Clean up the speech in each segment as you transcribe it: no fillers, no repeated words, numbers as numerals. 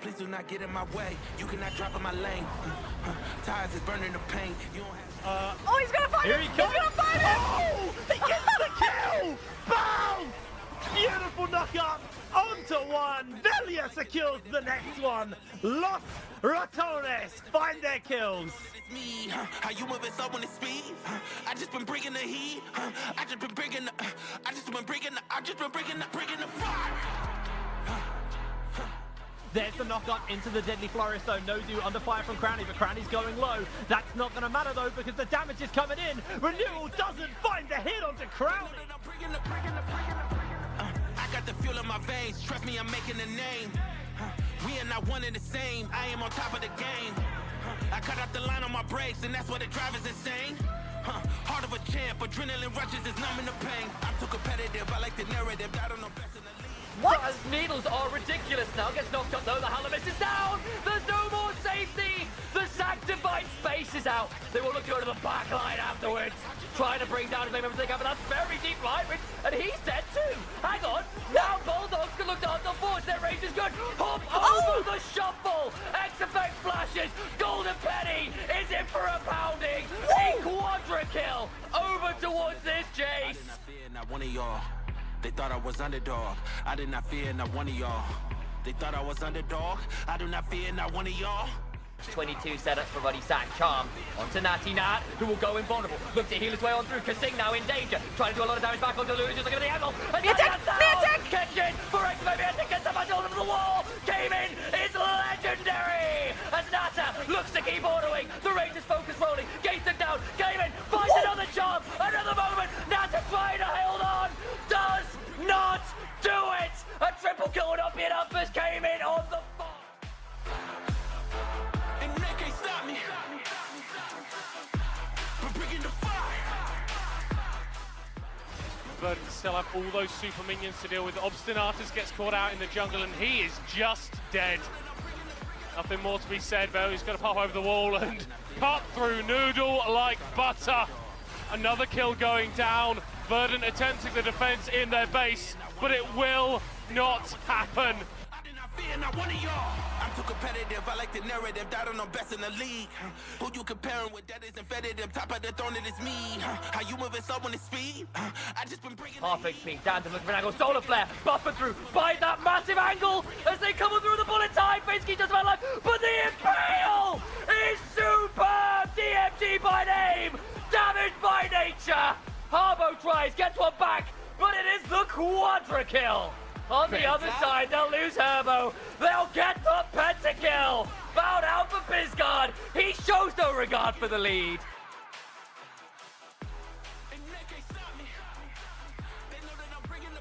Please do not get in my way. You cannot drop in my lane. Tires is burning the pain. You don't have... Oh, he's gonna find Here it! he He's comes. gonna find it! Oh, he gets the kill! Bounce! Beautiful knockup onto one. Velia secures the next one. Los Ratones find their kills. It's me, how you moving so on the speed? I just been bringing the heat. I just been bringing the fire. There's the knock-up into the Deadly Florist though. No do under fire from Crownie, but Crownie's going low. That's not going to matter though because the damage is coming in. Renewal doesn't find the hit onto Crownie. I got the fuel in my veins. Trust me, I'm making a name. We are not one and the same. I am on top of the game. I cut out the line on my brakes, and that's why the drive is insane. Heart of a champ, adrenaline rushes is numbing the pain. I'm too competitive, I like the narrative. I don't know best in the league. What? Needles are ridiculous now. Gets knocked up though. The Halamis is down. There's no more safety. The sanctified space is out. They will look to go to the back line afterwards. Trying to bring down his members of the camp, but that's very deep line, and he's dead too. Hang on. Now Bulldogs can look to force. Their range is good. Hop over the shuffle. X-Effect flashes. Golden Penny is in for a pounding. A quadra kill over towards this Jace. I did not fear not one of y'all. They thought I was underdog. I did not fear not one of y'all. They thought I was underdog. I do not fear not one of y'all. 22 setups for Ruddy Sack. Charm onto Natty Nat, who will go invulnerable. Looks to heal his way on through. Kasing now in danger. Trying to do a lot of damage back onto Luna. Just look at the angle. And Me attack! Me attack! Kitchen for X-Maybe. Gets the match over the wall. Came in. Is legendary. As Nata looks to keep ordering. The Rangers focus rolling. Gates it down. Came in. Finds another charm. Another moment. Nata trying to hold on. Does not do it. A triple kill and up in Uppers came in on the spot. And they can't stop me. We're bringing the fire. But still have all those super minions to deal with. Obstinatus gets caught out in the jungle and he is just dead. Nothing more to be said though. He's going to pop over the wall and cut through Noodle like butter. Another kill going down. Verdant attempting the defense in their base, but it will not happen. I did not fear not one of y'all. I'm too competitive. I like the narrative. I don't know best in the league. Who you comparing with? That isn't fetid. Top of the throne, it is me. How you moving so on the speed? I just been bringing Half HP, Danton looking for an angle, solar flare, buffer through by that massive angle as they come through the bullet time. Finsky just about life, but the Impale is superb! DMG by name, damaged by nature. Harbo tries, gets one back, but it is the quadra kill. On the other side, they'll lose Herbo. They'll get the pentakill. Bow down for Bizgard. He shows no regard for the lead. And they can't stop me. They know that I'm bringing the.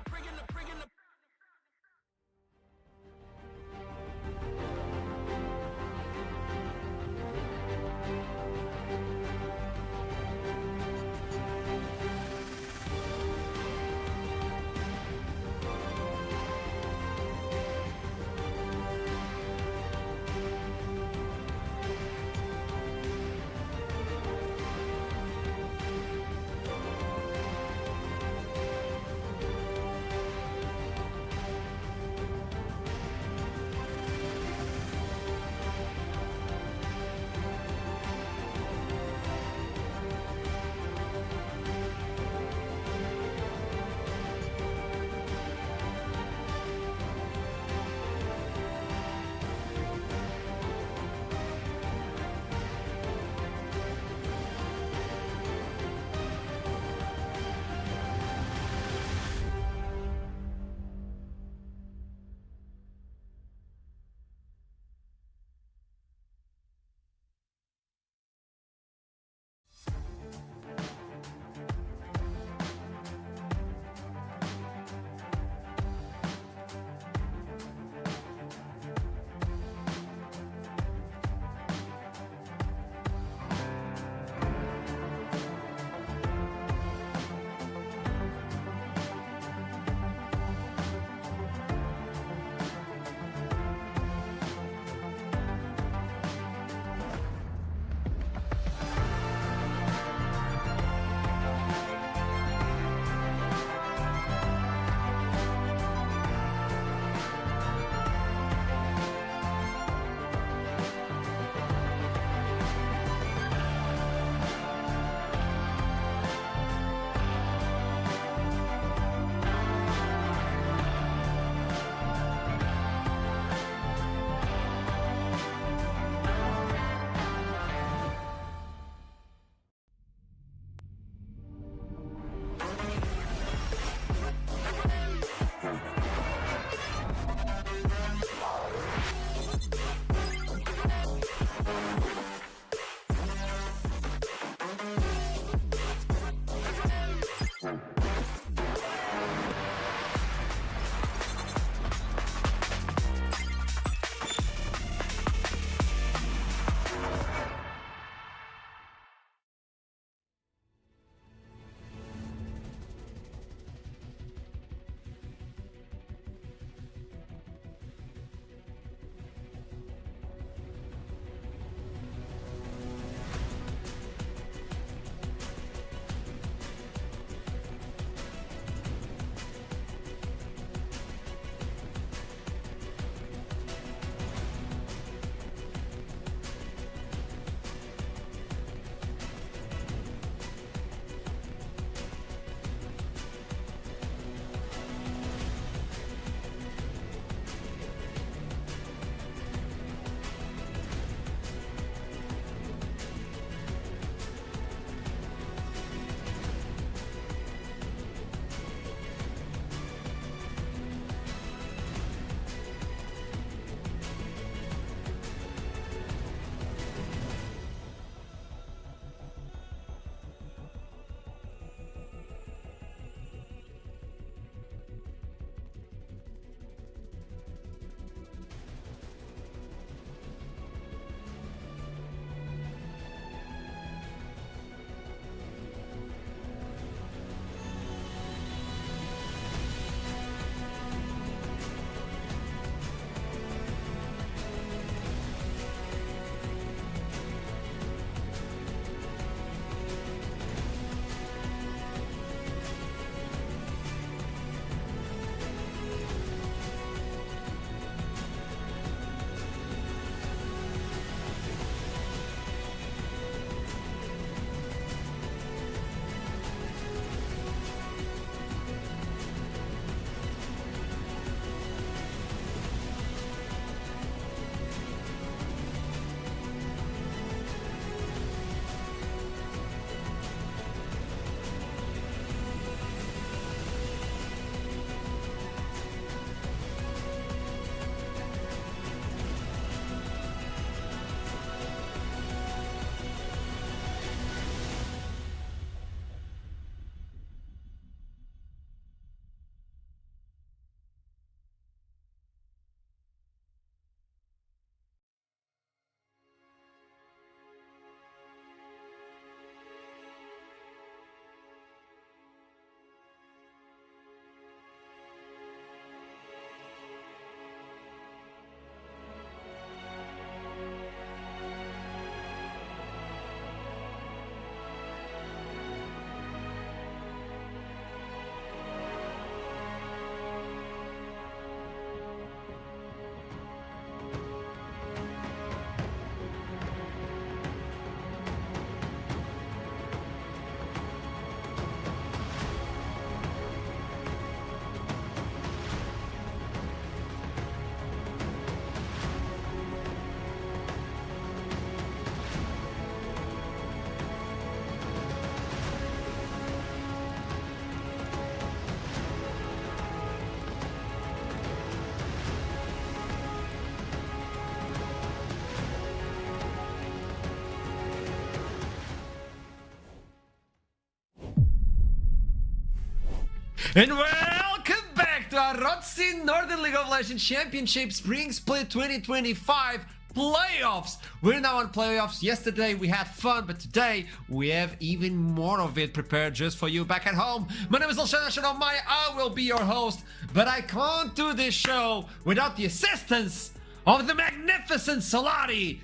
And welcome back to Arozzi Northern League of Legends Championship Spring Split 2025 playoffs. We're now on playoffs. Yesterday we had fun, but today we have even more of it prepared just for you back at home. My name is Maya. I will be your host, but I can't do this show without the assistance of the magnificent Solari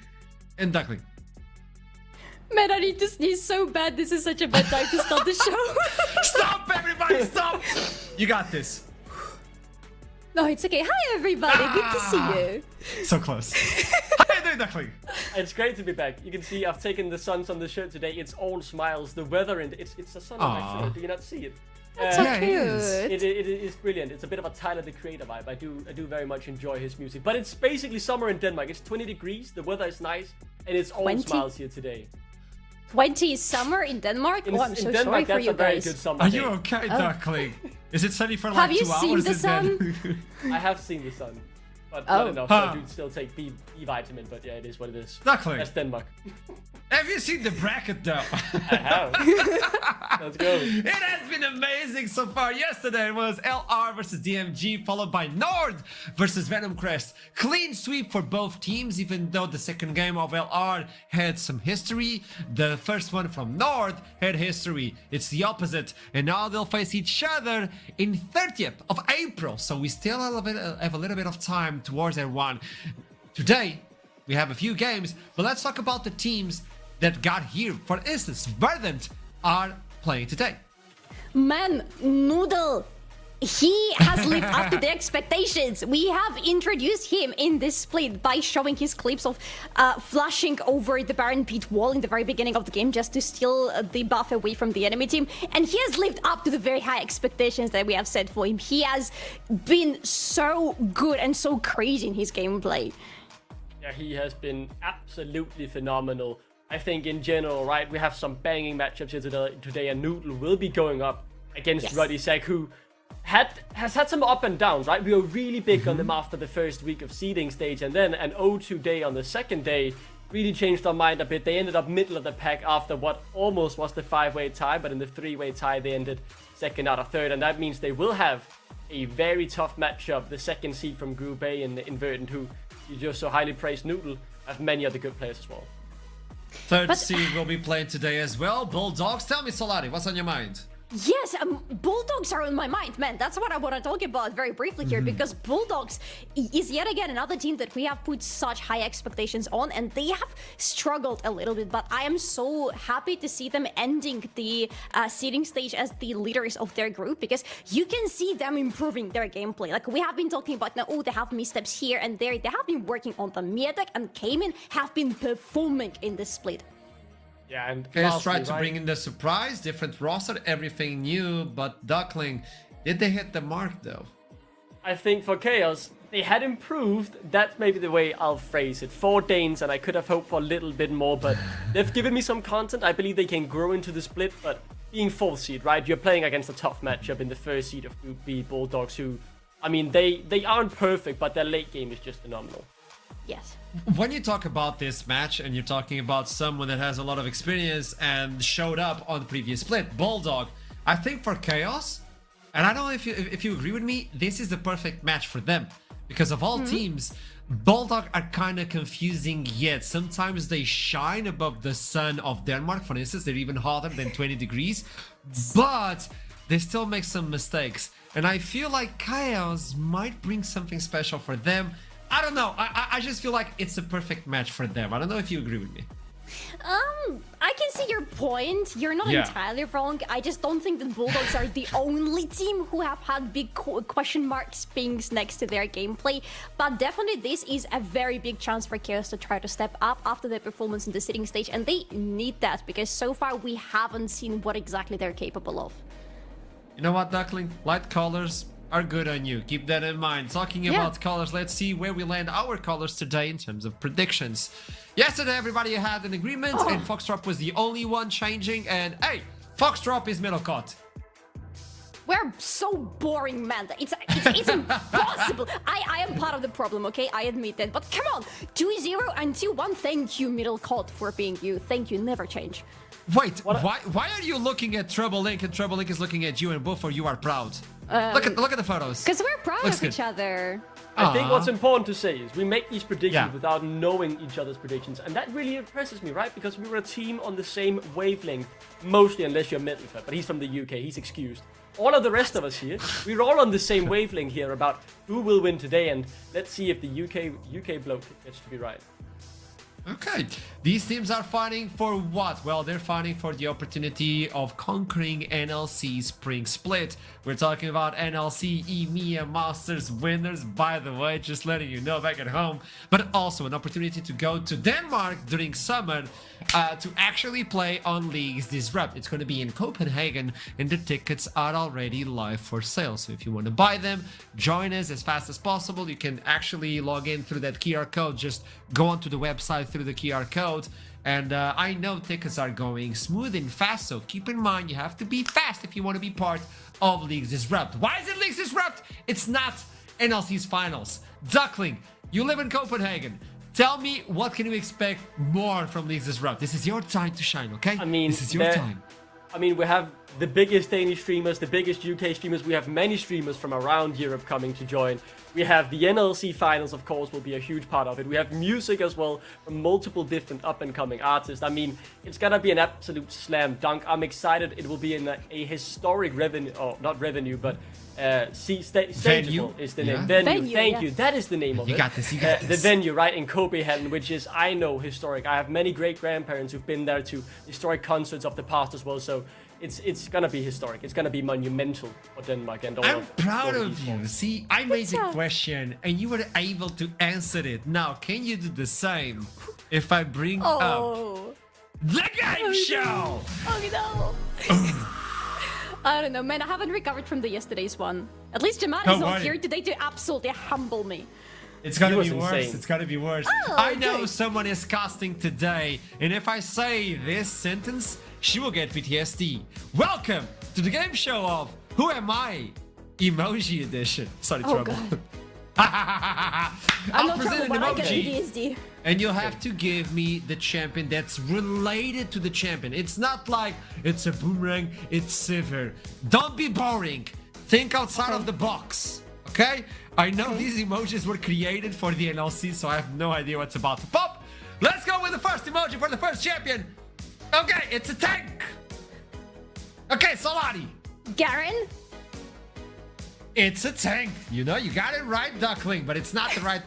and Duckling. Man, I need to sneeze so bad. This is such a bad time to start the show. Stop, everybody, stop! You got this. No, it's okay. Hi, everybody. Good to see you. So close. How are you doing, Duckling? It's great to be back. You can see I've taken the suns on the shirt today. It's all smiles. The weather and it's the sun on my shirt. Do you not see it? That's so Yeah, it is. cute. It is brilliant. It's a bit of a Tyler the Creator vibe. I do very much enjoy his music. But it's basically summer in Denmark. It's 20 degrees. The weather is nice, and it's all 20? smiles here today. 20 is summer in Denmark? In, Oh, I'm in so Denmark, sorry for that's you a very guys. good summer Are day. you okay, Duckling? Is it sunny for like Have you 2 seen hours the and sun? then... I have seen the sun, but Oh. not enough. So Huh. I do still take B vitamin. But yeah, it is what it is. Duckling, That's Denmark. have you seen the bracket though? I have. Let's go. It has been amazing so far. Yesterday it was LR versus DMG, followed by Nord versus Venom Crest. Clean sweep for both teams, even though the second game of LR had some history. The first one from Nord had history. It's the opposite. And now they'll face each other in 30th of April. So we still have a little bit of time towards their one. Today, we have a few games, but let's talk about the teams that got here. For instance, Verdant are playing today. Man, Noodle, he has lived up to the expectations. We have introduced him in this split by showing his clips of flashing over the Baron Pit wall in the very beginning of the game just to steal the buff away from the enemy team. And he has lived up to the very high expectations that we have set for him. He has been so good and so crazy in his gameplay. Yeah, he has been absolutely phenomenal. I think in general, right, we have some banging matchups here today, and Noodle will be going up against Yes. Ruddy Sek, who has had some up and downs, right? We were really big on them after the first week of seeding stage, and then an 0-2 day on the second day really changed our mind a bit. They ended up middle of the pack after what almost was the 5-way tie, but in the 3-way tie they ended second out of third, and that means they will have a very tough matchup. The second seed from Group A in Verdant, who you just so highly praised Noodle, have many other good players as well. Third seed will be playing today as well. Bulldogs, tell me, Solari, what's on your mind? Yes, Bulldogs are on my mind, man. That's what I want to talk about very briefly here, because Bulldogs is yet again another team that we have put such high expectations on, and they have struggled a little bit, but I am so happy to see them ending the seeding stage as the leaders of their group, because you can see them improving their gameplay. Like, we have been talking about now, oh, they have missteps here and there. They have been working on them. Mietek and Cayman have been performing in this split. Yeah, and Chaos tried lastly, to right, bring in the surprise, different roster, everything new, but Duckling, did they hit the mark though? I think for Chaos, they had improved. That's maybe the way I'll phrase it. 4 Danes, and I could have hoped for a little bit more, but they've given me some content. I believe they can grow into the split, but being 4th seed, right? You're playing against a tough matchup in the 1st seed of Group B Bulldogs, who, I mean, they aren't perfect, but their late game is just phenomenal. Yes. When you talk about this match and you're talking about someone that has a lot of experience and showed up on the previous split, Bulldog, I think for Chaos, and I don't know if you agree with me, this is the perfect match for them. Because of all teams, Bulldog are kind of confusing yet. Sometimes they shine above the sun of Denmark, for instance. They're even hotter than 20 degrees. But they still make some mistakes. And I feel like Chaos might bring something special for them. I don't know. I just feel like it's a perfect match for them. I don't know if you agree with me. I can see your point. You're not Yeah. entirely wrong. I just don't think the Bulldogs are the only team who have had big question marks pings next to their gameplay. But definitely this is a very big chance for Chaos to try to step up after their performance in the sitting stage. And they need that, because so far we haven't seen what exactly they're capable of. You know what, Duckling? Light colors are good on you. Keep that in mind. Talking about colors, let's see where we land our colors today in terms of predictions. Yesterday, everybody had an agreement, and Foxtrot was the only one changing. And hey, Foxtrot is middle cut. We're so boring, man. It's impossible. I am part of the problem, okay? I admit that. But come on, 2-0 and 2-1. Thank you, middle court, for being you. Thank you. Never change. Wait, why are you looking at Trouble Link and Trouble Link is looking at you and both of you are proud? Look at the photos. Because we're proud Looks of good. each other. I think what's important to say is we make these predictions Yeah. without knowing each other's predictions, and that really impresses me, right? Because we were a team on the same wavelength, mostly unless you're Middleford, but he's from the UK, he's excused. All of the rest of us here, we're all on the same wavelength here about who will win today, and let's see if the UK bloke gets to be right. Okay, these teams are fighting for what? Well, they're fighting for the opportunity of conquering NLC Spring Split. We're talking about NLC EMEA Masters winners, by the way, just letting you know back at home, but also an opportunity to go to Denmark during summer to actually play on Leagues Disrupt. It's going to be in Copenhagen, and the tickets are already live for sale. So if you want to buy them, join us as fast as possible. You can actually log in through that QR code. Just go onto the website through the QR code, and I know tickets are going smooth and fast, so keep in mind you have to be fast if you want to be part of Leagues Disrupt. Why is it Leagues Disrupt? It's not NLC's finals. Duckling, you live in Copenhagen. Tell me, what can you expect more from Leagues Disrupt? This is your time to shine, okay? I mean, this is your time. I mean, we have the biggest Danish streamers, the biggest UK streamers. We have many streamers from around Europe coming to join. We have the NLC finals, of course, will be a huge part of it. We have music as well from multiple different up-and-coming artists. I mean, it's gonna be an absolute slam dunk. I'm excited. It will be in a historic revenue, or not revenue, but Venue. is the Yeah. name. Venue. Venue, Thank yeah. you. That is the name of it. You got this, you got The this. venue, right, in Copenhagen, which is, I know, historic. I have many great-grandparents who've been there to historic concerts of the past as well, so it's gonna be historic. It's gonna be monumental for Denmark and all I'm of proud all of you. esports. See, I raised a job. question and you were able to answer it. Now, can you do the same if I bring up Oh. the game show? Oh no. I don't know, man. I haven't recovered from the yesterday's one. At least Jamal Don't is not worry. here today to absolutely humble me. It's gonna was be worse. insane. It's gonna be worse. Oh, I know okay. someone is casting today, and if I say this sentence, she will get PTSD. Welcome to the game show of Who Am I? Emoji edition. Sorry, Oh, trouble. God. I'll I'm not present trouble, an but I get emoji, PTSD. and you'll have to give me the champion that's related to the champion. It's not like it's a boomerang, it's Sivir. Don't be boring. Think outside of the box. Okay? I know these emojis were created for the NLC, so I have no idea what's about to pop. Let's go with the first emoji for the first champion. Okay, it's a tank. Okay, Solari. Garen? It's a tank. You know, you got it right, Duckling, but it's not the right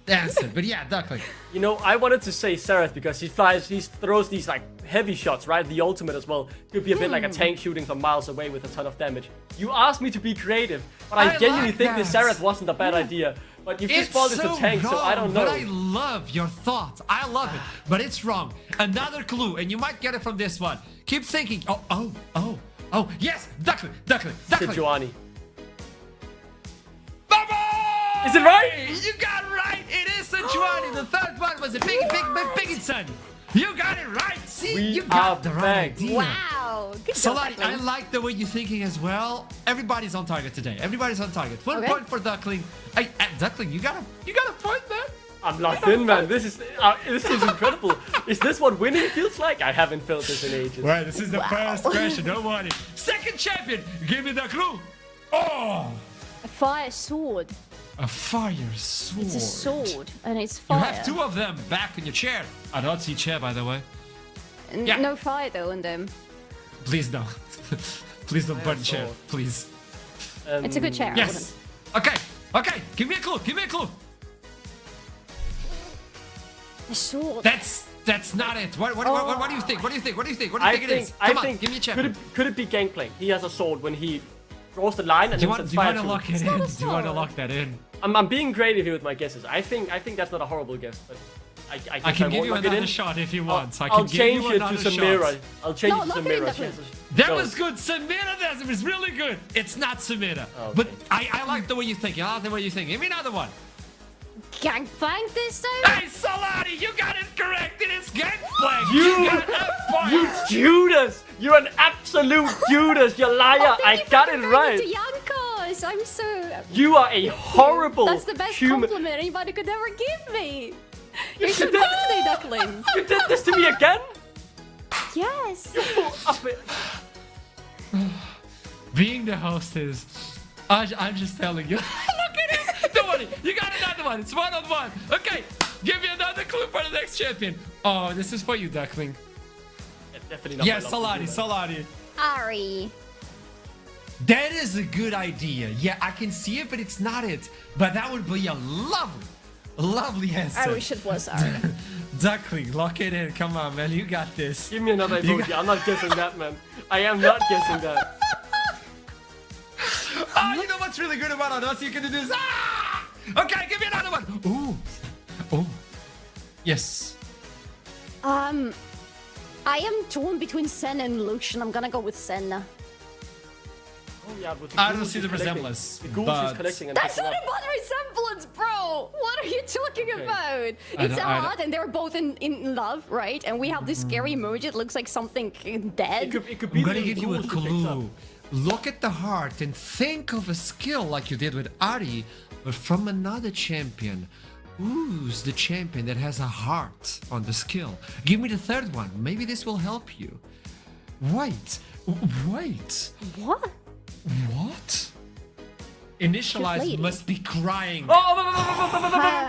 answer. But yeah, Duckling. You know, I wanted to say Seraph because he throws these like heavy shots, right? The ultimate as well. Could be a bit like a tank shooting from miles away with a ton of damage. You asked me to be creative, but I genuinely like think the that. Seraph wasn't a bad idea. But you've just It's called it so a tank, so I don't know. But I love your thoughts. I love it, but it's wrong. Another clue, and you might get it from this one. Keep thinking. Oh, yes, Duckling. Sejuani. Baba! Is it right? You got it right. It is Sejuani. The third one was a big son. You got it right. See, We you got are the right back. idea. Wow. Good job, Solari, I Duckling. like the way you're thinking as well. Everybody's on target today. Everybody's on target. One Okay. point for Duckling. Duckling, you got a point, man. I'm locked in, man. This is incredible. Is this what winning feels like? I haven't felt this in ages. Right, this is the Wow. first question. Don't worry. Second champion. Give me the clue. Oh, A fire sword. a fire sword. It's a sword, and it's You fire. have two of them back in your chair. Arozzi chair, by the way. Yeah. No fire though in them. Please don't. Please don't burn chair. sword. Please. It's a good chair. I Yes. Okay. Give me a clue. wouldn't. A sword. That's not it. What do you think? What do you think it is? I Come on, think give me a champion. could it be Gangplank? He has a sword when he draws the line and Do you then want sets fire to to lock it. it in? not a Do you want to sword. lock that in? I'm being creative here with my guesses. I think that's not a horrible guess, but I guess I can give won't you lock it another in. shot if you want. I I'll can give change you it to another Samira. shot. I'll change No, it to not Samira. really, She has Duckling. a- That No. was good. Samira, that was really good. It's not Samira. Okay. But I like the way you think. I like the way you think. Give me another one. Gangplank this time? Hey, Solari, you got it correct. It is Gangplank. You- got a point. You Judas! You're an absolute Judas, you liar! Oh, thank I you for got it comparing right! To Jankos. I'm so. You are a horrible That's the best human. compliment anybody could ever give me. You're so good today, Duckling. You did this to me again? Yes. Up it. Being the host is... I'm just telling you. Look at him! Don't worry, you got another one. It's 1-on-1. Okay, give me another clue for the next champion. Oh, this is for you, Duckling. Definitely not. Yes, my love to Solari, do that. Solari. Ari. That is a good idea. Yeah, I can see it, but it's not it. But that would be a lovely answer. I wish it was Ari. Duckling, lock it in. Come on, man. You got this. Give me another emoji. I'm not guessing that, man. I am not guessing that. Oh, you know what's really good about Arozzi? You can do this. Ah! Okay, give me another one. Ooh. Oh. Yes. I am torn between Sen and Lucian. I'm gonna go with Sen. Oh, yeah, but I don't see the resemblance, The ghouls but- is collecting and That's picking not up. about resemblance, bro! What are you talking about? It's a I heart and they're both in love, right? And we have this scary emoji. It looks like something dead. It could be I'm gonna the give you a ghouls he picks up. clue. Look at the heart and think of a skill like you did with Ari, but from another champion. Who's the champion that has a heart on the skill? Give me the third one. Maybe this will help you. Wait. What? What? Initialize lady. must be crying. Oh,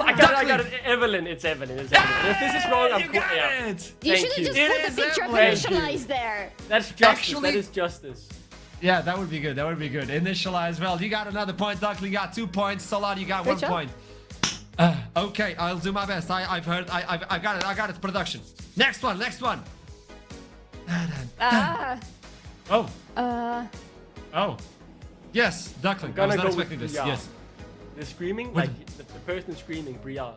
I got it. Evelyn. It's Evelyn. If this is wrong, I'm you cool. got Yeah. it. You Thank should have you. just It put is the picture of Evelyn. initialize there. That's justice. Actually- that is justice. Yeah, that would be good. That would be good. Initialize. Well, you got another point. Duckley got 2 points. Solad, you got Good 1 job. point. Okay, I'll do my best. I've heard. I got it. Production. Next one. Oh. Oh. Yes, Duckling. I was not Gonna go expecting with this. Bria. Yes. The screaming, What? like the person screaming, Bria.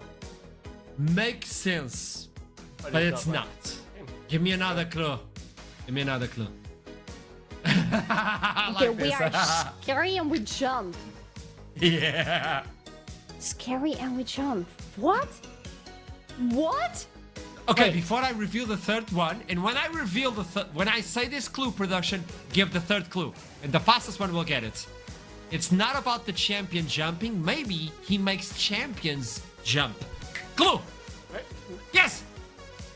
Makes sense, but it's not. Give me another clue. I Okay, like we this. are scary and we jump. Yeah. Scary and we jump. What? What? Okay, before I reveal the third one, and when I reveal when I say this clue, production, give the third clue, and the fastest one will get it. It's not about the champion jumping. Maybe he makes champions jump. Clue. Yes.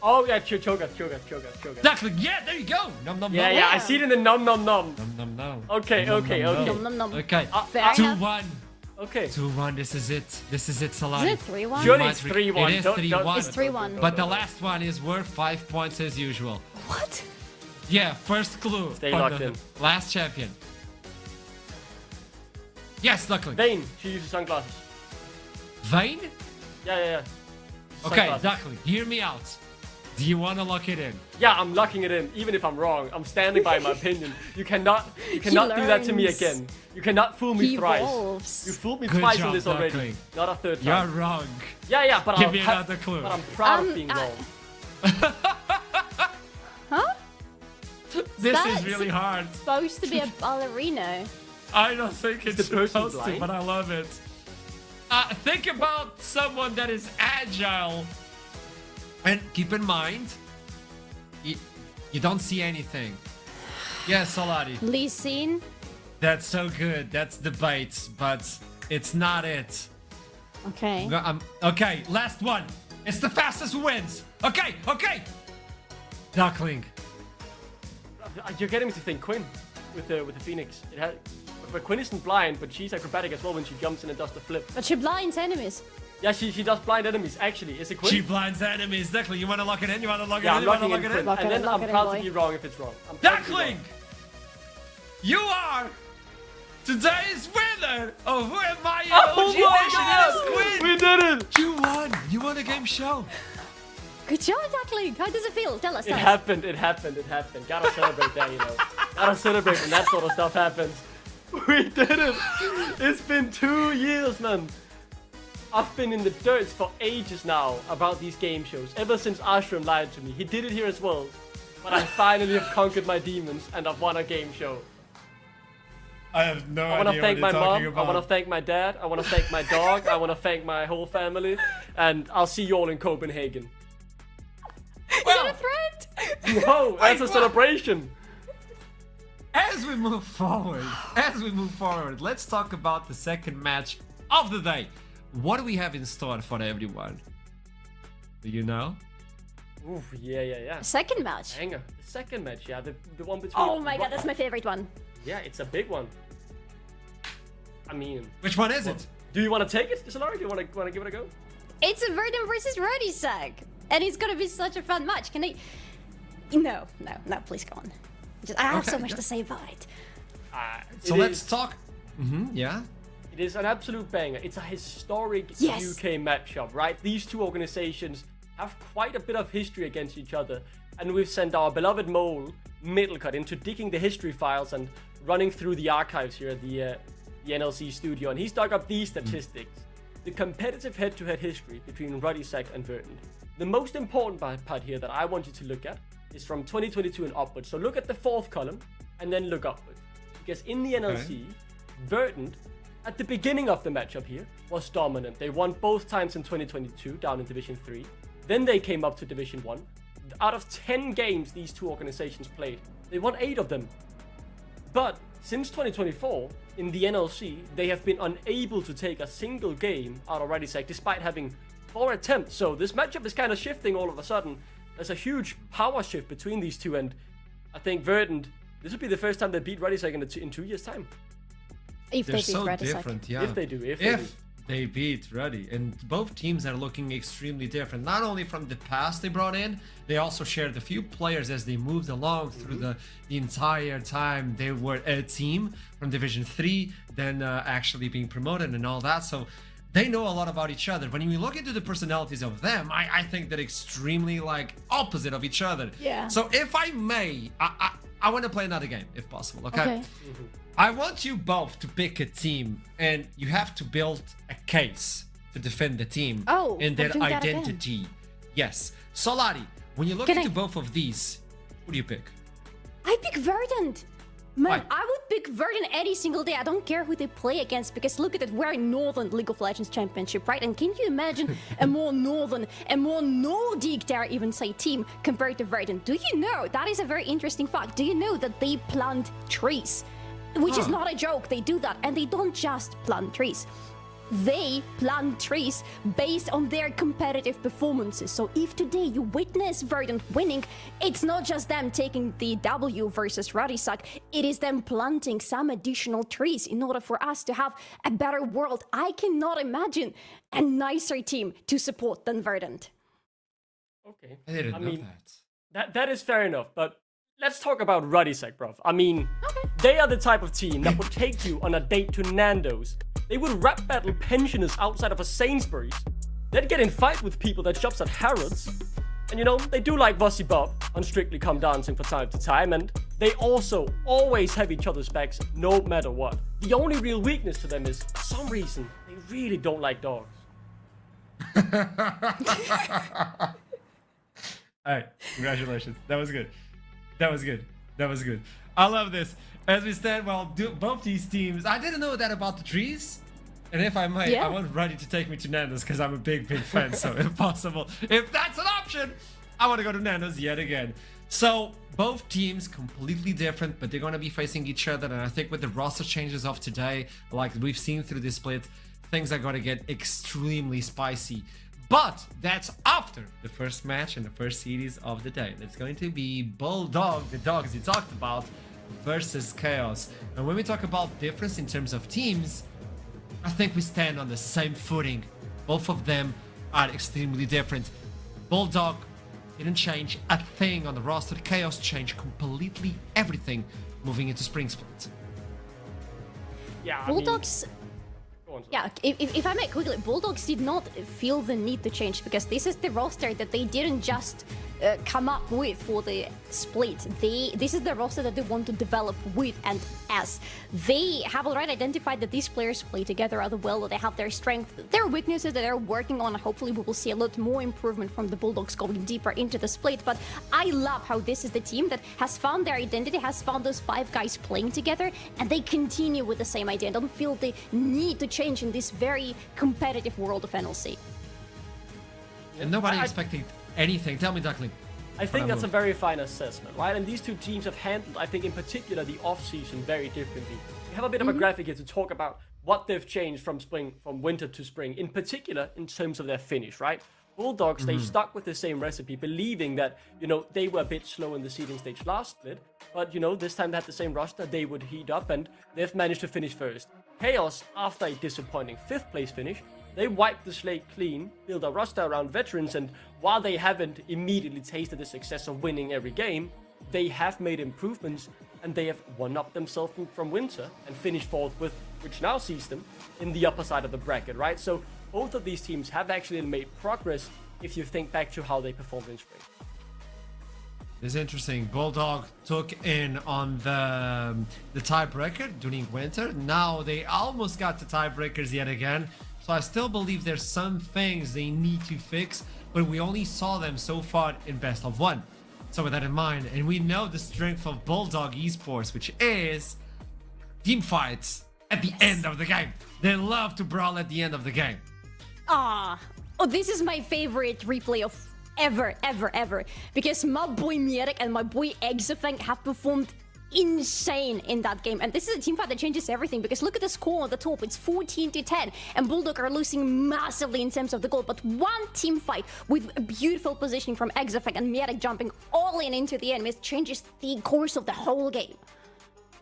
Oh yeah, choga. Duckling. Yeah, there you go. Nom nom Yeah, nom. yeah, I see it in the nom. Nom nom nom. Okay. Nom nom nom. Okay. Fair enough. 2-1. Okay. 2-1. This is it. Is Salani. it 3-1? Surely might it's re- 3-1. it is Don't- 3-1. It's 3-1. But the last one is worth 5 points as usual. What? Yeah, first clue. Stay for locked the in. Last champion. Yes, Duckling. Vayne, she uses sunglasses. Vayne? Yeah. Okay, Sunglasses. Duckling, hear me out. Do you want to lock it in? Yeah, I'm locking it in, even if I'm wrong. I'm standing by my opinion. You cannot do that to me learns. again. You cannot fool me He thrice. evolves. You fooled me Good twice job, on this already. Duckling. Not a third You're time. wrong. Yeah, but Give me another clue. But I'm proud of being I- wrong. Huh? This is That's- really hard. Supposed to be a ballerina. I don't think it's the person supposed to, blind? but I love it. Think about someone that is agile. And keep in mind, you don't see anything. Yes, Solari. Lee Sin. That's so good. That's the bait, but it's not it. Okay. Okay, last one. It's the fastest who wins. Okay. Duckling. You're getting me to think Quinn with the Phoenix. But Quinn isn't blind, but she's acrobatic as well when she jumps in and does the flip. But she blinds enemies. Yeah, she does blind enemies. Actually, is it Quinn? She blinds enemies. Duckling, you want to lock it in? Yeah, I'm locking in Quinn. Lock it And in, then lock I'm it in, proud boy. to be wrong if it's wrong. I'm proud to be Duckling! wrong. You are today's winner of Who Am I? Oh Emoji my Nation. god! We did it! You won! You won a game show! Good job, Duckling. How does it feel? Tell us. It happened. Gotta celebrate that, you know. Gotta celebrate when that sort of stuff happens. We did it! It's been 2 years, man. I've been in the dirt for ages now about these game shows. Ever since Ashram lied to me. He did it here as well. But I finally have conquered my demons and I've won a game show. I have no I want to thank my mom. I want to thank my dad. I want to thank my dog. I want to thank my whole family. And I'll see you all in Copenhagen. Is that a threat? Whoa, that's a celebration. As we move forward, let's talk about the second match of the day. What do we have in store for everyone? Do you know? Oof, yeah. Second match. Banger. The second match, yeah, the one between. Oh my god, that's my favorite one. Yeah, it's a big one. I mean, Which one is it? do you want to take it, Solari? Do you want to give it a go? It's a Verdun versus Rodisak, and it's gonna be such a fun match. Can I? No, please go on. I have so much to say about it. So let's talk. Yeah. It is an absolute banger. It's a historic Yes. UK matchup, right? These two organizations have quite a bit of history against each other, and we've sent our beloved mole Middlecut into digging the history files and running through the archives here at the NLC studio, and he's dug up these statistics. The competitive head-to-head history between Rodisak and Verdant. The most important part here that I want you to look at is from 2022 and upwards. So look at the fourth column and then look upwards. Because in the NLC, Verdant, at the beginning of the matchup here, was dominant. They won both times in 2022 down in Division 3. Then they came up to Division 1. Out of 10 games these two organizations played, they won 8 of them. But since 2024, in the NLC, they have been unable to take a single game out of Rodisak despite having 4 attempts. So this matchup is kind of shifting all of a sudden. There's a huge power shift between these two, and I think Verdant, this would be the first time they beat Rodisak in 2 years' time. If They're they beat so Rodisak. different, yeah. If they do. If they beat Ruddy, and both teams are looking extremely different. Not only from the past they brought in, they also shared a few players as they moved along through the entire time they were a team from Division 3, then actually being promoted and all that. So they know a lot about each other. When you look into the personalities of them, I think they're extremely like opposite of each other. Yeah. So if I may, I want to play another game if possible. Okay. I want you both to pick a team, and you have to build a case to defend the team and their we're doing that again. identity. Yes. Solari, when you look Can into I- both of these, who do you pick? I pick Verdant. Man, Why? I would pick Verdant any single day. I don't care who they play against, because look at it, we're in Northern League of Legends Championship, right? And can you imagine a more Northern, a more Nordic, dare I even say, team compared to Verdant? Do you know, that is a very interesting fact, do you know that they plant trees? Which is not a joke, they do that, and they don't just plant trees. They plant trees based on their competitive performances. So if today you witness Verdant winning, it's not just them taking the W versus Rodisak, it is them planting some additional trees in order for us to have a better world. I cannot imagine a nicer team to support than Verdant. Okay. I didn't know mean, that. That is fair enough, but let's talk about Rodisak, bruv. I mean, they are the type of team that would take you on a date to Nando's. They would rap battle pensioners outside of a Sainsbury's. They'd get in fight with people that shops at Harrods. And you know, they do like Bossy Bob on Strictly Come Dancing from time to time, and they also always have each other's backs no matter what. The only real weakness to them is, for some reason, they really don't like dogs. Alright, congratulations. That was good. That was good. That was good. I love this. As we stand, both these teams, I didn't know that about the trees. And if I might, Yeah. I want Ruddy to take me to Nando's because I'm a big fan. So if possible, if that's an option, I want to go to Nando's yet again. So both teams completely different, but they're going to be facing each other. And I think with the roster changes of today, like we've seen through this split, things are going to get extremely spicy. But that's after the first match and the first series of the day. It's going to be Bulldog, the dogs you talked about, versus Chaos. And when we talk about difference in terms of teams, I think we stand on the same footing. Both of them are extremely different. Bulldog didn't change a thing on the roster. Chaos changed completely everything moving into Spring Split. Yeah, Bulldogs. Go on, Yeah, if I may quickly, Bulldogs did not feel the need to change because this is the roster that they didn't just come up with for the split. This is the roster that they want to develop with and as. They have already identified that these players play together rather well, they have their strengths, their weaknesses that they're working on. Hopefully we will see a lot more improvement from the Bulldogs going deeper into the split, but I love how this is the team that has found their identity, has found those 5 guys playing together, and they continue with the same idea. I don't feel the need to change in this very competitive world of NLC. And nobody expected anything. Tell me, Duckling. I think that's a very fine assessment, right? And these two teams have handled, I think in particular, the off-season very differently. We have a bit of a graphic here to talk about what they've changed from winter to spring, in particular in terms of their finish, right? Bulldogs, they stuck with the same recipe, believing that, you know, they were a bit slow in the seeding stage last split, but, you know, this time they had the same roster, they would heat up, and they've managed to finish first. Chaos, after a disappointing 5th place finish, they wiped the slate clean, built a roster around veterans, and while they haven't immediately tasted the success of winning every game, they have made improvements, and they have one-upped themselves from winter and finished 4th with, which now sees them in the upper side of the bracket, right? So both of these teams have actually made progress if you think back to how they performed in spring. It's interesting. Bulldog took in on the tiebreaker during winter. Now they almost got the tiebreakers yet again. So I still believe there's some things they need to fix, but we only saw them so far in best of 1. So with that in mind, and we know the strength of Bulldog Esports, which is team fights at the end of the game. They love to brawl at the end of the game. Oh, this is my favorite replay of ever. Because my boy Mierik and my boy Exafeng have performed insane in that game. And this is a team fight that changes everything, because look at the score on the top. It's 14-10, and Bulldog are losing massively in terms of the goal. But one team fight with a beautiful positioning from Exafeng and Mierik jumping all in into the end, it changes the course of the whole game.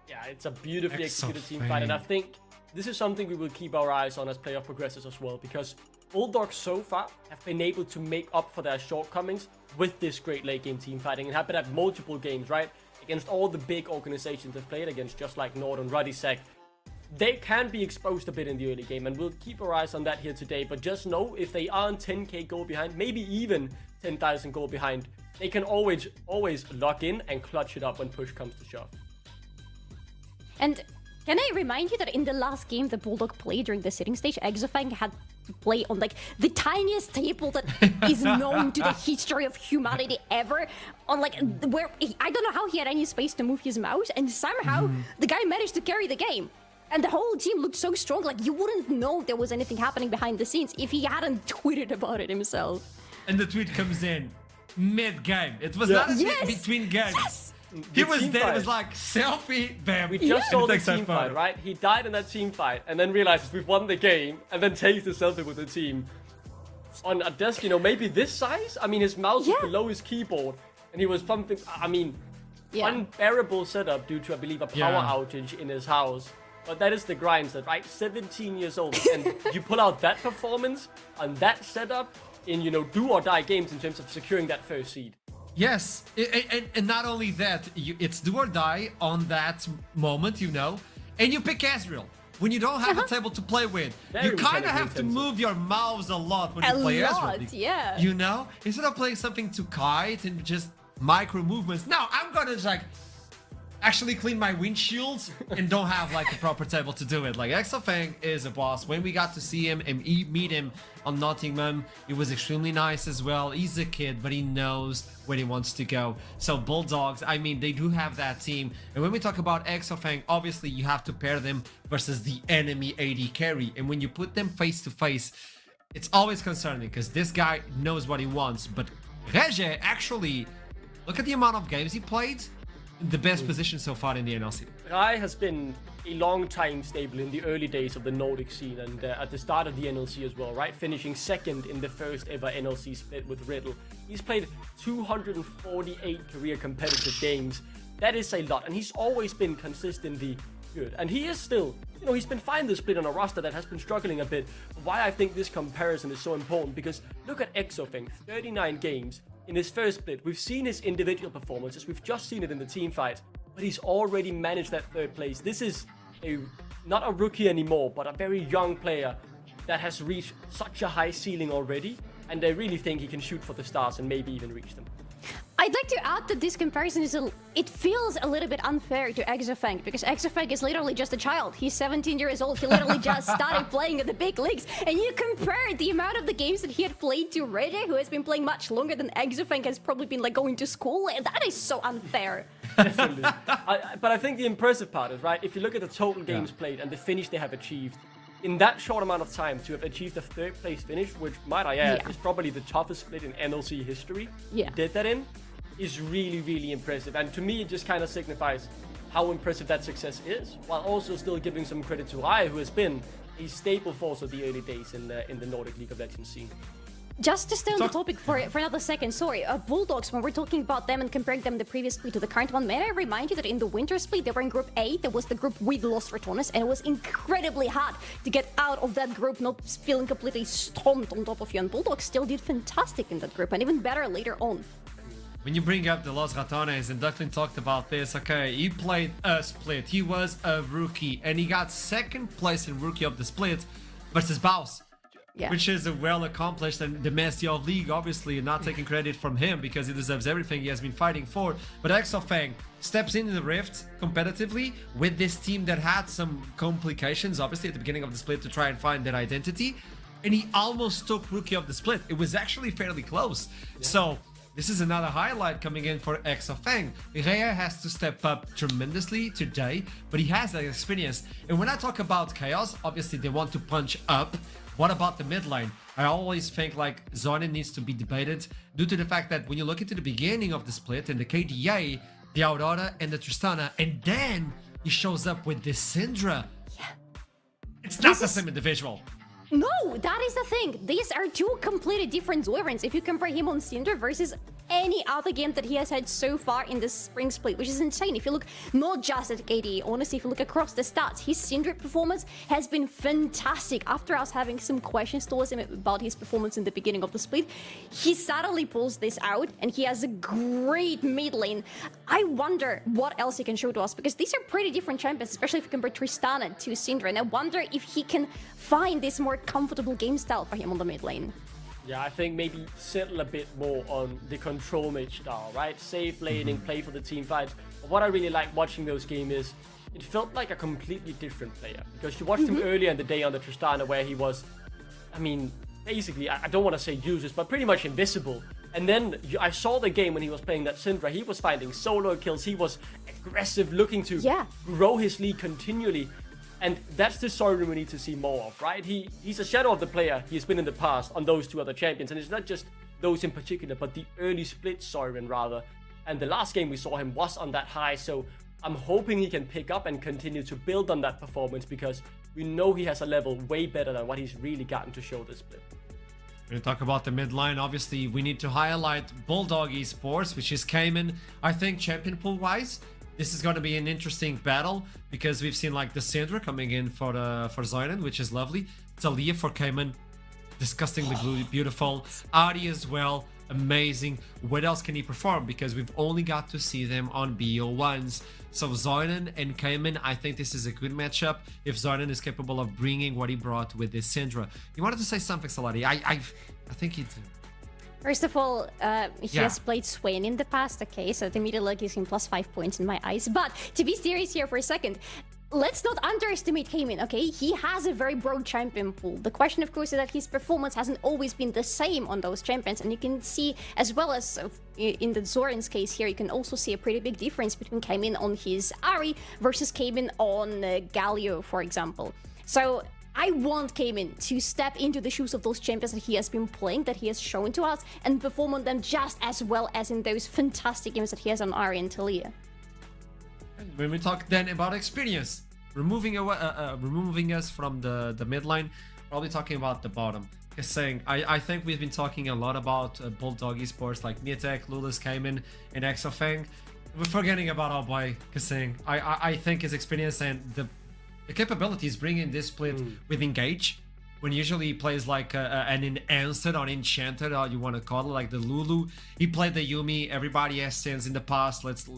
Yeah, it's a beautifully executed team fight, and I think this is something we will keep our eyes on as playoff progresses as well, because Bulldogs so far have been able to make up for their shortcomings with this great late game team fighting, and have been at multiple games, right? Against all the big organizations they've played against, just like Nord and Radisek. They can be exposed a bit in the early game, and we'll keep our eyes on that here today. But just know, if they aren't 10k goal behind, maybe even 10,000 goal behind, they can always lock in and clutch it up when push comes to shove. And can I remind you that in the last game the Bulldog played during the sitting stage, Exafeng had to play on like the tiniest table that is known to the history of humanity ever, on like where I don't know how he had any space to move his mouse, and somehow the guy managed to carry the game. And the whole team looked so strong, like you wouldn't know there was anything happening behind the scenes if he hadn't tweeted about it himself. And the tweet comes in mid-game. It was not a tweet between games. Yes! He was there, it was like, selfie, bam. We just saw the team fight, right? He died in that team fight, and then realizes we've won the game, and then takes the selfie with the team. On a desk, you know, maybe this size? I mean, his mouse was below his keyboard, and he was pumping, I mean, unbearable setup due to, I believe, a power outage in his house. But that is the grindset, right? 17 years old, and you pull out that performance on that setup in, you know, do or die games in terms of securing that first seed. Yes, and not only that, it's do or die on that moment, you know, and you pick Ezreal when you don't have a table to play with. You kind of have to move your mouse a lot when you play Ezreal. Yeah. You know, instead of playing something to kite and just micro movements, now I'm gonna just like actually clean my windshields and don't have like a proper table to do it. Like Exafeng is a boss. When we got to see him and meet him on Nottingham, it was extremely nice as well. He's a kid, but he knows where he wants to go. So Bulldogs, I mean, they do have that team. And when we talk about Exafeng, obviously you have to pair them versus the enemy AD carry. And when you put them face to face, it's always concerning because this guy knows what he wants. But Rege, actually, look at the amount of games he played. The best position so far in the NLC. Rai has been a long time stable in the early days of the Nordic scene, and at the start of the NLC as well, right? Finishing second in the first ever NLC split with Riddle. He's played 248 career competitive games. That is a lot, and he's always been consistently good. And he is still, you know, he's been fine this split on a roster that has been struggling a bit. Why I think this comparison is so important, because look at Exafeng, 39 games. In his first split, we've seen his individual performances, we've just seen it in the team fight, but he's already managed that third place. This is not a rookie anymore, but a very young player that has reached such a high ceiling already, and I really think he can shoot for the stars and maybe even reach them. I'd like to add that this comparison it feels a little bit unfair to Exafeng, because Exafeng is literally just a child. He's 17 years old. He literally just started playing at the big leagues. And you compare the amount of the games that he had played to Rege, who has been playing much longer than Exafeng has probably been like going to school. And that is so unfair. Definitely. But I think the impressive part is, right, if you look at the total games played and the finish they have achieved, in that short amount of time to have achieved a third place finish, which, might I add, is probably the toughest split in NLC history, did that in, is really, really impressive. And to me, it just kind of signifies how impressive that success is, while also still giving some credit to Rai, who has been a staple force of the early days in the Nordic League of Legends scene. Just to stay on the topic for another second, sorry. Bulldogs, when we're talking about them and comparing them the previous split to the current one, may I remind you that in the winter split, they were in Group A. That was the group with Lost Retornus, and it was incredibly hard to get out of that group, not feeling completely stomped on top of you. And Bulldogs still did fantastic in that group, and even better later on. When you bring up the Los Ratones, and Declan talked about this, okay, he played a split. He was a rookie, and he got second place in Rookie of the Split versus Baus. Yeah. Which is a well accomplished, and the Messi of League, obviously, not taking credit from him because he deserves everything he has been fighting for. But Exofang steps into the Rift competitively with this team that had some complications, obviously, at the beginning of the split to try and find their identity. And he almost took Rookie of the Split. It was actually fairly close. Yeah. So this is another highlight coming in for Exofang. Rea has to step up tremendously today, but he has that experience. And when I talk about Chaos, obviously they want to punch up. What about the mid lane? I always think like Zonin needs to be debated due to the fact that when you look into the beginning of the split and the KDA, the Aurora and the Tristana, and then he shows up with this Syndra. Yeah. It's not the same individual. No, that is the thing. These are two completely different Zoirans if you compare him on Syndra versus any other game that he has had so far in this spring split, which is insane. If you look not just at KD, honestly, if you look across the stats, his Syndra performance has been fantastic. After us having some questions towards him about his performance in the beginning of the split, he suddenly pulls this out and he has a great mid lane. I wonder what else he can show to us, because these are pretty different champions, especially if you compare Tristana to Syndra, and I wonder if he can find this more comfortable game style for him on the mid lane. Yeah, I think maybe settle a bit more on the control mage style, right? Safe laning, play for the team fights. But what I really like watching those games is it felt like a completely different player. Because you watched him earlier in the day on the Tristana where he was, I mean, basically, I don't want to say useless, but pretty much invisible. And then I saw the game when he was playing that Syndra. He was finding solo kills. He was aggressive, looking to grow his league continually. And that's the Sorin we need to see more of, right? He's a shadow of the player he's been in the past on those two other champions. And it's not just those in particular, but the early split Sorin rather. And the last game we saw him was on that high. So I'm hoping he can pick up and continue to build on that performance, because we know he has a level way better than what he's really gotten to show this split. We're going to talk about the mid line. Obviously, we need to highlight Bulldog Esports, which is Cayman. I think champion pool wise, this is going to be an interesting battle, because we've seen like the Syndra coming in for Zoinan, which is lovely. Talia for Cayman, disgustingly beautiful. Ari as well, amazing. What else can he perform? Because we've only got to see them on BO1s. So Zoinan and Cayman, I think this is a good matchup if Zoinan is capable of bringing what he brought with this Syndra. You wanted to say something, Salati? I think he did. First of all, he has played Swain in the past, okay, so it immediately gives him +5 points in my eyes. But to be serious here for a second, let's not underestimate Cayman, okay? He has a very broad champion pool. The question, of course, is that his performance hasn't always been the same on those champions, and you can see, as well as in the Zoran's case here, you can also see a pretty big difference between Cayman on his Ari versus Cayman on Galio, for example. So I want Cayman to step into the shoes of those champions that he has been playing, that he has shown to us, and perform on them just as well as in those fantastic games that he has on Ari and Talia. And when we talk then about experience, removing us from the mid line, probably talking about the bottom. Just saying, I think we've been talking a lot about Bulldog Esports like Miatek, Lulus, Cayman, and Exofang. We're forgetting about our boy Kasing. I think his experience and the capabilities bringing this split with Engage, when usually he plays like an enhanced or enchanted, or you want to call it, like the Lulu. He played the Yumi. Everybody has sins in the past. Let's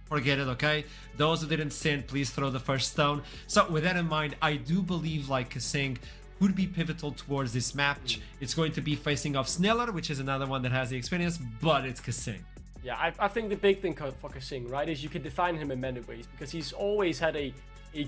forget it, okay? Those who didn't sin, please throw the first stone. So with that in mind, I do believe like Kasing could be pivotal towards this match. It's going to be facing off Sniller, which is another one that has the experience, but it's Kasing. Yeah, I think the big thing for Kasing, right, is you can define him in many ways, because he's always had a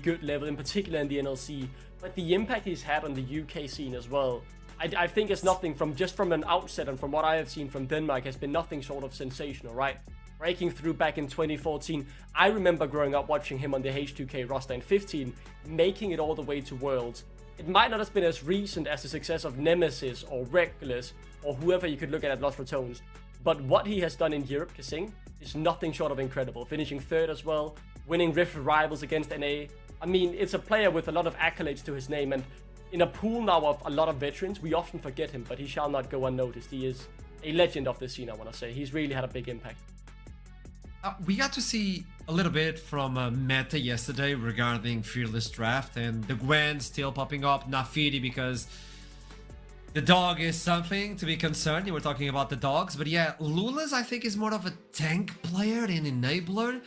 good level, in particular in the NLC, but the impact he's had on the UK scene as well, I think is nothing from an outset, and from what I have seen from Denmark, has been nothing short of sensational, right? Breaking through back in 2014, I remember growing up watching him on the H2K roster in 15, making it all the way to Worlds. It might not have been as recent as the success of Nemesis or Reckless or whoever you could look at Lost Ratones, but what he has done in Europe, Kasing, is nothing short of incredible, finishing third as well, winning Rift Rivals against NA. I mean, it's a player with a lot of accolades to his name, and in a pool now of a lot of veterans, we often forget him, but he shall not go unnoticed. He is a legend of this scene, I want to say. He's really had a big impact. We got to see a little bit from Meta yesterday regarding Fearless Draft, and the Gwen still popping up, Nafiri, because the dog is something to be concerned. You were talking about the dogs, but yeah, Lula's I think is more of a tank player and enabler,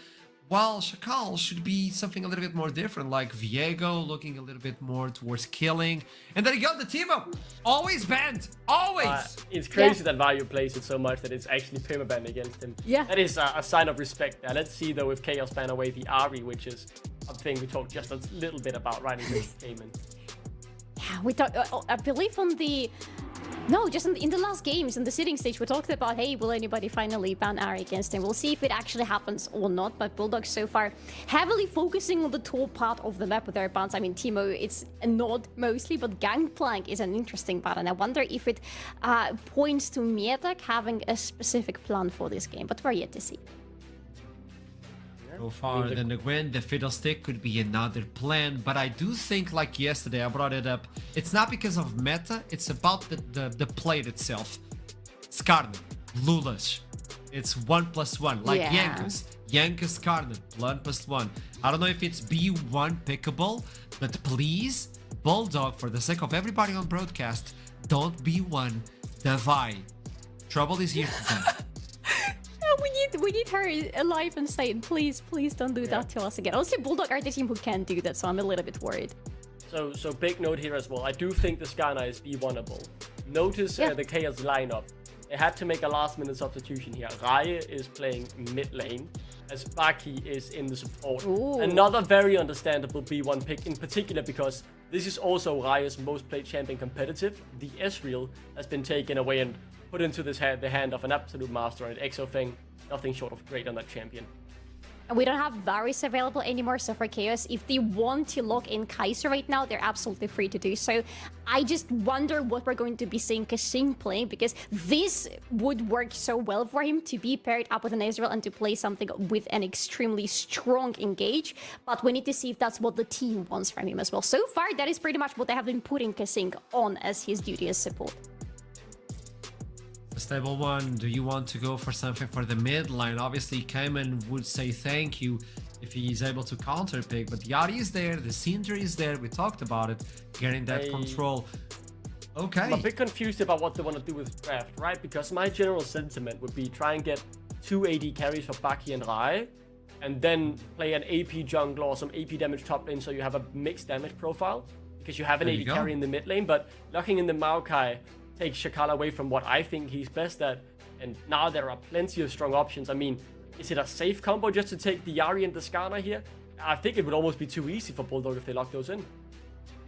while Shakal should be something a little bit more different, like Viego looking a little bit more towards killing. And then you got the Timo, always banned, always. It's crazy that Vayu plays it so much that it's actually permabanned against him. Yeah. That is a sign of respect. Let's see though if Chaos ban away the Ari, which is a thing we talked just a little bit about right in this game. Yeah, we talked, I believe on the... No, just in the last games, in the sitting stage, we talked about, hey, will anybody finally ban Ari against him? We'll see if it actually happens or not, but Bulldogs so far heavily focusing on the top part of the map with their bans. I mean, Timo, it's not mostly, but Gangplank is an interesting part, and I wonder if it points to Mietek having a specific plan for this game, but we're yet to see. So far, then the Gwen, the Fiddlestick could be another plan, but I do think, like yesterday, I brought it up, it's not because of meta, it's about the plate itself. Skarner, Lulash, it's 1+1, like Yeah. Yankus Skarner, 1+1. I don't know if it's B1 pickable, but please, Bulldog, for the sake of everybody on broadcast, don't B1 the Vi. Trouble is here today. We need her alive and sane. Please don't do that to us again. Honestly, Bulldog are the team who can do that, so I'm a little bit worried. So big note here as well. I do think the Skarner is B1able. Notice the Chaos lineup. They had to make a last-minute substitution here. Raye is playing mid lane, as Baki is in the support. Ooh. Another very understandable B1 pick, in particular because this is also Raye's most played champion competitive. The Ezreal has been taken away and put into the hand of an absolute master, and Exo thing, nothing short of great on that champion. And we don't have Varus available anymore, so for Chaos, if they want to lock in Kaiser right now, they're absolutely free to do so. I just wonder what we're going to be seeing Kassim playing, because this would work so well for him to be paired up with an Ezreal and to play something with an extremely strong engage, but we need to see if that's what the team wants from him as well. So far, that is pretty much what they have been putting Kassim on as his duty as support. Stable one, do you want to go for something for the mid line? Obviously, Cayman would say thank you if he's able to counter pick, but Yari is there, the Cinder is there, we talked about it, getting that control. Okay. I'm a bit confused about what they want to do with draft, right? Because my general sentiment would be try and get 2 AD carries for Baki and Rai, and then play an AP jungler or some AP damage top lane so you have a mixed damage profile, because you have an AD carry in the mid lane, but locking in the Maokai takes Shakal away from what I think he's best at, and now there are plenty of strong options. I mean, is it a safe combo just to take the Yari and the Skarner here? I think it would almost be too easy for Bulldog if they lock those in.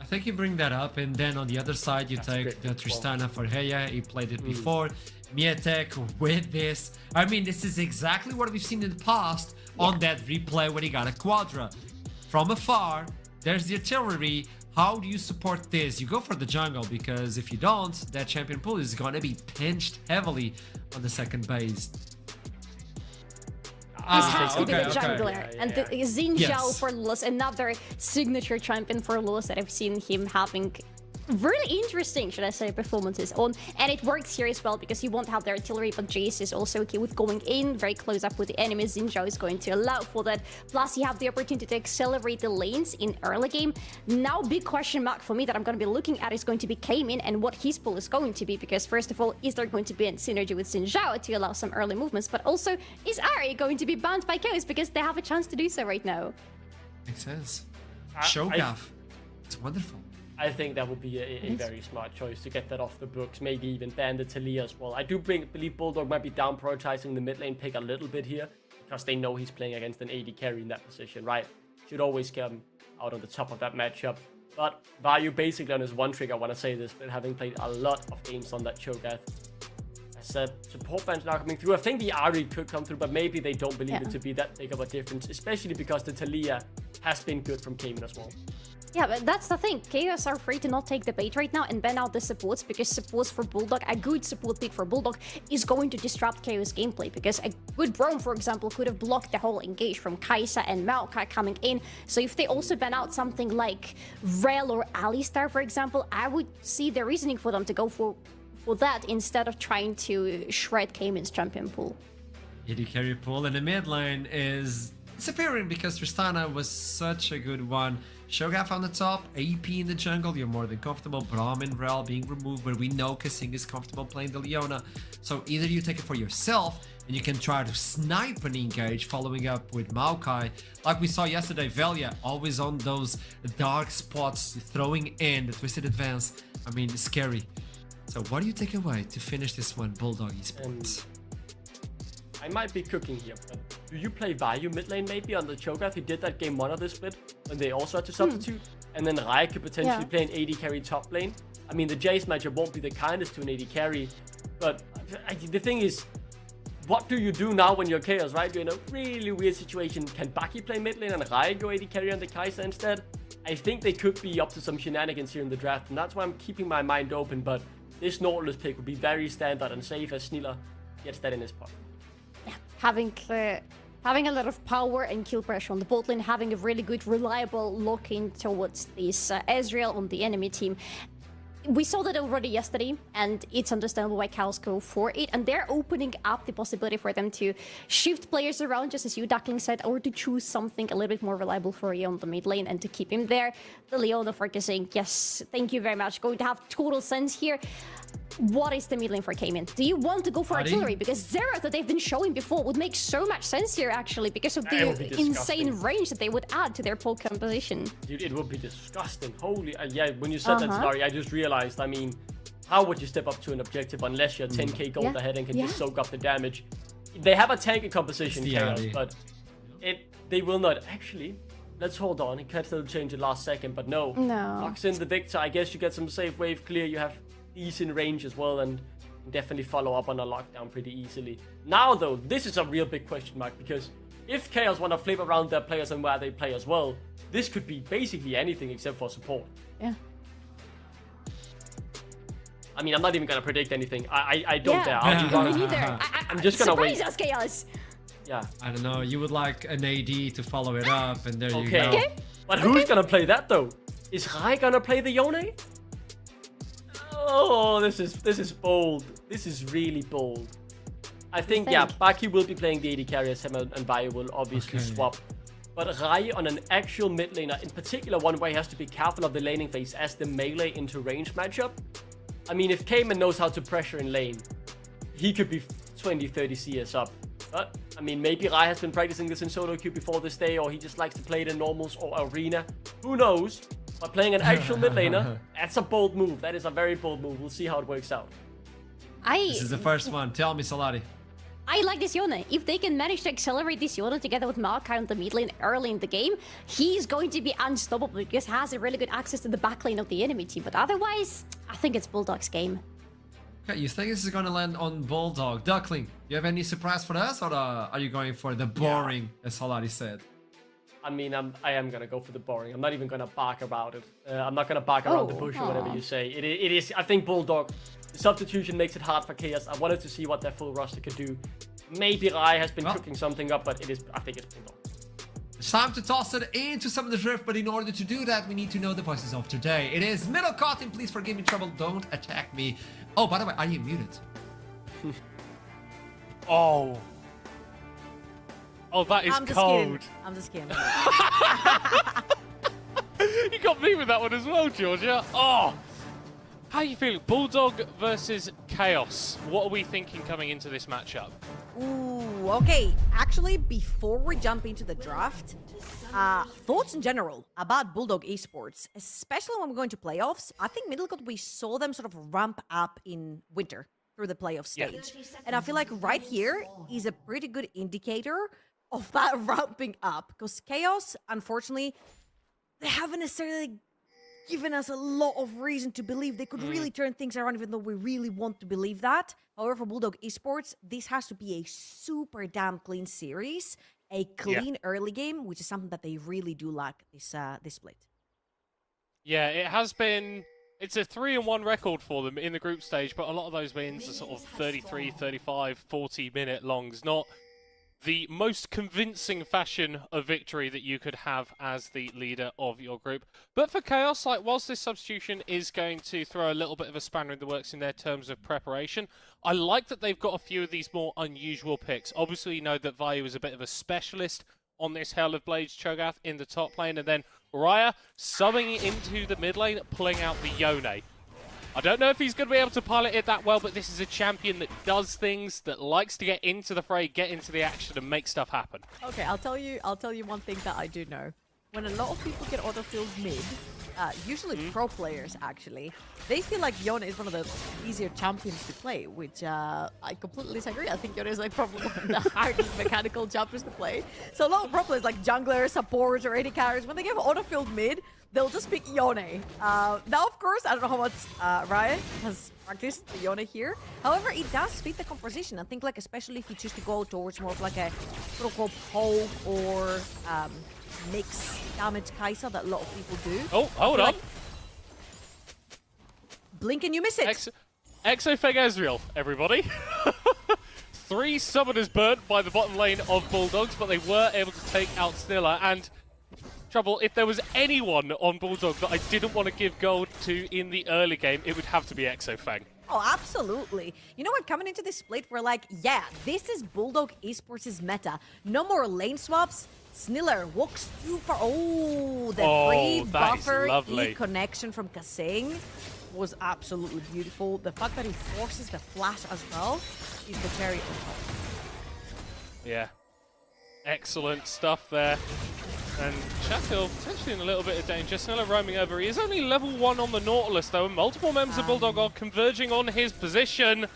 I think you bring that up, and then on the other side you take the Tristana for Heya, he played it before. Mietek with this. I mean, this is exactly what we've seen in the past on that replay when he got a Quadra. From afar, there's the artillery. How do you support this? You go for the jungle, because if you don't, that champion pool is gonna be pinched heavily on the second base. This has to be the okay. jungler. And the Xin Zhao Yes. for Lulus, another signature champion for Lulus that I've seen him having really interesting, should I say, performances on. And it works here as well, because you won't have the artillery, but Jace is also okay with going in very close up with the enemy. Xin Zhao is going to allow for that. Plus, you have the opportunity to accelerate the lanes in early game. Now, big question mark for me that I'm going to be looking at is going to be Cayman and what his pull is going to be. Because first of all, is there going to be a synergy with Xin Zhao to allow some early movements? But also, is Ari going to be banned by Chaos, because they have a chance to do so right now? Makes sense. Shogath. It's wonderful. I think that would be a very smart choice to get that off the books. Maybe even ban the Talia as well. I do believe Bulldog might be down prioritizing the mid lane pick a little bit here, because they know he's playing against an AD carry in that position, right? Should always come out on the top of that matchup. But Vayu basically on his one trick, I want to say this, but having played a lot of games on that Cho'Gath. As said, support bans now coming through. I think the Ari could come through, but maybe they don't believe it to be that big of a difference, especially because the Talia has been good from Cayman as well. Yeah, but that's the thing. Chaos are free to not take the bait right now and ban out the supports, because supports for Bulldog, a good support pick for Bulldog, is going to disrupt Chaos gameplay, because a good roam, for example, could have blocked the whole engage from Kai'Sa and Maokai coming in. So if they also ban out something like Rel or Alistar, for example, I would see the reasoning for them to go for that instead of trying to shred Cayman's champion pool. AD carry pool in the mid lane is disappearing because Tristana was such a good one. Shogath on the top, AP in the jungle, you're more than comfortable. Braum and Rel being removed, but we know Kasing is comfortable playing the Leona. So either you take it for yourself and you can try to snipe an engage, following up with Maokai. Like we saw yesterday, Velia always on those dark spots, throwing in the twisted advance. I mean, it's scary. So what do you take away to finish this one, Bulldog Esports? I might be cooking here, but do you play Vayu mid lane maybe on the Cho'Gath? He did that game 1 of this split when they also had to substitute. And then Rai could potentially play an AD carry top lane. I mean, the Jace matchup won't be the kindest to an AD carry, but the thing is, what do you do now when you're Chaos, right? You're in a really weird situation. Can Baki play mid lane and Rai go AD carry on the Kai'Sa instead? I think they could be up to some shenanigans here in the draft, and that's why I'm keeping my mind open, but this Nautilus pick would be very standard and safe as Snila gets that in his pocket. Having a lot of power and kill pressure on the bot lane, having a really good, reliable lock-in towards this Ezreal on the enemy team. We saw that already yesterday, and it's understandable why Cows go for it, and they're opening up the possibility for them to shift players around, just as you, Duckling, said, or to choose something a little bit more reliable for you on the mid lane and to keep him there. The Leona focusing, yes, thank you very much, going to have total sense here. What is the mid lane for Cayman? Do you want to go for artillery? Because Xerath that they've been showing before would make so much sense here, actually, because of the insane range that they would add to their pole composition. Dude, it would be disgusting. Holy... yeah, when you said that, Solari, I just realized, I mean, how would you step up to an objective unless you're 10k gold ahead and can just soak up the damage? They have a tanky composition, Chaos, but they will not. Actually, let's hold on. It can still change it last second, but no. Locks in the Victor. I guess you get some safe wave clear. You have decent range as well, and definitely follow up on a lockdown pretty easily. Now though, this is a real big question mark, because if Chaos want to flip around their players and where they play as well, this could be basically anything except for support. Yeah. I mean, I'm not even gonna predict anything. I don't dare. Me neither. I'm just gonna wait. Surprise us, Chaos. Yeah. I don't know, you would like an AD to follow it up, and there you go. Okay. But who's gonna play that though? Is Rai gonna play the Yone? Oh, this is bold. This is really bold. I think, yeah, Baki will be playing the AD carry, as Hema and Vayu will obviously swap. But Rai on an actual mid laner, in particular one where he has to be careful of the laning phase as the melee into range matchup. I mean, if Cayman knows how to pressure in lane, he could be 20-30 CS up. But, I mean, maybe Rai has been practicing this in solo queue before this day, or he just likes to play it in normals or arena. Who knows? But playing an actual mid laner, that's a bold move. That is a very bold move. We'll see how it works out. This is the first one. Tell me, Solari. I like this Yone. If they can manage to accelerate this Yone together with Maokai on the mid lane early in the game, he's going to be unstoppable because he has a really good access to the back lane of the enemy team. But otherwise, I think it's Bulldog's game. Okay, you think this is going to land on Bulldog? Duckling, do you have any surprise for us, or are you going for the boring, as Solari said? I mean, I am gonna go for the boring. I'm not even gonna bark about it. I'm not gonna bark around the bush or whatever you say. It is. I think Bulldog. The substitution makes it hard for Chaos. I wanted to see what their full roster could do. Maybe Rai has been cooking something up, but I think it's Bulldog. It's time to toss it into some of the drift, but in order to do that, we need to know the voices of today. It is Middle Cotton. Please forgive me, trouble. Don't attack me. Oh, by the way, are you muted? Oh, that is cold. I'm just kidding. You got me with that one as well, Georgia. Oh, how are you feeling? Bulldog versus Chaos. What are we thinking coming into this matchup? Ooh, okay. Actually, before we jump into the draft, thoughts in general about Bulldog Esports, especially when we're going to playoffs. I think Middlecott, we saw them sort of ramp up in winter through the playoff stage. And I feel like right here is a pretty good indicator of that ramping up, because Chaos, unfortunately, they haven't necessarily given us a lot of reason to believe they could really turn things around, even though we really want to believe that. However, for Bulldog Esports, this has to be a super damn clean series, a clean early game, which is something that they really do lack this split. Yeah, it has been. It's a 3-1 record for them in the group stage, but a lot of those wins are sort of 33, 35, 40-minute longs. Not the most convincing fashion of victory that you could have as the leader of your group. But for Chaos, like, whilst this substitution is going to throw a little bit of a spanner in the works in their terms of preparation, I like that they've got a few of these more unusual picks. Obviously, you know that Vayu is a bit of a specialist on this Hell of Blades Cho'Gath in the top lane, and then Raya subbing into the mid lane, pulling out the Yone. I don't know if he's going to be able to pilot it that well, but this is a champion that does things, that likes to get into the fray, get into the action, and make stuff happen. Okay, I'll tell you one thing that I do know. When a lot of people get autofilled mid, usually pro players actually, they feel like Yone is one of the easier champions to play, which I completely disagree. I think Yone is like probably one of the hardest mechanical champions to play. So a lot of pro players like junglers, supports, or AD carriers, when they get autofilled mid, they'll just pick Yone. Now, of course, I don't know how much Ryan has practiced the Yone here. However, it does fit the composition. I think, like, especially if you choose to go towards more of like a quote-unquote poke or mix damage Kai'Sa that a lot of people do. Oh, hold up. Blink and you miss it. Exofeg Ezreal, everybody. 3 summoners burnt by the bottom lane of Bulldogs, but they were able to take out Snilla. And Trouble, if there was anyone on Bulldog that I didn't want to give gold to in the early game, it would have to be Exofeng. Oh, absolutely. You know what? Coming into this split, we're like, yeah, this is Bulldog Esports' meta. No more lane swaps. Sniller walks too far. Oh, the free buffer E connection from Kasing was absolutely beautiful. The fact that he forces the flash as well is the cherry on top. Yeah. Excellent stuff there. And Chatfield potentially in a little bit of danger. Sniller roaming over. He is only level 1 on the Nautilus, though, and multiple members of Bulldog are converging on his position.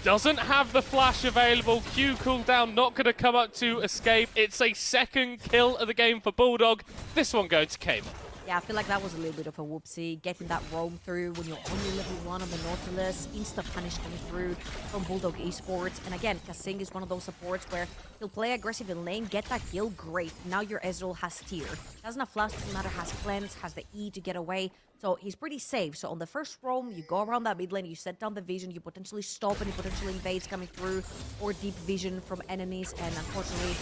Doesn't have the flash available. Q cooldown not going to come up to escape. It's a second kill of the game for Bulldog. This one going to Cable. Yeah, I feel like that was a little bit of a whoopsie. Getting that roam through when you're only level 1 on the Nautilus. Insta-punish coming through from Bulldog Esports. And again, Kasing is one of those supports where he'll play aggressive in lane, get that kill, great. Now your Ezreal has tier. Doesn't have flash, doesn't matter, has cleanse, has the E to get away. So he's pretty safe. So on the first roam, you go around that mid lane, you set down the vision, you potentially stop any potential invades coming through, or deep vision from enemies. And unfortunately,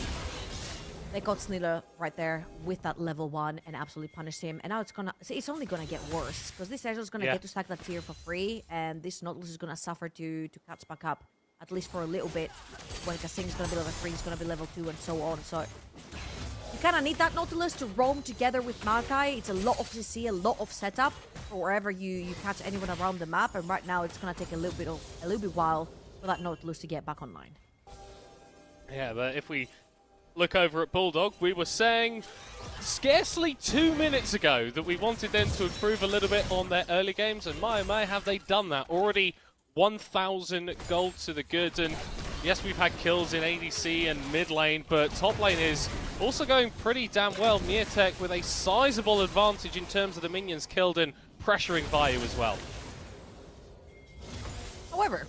they got Sniller right there with that level 1 and absolutely punished him. And now it's only gonna get worse because this Ezreal is gonna get to stack that tier for free, and this Nautilus is gonna suffer to catch back up at least for a little bit. When Kasing is gonna be level 3, he's gonna be level 2, and so on. So you kind of need that Nautilus to roam together with Maokai. It's a lot of CC, a lot of setup for wherever you catch anyone around the map. And right now, it's gonna take a little bit while for that Nautilus to get back online. Yeah, but if we look over at Bulldog, we were saying scarcely 2 minutes ago that we wanted them to improve a little bit on their early games, and my oh my, have they done that. Already 1,000 gold to the good, and yes, we've had kills in ADC and mid lane, but top lane is also going pretty damn well. Neotech with a sizable advantage in terms of the minions killed and pressuring Vayu as well. However,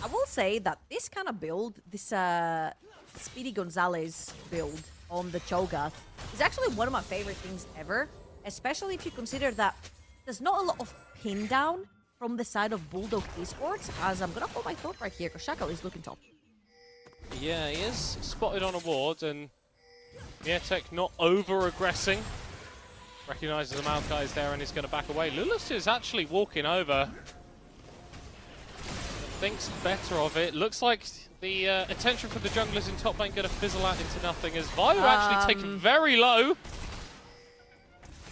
I will say that this kind of build, this Speedy Gonzalez build on the Cho'Gath is actually one of my favorite things ever, especially if you consider that there's not a lot of pin down from the side of Bulldog Esports, as I'm gonna hold my thought right here because Shackle is looking top. Yeah, he is spotted on a ward, and Neotech not over-aggressing. Recognises the Maokai is there and is going to back away. Lulus is actually walking over. Thinks better of it. Looks like the attention from the junglers in top lane going to fizzle out into nothing, as Vayu actually taken very low.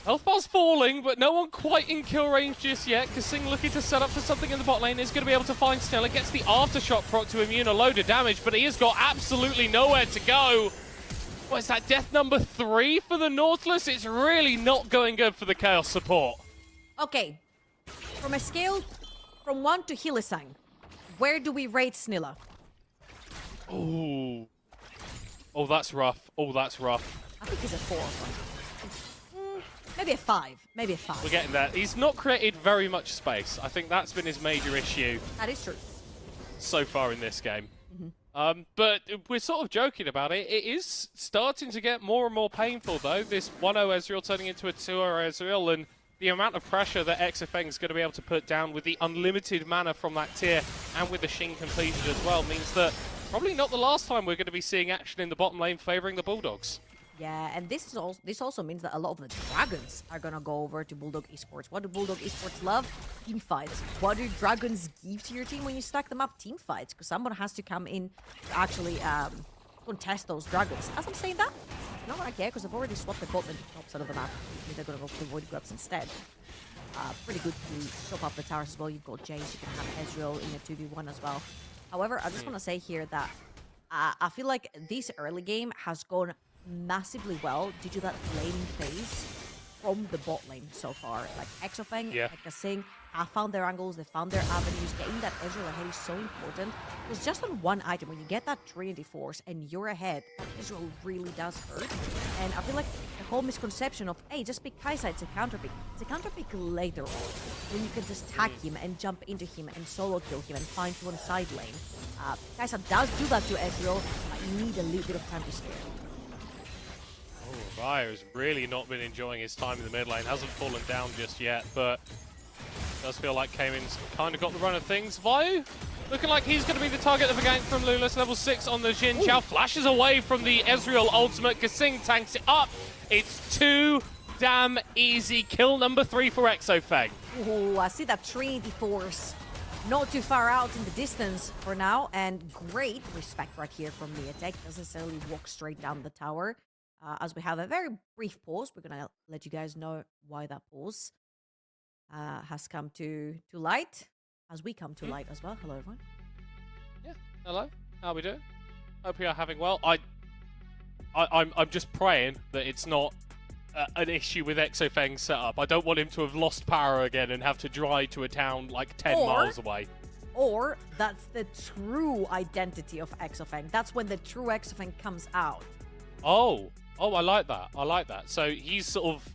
Health bar's falling, but no one quite in kill range just yet. Kasing looking to set up for something in the bot lane. Is going to be able to find Snella. Gets the aftershock proc to immune a load of damage, but he has got absolutely nowhere to go. What is that, death number 3 for the Nautilus? It's really not going good for the Chaos support. Okay, from a scale from 1 to Hylissang, where do we rate Snilla? Ooh. Oh, that's rough. Oh, that's rough. I think he's a 4. Maybe a 5. Maybe a 5. We're getting there. He's not created very much space. I think that's been his major issue. That is true. So far in this game. But we're sort of joking about it. It is starting to get more and more painful, though. This 1-0 Ezreal turning into a 2-0 Ezreal, and the amount of pressure that XFeng is going to be able to put down with the unlimited mana from that tier and with the Shin completed as well means that probably not the last time we're going to be seeing action in the bottom lane favoring the Bulldogs. Yeah, and this also means that a lot of the Dragons are gonna go over to Bulldog Esports. What do Bulldog Esports love? Team fights. What do Dragons give to your team when you stack them up? Team fights, because someone has to come in to actually contest those Dragons. As I'm saying that, not gonna care, because I've already swapped the bot and the top side of the map. Maybe they're gonna go for Void Grubs instead. Pretty good to chop up the towers as well. You've got Jace, you can have Ezreal in a 2v1 as well. However, I just want to say here that I feel like this early game has gone massively well due to that laning phase from the bot lane so far. Like XFeng, like a Sing, have found their angles, they found their avenues. Getting that Ezreal ahead is so important. Because just on one item, when you get that Trinity Force and you're ahead, that Ezreal really does hurt. And I feel like the whole misconception of, hey, just pick Kai'Sa, it's a counter pick. It's a counter pick later on, when you can just tag him and jump into him and solo kill him and find you on side lane. Kai'Sa does do that to Ezreal, but you need a little bit of time to scare. Raya has really not been enjoying his time in the mid lane, hasn't fallen down just yet, but does feel like Cayman's kind of got the run of things. Vayu looking like he's going to be the target of a gank from Lulis. Level 6 on the Jin. Chao flashes away from the Ezreal ultimate. Kasing tanks it up. It's too damn easy. Kill number 3 for XFeng. Ooh, I see that Trinity Force not too far out in the distance for now, and great respect right here from Miatek. Doesn't necessarily walk straight down the tower. As we have a very brief pause, we're gonna let you guys know why that pause has come to light, as we come to light as well. Hello, everyone. Yeah, hello. How are we doing? Hope you are having well. I'm just praying that it's not an issue with XFeng's setup. I don't want him to have lost power again and have to drive to a town like 10 miles away. Or that's the true identity of XFeng. That's when the true XFeng comes out. Oh, I like that. I like that. So he's sort of...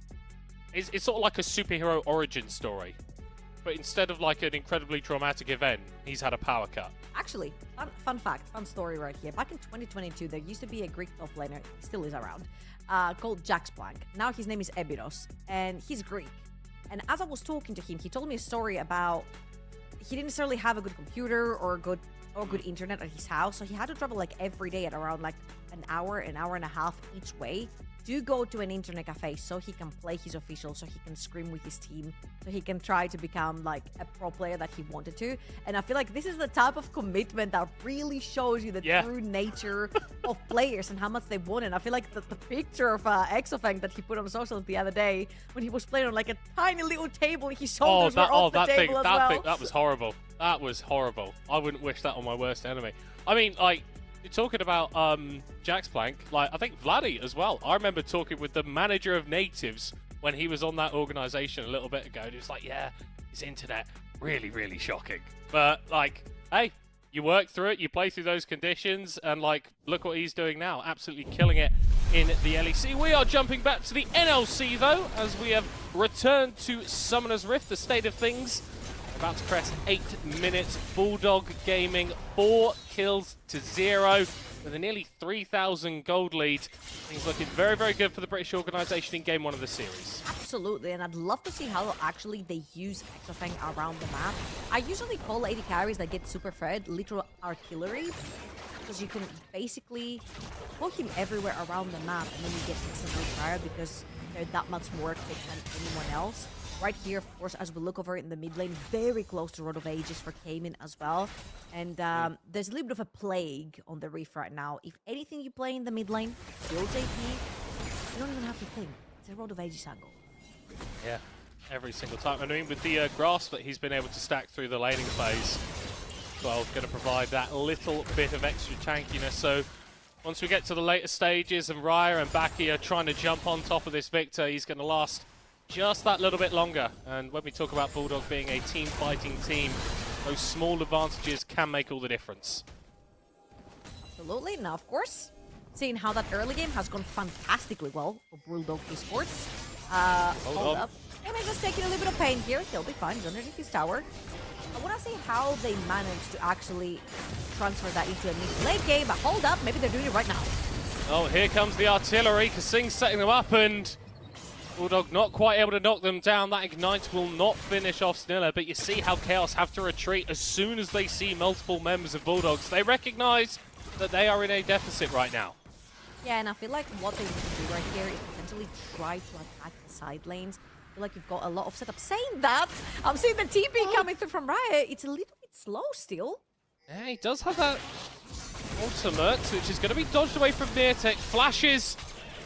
It's sort of like a superhero origin story. But instead of like an incredibly traumatic event, he's had a power cut. Actually, fun fact, fun story right here. Back in 2022, there used to be a Greek top laner, he still is around, called Jaxplank. Now his name is Ebiros, and he's Greek. And as I was talking to him, he told me a story about he didn't necessarily have a good computer or good internet at his house, so he had to travel like every day at around like an hour and a half each way to go to an internet cafe so he can play his official, so he can scrim with his team, so he can try to become like a pro player that he wanted to. And I feel like this is the type of commitment that really shows you the true nature of players and how much they want. And I feel like the picture of XFeng that he put on socials the other day when he was playing on like a tiny little table, his shoulders were off the table as well. That was horrible. That was horrible. I wouldn't wish that on my worst enemy. I mean, like, you're talking about Jaxplank, like I think Vladdy as well. I remember talking with the manager of Natives when he was on that organization a little bit ago, and he was like, yeah, his internet, really, really shocking. But like, hey, you work through it, you play through those conditions, and like, look what he's doing now, absolutely killing it in the LEC. We are jumping back to the NLC though, as we have returned to Summoner's Rift, the state of things. About to press 8 minutes. Bulldog Gaming 4 kills to 0 with a nearly 3,000 gold lead. Things looking very, very good for the British organisation in Game 1 of the series. Absolutely, and I'd love to see how actually they use XFeng around the map. I usually call AD carries that get super fed literal artillery, because you can basically pull him everywhere around the map and then you get instantly tired because they're that much more quick than anyone else. Right here, of course, as we look over in the mid lane, very close to Rod of Ages for Cayman as well. And there's a little bit of a plague on the Reef right now. If anything you play in the mid lane, builds AP, you don't even have to think. It's a Rod of Ages angle. Yeah, every single time. I mean, with the grasp that he's been able to stack through the laning phase, well, going to provide that little bit of extra tankiness. So once we get to the later stages and Raya and Baki are trying to jump on top of this Victor, he's going to last just that little bit longer. And when we talk about Bulldog being a team fighting team, those small advantages can make all the difference. Absolutely. Now, of course, seeing how that early game has gone fantastically well for Bulldog Esports. Hold up. And he's just taking a little bit of pain here. He'll be fine. He's underneath his tower. I want to see how they managed to actually transfer that into a mid-late game. But hold up. Maybe they're doing it right now. Oh, here comes the artillery. Kasing's setting them up, and Bulldog not quite able to knock them down. That Ignite will not finish off Sniller, but you see how Chaos have to retreat as soon as they see multiple members of Bulldogs. They recognize that they are in a deficit right now. Yeah, and I feel like what they need to do right here is potentially try to attack the side lanes. I feel like you've got a lot of setup. Saying that, I'm seeing the TP coming through from Riot. It's a little bit slow still. Yeah, he does have that ultimate, which is going to be dodged away from Neartech. Flashes,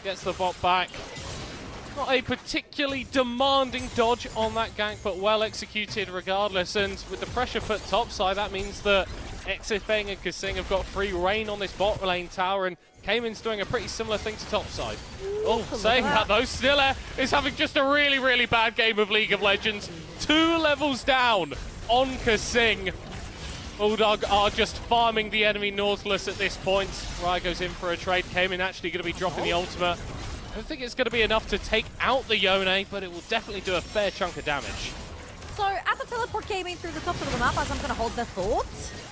gets the bot back. Not a particularly demanding dodge on that gank, but well executed regardless. And with the pressure put topside, that means that Exifeng and Kasing have got free reign on this bot lane tower, and Cayman's doing a pretty similar thing to topside. Oh, saying that though, Sniller is having just a really, really bad game of League of Legends. 2 levels down on Kasing. Bulldog are just farming the enemy Nautilus at this point. Rye goes in for a trade. Cayman actually going to be dropping the ultimate. I don't think it's going to be enough to take out the Yone, but it will definitely do a fair chunk of damage. So, as the teleport came in through the top of the map, as I'm going to hold the thought.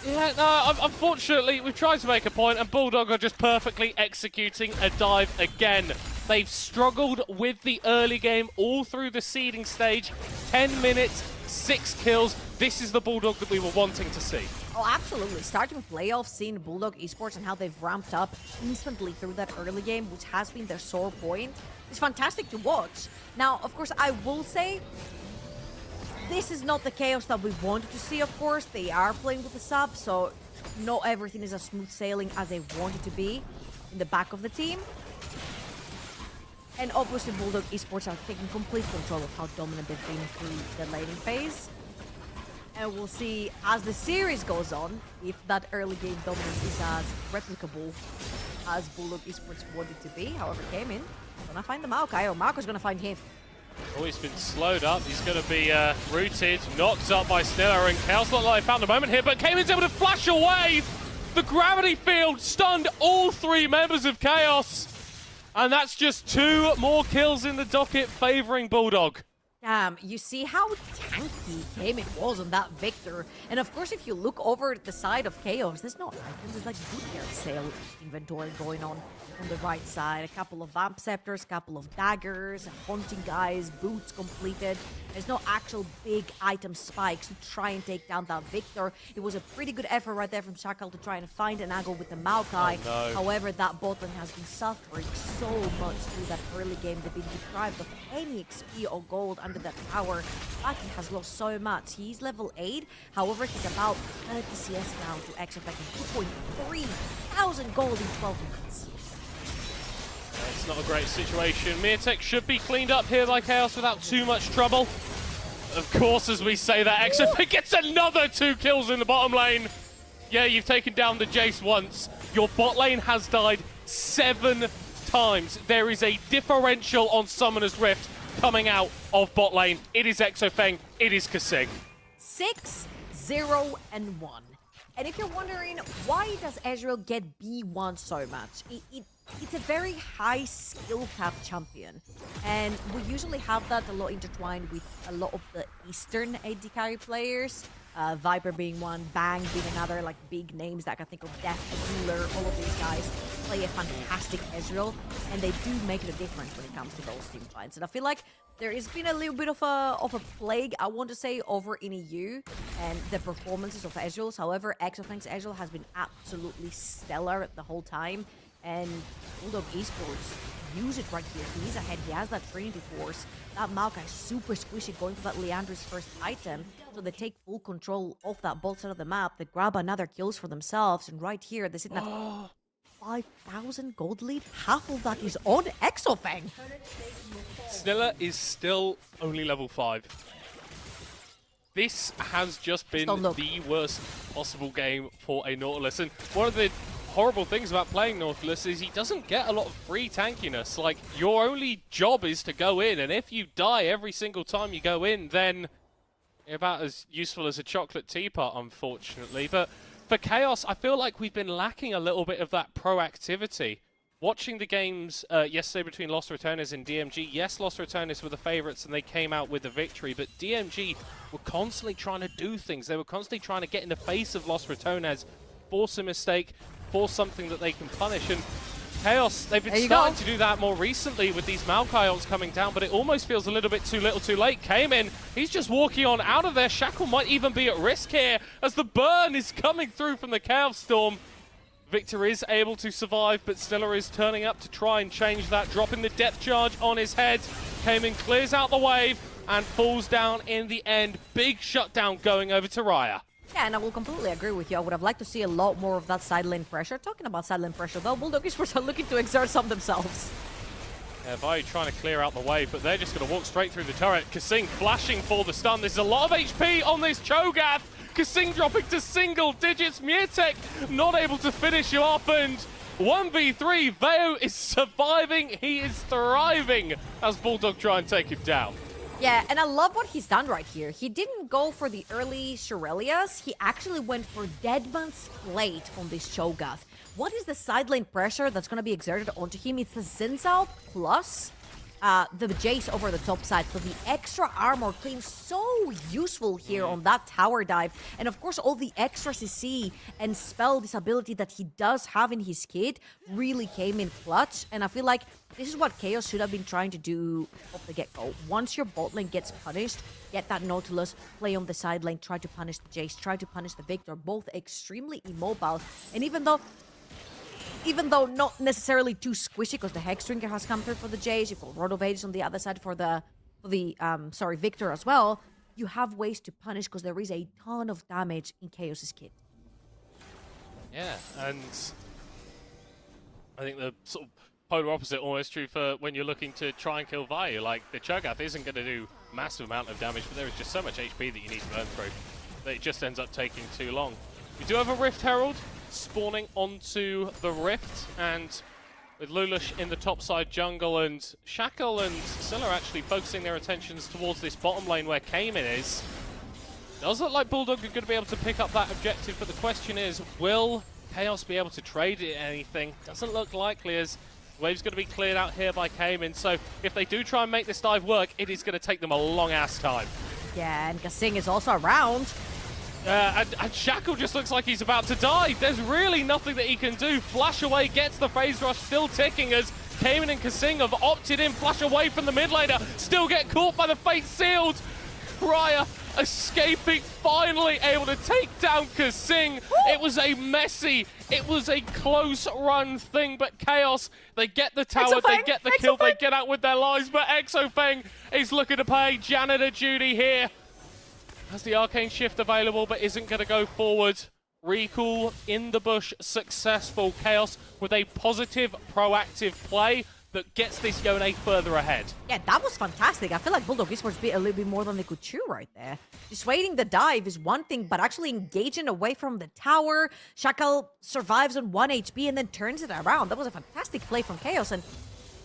Yeah, no, unfortunately, we've tried to make a point, and Bulldog are just perfectly executing a dive again. They've struggled with the early game all through the seeding stage. 10 minutes, 6 kills. This is the Bulldog that we were wanting to see. Oh, absolutely. Starting with playoffs, seeing Bulldog Esports and how they've ramped up instantly through that early game, which has been their sore point, is fantastic to watch. Now, of course, I will say, this is not the chaos that we wanted to see, of course. They are playing with the sub, so not everything is as smooth sailing as they want it to be in the back of the team. And obviously, Bulldog Esports are taking complete control of how dominant they've been through the laning phase. And we'll see as the series goes on if that early game dominance is as replicable as Bulldog Esports wanted to be. However, Cayman gonna find the Maokai, or Maokai's gonna find him. Oh, he's been slowed up. He's going to be rooted, knocked up by Sniller, and Chaos looked like they found a moment here, but Cayman's able to flash away. The gravity field stunned all 3 members of Chaos. And that's just 2 more kills in the docket favoring Bulldog. Damn, you see how tanky Cayman was on that Victor. And of course, if you look over the side of Chaos, there's no items. There's like good gear sale inventory going on the right side. A couple of Vamp Scepters, a couple of daggers, Haunting Guys, boots completed. There's no actual big item spikes to try and take down that Victor. It was a pretty good effort right there from Shakal to try and find an angle with the Maokai. Oh, no. However, that bot lane has been suffering so much through that early game. They've been deprived of any XP or gold under that tower. Aki has lost so much. He's level 8. However, he's about 30 CS now to Exifeng 2.3 thousand gold in 12 minutes. It's not a great situation. Mirtech should be cleaned up here by Chaos without too much trouble. Of course, as we say that, Exifeng gets another 2 kills in the bottom lane. Yeah, you've taken down the Jace once. Your bot lane has died 7 times. There is a differential on Summoner's Rift coming out of bot lane. It is Exifeng, it is Kasing. 6, 0, and 1. And if you're wondering, why does Ezreal get B1 so much? It's a very high skill cap champion. And we usually have that a lot intertwined with a lot of the Eastern AD carry players. Viper being one, Bang being another, like big names that I can think of, Death, Ruler, all of these guys play a fantastic Ezreal, and they do make a difference when it comes to those team fights. And I feel like there has been a little bit of a plague, I want to say, over in EU and the performances of Ezreal. However, Exifeng's Ezreal has been absolutely stellar the whole time, and Bulldog Esports use it right here. He's ahead, he has that Trinity Force. That Maokai super squishy going for that Leandra's first item. So they take full control of that bot side of the map. They grab another kills for themselves. And right here, they're sitting at 5,000 gold lead. Half of that is on Exifeng. Sniller is still only level 5. This has just been the worst possible game for a Nautilus. And one of the horrible things about playing Nautilus is he doesn't get a lot of free tankiness. Like, your only job is to go in, and if you die every single time you go in, then you're about as useful as a chocolate teapot, unfortunately. But for Chaos, I feel like we've been lacking a little bit of that proactivity. Watching the games yesterday between Los Ratones and DMG, yes, Los Ratones were the favourites and they came out with the victory, but DMG were constantly trying to do things. They were constantly trying to get in the face of Los Ratones, force a mistake, force something that they can punish. And Chaos, they've been There you starting go. to do that more recently with these Maokai ults coming down, but it almost feels a little bit too little too late. Came in, he's just walking on out of there. Shackle might even be at risk here as the burn is coming through from the Chaos Storm. Victor is able to survive, but Stiller is turning up to try and change that, dropping the depth charge on his head. Came in, clears out the wave, and falls down in the end. Big shutdown going over to Raya. Yeah, and I will completely agree with you. I would have liked to see a lot more of that side lane pressure. Talking about side lane pressure, though, Bulldog Esports are looking to exert some themselves. Yeah, Vayu trying to clear out the wave, but they're just going to walk straight through the turret. Kasing flashing for the stun. There's a lot of HP on this Cho'Gath. Kasing dropping to single digits. Mietek not able to finish him off, and 1v3. Vayu is surviving. He is thriving as Bulldog try and take him down. Yeah, and I love what he's done right here. He didn't go for the early Shurelias. He actually went for Deadman's Plate on this Cho'Gath. What is the side lane pressure that's going to be exerted onto him? It's the Zinzao plus the Jace over the top side. So the extra armor came so useful here on that tower dive. And of course, all the extra CC and spell disability that he does have in his kit really came in clutch. And I feel like this is what Chaos should have been trying to do off the get-go. Once your bot lane gets punished, get that Nautilus, play on the side lane, try to punish the Jace, try to punish the Victor, both extremely immobile. And even though not necessarily too squishy, because the Hexdrinker has come through for the Jace, you've got Rod of Ages on the other side for the Victor as well, you have ways to punish because there is a ton of damage in Chaos's kit. Yeah, and I think the sort of polar opposite almost true for when you're looking to try and kill Vayu. Like, the Cho'Gath isn't going to do massive amount of damage, but there is just so much HP that you need to burn through that it just ends up taking too long. We do have a Rift Herald spawning onto the Rift, and with Lulush in the topside jungle and Shackle and Scylla actually focusing their attentions towards this bottom lane where Cayman is. Does look like Bulldog are going to be able to pick up that objective, but the question is, will Chaos be able to trade it anything? Doesn't look likely, as wave's going to be cleared out here by Cayman, so if they do try and make this dive work, it is going to take them a long ass time. Yeah, and Kasing is also around. And Shackle just looks like he's about to die. There's really nothing that he can do. Flash away gets the phase rush still ticking as Cayman and Kasing have opted in. Flash away from the mid laner. Still get caught by the fate sealed. Raya escaping, finally able to take down Kasing. It was a messy, it was a close run thing, but Chaos, they get the tower, they get the kill, they get out with their lives, but Exofeng is looking to pay janitor duty here. Has the Arcane Shift available, but isn't going to go forward. Recall in the bush successful. Chaos with a positive, proactive play that gets this Yone further ahead. Yeah, that was fantastic. I feel like Bulldog Esports beat a little bit more than they could chew right there. Dissuading the dive is one thing, but actually engaging away from the tower. Shackle survives on 1 HP and then turns it around. That was a fantastic play from Chaos. And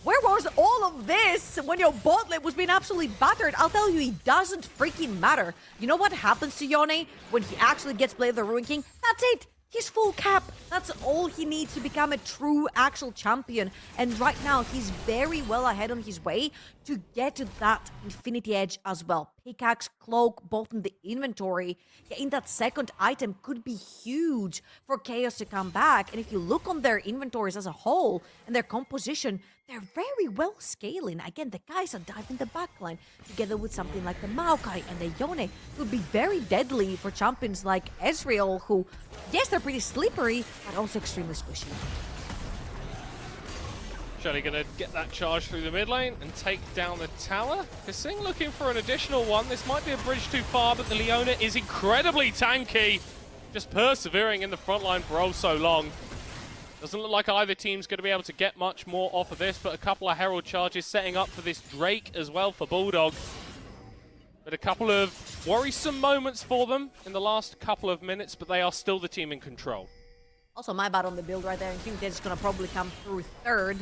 where was all of this when your bot lane was being absolutely battered? I'll tell you, it doesn't freaking matter. You know what happens to Yone when he actually gets Blade of the Ruin King? That's it. He's full cap. That's all he needs to become a true actual champion. And right now, he's very well ahead on his way to get to that Infinity Edge as well. Pickaxe, cloak, both in the inventory. Getting that second item could be huge for Chaos to come back. And if you look on their inventories as a whole and their composition, they're very well scaling. Again, the guys are diving the backline together with something like the Maokai and the Yone would be very deadly for champions like Ezreal, who, yes, they're pretty slippery, but also extremely squishy. Shelly going to get that charge through the mid lane and take down the tower. Kasing looking for an additional one. This might be a bridge too far, but the Leona is incredibly tanky. Just persevering in the front line for oh so long. Doesn't look like either team's going to be able to get much more off of this, but a couple of Herald charges setting up for this Drake as well for Bulldog. But a couple of worrisome moments for them in the last couple of minutes, but they are still the team in control. Also, my bad on the build right there. I think that's going to probably come through third.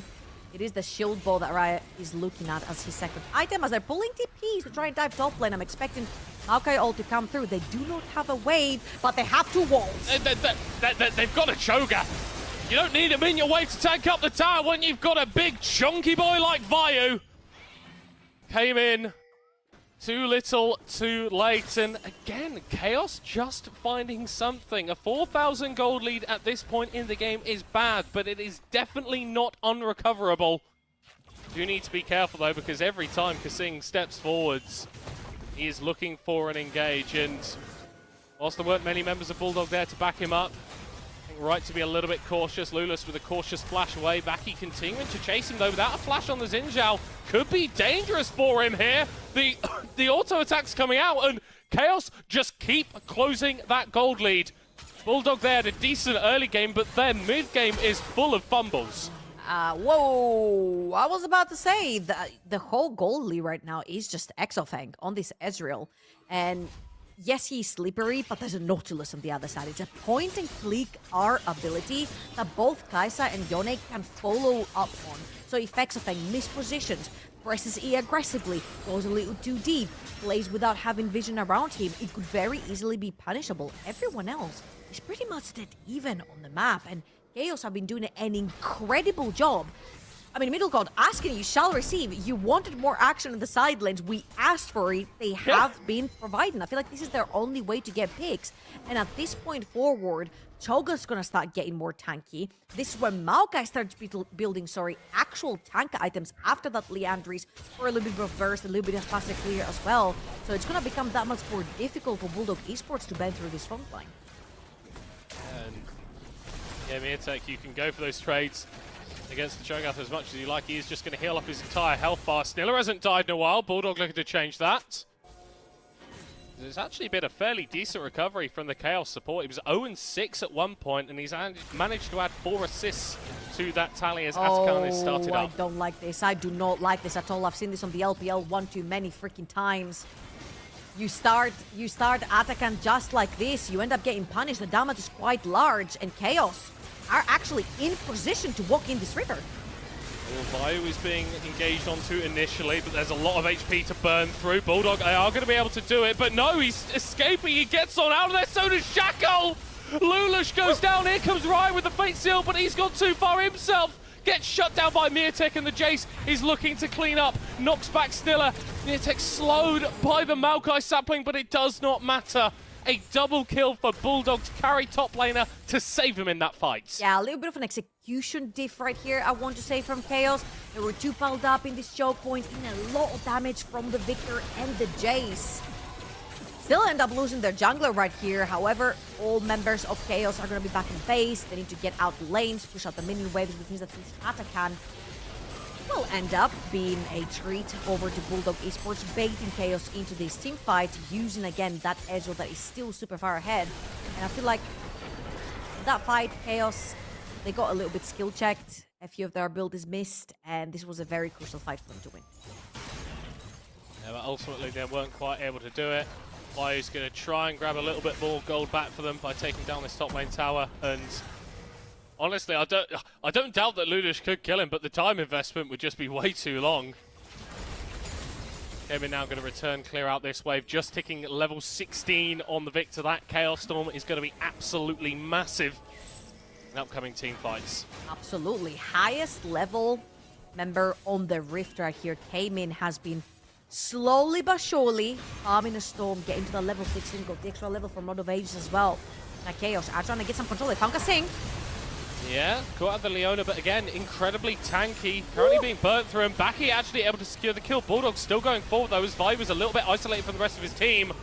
It is the shield ball that Riot is looking at as his second item. As they're pulling TPs to try and dive top lane, I'm expecting Maokai ult to come through. They do not have a wave, but they have 2 walls. They've got a Cho'Gath. You don't need a minion wave to tank up the tower when you've got a big chunky boy like Vayu. Came in, Too little, too late, and again, Chaos just finding something. A 4,000 gold lead at this point in the game is bad, but it is definitely not unrecoverable. Do need to be careful though, because every time Kasing steps forwards, he is looking for an engage, and whilst there weren't many members of Bulldog there to back him up, I think right to be a little bit cautious. Lulus with a cautious flash away. Baki continuing to chase him though without a flash on the Xin Zhao. Could be dangerous for him here. The auto attack's coming out, and Chaos just keep closing that gold lead. Bulldog there had a decent early game, but their mid game is full of fumbles. Whoa, I was about to say that the whole goalie right now is just Exofang on this Ezreal. And yes, he's slippery, but there's a Nautilus on the other side. It's a point and click R ability that both Kai'Sa and Yone can follow up on. So if Exofang mispositions, presses E aggressively, goes a little too deep, plays without having vision around him, it could very easily be punishable. Everyone else is pretty much dead even on the map, and Chaos have been doing an incredible job. I mean, Middle God, asking you shall receive. You wanted more action in the side lanes. We asked for it. They have been providing. I feel like this is their only way to get picks. And at this point forward, Choga's gonna start getting more tanky. This is when Maokai starts building, actual tank items after that Leandris for a little bit of burst, a little bit of faster clear as well. So it's gonna become that much more difficult for Bulldog Esports to bend through this front line. And yeah, Mirtek, you can go for those trades against the Cho'Gath as much as you like. He is just going to heal up his entire health bar. Sniller hasn't died in a while. Bulldog looking to change that. There's actually been a fairly decent recovery from the Chaos support. He was 0-6 at one point, and he's managed to add 4 assists to that tally as Atakan has started up. I don't like this. I do not like this at all. I've seen this on the LPL one too many freaking times. You start Atakan just like this, you end up getting punished. The damage is quite large, and Chaos are actually in position to walk in this river. Well, Bio is being engaged onto initially, but there's a lot of HP to burn through. Bulldog are going to be able to do it, but no, he's escaping. He gets on out of there, so does Shackle. Lulush goes down. Here comes Ryan with the Fate Seal, but he's gone too far himself. Gets shut down by Mirtek, and the Jace is looking to clean up. Knocks back Sniller. Mirtek slowed by the Maokai sapling, but it does not matter. A double kill for Bulldog to carry top laner to save him in that fight. Yeah, a little bit of an execution diff right here, I want to say, from Chaos. They were too piled up in this choke point, in a lot of damage from the Victor and the Jace. Still end up losing their jungler right here. However, all members of Chaos are going to be back in base. They need to get out the lanes, push out the minion waves, which means that this Atakan will end up being a treat over to Bulldog Esports, baiting Chaos into this team fight, using again that Ezreal that is still super far ahead. And I feel like that fight, Chaos, they got a little bit skill checked. A few of their abilities missed, and this was a very crucial fight for them to win. Yeah, but ultimately they weren't quite able to do it. Bio's going to try and grab a little bit more gold back for them by taking down this top lane tower, and honestly, I don't doubt that Ludish could kill him, but the time investment would just be way too long. Kevin now going to return, clear out this wave, just ticking level 16 on the Victor. That Chaos Storm is going to be absolutely massive in upcoming team fights. Absolutely. Highest level member on the Rift right here. Cayman has been slowly but surely farming a Storm, getting to the level 16, got the extra level from Rod of Ages as well. Now Chaos are trying to get some control. They found Kasing. Yeah, caught out the Leona, but again, incredibly tanky. Currently being burnt through, and Baki actually able to secure the kill. Bulldog still going forward, though, as Vi was a little bit isolated from the rest of his team.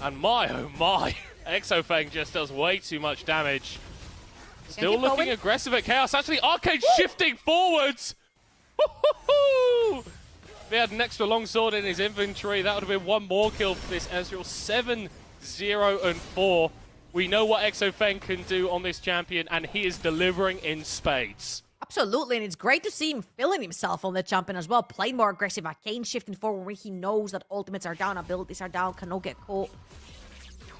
And my, oh my, Exofang just does way too much damage. Still looking aggressive at Chaos. Actually, Arcade shifting forwards. If he had an extra longsword in his inventory, that would have been one more kill for this Ezreal. 7-0-4. We know what Exofang can do on this champion, and he is delivering in spades. Absolutely, and it's great to see him feeling himself on the champion as well. Playing more aggressive, Arcane shifting forward when he knows that ultimates are down, abilities are down, cannot get caught.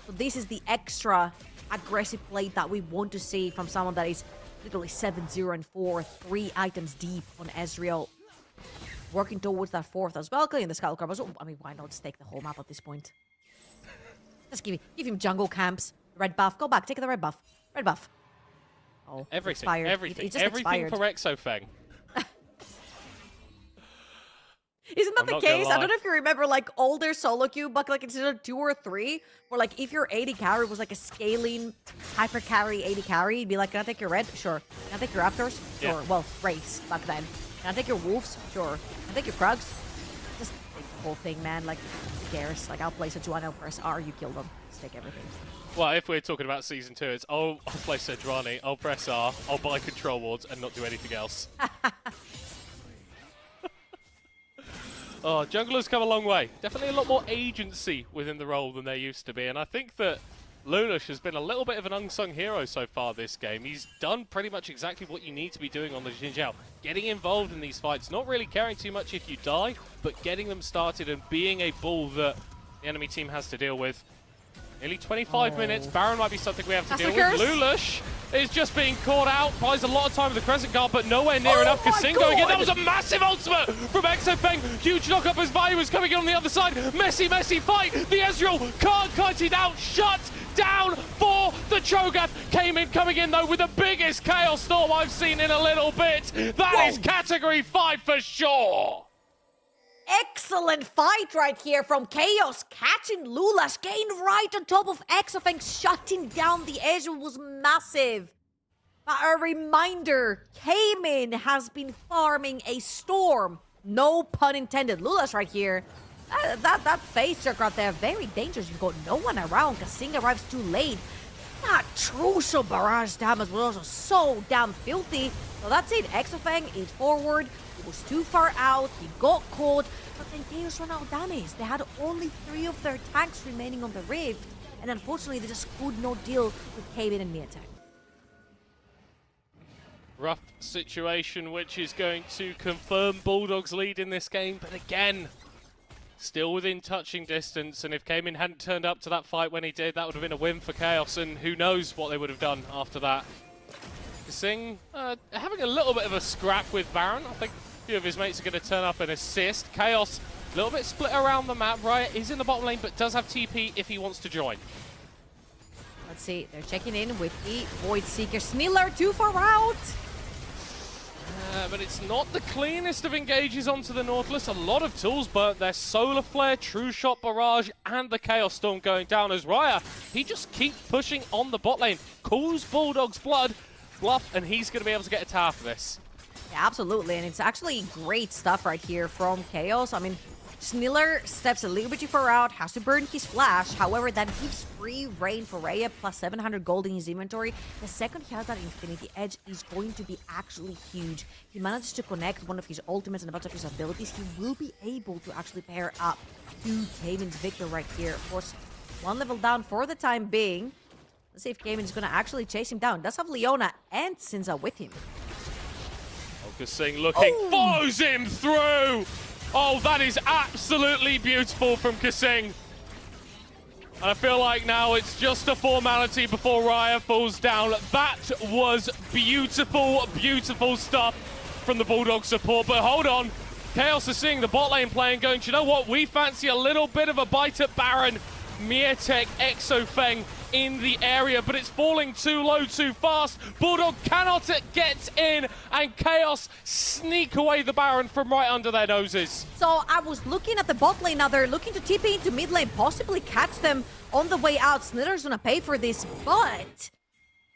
So this is the extra aggressive play that we want to see from someone that is literally 7-0-4, 3 items deep on Ezreal. Working towards that 4th as well, killing the Skull Crab. I mean, why not just take the whole map at this point? Just give him jungle camps. Red buff. Go back. Take the red buff. Red buff. Oh, everything. Expired. Everything. It just everything expired. for Exofang. Isn't that I'm the not gonna case? I lie. don't know if you remember like older solo queue, but like instead of 2 or 3, or like if your 80 carry was like a scaling hyper carry 80 carry, you'd be like, can I take your red? Sure. Can I take your raptors? Sure. Yeah. Well, race back then. Can I take your wolves? Sure. Can I take your krugs? Just take the whole thing, man. Like, who cares? Like, I'll place a Juan, I'll press R, you kill them. Just take everything. Well, if we're talking about Season 2, it's I'll play Sejuani, I'll press R, I'll buy control wards and not do anything else. Oh, junglers come a long way. Definitely a lot more agency within the role than there used to be, and I think that Lulish has been a little bit of an unsung hero so far this game. He's done pretty much exactly what you need to be doing on the Xin Zhao. Getting involved in these fights, not really caring too much if you die, but getting them started and being a bull that the enemy team has to deal with. Nearly 25 minutes. Baron might be something we have to deal with. Lulish is just being caught out. Buys a lot of time with the Crescent Guard, but nowhere near enough. Kasing going in. That was a massive ultimate from Exofeng. Huge knock-up as Vayu was coming in on the other side. Messy fight. The Ezreal can't cut it out. Shut down for the Cho'Gath. Came in, coming in, though, with the biggest Chaos Storm I've seen in a little bit. That is Category 5 for sure. Excellent fight right here from Chaos, catching Lula's, getting right on top of Exofeng, shutting down the Ezreal was massive. But a reminder, Cayman has been farming a storm. No pun intended. Lula's right here. That face jerk out there, very dangerous. You've got no one around. Kasing arrives too late. That Trucial barrage damage was also so damn filthy. So that's it. Exofeng is forward. He was too far out. He got caught. But then Chaos ran out of damage. They had only 3 of their tanks remaining on the Rift. And unfortunately, they just could not deal with Cayman and Miatek. Rough situation, which is going to confirm Bulldog's lead in this game. But again, still within touching distance. And if Cayman hadn't turned up to that fight when he did, that would have been a win for Chaos. And who knows what they would have done after that. Kasing having a little bit of a scrap with Baron. I think a few of his mates are going to turn up and assist. Chaos, a little bit split around the map. Riot is in the bottom lane, but does have TP if he wants to join. Let's see. They're checking in with the Void Seeker. Sniller too far out. But it's not the cleanest of engages onto the Nautilus. A lot of tools burnt there. Solar Flare, True Shot Barrage, and the Chaos Storm going down as Raya. He just keeps pushing on the bot lane. Calls Bulldog's bluff, and he's going to be able to get a tower for this. Yeah, absolutely. And it's actually great stuff right here from Chaos. I mean, Sniller steps a little bit too far out, has to burn his flash. However, that gives free reign for Raya, plus 700 gold in his inventory. The second he has that Infinity Edge is going to be actually huge. He manages to connect one of his ultimates and a bunch of his abilities. He will be able to actually pair up to Cayman's Victor right here. Of course, 1 level down for the time being. Let's see if Cayman is going to actually chase him down. Does have Leona and Sinza with him. Kasing looking, follows him through! Oh, that is absolutely beautiful from Kasing. And I feel like now it's just a formality before Raya falls down. That was beautiful, beautiful stuff from the Bulldog support. But hold on, Chaos is seeing the bot lane playing, going, do you know what? We fancy a little bit of a bite at Baron. Miatek, Exofeng in the area, but it's falling too low too fast. Bulldog cannot get in, and Chaos sneak away the Baron from right under their noses. So I was looking at the bot lane now. They're looking to TP into mid lane, possibly catch them on the way out. Snitter's gonna pay for this, but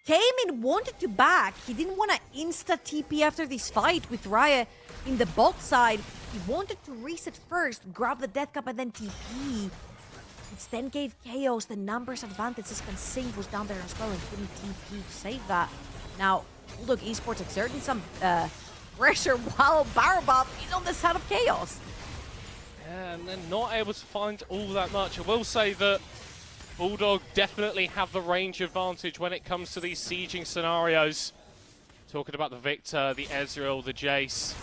Cayman wanted to back. He didn't want to insta TP after this fight with Raya in the bot side. He wanted to reset first, grab the death cap, and then TP. Which then gave Chaos the numbers advantage as Kasing was down there as well and couldn't TP to save that. Now, Bulldog Esports exerting some pressure while Barabab is on the side of Chaos. Yeah, and they're not able to find all that much. I will say that Bulldog definitely have the range advantage when it comes to these sieging scenarios. Talking about the Victor, the Ezreal, the Jace.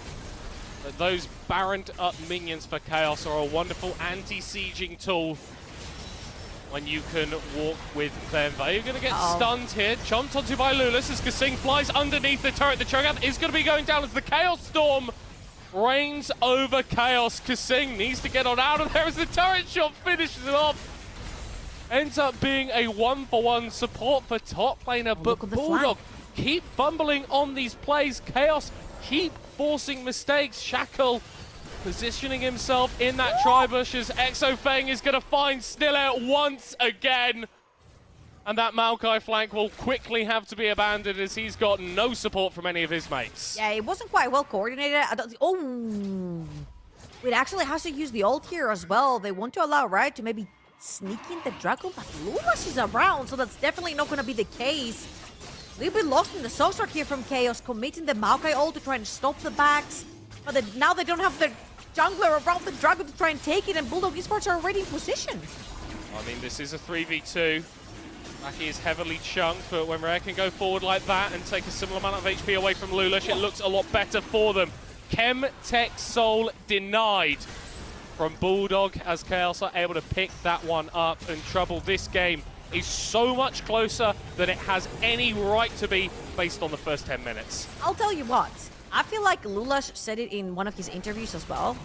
But those Baroned up minions for Chaos are a wonderful anti-sieging tool when you can walk with them. They're going to get stunned here. Chomped onto by Lulis as Kasing flies underneath the turret. The Cho'Gath is going to be going down as the Chaos Storm reigns over Chaos. Kasing needs to get on out of there as the turret shot finishes it off. Ends up being a 1-for-1 support for top laner, but Bulldog keep fumbling on these plays. Chaos keep forcing mistakes. Shackle positioning himself in that tri-bush as Exofeng is going to find Sniller once again. And that Maokai flank will quickly have to be abandoned as he's got no support from any of his mates. Yeah, it wasn't quite well coordinated. I don't. Oh, it actually has to use the ult here as well. They want to allow Riot to maybe sneak in the Dragon, but Lulas is around, so that's definitely not going to be the case. A little bit lost in the soul start here from Chaos, committing the Maokai ult to try and stop the backs. But now they don't have the jungler around the Dragon to try and take it, and Bulldog Esports are already in position. I mean, this is a 3v2. Maki is heavily chunked, but when Rare can go forward like that and take a similar amount of HP away from Lulush, it looks a lot better for them. Chem Tech Soul denied from Bulldog as Chaos are able to pick that one up, and trouble this game is so much closer than it has any right to be based on the first 10 minutes. I'll tell you what, I feel like Lulash said it in one of his interviews as well.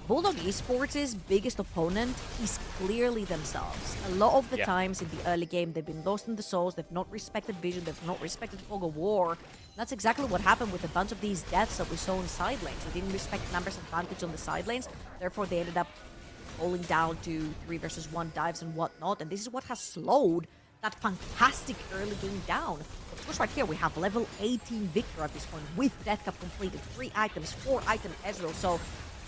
Bulldog Esports' biggest opponent is clearly themselves. A lot of the times in the early game, they've been lost in the souls, they've not respected vision, they've not respected fog of war. That's exactly what happened with a bunch of these deaths that we saw in side lanes. They didn't respect numbers advantage on the side lanes, therefore they ended up falling down to 3 versus 1 dives and whatnot, and this is what has slowed that fantastic early game down. Of course, right here we have level 18 Victor at this point with Death Cup completed, 3 items, 4 item Ezreal, so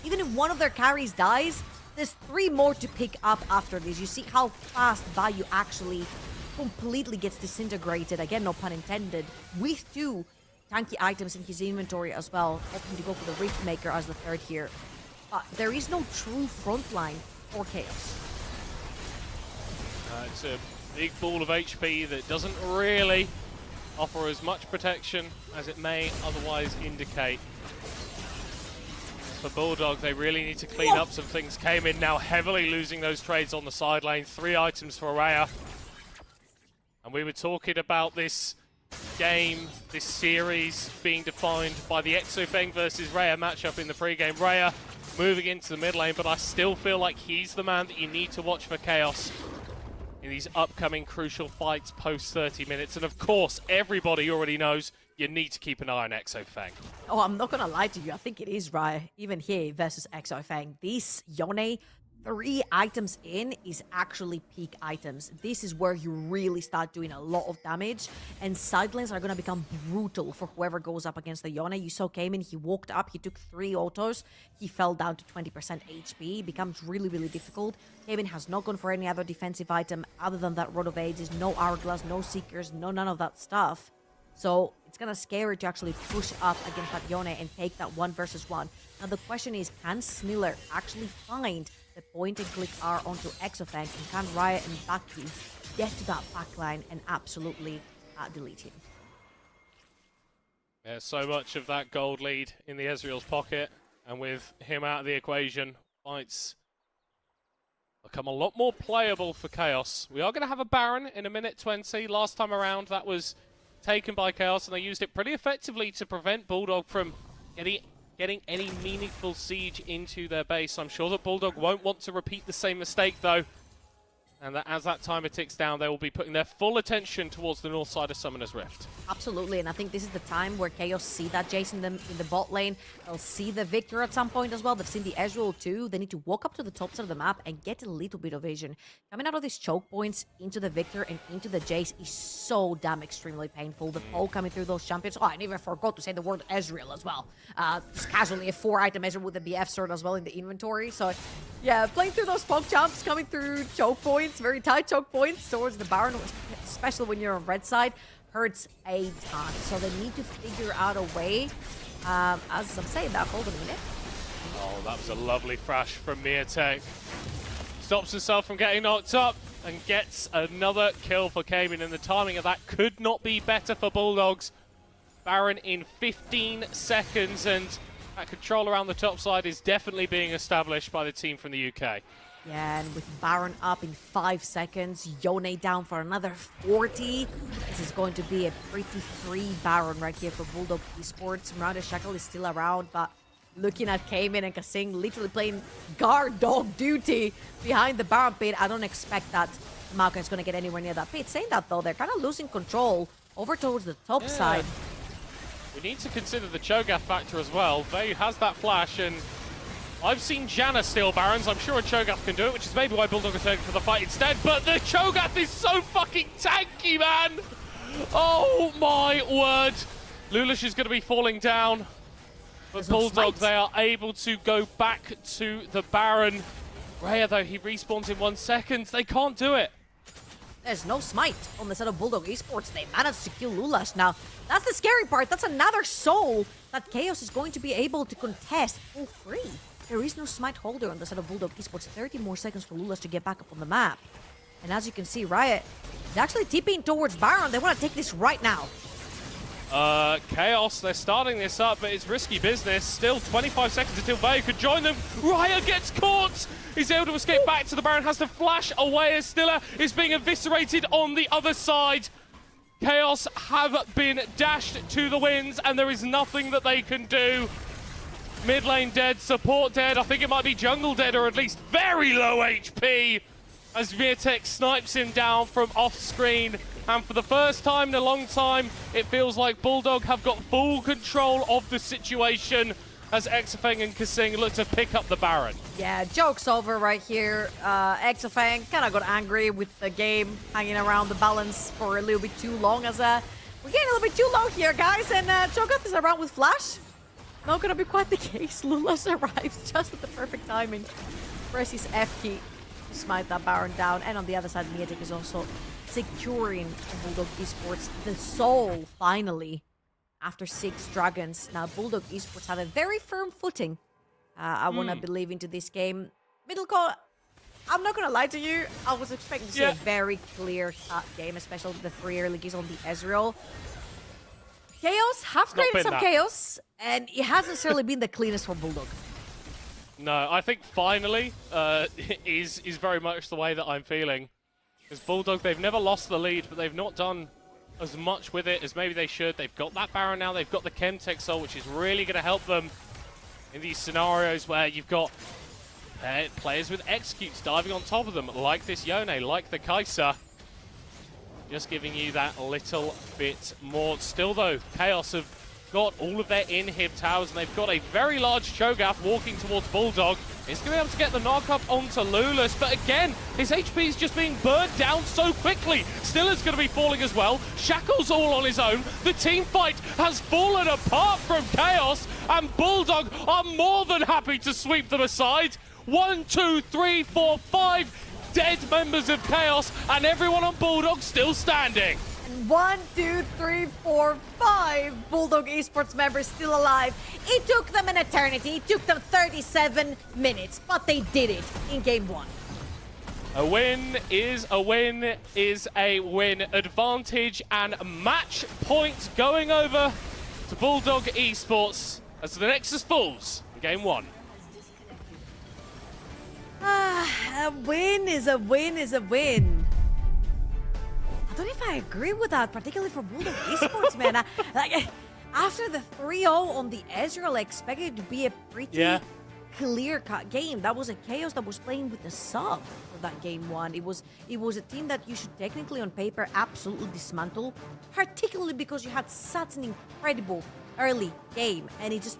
even if one of their carries dies, there's 3 more to pick up after this. You see how fast Vayu actually completely gets disintegrated, again, no pun intended, with 2 tanky items in his inventory as well, hoping to go for the Riftmaker as the third here. But there is no true frontline for Chaos. It's a big ball of HP that doesn't really offer as much protection as it may otherwise indicate. For Bulldog, they really need to clean up some things. Came in now heavily losing those trades on the side lane. 3 items for Raya. And we were talking about this game, this series being defined by the Exofeng versus Raya matchup in the pre-game. Raya moving into the mid lane, but I still feel like he's the man that you need to watch for Chaos in these upcoming crucial fights post 30 minutes. And of course, everybody already knows you need to keep an eye on Exofeng. Oh, I'm not gonna lie to you. I think it is Raya, even here versus Exofeng. This Yone, 3 items in is actually peak items. This is where you really start doing a lot of damage, and side lanes are gonna become brutal for whoever goes up against the Yone. You saw Cayman, he walked up, he took 3 autos, he fell down to 20% HP. It becomes really, really difficult. Cayman has not gone for any other defensive item other than that Rod of Ages, no Hourglass, no Seekers, no none of that stuff. So it's gonna scare it to actually push up against that Yone and take that 1 versus 1. Now the question is, can Sniller actually find the point and click R onto Exofeng, and can Riot and Baki get to that backline and absolutely delete him? Yeah, so much of that gold lead in the Ezreal's pocket, and with him out of the equation, fights become a lot more playable for Chaos. We are going to have a Baron in a minute 20. Last time around, that was taken by Chaos, and they used it pretty effectively to prevent Bulldog from getting any meaningful siege into their base. I'm sure that Bulldog won't want to repeat the same mistake, though. And that as that timer ticks down, they will be putting their full attention towards the north side of Summoner's Rift. Absolutely, and I think this is the time where Chaos see that Jace in the bot lane. They'll see the Victor at some point as well. They've seen the Ezreal too. They need to walk up to the top side of the map and get a little bit of vision. Coming out of these choke points into the Victor and into the Jace is so damn extremely painful. The pole coming through those champions. Oh, I even forgot to say the word Ezreal as well. Just casually a 4-item Ezreal with a BF sword as well in the inventory. So yeah, playing through those poke jumps, coming through choke points, very tight choke points towards the Baron, especially when you're on red side, hurts a ton. So they need to figure out a way. As I'm saying that, hold on a minute. Oh, that was a lovely thrash from Miatek. Stops himself from getting knocked up and gets another kill for Cayman, and the timing of that could not be better for Bulldogs. Baron in 15 seconds, and that control around the top side is definitely being established by the team from the UK. Yeah, and with Baron up in 5 seconds, Yone down for another 40. This is going to be a pretty free Baron right here for Bulldog Esports. Miranda Shackle is still around, but looking at Cayman and Kasing literally playing guard dog duty behind the Baron pit, I don't expect that Maokai is going to get anywhere near that pit. Saying that though, they're kind of losing control over towards the top side. We need to consider the Cho'Gath factor as well. Vayu has that flash, and I've seen Janna steal Barons. I'm sure a Cho'Gath can do it, which is maybe why Bulldog are taking for the fight instead. But the Cho'Gath is so fucking tanky, man! Oh my word! Lulish is going to be falling down. But Bulldog, they are able to go back to the Baron. Rhea, though, he respawns in 1 second. They can't do it. There's no smite on the side of Bulldog Esports. They managed to kill Lulash. Now, that's the scary part. That's another soul that Chaos is going to be able to contest for free. There is no smite holder on the side of Bulldog Esports. 30 more seconds for Lulash to get back up on the map. And as you can see, Riot is actually tipping towards Baron. They want to take this right now. Chaos, they're starting this up, but it's risky business. Still 25 seconds until Bayo could join them. Raya gets caught! He's able to escape back to the Baron, has to flash away as Stiller is being eviscerated on the other side. Chaos have been dashed to the winds, and there is nothing that they can do. Mid lane dead, support dead, I think it might be jungle dead, or at least very low HP, as Virtek snipes him down from off screen. And for the first time in a long time, it feels like Bulldog have got full control of the situation as Exafeng and Kasing look to pick up the Baron. Yeah, joke's over right here. Exafeng kind of got angry with the game, hanging around the balance for a little bit too long as we're getting a little bit too low here, guys. And Cho'Gath is around with Flash. Not gonna be quite the case. Lulash arrives just at the perfect timing. Presses F key to smite that Baron down. And on the other side, Miatic is also securing Bulldog Esports the soul, finally, after 6 dragons. Now, Bulldog Esports have a very firm footing. I want to believe into this game. Middle call, I'm not going to lie to you. I was expecting to see a very clear-cut game, especially with the 3 early kills on the Ezreal. Chaos have created some chaos, and it hasn't necessarily been the cleanest for Bulldog. No, I think finally is very much the way that I'm feeling. Because Bulldog, they've never lost the lead, but they've not done as much with it as maybe they should. They've got that Baron now, they've got the Chemtech Soul, which is really going to help them in these scenarios where you've got players with executes diving on top of them, like this Yone, like the Kai'Sa. Just giving you that little bit more. Still though, Chaos have got all of their inhib towers, and they've got a very large Cho'Gath walking towards Bulldog. He's going to be able to get the knock-up onto Lulish, but again, his HP is just being burned down so quickly. Stiller's going to be falling as well. Shackle's all on his own. The team fight has fallen apart from Chaos, and Bulldog are more than happy to sweep them aside. 1, 2, 3, 4, 5 dead members of Chaos, and everyone on Bulldog still standing. 1, 2, 3, 4, 5 Bulldog Esports members still alive. It took them an eternity. It took them 37 minutes, but they did it in game 1. A win is a win is a win. Advantage and match point going over to Bulldog Esports as the Nexus falls in game 1. A win is a win is a win. I don't know if I agree with that, particularly for Bulldog Esports, man. After the 3-0 on the Ezreal, I expected it to be a pretty clear-cut game. That was a Chaos that was playing with the sub for that game 1. It was a team that you should technically, on paper, absolutely dismantle, particularly because you had such an incredible early game, and it just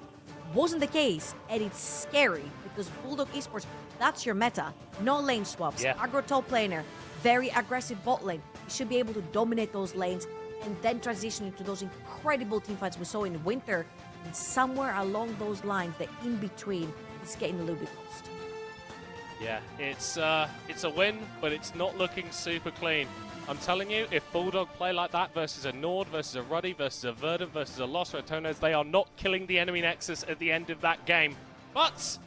wasn't the case. And it's scary because Bulldog Esports, that's your meta. No lane swaps, aggro top laner, very aggressive bot lane. You should be able to dominate those lanes and then transition into those incredible teamfights we saw in winter. And somewhere along those lines, the in-between is getting a little bit lost. Yeah, it's a win, but it's not looking super clean. I'm telling you, if Bulldog play like that versus a Nord, versus a Ruddy, versus a Verdant, versus a Lost Ratones, they are not killing the enemy Nexus at the end of that game. But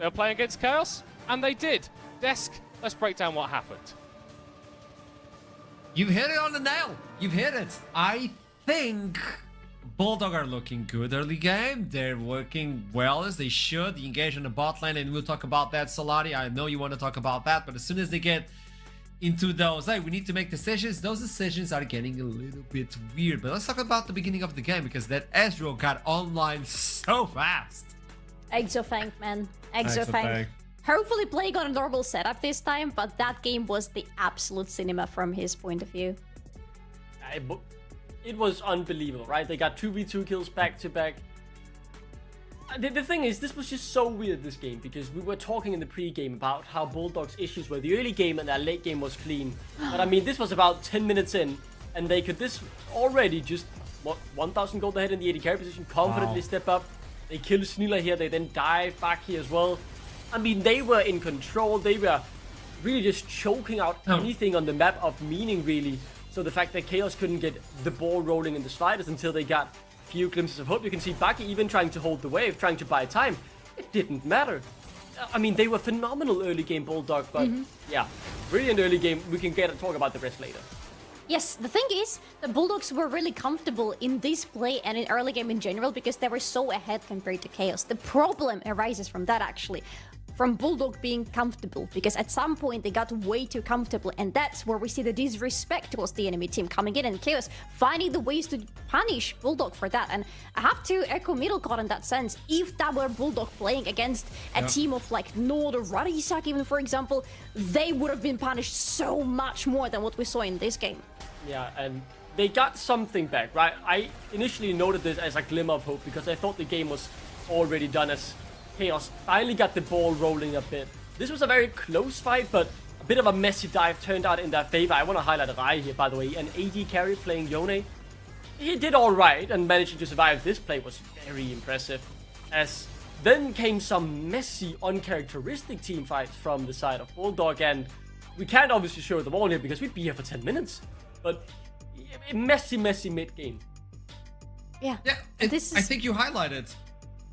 they were playing against Chaos, and they did. Desk, let's break down what happened. You hit it on the nail. You've hit it. I think Bulldog are looking good early game. They're working well as they should. The engage on the bot lane, and we'll talk about that, Solari. I know you want to talk about that, but as soon as they get into those, hey, we need to make decisions, those decisions are getting a little bit weird. But let's talk about the beginning of the game, because that Ezreal got online so fast. Exafeng, man. Exafeng. Hopefully playing on a normal setup this time, but that game was the absolute cinema from his point of view. It was unbelievable, right? They got 2v2 kills back to back. The thing is, this was just so weird, this game, because we were talking in the pre-game about how Bulldog's issues were the early game and their late game was clean. But I mean, this was about 10 minutes in, and they could already just, 1,000 gold ahead in the AD carry position, confidently step up. They kill Snila here, they then dive back here as well. I mean, they were in control, they were really just choking out anything on the map of meaning, really. So the fact that Chaos couldn't get the ball rolling in the sliders until they got few glimpses of hope. You can see Baki even trying to hold the wave, trying to buy time. It didn't matter. I mean, they were phenomenal early game Bulldog, but yeah, brilliant early game. We can talk about the rest later. Yes, the thing is, the Bulldogs were really comfortable in this play and in early game in general because they were so ahead compared to Chaos. The problem arises from that, actually. From Bulldog being comfortable, because at some point they got way too comfortable, and that's where we see the disrespect towards the enemy team coming in, and Chaos finding the ways to punish Bulldog for that. And I have to echo Middlecott in that sense. If that were Bulldog playing against a team of like Nord or Rarisak even, for example, they would have been punished so much more than what we saw in this game. Yeah, and they got something back, right? I initially noted this as a glimmer of hope because I thought the game was already done as Chaos finally got the ball rolling a bit. This was a very close fight, but a bit of a messy dive turned out in their favor. I want to highlight Rai here, by the way, an AD carry playing Yone. He did alright, and managing to survive this play was very impressive. As then came some messy, uncharacteristic team fights from the side of Bulldog, and we can't obviously show them all here because we'd be here for 10 minutes. But a messy mid game. Yeah. I think you highlighted.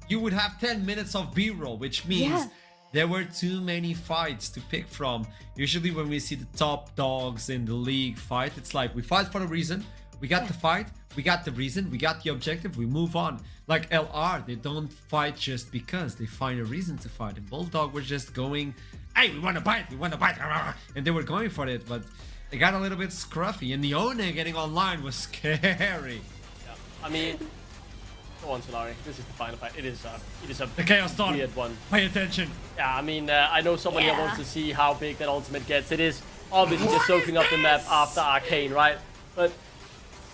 You would have 10 minutes of B-roll, which means there were too many fights to pick from. Usually when we see the top dogs in the league fight, it's like we fight for a reason, we got the fight, we got the reason, we got the objective, we move on. Like LR, they don't fight just because, they find a reason to fight. And Bulldog was just going, hey, we want to bite, and they were going for it, but they got a little bit scruffy, and the One getting online was scary. Yeah. I mean, go on, Solari. This is the final fight. It is a The Chaos Storm. weird one. Pay attention. Yeah, I mean, I know someone here wants to see how big that ultimate gets. It is obviously just soaking up the map after Arcane, right? But,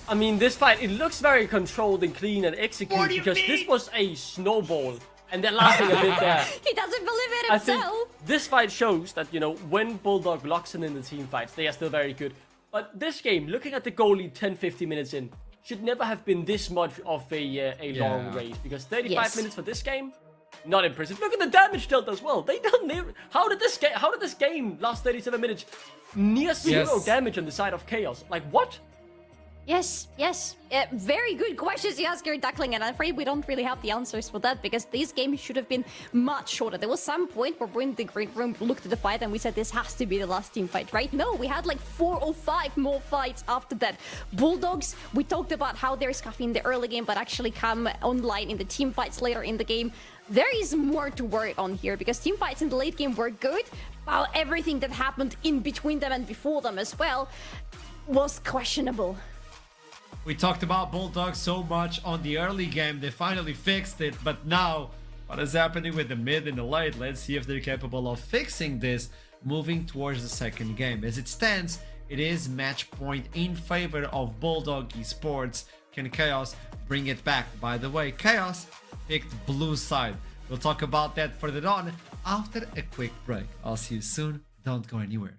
I mean, this fight, it looks very controlled and clean and executed because this was a snowball. And they're laughing a bit there. He doesn't believe it I himself. think this fight shows that, you know, when Bulldog locks in the team fights, they are still very good. But this game, looking at the goal lead 10-15 minutes in, should never have been this much of a long race. Because 35 minutes for this game, not impressive. Look at the damage dealt as well. They don't near. How did this game last 37 minutes? Near zero damage on the side of Chaos. Like, what? Yes. Very good questions you ask here, Duckling, and I'm afraid we don't really have the answers for that because this game should have been much shorter. There was some point where we're in the green room, looked at the fight, and we said this has to be the last team fight, right? No, we had like 4 or 5 more fights after that. Bulldogs, we talked about how they're scuffy in the early game, but actually come online in the team fights later in the game. There is more to worry on here because team fights in the late game were good, while everything that happened in between them and before them as well was questionable. We talked about Bulldog so much on the early game, they finally fixed it, but now what is happening with the mid and the late? Let's see if they're capable of fixing this moving towards the second game. As it stands, it is match point in favor of Bulldog Esports. Can Chaos bring it back? By the way, Chaos picked blue side. We'll talk about that further on after a quick break. I'll see you soon. Don't go anywhere.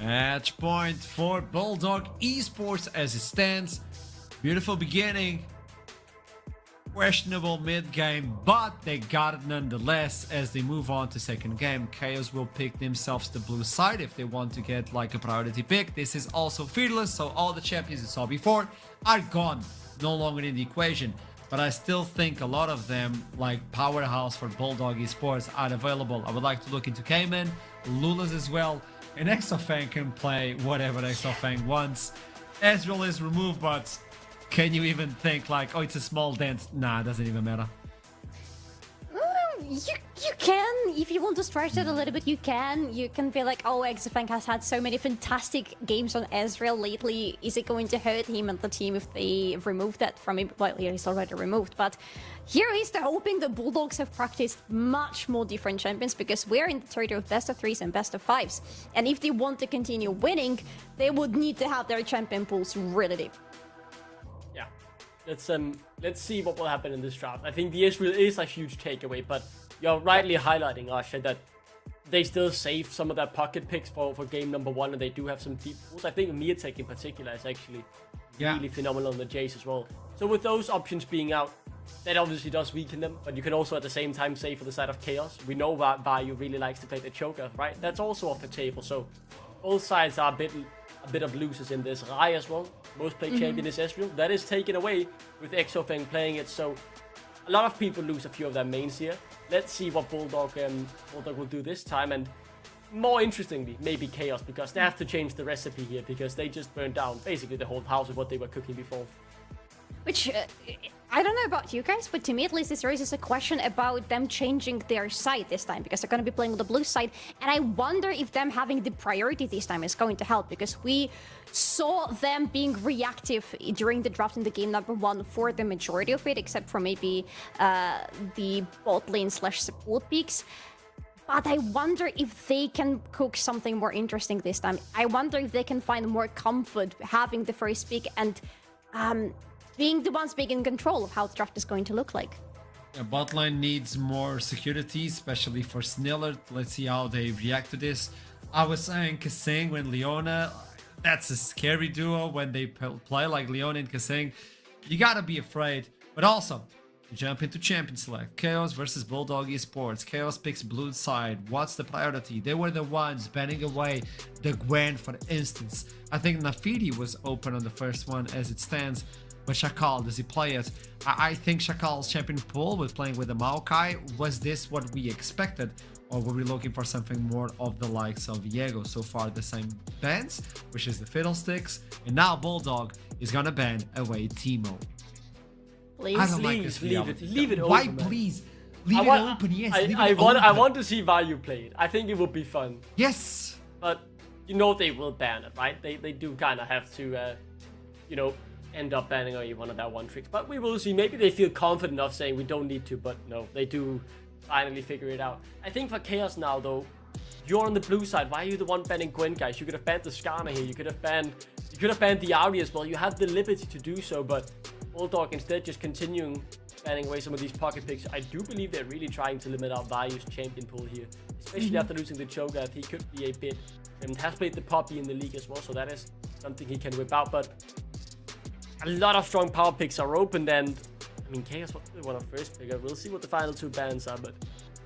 Match point for Bulldog Esports as it stands. Beautiful beginning. Questionable mid-game, but they got it nonetheless. As they move on to second game, Chaos will pick themselves the blue side if they want to get like a priority pick. This is also fearless, so all the champions you saw before are gone, no longer in the equation. But I still think a lot of them, like Powerhouse for Bulldog Esports, are available. I would like to look into Cayman, Lulas as well, and Exofang can play whatever Exofang wants. Ezreal is removed, but can you even think like, oh, it's a small dent? Nah, it doesn't even matter. You can, if you want to stretch it a little bit, you can. You can be like, oh, Exofang has had so many fantastic games on Ezreal lately. Is it going to hurt him and the team if they remove that from him? Well, yeah, he's already removed. But here is the hoping the Bulldogs have practiced much more different champions, because we're in the territory of best of threes and best of fives. And if they want to continue winning, they would need to have their champion pools really deep. Yeah, let's see what will happen in this draft. I think the Israel is a huge takeaway, but you're rightly highlighting, Asha, that they still save some of their pocket picks for game number one, and they do have some deep pools. I think Miatek in particular is actually really phenomenal on the Jace as well. So with those options being out, that obviously does weaken them, but you can also at the same time say for the side of Chaos, we know that Vayu really likes to play the Choker, right? That's also off the table, so both sides are a bit of losers in this. Rai as well, most played champion is Ezreal. That is taken away with Exofang playing it, so a lot of people lose a few of their mains here. Let's see what Bulldog will do this time, and more interestingly, maybe Chaos, because they have to change the recipe here, because they just burned down basically the whole house with what they were cooking before. Which, I don't know about you guys, but to me at least this raises a question about them changing their side this time, because they're going to be playing on the blue side, and I wonder if them having the priority this time is going to help, because we saw them being reactive during the draft in the game number one for the majority of it, except for maybe the bot lane / support peaks. But I wonder if they can cook something more interesting this time. I wonder if they can find more comfort having the first pick and being the ones being in control of how the draft is going to look like. Yeah, bot lane needs more security, especially for Sniller. Let's see how they react to this. I was saying Kasing when Leona, that's a scary duo when they play like Leona and Kasing. You gotta be afraid. But also, jump into champion select. Chaos versus Bulldog Esports. Chaos picks blue side. What's the priority? They were the ones banning away the Gwen, for instance. I think Nafidi was open on the first one as it stands. But Shakal, does he play it? I think Shakal's champion pool with playing with the Maokai. Was this what we expected? Or were we looking for something more of the likes of Viego? So far the same bans, which is the Fiddlesticks. And now Bulldog is gonna ban away Teemo. Please, I don't like this reality. Leave it open. Why, Man. please? Leave it open, yes. Leave it I open. want to see Vayu play it. I think it would be fun. Yes. But you know they will ban it, right? They do kind of have to, end up banning away one of their one tricks. But we will see. Maybe they feel confident enough saying we don't need to, but no, they do finally figure it out. I think for Chaos now, though, you're on the blue side. Why are you the one banning Gwen, guys? You could have banned the Skarner here. You could have banned the Ahri as well. You had the liberty to do so, but Bulldog instead just continuing banning away some of these pocket picks. I do believe they're really trying to limit out Vayu's champion pool here, especially after losing the Cho'Gath. He could be a bit, and has played the Poppy in the league as well, so that is something he can whip out. But a lot of strong power picks are opened, and I mean, Chaos was one of first picker. We'll see what the final two bans are, but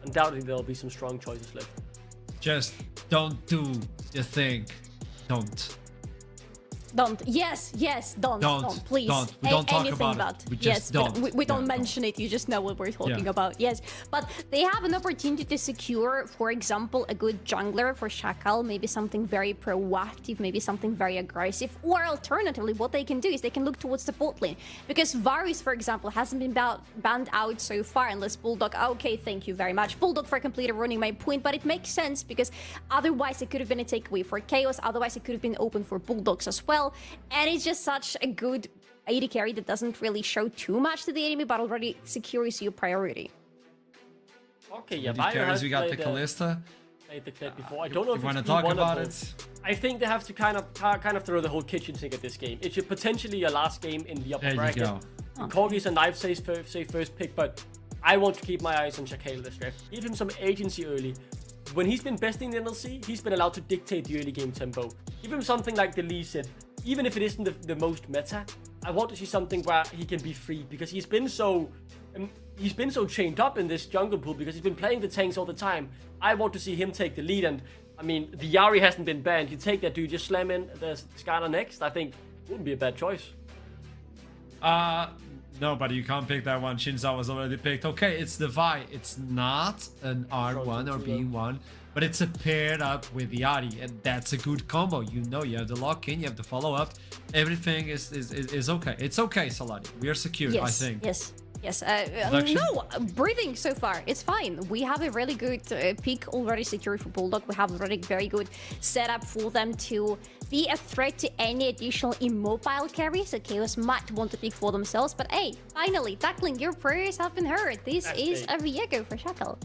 undoubtedly there'll be some strong choices left. Just don't do the thing. Don't. Yes, don't, please. Don't. We don't talk Anything about it. We yes, just don't. We don't mention it. You just know what we're talking about. Yes, but they have an opportunity to secure, for example, a good jungler for Shakal, maybe something very proactive, maybe something very aggressive, or alternatively, what they can do is they can look towards the bot lane, because Varus, for example, hasn't been banned out so far unless Bulldog. Okay, thank you very much, Bulldog, for completely ruining my point, but it makes sense because otherwise it could have been a takeaway for Chaos. Otherwise, it could have been open for Bulldogs as well. And it's just such a good AD carry that doesn't really show too much to the enemy, but already secures you priority. Okay, yeah, AD carries, we got the Kalista. Played the clip before. I don't know if you want to it's talk one about of it. I think they have to kind of throw the whole kitchen sink at this game. It should potentially a last game in the upper bracket. There you go. Corgi's a knife say first pick, but I want to keep my eyes on Shakal this draft. Give him some agency early. when he's been besting the NLC, he's been allowed to dictate the early game tempo. Give him something like the Lee Sin, even if it isn't the most meta. I want to see something where he can be free, because he's been so chained up in this jungle pool because he's been playing the tanks all the time. I want to see him take the lead, and I mean, the Yari hasn't been banned. You take that dude, just slam in the Scanner next. I think wouldn't be a bad choice. No, but you can't pick that one. Shinza was already picked. Okay, it's the Vi. It's not an R1 or B1, but it's a paired up with Yari, and that's a good combo. You know, you have the lock in, you have the follow up. Everything is okay. It's okay, Saladi. We are secure, I think. Yes. No, breathing so far. It's fine. We have a really good pick already secured for Bulldog. We have already very good setup for them to be a threat to any additional immobile carry. So Chaos might want to pick for themselves. But hey, finally, tackling your prayers have been heard. This is a Viego for Shackle.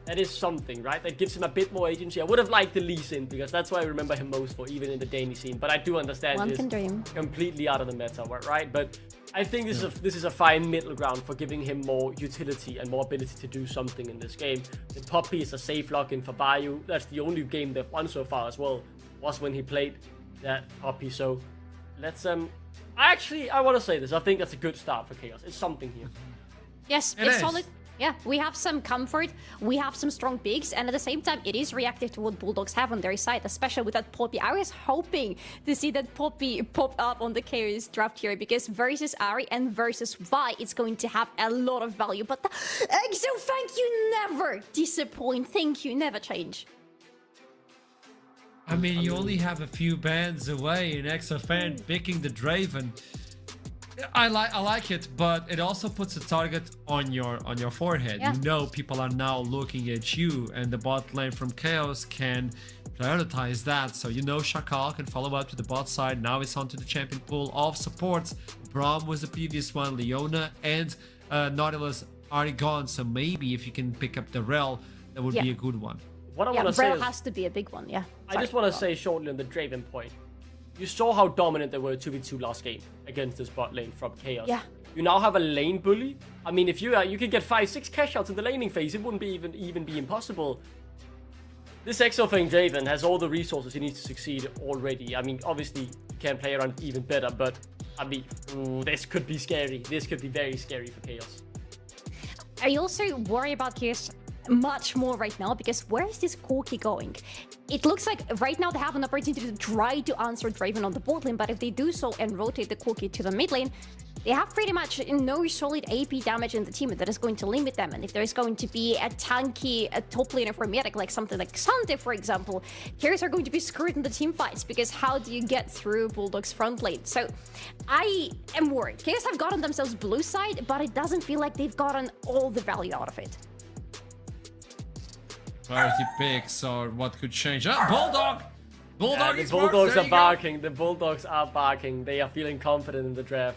That is something, right? That gives him a bit more agency. I would have liked the Lee Sin, because that's what I remember him most for, even in the Danish scene. But I do understand One can dream. Completely out of the meta, right? But I think this is a fine middle ground for giving him more utility and more ability to do something in this game. The Poppy is a safe lock-in for Bayou. That's the only game they've won so far as well, was when he played that Poppy. So let's I want to say this. I think that's a good start for Chaos. It's something here. Yes, it's solid. Yeah, we have some comfort, we have some strong picks, and at the same time, it is reactive to what Bulldogs have on their side, especially with that Poppy. I was hoping to see that Poppy pop up on the Chaos draft here, because versus Ari and versus Vi, it's going to have a lot of value. But EXO, thank you, never disappoint. Thank you, never change. I mean, you only have a few bands away in XFN picking the Draven. I like it, but it also puts a target on your forehead. Yeah. You know, people are now looking at you, and the bot lane from Chaos can prioritize that. So you know, Shakal can follow up to the bot side. Now it's onto the champion pool of supports. Braum was the previous one, Leona and Nautilus are gone. So maybe if you can pick up the Rel, that would be a good one. What I want to say Rel is, has to be a big one. Yeah. I just want to say shortly on the Draven point. You saw how dominant they were 2v2 last game against this bot lane from Chaos. Yeah. You now have a lane bully. I mean, if you could get 5-6 cash outs in the laning phase, it wouldn't be even be impossible. This Exofang Draven has all the resources he needs to succeed already. I mean, obviously, you can play around even better, but I mean, this could be scary. This could be very scary for Chaos. I also worry about Chaos much more right now, because where is this Corki going? It looks like right now they have an opportunity to try to answer Draven on the bot lane, but if they do so and rotate the Corki to the mid lane, they have pretty much no solid AP damage in the team that is going to limit them. And if there's going to be a tanky top laner for Medic, like something like Sante, for example, carries are going to be screwed in the team fights, because how do you get through Bulldog's front lane? So I am worried. Chaos have gotten themselves blue side, but it doesn't feel like they've gotten all the value out of it. Priority picks or what could change. Bulldog! Bulldog The is Bulldogs there are you go. barking. The Bulldogs are barking. They are feeling confident in the draft.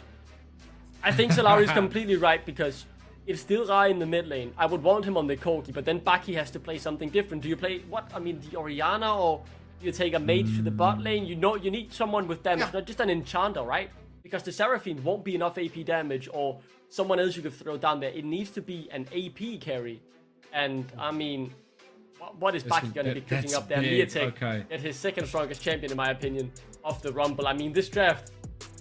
I think Solari is completely right, because it's still Rai in the mid lane. I would want him on the Corki, but then Baki has to play something different. Do you play, the Orianna, or do you take a mage to the bot lane? You know, you need someone with damage, not just an enchanter, right? Because the Seraphine won't be enough AP damage, or someone else you could throw down there. It needs to be an AP carry. And, I mean, what is Baki going to be cooking up there? Miatek at his second strongest champion, in my opinion, of the Rumble. I mean, this draft,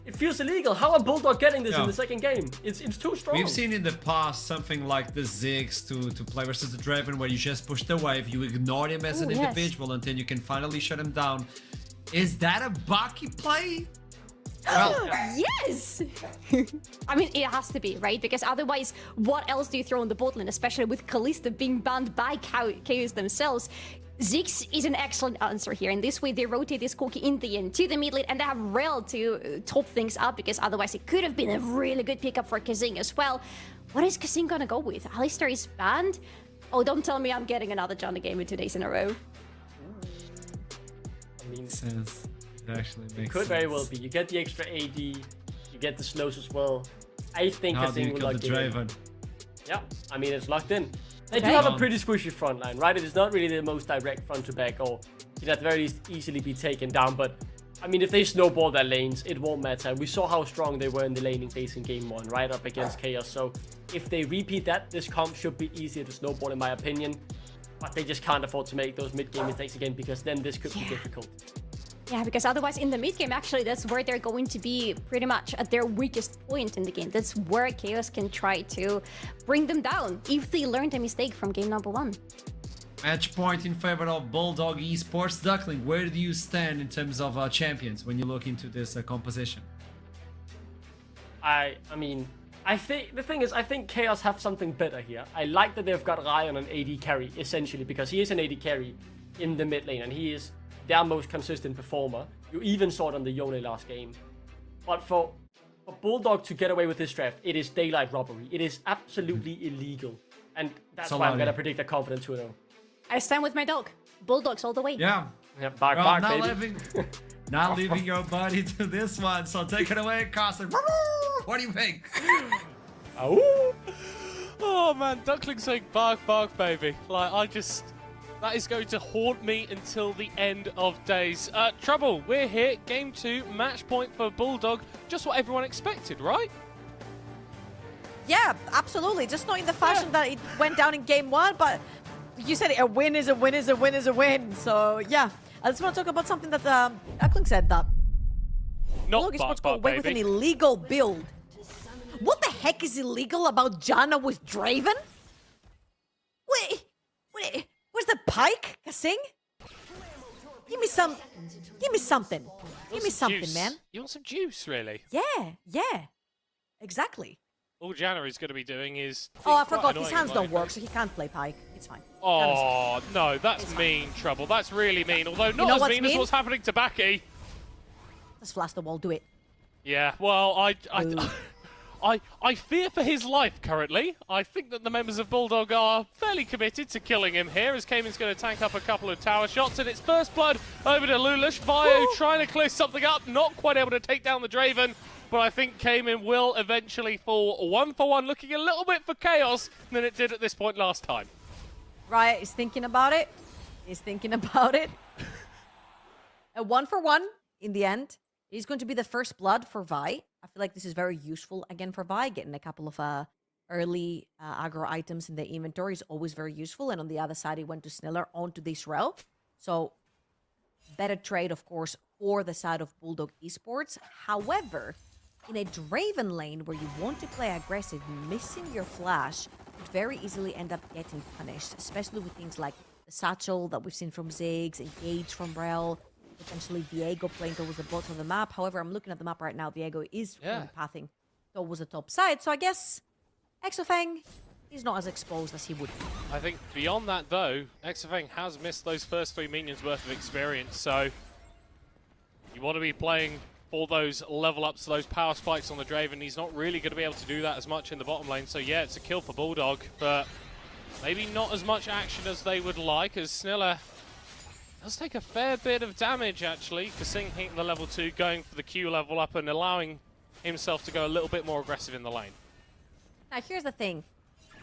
it feels illegal. How are Bulldog getting this in the second game? It's too strong. We've seen in the past something like the Ziggs to play versus the Draven, where you just push the wave, you ignore him as an individual until you can finally shut him down. Is that a Baki play? Well, yes! I mean, it has to be, right? Because otherwise, what else do you throw on the bot lane, especially with Kalista being banned by Chaos themselves? Ziggs is an excellent answer here, and this way they rotate this Corki in the end to the mid lane, and they have Rel to top things up, because otherwise it could have been a really good pickup for Kazing as well. What is Kazing gonna go with? Alistar is banned? Oh, don't tell me I'm getting another Johnny game in 2 days in a row. I mean, sense. It actually makes could very well be. You get the extra AD, you get the slows as well. I think Kazing will lock the in. Draven? Yeah, I mean, it's locked in. They do have a pretty squishy front line, right? It is not really the most direct front to back, or can at very easily be taken down. But I mean, if they snowball their lanes, it won't matter. We saw how strong they were in the laning phase in game 1, right up against Chaos. So if they repeat that, this comp should be easier to snowball, in my opinion. but they just can't afford to make those mid-game mistakes again, because then this could be difficult. Yeah, because otherwise in the mid game, actually, that's where they're going to be pretty much at their weakest point in the game. That's where Chaos can try to bring them down if they learned a mistake from game number 1. Match point in favor of Bulldog Esports. Duckling, where do you stand in terms of champions when you look into this composition? I mean, I think the thing is, I think Chaos have something better here. I like that they've got Ryan an AD carry, essentially, because he is an AD carry in the mid lane, and he is their most consistent performer. You even saw it on the Yone last game. But for Bulldog to get away with this draft, it is daylight robbery. It is absolutely illegal. And that's why I'm going to predict a confident 2-0. I stand with my dog. Bulldogs all the way. Yeah. Bark, Well, bark, not baby. not leaving your body to this one, so take it away, Carson. What do you think? Oh man, Duckling saying bark, bark, baby. Like, that is going to haunt me until the end of days. Trouble, we're here. Game 2, match point for Bulldog. Just what everyone expected, right? Yeah, absolutely. Just not in the fashion that it went down in game 1, but you said a win is a win is a win is a win. So yeah, I just want to talk about something that Duckling said, that Not Bulldog bark, Esports got bark, away with an baby. illegal build. What the heck is illegal about Janna with Draven? Wait, where's the pike, Kasing? Give me something. Give me something, Juice. man. You want some juice, really? Yeah, exactly. All Janna is going to be doing is... Oh, I quite forgot, his annoying, hands don't like- work, so he can't play pike. It's fine. Oh, no, that's mean, Trouble. That's really mean. Although not know as what's mean as mean? what's happening to Baki. Just flash the wall, do it. Yeah, well, Ooh. I fear for his life currently. I think that the members of Bulldog are fairly committed to killing him here, as Cayman's going to tank up a couple of tower shots, and it's first blood over to Lulush. Vio trying to clear something up, not quite able to take down the Draven, but I think Cayman will eventually fall 1-for-1, looking a little bit for chaos than it did at this point last time. Riot is thinking about it. He's thinking about it. A 1-for-1 in the end. He's going to be the first blood for Vi. I feel like this is very useful again for Vi. Getting a couple of early aggro items in the inventory is always very useful. And on the other side, he went to Sniller onto this rel. So better trade, of course, for the side of Bulldog Esports. However, in a Draven lane where you want to play aggressive, missing your flash could very easily end up getting punished, especially with things like the satchel that we've seen from Ziggs, Engage from Rel, potentially Viego playing towards the bottom of the map. However, I'm looking at the map right now. Viego is pathing towards the top side. So I guess Exofang is not as exposed as he would be. I think beyond that, though, Exofang has missed those first 3 minions worth of experience, so you want to be playing for those level ups, those power spikes on the Draven. He's not really going to be able to do that as much in the bottom lane, so yeah, it's a kill for Bulldog, but maybe not as much action as they would like, as Sniller does take a fair bit of damage, actually. Kasing hitting the level 2, going for the Q level up and allowing himself to go a little bit more aggressive in the lane. Now, here's the thing.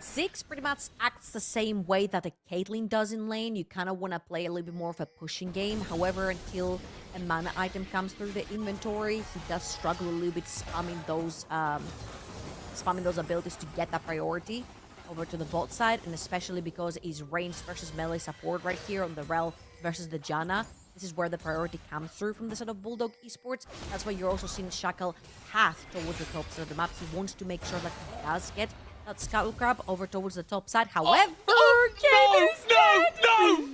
Ziggs pretty much acts the same way that a Caitlyn does in lane. You kind of want to play a little bit more of a pushing game. However, until a mana item comes through the inventory, he does struggle a little bit spamming those abilities to get that priority over to the bot side, and especially because he's ranged versus melee support right here on the Rel versus the Janna. This is where the priority comes through from the side of Bulldog Esports. That's why you're also seeing Shackle path towards the top side of the map. He wants to make sure that he does get that Scuttle Crab over towards the top side. However,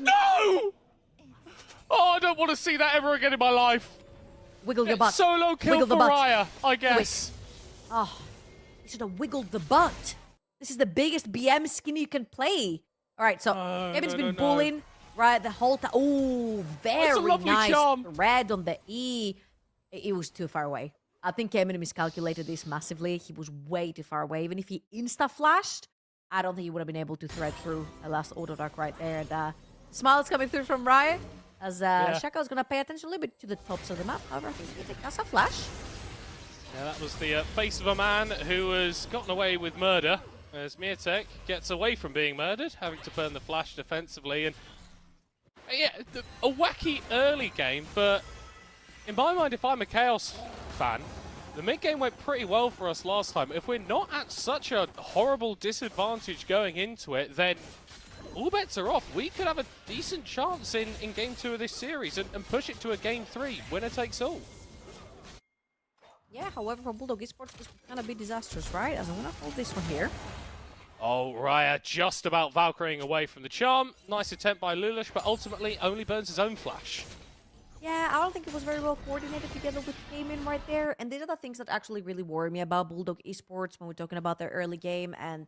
No! Oh, I don't want to see that ever again in my life. Wiggle your butt. Solo kill Wiggle the for butt. Raya, I guess. Oh, he should have wiggled the butt. This is the biggest BM skin you can play. All right, so Kevin's been bullying right the whole time. Oh, very lovely nice charm. red on the E. It was too far away. I think Kevin miscalculated this massively. He was way too far away. Even if he insta-flashed, I don't think he would have been able to thread through a last auto dark right there. And smiles coming through from Riot as Shackle's going to pay attention a little bit to the tops of the map. However, that's a flash. Yeah, that was the face of a man who has gotten away with murder, as Mirtek gets away from being murdered, having to burn the flash defensively. And yeah, a wacky early game, but in my mind, if I'm a Chaos fan, the mid game went pretty well for us last time. If we're not at such a horrible disadvantage going into it, then all bets are off. We could have a decent chance in game 2 of this series and push it to a game 3. Winner takes all. Yeah, however, for Bulldog Esports, this would kind of be disastrous, right? As I'm going to hold this one here. Oh, Raya just about Valkyrieing away from the charm. Nice attempt by Lulush, but ultimately only burns his own flash. Yeah, I don't think it was very well coordinated together with Cayman right there. And these are the things that actually really worry me about Bulldog Esports when we're talking about their early game and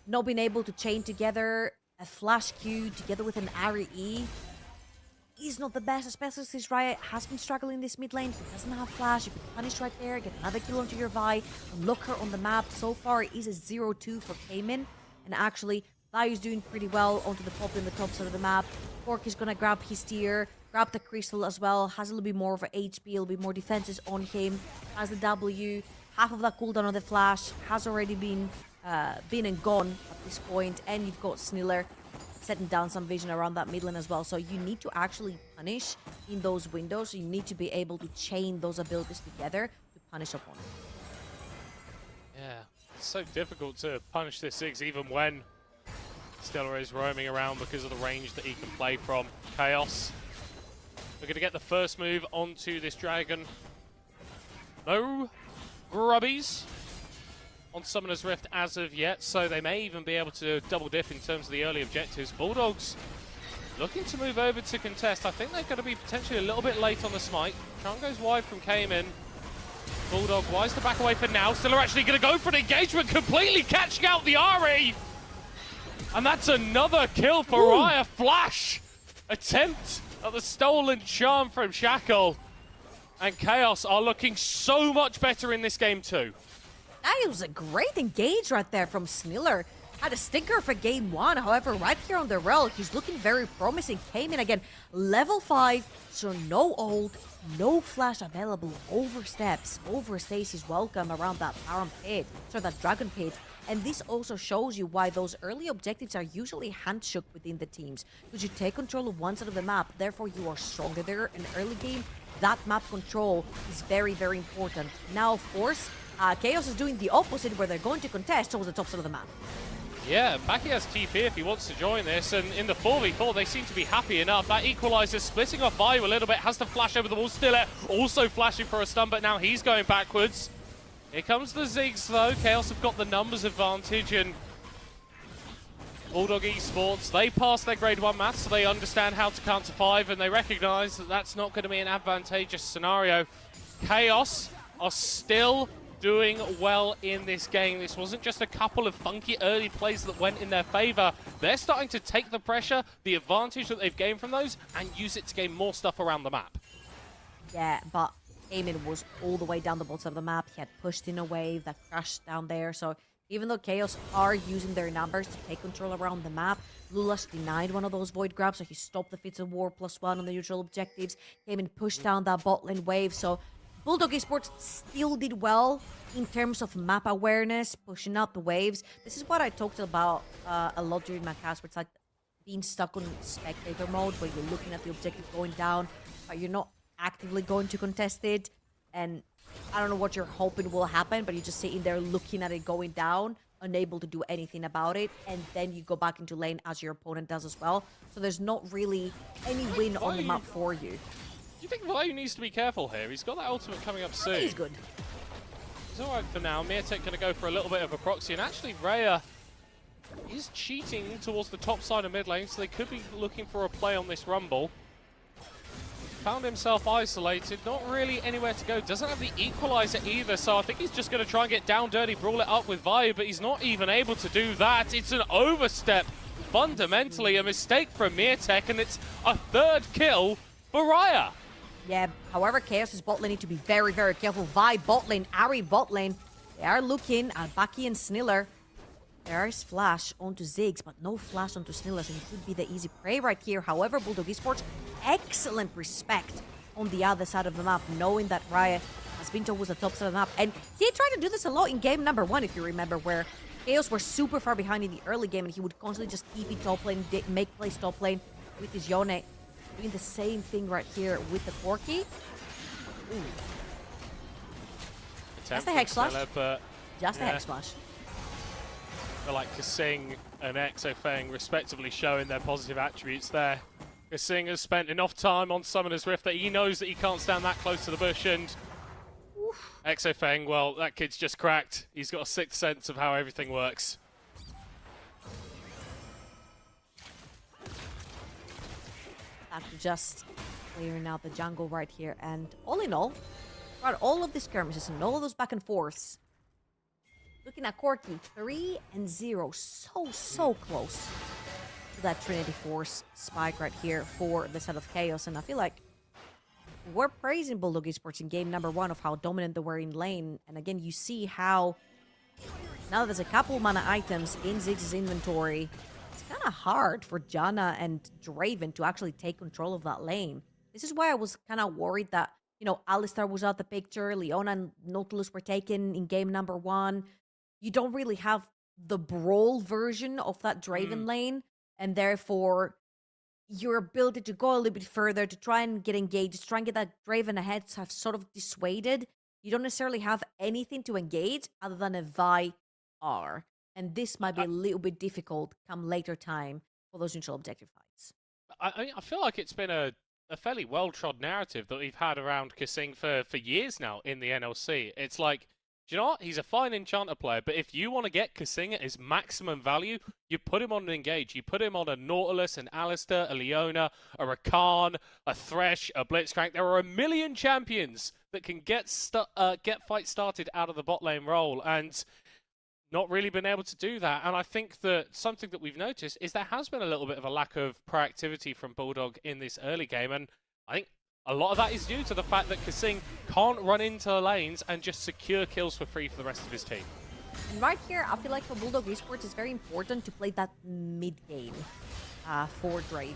not being able to chain together a flash Q together with an Ari E is not the best, especially since Riot has been struggling this mid lane. He doesn't have flash. You could punish right there, get another kill onto your Vi, unlock her on the map. So far, it is a 0-2 for Cayman. And actually, Vi is doing pretty well onto the top in the top side of the map. Cork is gonna grab his tier, grab the crystal as well, has a little bit more of a HP, a little bit more defenses on him, has the W, half of that cooldown on the flash, has already been and gone at this point, and you've got Sniller setting down some vision around that mid lane as well. So you need to actually punish in those windows. You need to be able to chain those abilities together to punish opponents. Yeah, it's so difficult to punish this Ziggs even when Stellar is roaming around because of the range that he can play from. Chaos. We're going to get the first move onto this dragon. No grubbies on Summoner's Rift as of yet, so they may even be able to double dip in terms of the early objectives. Bulldogs looking to move over to contest. I think they're going to be potentially a little bit late on the smite. Charm goes wide from Cayman. Bulldog wise to back away for now. Still are actually going to go for an engagement, completely catching out the Ari. And that's another kill for Raya. Flash attempt at the stolen charm from Shackle. And Chaos are looking so much better in this game too. That was a great engage right there from Sniller. Had a stinker for game 1. However, right here on the rail, he's looking very promising. Came in again, level 5, so no ult, no flash available. Overstays his welcome around that Baron pit, so that Dragon pit. And this also shows you why those early objectives are usually handshook within the teams. Because you take control of one side of the map, therefore you are stronger there in early game. That map control is very, very important. Now, of course, Chaos is doing the opposite, where they're going to contest towards the top side of the map. Yeah, Paki has TP if he wants to join this, and in the 4v4 they seem to be happy enough. That equalizer splitting off Vayu a little bit, has to flash over the wall. Stiller also flashing for a stun, but now he's going backwards. Here comes the Ziggs though. Chaos have got the numbers advantage, and Bulldog Esports, they pass their grade 1 maths, so they understand how to counter 5, and they recognize that that's not going to be an advantageous scenario. Chaos are still doing well in this game. This wasn't just a couple of funky early plays that went in their favor. They're starting to take the pressure, the advantage that they've gained from those, and use it to gain more stuff around the map. Yeah, but Eamon was all the way down the bottom of the map. He had pushed in a wave that crashed down there. So even though Chaos are using their numbers to take control around the map, Lulash denied one of those void grabs, so he stopped the Fits of War +1 on the neutral objectives. Came and pushed down that bot lane wave. So Bulldog Esports still did well in terms of map awareness, pushing out the waves. This is what I talked about a lot during my cast, where it's like being stuck on spectator mode, where you're looking at the objective going down, but you're not actively going to contest it. And I don't know what you're hoping will happen, but you're just sitting there looking at it going down, unable to do anything about it, and then you go back into lane as your opponent does as well. So there's not really any win on the map for you. Do you think Vayu needs to be careful here? He's got that ultimate coming up soon. He's good. He's alright for now. Mirtek going to go for a little bit of a proxy, and actually Raya is cheating towards the top side of mid lane, so they could be looking for a play on this Rumble. Found himself isolated, not really anywhere to go. Doesn't have the equalizer either, so I think he's just going to try and get down dirty, brawl it up with Vayu, but he's not even able to do that. It's an overstep, fundamentally a mistake from Mirtek, and it's a 3rd kill for Raya. Yeah, however, Chaos' bot lane need to be very, very careful. Vi bot lane, Ari bot lane. They are looking at Baki and Sniller. There is flash onto Ziggs, but no flash onto Sniller, so it could be the easy prey right here. However, Bulldog Esports, excellent respect on the other side of the map, knowing that Raya has been towards the top side of the map. And he tried to do this a lot in game number 1, if you remember, where Chaos were super far behind in the early game, and he would constantly just keep it top lane, make plays top lane with his Yone. Doing the same thing right here with the Corki. Ooh. Just the Hex Flash. Just the Hex Flash. feel like Kasing and Exofeng respectively showing their positive attributes there. Kasing has spent enough time on Summoner's Rift that he knows that he can't stand that close to the bush, and Exofeng, well, that kid's just cracked. He's got a sixth sense of how everything works. After just clearing out the jungle right here, and all in all, throughout all of these skirmishes and all of those back and forths, looking at Corki, 3-0, so close to that Trinity Force spike right here for the side of Chaos, and I feel like we're praising Bulldog Esports in game number 1 of how dominant they were in lane, and again, you see how now that there's a couple mana items in Ziggs' inventory, it's kind of hard for Janna and Draven to actually take control of that lane. This is why I was kind of worried that, you know, Alistar was out the picture, Leona and Nautilus were taken in game number 1. You don't really have the brawl version of that Draven lane, and therefore your ability to go a little bit further, to try and get engaged, to try and get that Draven ahead, have sort of dissuaded. You don't necessarily have anything to engage other than a Vi R. And this might be a little bit difficult come later time for those neutral objective fights. I feel like it's been a fairly well-trod narrative that we've had around Kasing for years now in the NLC. It's like, do you know what? He's a fine enchanter player, but if you want to get Kasing at his maximum value, you put him on an engage. You put him on a Nautilus, an Alistar, a Leona, a Rakan, a Thresh, a Blitzcrank. There are a million champions that can get fights started out of the bot lane role, and not really been able to do that. And I think that something that we've noticed is there has been a little bit of a lack of proactivity from Bulldog in this early game, and I think a lot of that is due to the fact that Kasing can't run into lanes and just secure kills for free for the rest of his team. And right here, I feel like for Bulldog Esports, it's very important to play that mid-game for Draven.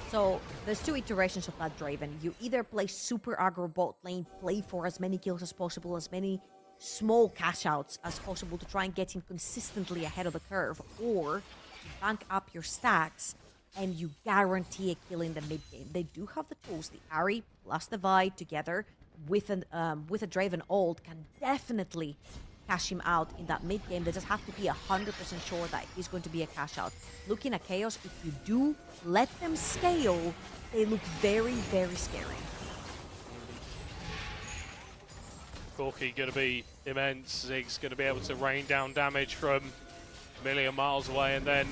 So there's 2 iterations of that Draven. You either play super aggro bot lane, play for as many kills as possible, as many small cash outs as possible to try and get him consistently ahead of the curve, or you bank up your stacks and you guarantee a kill in the mid game. They do have the tools. The Ahri plus the Vi together with a Draven ult can definitely cash him out in that mid game. They just have to be 100% sure that he's going to be a cash out. Looking at Chaos, if you do let them scale, they look very, very scary. Corki going to be immense. Ziggs going to be able to rain down damage from a million miles away, and then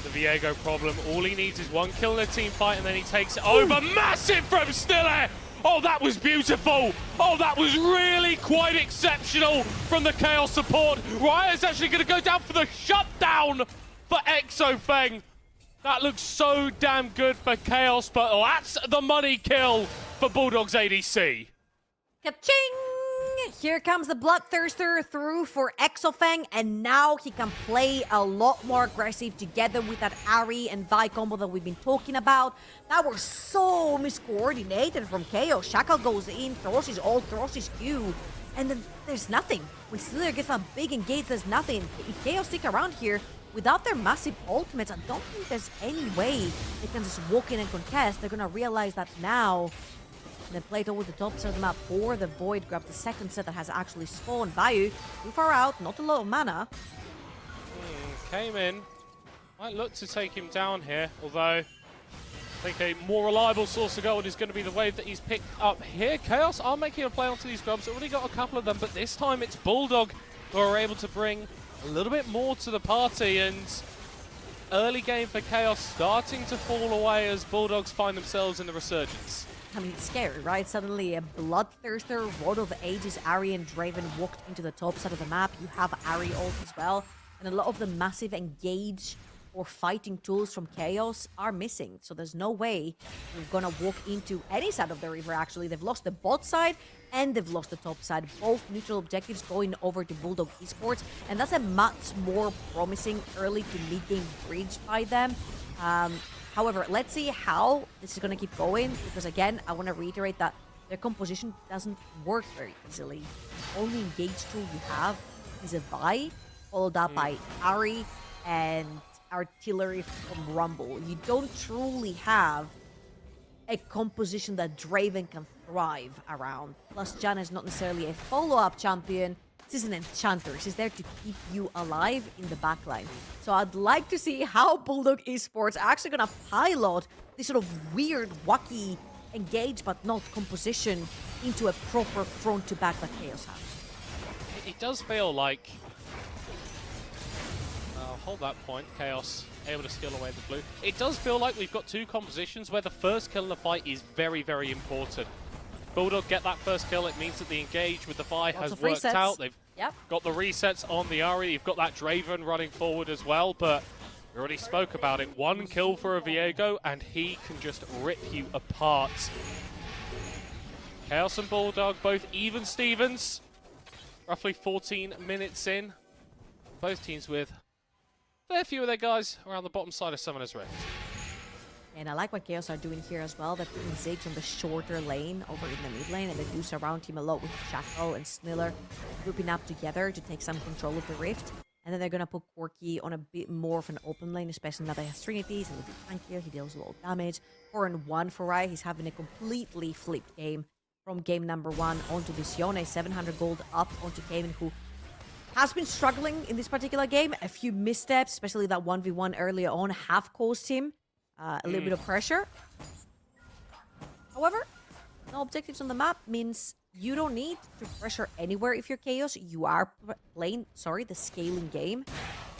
the Viego problem. All he needs is 1 kill in a team fight, and then he takes it over. Massive from Stiller! Oh, that was beautiful! Oh, that was really quite exceptional from the Chaos support. Riot's actually going to go down for the shutdown for Exofeng. That looks so damn good for Chaos, but that's the money kill for Bulldog's ADC. Ka-ching! Here comes the Bloodthirster through for Exofeng, and now he can play a lot more aggressive together with that Ahri and Vi combo that we've been talking about. That was so miscoordinated from Chaos. Shackle goes in, throws his ult, throws his Q, and then there's nothing. When Steeler gets that big engage, there's nothing. If Chaos stick around here, without their massive ultimates, I don't think there's any way they can just walk in and contest. They're gonna realize that now. And then play it over the top side of the map for the Void. Grab the second set that has actually spawned. Vayu, too far out, not a lot of mana. Came in. Might look to take him down here, although I think a more reliable source of gold is going to be the wave that he's picked up here. Chaos are making a play onto these grubs. Already got a couple of them, but this time it's Bulldog who are able to bring a little bit more to the party, and early game for Chaos starting to fall away as Bulldogs find themselves in the resurgence. I mean, it's scary, right? Suddenly a Bloodthirster, Rod of Ages, Ahri and Draven walked into the top side of the map. You have Ahri ult as well. And a lot of the massive engage or fighting tools from Chaos are missing. So there's no way you're gonna walk into any side of the river, actually. They've lost the bot side and they've lost the top side. Both neutral objectives going over to Bulldog Esports. And that's a much more promising early to mid-game bridge by them. However, let's see how this is going to keep going, because again, I want to reiterate that their composition doesn't work very easily. The only engage tool you have is a Vi, followed up by Ahri and artillery from Rumble. You don't truly have a composition that Draven can thrive around. Plus, Janna is not necessarily a follow-up champion, This is an enchanter. She's there to keep you alive in the backline. So I'd like to see how Bulldog Esports are actually gonna pilot this sort of weird, wacky, engage but not composition into a proper front to back that Chaos has. It does feel like... hold that point, Chaos able to steal away the blue. It does feel like we've got two compositions where the first kill in the fight is very, very important. Bulldog get that first kill, it means that the engage with the Vi has worked out. They've got the resets on the Ari, you've got that Draven running forward as well, but we already spoke about it. One kill for a Viego and he can just rip you apart. Chaos and Bulldog, both even Stevens. Roughly 14 minutes in. Both teams with a fair few of their guys around the bottom side of Summoner's Rift. And I like what Chaos are doing here as well. They're putting Ziggs on the shorter lane over in the mid lane, and they do surround him a lot with Shackle and Sniller grouping up together to take some control of the Rift. And then they're going to put Corki on a bit more of an open lane, especially now that he has Trinities and a bit tankier. He deals a lot of damage. 4-1 for Rai. He's having a completely flipped game from game number 1 onto this Yone. 700 gold up onto Cayman, who has been struggling in this particular game. A few missteps, especially that 1v1 earlier on, have caused him a little bit of pressure. However, no objectives on the map means you don't need to pressure anywhere if you're Chaos. You are playing, the scaling game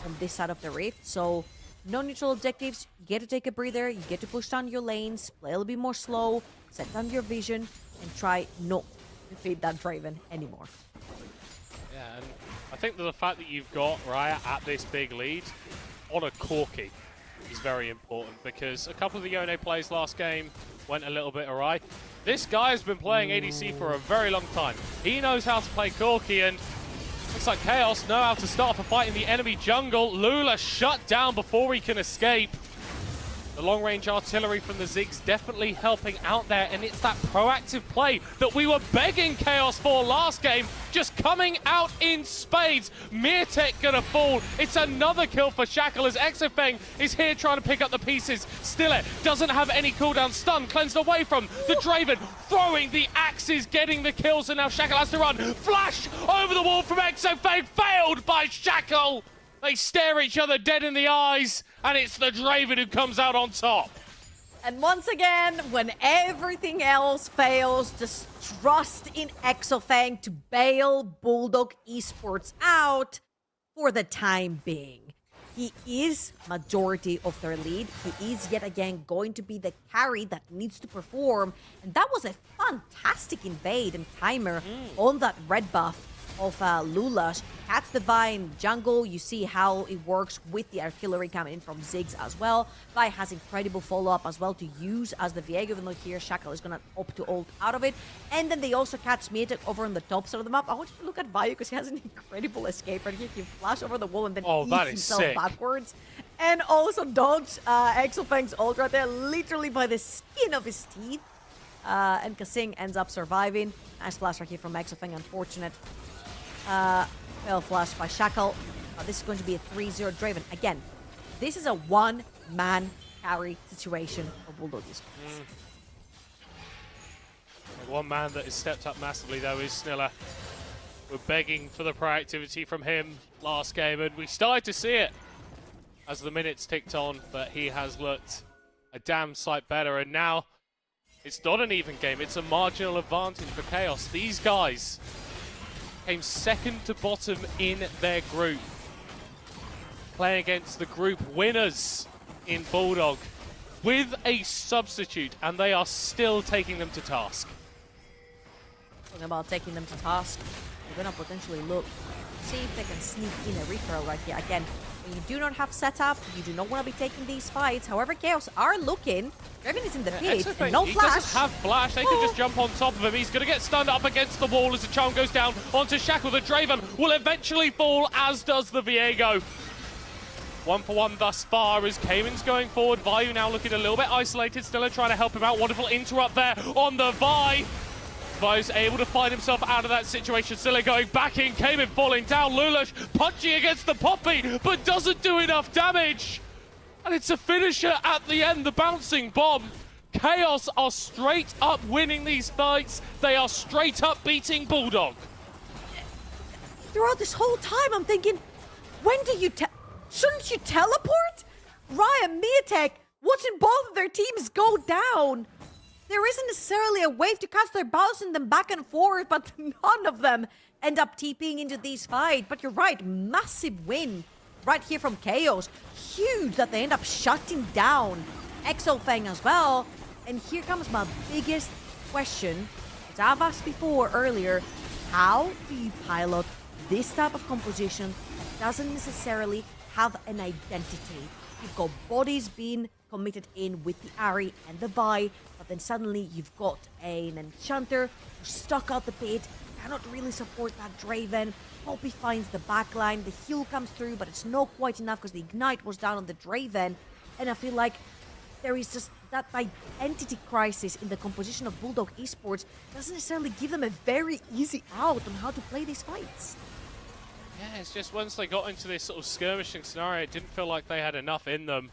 on this side of the Rift. So no neutral objectives. You get to take a breather. You get to push down your lanes, play a little bit more slow, set down your vision, and try not to feed that Draven anymore. Yeah, and I think that the fact that you've got Raya at this big lead on a Corki is very important, because a couple of the Yone plays last game went a little bit awry. This guy has been playing ADC for a very long time. He knows how to play Corki, and looks like Chaos know how to start off a fight in the enemy jungle. Lula shut down before he can escape. The long-range artillery from the Ziggs definitely helping out there, and it's that proactive play that we were begging Chaos for last game, just coming out in spades. Mirtek gonna fall. It's another kill for Shackle as Exofeng is here trying to pick up the pieces. Stiller doesn't have any cooldown. Stun cleansed away from the Draven, throwing the axes, getting the kills, and now Shackle has to run. Flash over the wall from Exofeng, failed by Shackle. They stare each other dead in the eyes, and it's the Draven who comes out on top. And once again, when everything else fails, just trust in Exofeng to bail Bulldog Esports out for the time being. He is majority of their lead. He is yet again going to be the carry that needs to perform. And that was a fantastic invade and timer on that red buff of Lulash. Catch the Vine jungle. You see how it works with the artillery coming in from Ziggs as well. Vi has incredible follow-up as well to use as the Viego, even though here Shackle is going to opt to ult out of it. And then they also catch Mirtek over on the top side of the map. I want you to look at Vi because he has an incredible escape right here. He can flash over the wall and then eat himself backwards. And also dodge Exofeng's ult right there, literally by the skin of his teeth. And Kasing ends up surviving. Nice flash right here from Exofeng, unfortunate. Well flashed by Shackle. This is going to be a 3-0 Draven. Again, this is a one-man carry situation for Bulldog Esports. One man that has stepped up massively, though, is Sniller. We're begging for the proactivity from him last game, and we started to see it as the minutes ticked on, but he has looked a damn sight better, and now it's not an even game. It's a marginal advantage for Chaos. These guys came second to bottom in their group, playing against the group winners in Bulldog with a substitute, and they are still taking them to task. Talking about taking them to task, we're going to potentially look, see if they can sneak in a referral right here. Again, when you do not have setup, you do not want to be taking these fights. However, Chaos are looking. Draven is in the pit, and no flash. He doesn't have flash. They can just jump on top of him. He's going to get stunned up against the wall as the charm goes down onto Shackle. The Draven will eventually fall, as does the Viego. 1-for-1 thus far as Cayman's going forward. Vi now looking a little bit isolated. Stiller trying to help him out. Wonderful interrupt there on the Vi. Vi's able to find himself out of that situation. Stiller going back in. Cayman falling down. Lulash punching against the Poppy, but doesn't do enough damage. And it's a finisher at the end, the bouncing bomb. Chaos are straight up winning these fights. They are straight up beating Bulldog. throughout this whole time, I'm thinking, when do you shouldn't you teleport? Raya and Miatek, watching both of their teams go down. There isn't necessarily a wave to cast. They're bouncing them back and forth, but none of them end up TPing into these fights. But you're right, massive win right here from Chaos. Huge that they end up shutting down Exofeng as well. And here comes my biggest question, which I've asked before earlier. How do you pilot this type of composition that doesn't necessarily have an identity? You've got bodies being committed in with the Ahri and the Vi, but then suddenly you've got an Enchanter who's stuck out the pit, cannot really support that Draven. Poppy finds the backline, the heal comes through, but it's not quite enough because the Ignite was down on the Draven. And I feel like there is just that identity crisis in the composition of Bulldog Esports doesn't necessarily give them a very easy out on how to play these fights. Yeah, it's just once they got into this sort of skirmishing scenario, it didn't feel like they had enough in them.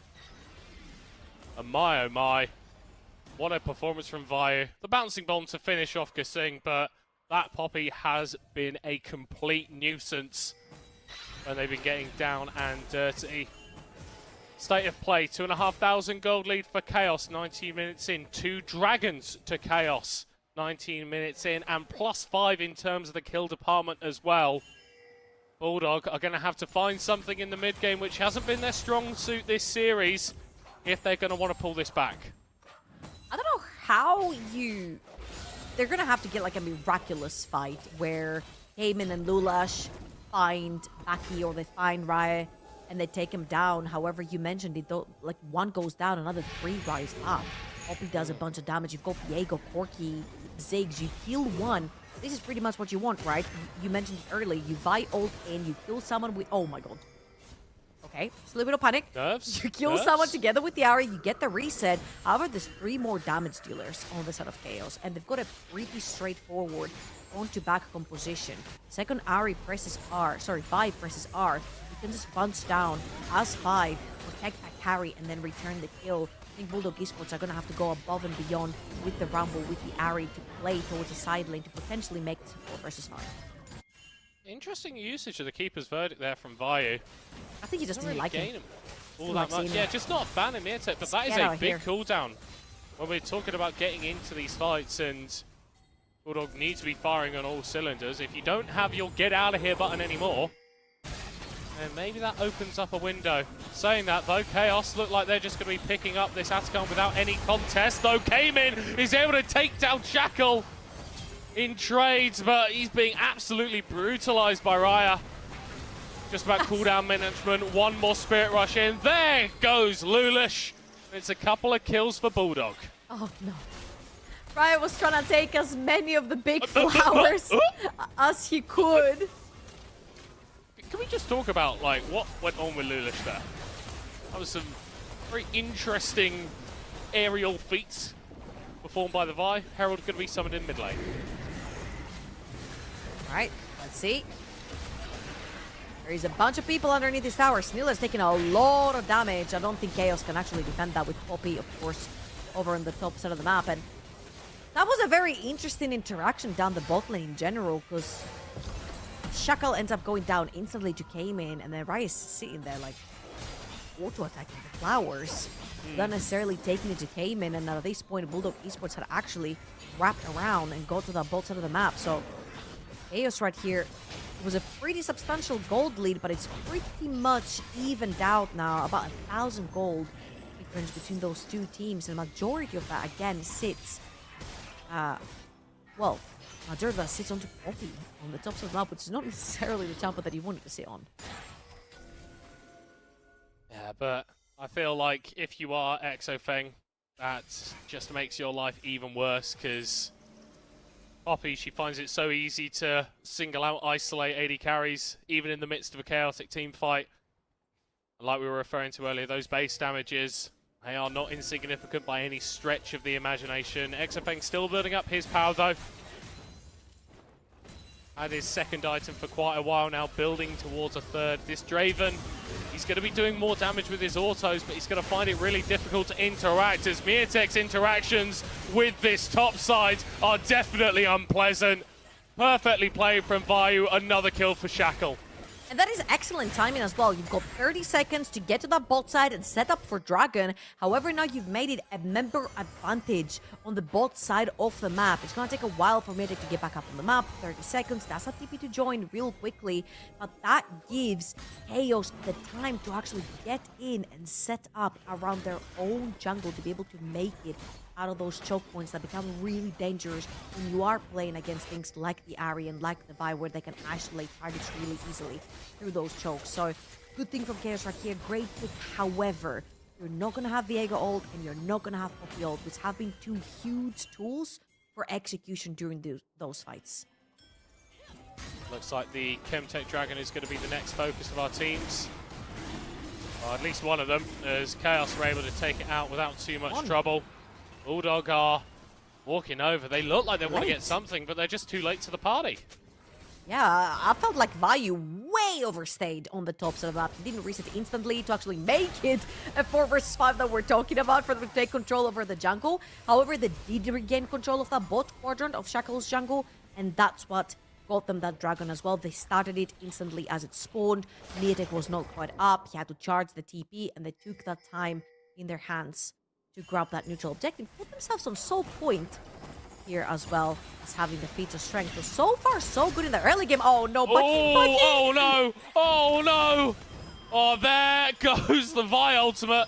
And my oh my, what a performance from Vayu. The bouncing bomb to finish off Gasing, but that Poppy has been a complete nuisance when they've been getting down and dirty. State of play, 2,500 gold lead for Chaos, 19 minutes in. 2 Dragons to Chaos, 19 minutes in, and +5 in terms of the kill department as well. Bulldog are going to have to find something in the mid game which hasn't been their strong suit this series if they're going to want to pull this back. I don't know how they're going to have to get like a miraculous fight where Heyman and Lulash find Aki or they find Raya and they take him down. However, you mentioned it, though, like one goes down, another 3 rise up. Poppy does a bunch of damage. You've got Viego, Corki, Ziggs. You heal one. This is pretty much what you want, right? You mentioned it earlier. You buy ult in, you kill someone with... Oh my god. Okay, it's a little bit of panic. Nerves. You kill someone together with the Ahri, you get the reset. However, there's 3 more damage dealers on the side of Chaos, and they've got a pretty straightforward front-to-back composition. Second Ahri presses R, sorry, 5 presses R. You can just bounce down as 5, protect that carry, and then return the kill. I think Bulldog Esports are going to have to go above and beyond with the Rumble, with the Ahri, to play towards the side lane to potentially make this 4 versus 5. Interesting usage of the Keeper's Verdict there from Vayu. I think he just didn't like him. All that much. Yeah, just not a fan of Miatek, but that is a big cooldown when we're talking about getting into these fights, and Bulldog needs to be firing on all cylinders. If you don't have your get out of here button anymore, and maybe that opens up a window. Saying that though, Chaos look like they're just going to be picking up this Atacon without any contest, though Cayman is able to take down Shackle in trades, but he's being absolutely brutalized by Raya. Just about cooldown management, one more Spirit Rush in. There goes Lulash. It's a couple of kills for Bulldog. Oh no. Raya was trying to take as many of the big flowers as he could. Can we just talk about like what went on with Lulash there? That was some very interesting aerial feats performed by the Vi. Herald going to be summoned in mid lane. Alright, let's see. There is a bunch of people underneath this tower. Snilla's taking a lot of damage. I don't think Chaos can actually defend that with Poppy, of course, over on the top side of the map. And that was a very interesting interaction down the bot lane in general, because Shackle ends up going down instantly to Cayman, and then Raya is sitting there like auto-attacking the flowers, not necessarily taking it to Cayman. And at this point, Bulldog Esports had actually wrapped around and got to the bot side of the map. So Chaos right here, it was a pretty substantial gold lead, but it's pretty much evened out now. About 1,000 gold difference between those two teams, and the majority of that again sits well, majority of that sits onto Poppy on the top of the map, which is not necessarily the champion that he wanted to sit on. Yeah, but I feel like if you are Exofeng, that just makes your life even worse, because Poppy, she finds it so easy to single out, isolate AD carries, even in the midst of a chaotic team fight. And like we were referring to earlier, those base damages, they are not insignificant by any stretch of the imagination. Exofeng still building up his power though. Had his second item for quite a while now, building towards a third. This Draven, he's going to be doing more damage with his autos, but he's going to find it really difficult to interact, as Miatek's interactions with this top side are definitely unpleasant. Perfectly played from Vayu. Another kill for Shackle. And that is excellent timing as well. You've got 30 seconds to get to that bot side and set up for Dragon. However, now you've made it a member advantage on the bot side of the map. It's going to take a while for Mythic to get back up on the map. 30 seconds, that's a TP to join real quickly. But that gives Chaos the time to actually get in and set up around their own jungle to be able to make it out of those choke points that become really dangerous when you are playing against things like the Ahri and like the Vi, where they can isolate targets really easily through those chokes. So good thing from Chaos right here, great pick. However, you're not going to have Viego ult and you're not going to have Poppy ult, which have been two huge tools for execution during those fights. Looks like the Chemtech Dragon is going to be the next focus of our teams. Or at least one of them, as Chaos are able to take it out without too much trouble. Bulldog are walking over. They look like they want to get something, but they're just too late to the party. Yeah, I felt like Vayu way overstayed on the top side of the map. He didn't reset instantly to actually make it a 4 versus 5 that we're talking about for them to take control over the jungle. However, they did regain control of that bot quadrant of Shackle's jungle, and that's what got them that dragon as well. They started it instantly as it spawned. Neotek was not quite up. He had to charge the TP, and they took that time in their hands to grab that neutral objective, put themselves on soul point here as well as having the feats of strength. So far, so good in the early game. Oh no, Bucky! Oh no! Oh no! Oh, there goes the Vi ultimate.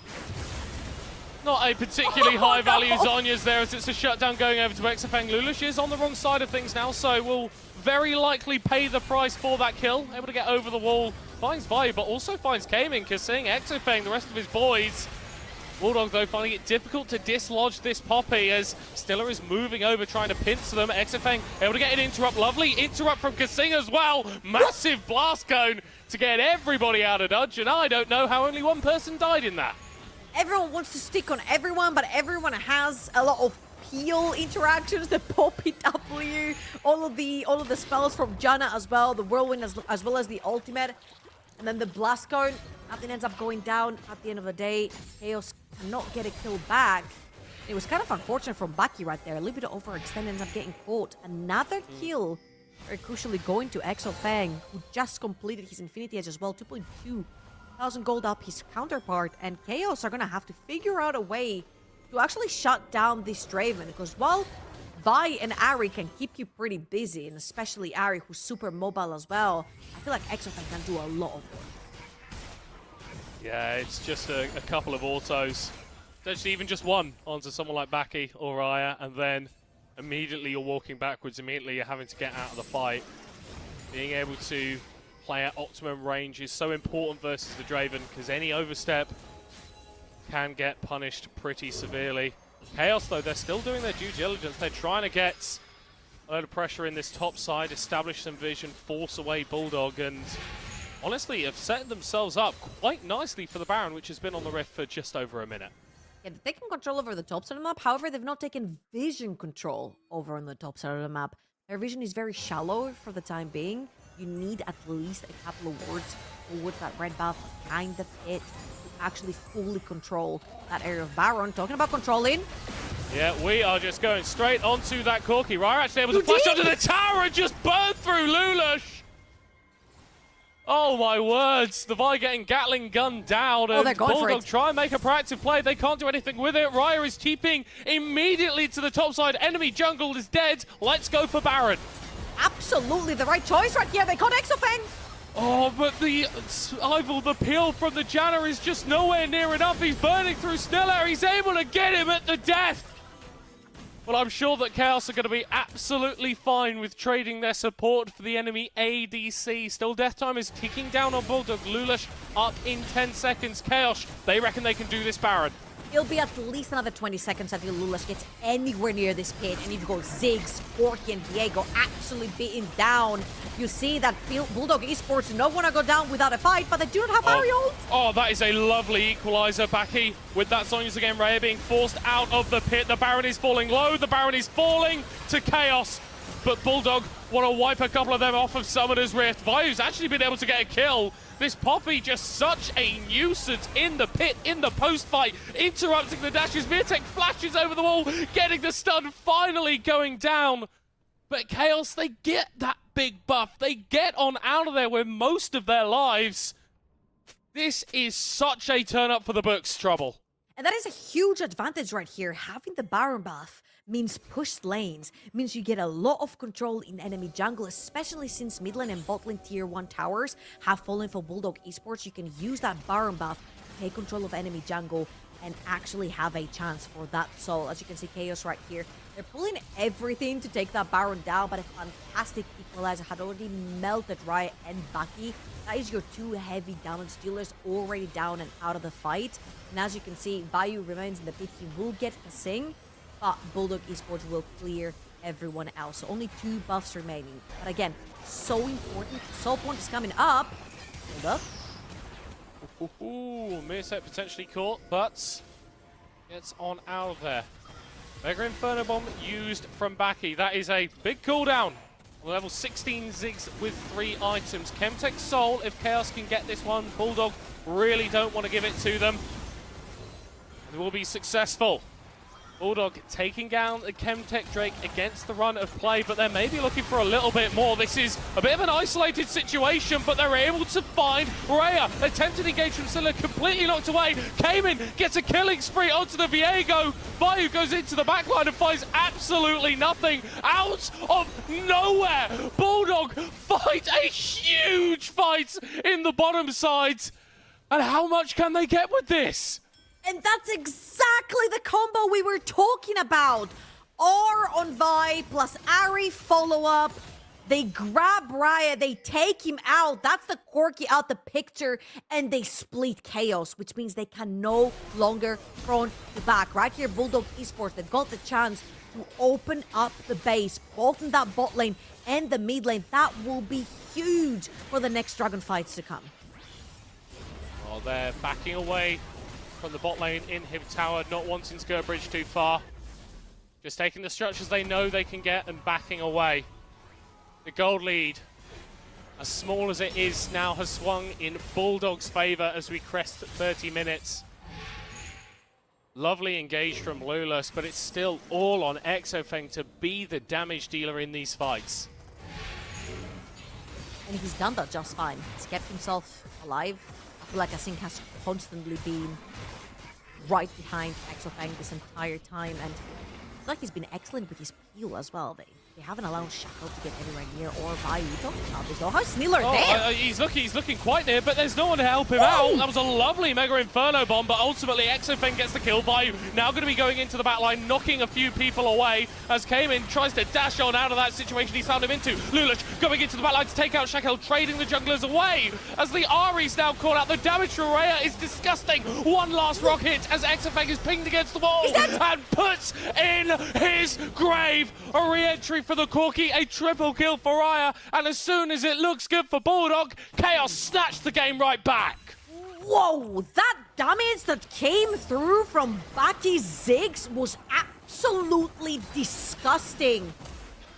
Not a particularly high value Zhonya's there, as it's a shutdown going over to Exafang. Lulush is on the wrong side of things now, so will very likely pay the price for that kill. Able to get over the wall, finds Vi, but also finds Kaming, because seeing Exafang, the rest of his boys. Bulldog, though, finding it difficult to dislodge this Poppy as Stiller is moving over, trying to pinch them. Exafang able to get an interrupt. Lovely interrupt from Kasing as well. Massive blast cone to get everybody out of dodge, and I don't know how only one person died in that. Everyone wants to stick on everyone, but everyone has a lot of peel interactions. The Poppy W, all of the spells from Janna as well, the Whirlwind as well as the ultimate, and then the blast cone. Nothing ends up going down at the end of the day. Chaos cannot get a kill back. It was kind of unfortunate from Bucky right there. A little bit of overextend, ends up getting caught. Another kill, very crucially going to Exafang, who just completed his Infinity Edge as well. 2,200 gold up his counterpart. And Chaos are going to have to figure out a way to actually shut down this Draven. Because while Vi and Ahri can keep you pretty busy, and especially Ahri, who's super mobile as well, I feel like Exafang can do a lot of work. Yeah, it's just a couple of autos. Actually, even just one onto someone like Baki or Raya, and then immediately you're walking backwards. Immediately you're having to get out of the fight. Being able to play at optimum range is so important versus the Draven, because any overstep can get punished pretty severely. Chaos, though, they're still doing their due diligence. They're trying to get a lot of pressure in this top side, establish some vision, force away Bulldog, and honestly have set themselves up quite nicely for the Baron, which has been on the rift for just over a minute. Yeah, they've taken control over the top side of the map. However, they've not taken vision control over on the top side of the map. Their vision is very shallow for the time being. You need at least a couple of wards towards that red buff behind the pit to actually fully control that area of Baron. Talking about controlling. Yeah, we are just going straight onto that Corki. Raya actually able to flash onto the tower and just burn through Lulush. Oh my words, the Vi getting Gatling gun down, and Bulldog try and make a proactive play. They can't do anything with it. Raya is TPing immediately to the top side. Enemy jungle is dead. Let's go for Baron. Absolutely the right choice right here. They caught Exafang. Oh, but the survival, the peel from the Janna is just nowhere near enough. He's burning through Sniller. He's able to get him at the death. Well, I'm sure that Chaos are going to be absolutely fine with trading their support for the enemy ADC. Still, death time is ticking down on Bulldog. Lulush up in 10 seconds. Chaos, they reckon they can do this Baron. It'll be at least another 20 seconds until Lulush gets anywhere near this pit. And you've got Ziggs, Corki, and Viego absolutely beaten down. You see that Bulldog Esports don't want to go down without a fight, but they do not have Ahri ult. Oh, that is a lovely equalizer, Baki. With that Zhonya's again, Raya being forced out of the pit. The Baron is falling low. The Baron is falling to Chaos. But Bulldog want to wipe a couple of them off of Summoner's Rift. Vayu's actually been able to get a kill. This Poppy just such a nuisance in the pit, in the post-fight, interrupting the dashes. Mirtek flashes over the wall, getting the stun, finally going down. But Chaos, they get that big buff. They get on out of there with most of their lives. This is such a turn up for the books, Trouble. And that is a huge advantage right here. Having the Baron buff means pushed lanes, means you get a lot of control in enemy jungle, especially since mid lane and bot lane tier 1 towers have fallen for Bulldog Esports. You can use that Baron buff to take control of enemy jungle and actually have a chance for that soul. As you can see, Chaos right here, they're pulling everything to take that Baron down, but a fantastic equalizer had already melted Riot and Bucky. That is your 2 heavy damage dealers already down and out of the fight. And as you can see, Vayu remains in the pit. He will get a sing, but Bulldog Esports will clear everyone else. So only 2 buffs remaining. But again, so important. Soul Point is coming up. Hold up. Ooh, Meerset potentially caught, but gets on out of there. Mega Inferno Bomb used from Baki. That is a big cooldown. Level 16 Ziggs with 3 items. Chemtech Soul, if Chaos can get this one, Bulldog really don't want to give it to them. They will be successful. Bulldog taking down the Chemtech Drake against the run of play, but they're maybe looking for a little bit more. This is a bit of an isolated situation, but they're able to find Rhea. Attempted engage from Scylla, completely knocked away. Cayman gets a killing spree onto the Viego. Vayu goes into the backline and finds absolutely nothing out of nowhere. Bulldog fight a huge fight in the bottom sides. And how much can they get with this? And that's exactly the combo we were talking about. R on Vi plus Ari follow-up. They grab Raya, they take him out. That's the Corki out the picture. And they split Chaos, which means they can no longer front to back. Right here, Bulldog Esports, they've got the chance to open up the base, both in that bot lane and the mid lane. That will be huge for the next Dragon fights to come. Well, they're backing away from the bot lane in Hib Tower, not wanting to go a bridge too far. Just taking the structures they know they can get and backing away. The gold lead, as small as it is now, has swung in Bulldog's favor as we crest 30 minutes. Lovely engage from Lulas, but it's still all on Exofeng to be the damage dealer in these fights. And he's done that just fine. He's kept himself alive. I feel like Async has constantly been right behind Exofeng this entire time, and I feel like he's been excellent with his peel as well. They haven't allowed Shackle to get anywhere near or Vayu. Talking about this though. How's Sniller there? He's looking quite near, but there's no one to help him out. That was a lovely Mega Inferno Bomb, but ultimately Exofeng gets the kill. Vayu now going to be going into the backline, knocking a few people away as Cayman tries to dash on out of that situation he's found him into. Lulish going into the backline to take out Shackle, trading the junglers away as the Ari's now caught out. The damage to Rhea is disgusting. One last rock hit as Exofeng is pinged against the wall and puts in his grave. A re-entry for the Corki, a triple kill for Raya, and as soon as it looks good for Bulldog, Chaos snatched the game right back. Whoa, that damage that came through from Baki's Ziggs was absolutely disgusting.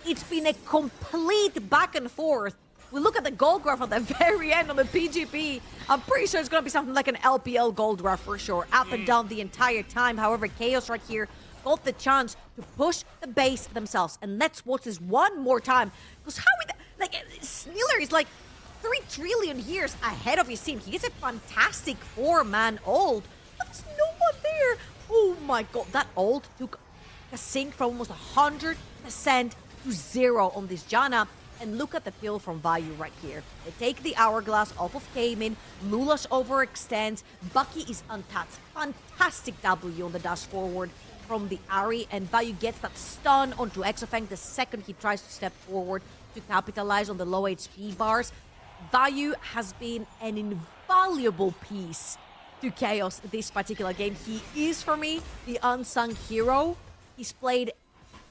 It's been a complete back and forth. We look at the gold graph at the very end on the PGP. I'm pretty sure it's going to be something like an LPL gold graph for sure, up and down the entire time. However, Chaos right here got the chance to push the base themselves. And let's watch this one more time. Because how we... Like, Sniller is like 3 trillion years ahead of his team. He is a fantastic 4-man ult. But there's no one there. Oh my god, that ult took a sink from almost 100% to 0 on this Janna. And look at the peel from Vayu right here. They take the Hourglass off of Cayman. Lulas overextends. Bucky is untouched. Fantastic W on the dash forward from the Ari. And Vayu gets that stun onto Exofeng the second he tries to step forward to capitalize on the low HP bars. Vayu has been an invaluable piece to Chaos this particular game. He is, for me, the unsung hero. He's played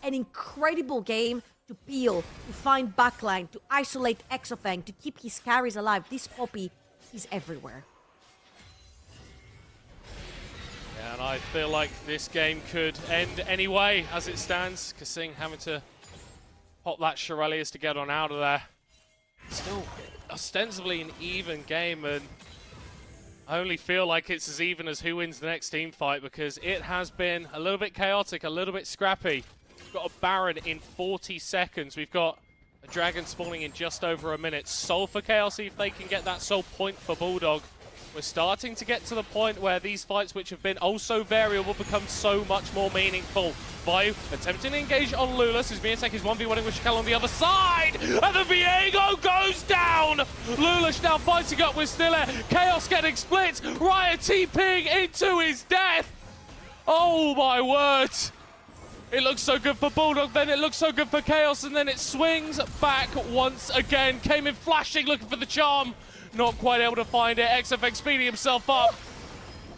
an incredible game to peel, to find backline, to isolate Exofeng, to keep his carries alive. This Poppy is everywhere. Yeah, and I feel like this game could end anyway as it stands. Kasing having to pop that Shirelius to get on out of there. Still ostensibly an even game, and I only feel like it's as even as who wins the next team fight, because it has been a little bit chaotic, a little bit scrappy. We've got a Baron in 40 seconds. We've got a Dragon spawning in just over a minute. Soul for Chaos, see if they can get that Soul point for Bulldog. We're starting to get to the point where these fights, which have been oh so variable, become so much more meaningful. Vayu attempting to engage on Lulas as Miatek is 1v1ing with Shakel on the other side, and the Viego goes down! Lulas now fighting up with Stiller. Chaos getting split. Riot TPing into his death. Oh my word! It looks so good for Bulldog, then it looks so good for Chaos, and then it swings back once again. Came in flashing, looking for the charm. Not quite able to find it. XFX speeding himself up.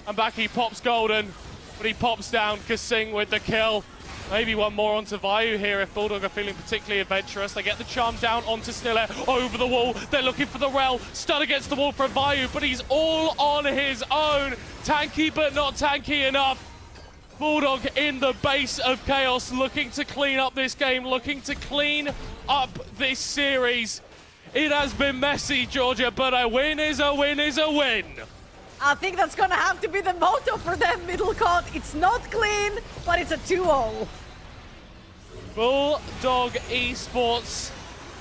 And back he pops Golden. But he pops down Kasing with the kill. Maybe one more onto Vayu here if Bulldog are feeling particularly adventurous. They get the charm down onto Sniller. Over the wall. They're looking for the Rel. Stun against the wall from Vayu. But he's all on his own. Tanky but not tanky enough. Bulldog in the base of Chaos, looking to clean up this game, looking to clean up this series. It has been messy, Georgia, but a win is a win is a win. I think that's gonna have to be the motto for them, Middlecott. It's not clean, but it's a 2-0. Bulldog Esports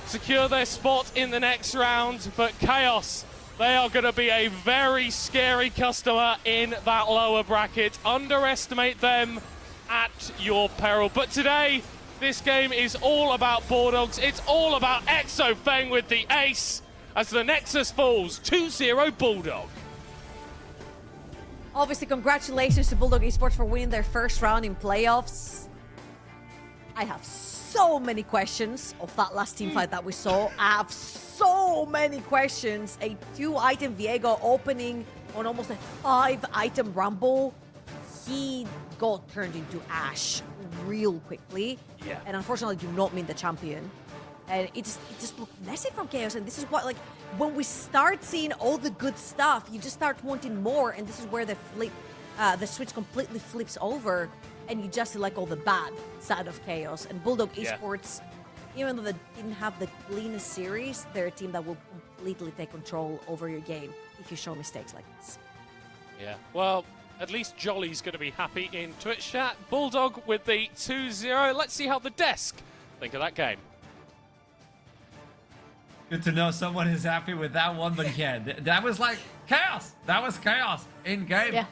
secure their spot in the next round, but Chaos, they are going to be a very scary customer in that lower bracket. Underestimate them at your peril. But today, this game is all about Bulldogs. It's all about Exofeng with the ace as the Nexus falls 2-0 Bulldog. Obviously, congratulations to Bulldog Esports for winning their first round in playoffs. I have so many questions of that last team fight that we saw. I have so many questions. A 2-item Viego opening on almost a 5-item Rumble. He got turned into ash real quickly. Yeah. And unfortunately do not mean the champion. And it just looked messy from Chaos. And this is what, like, when we start seeing all the good stuff, you just start wanting more. And this is where the switch completely flips over. And you just see, like, all the bad side of Chaos. And Bulldog Esports, even though they didn't have the cleanest series, they're a team that will completely take control over your game if you show mistakes like this. Yeah, well, at least Jolly's going to be happy in Twitch chat. Bulldog with the 2-0. Let's see how the desk think of that game. Good to know someone is happy with that one, but yeah, that was like chaos. That was chaos in game. Yeah.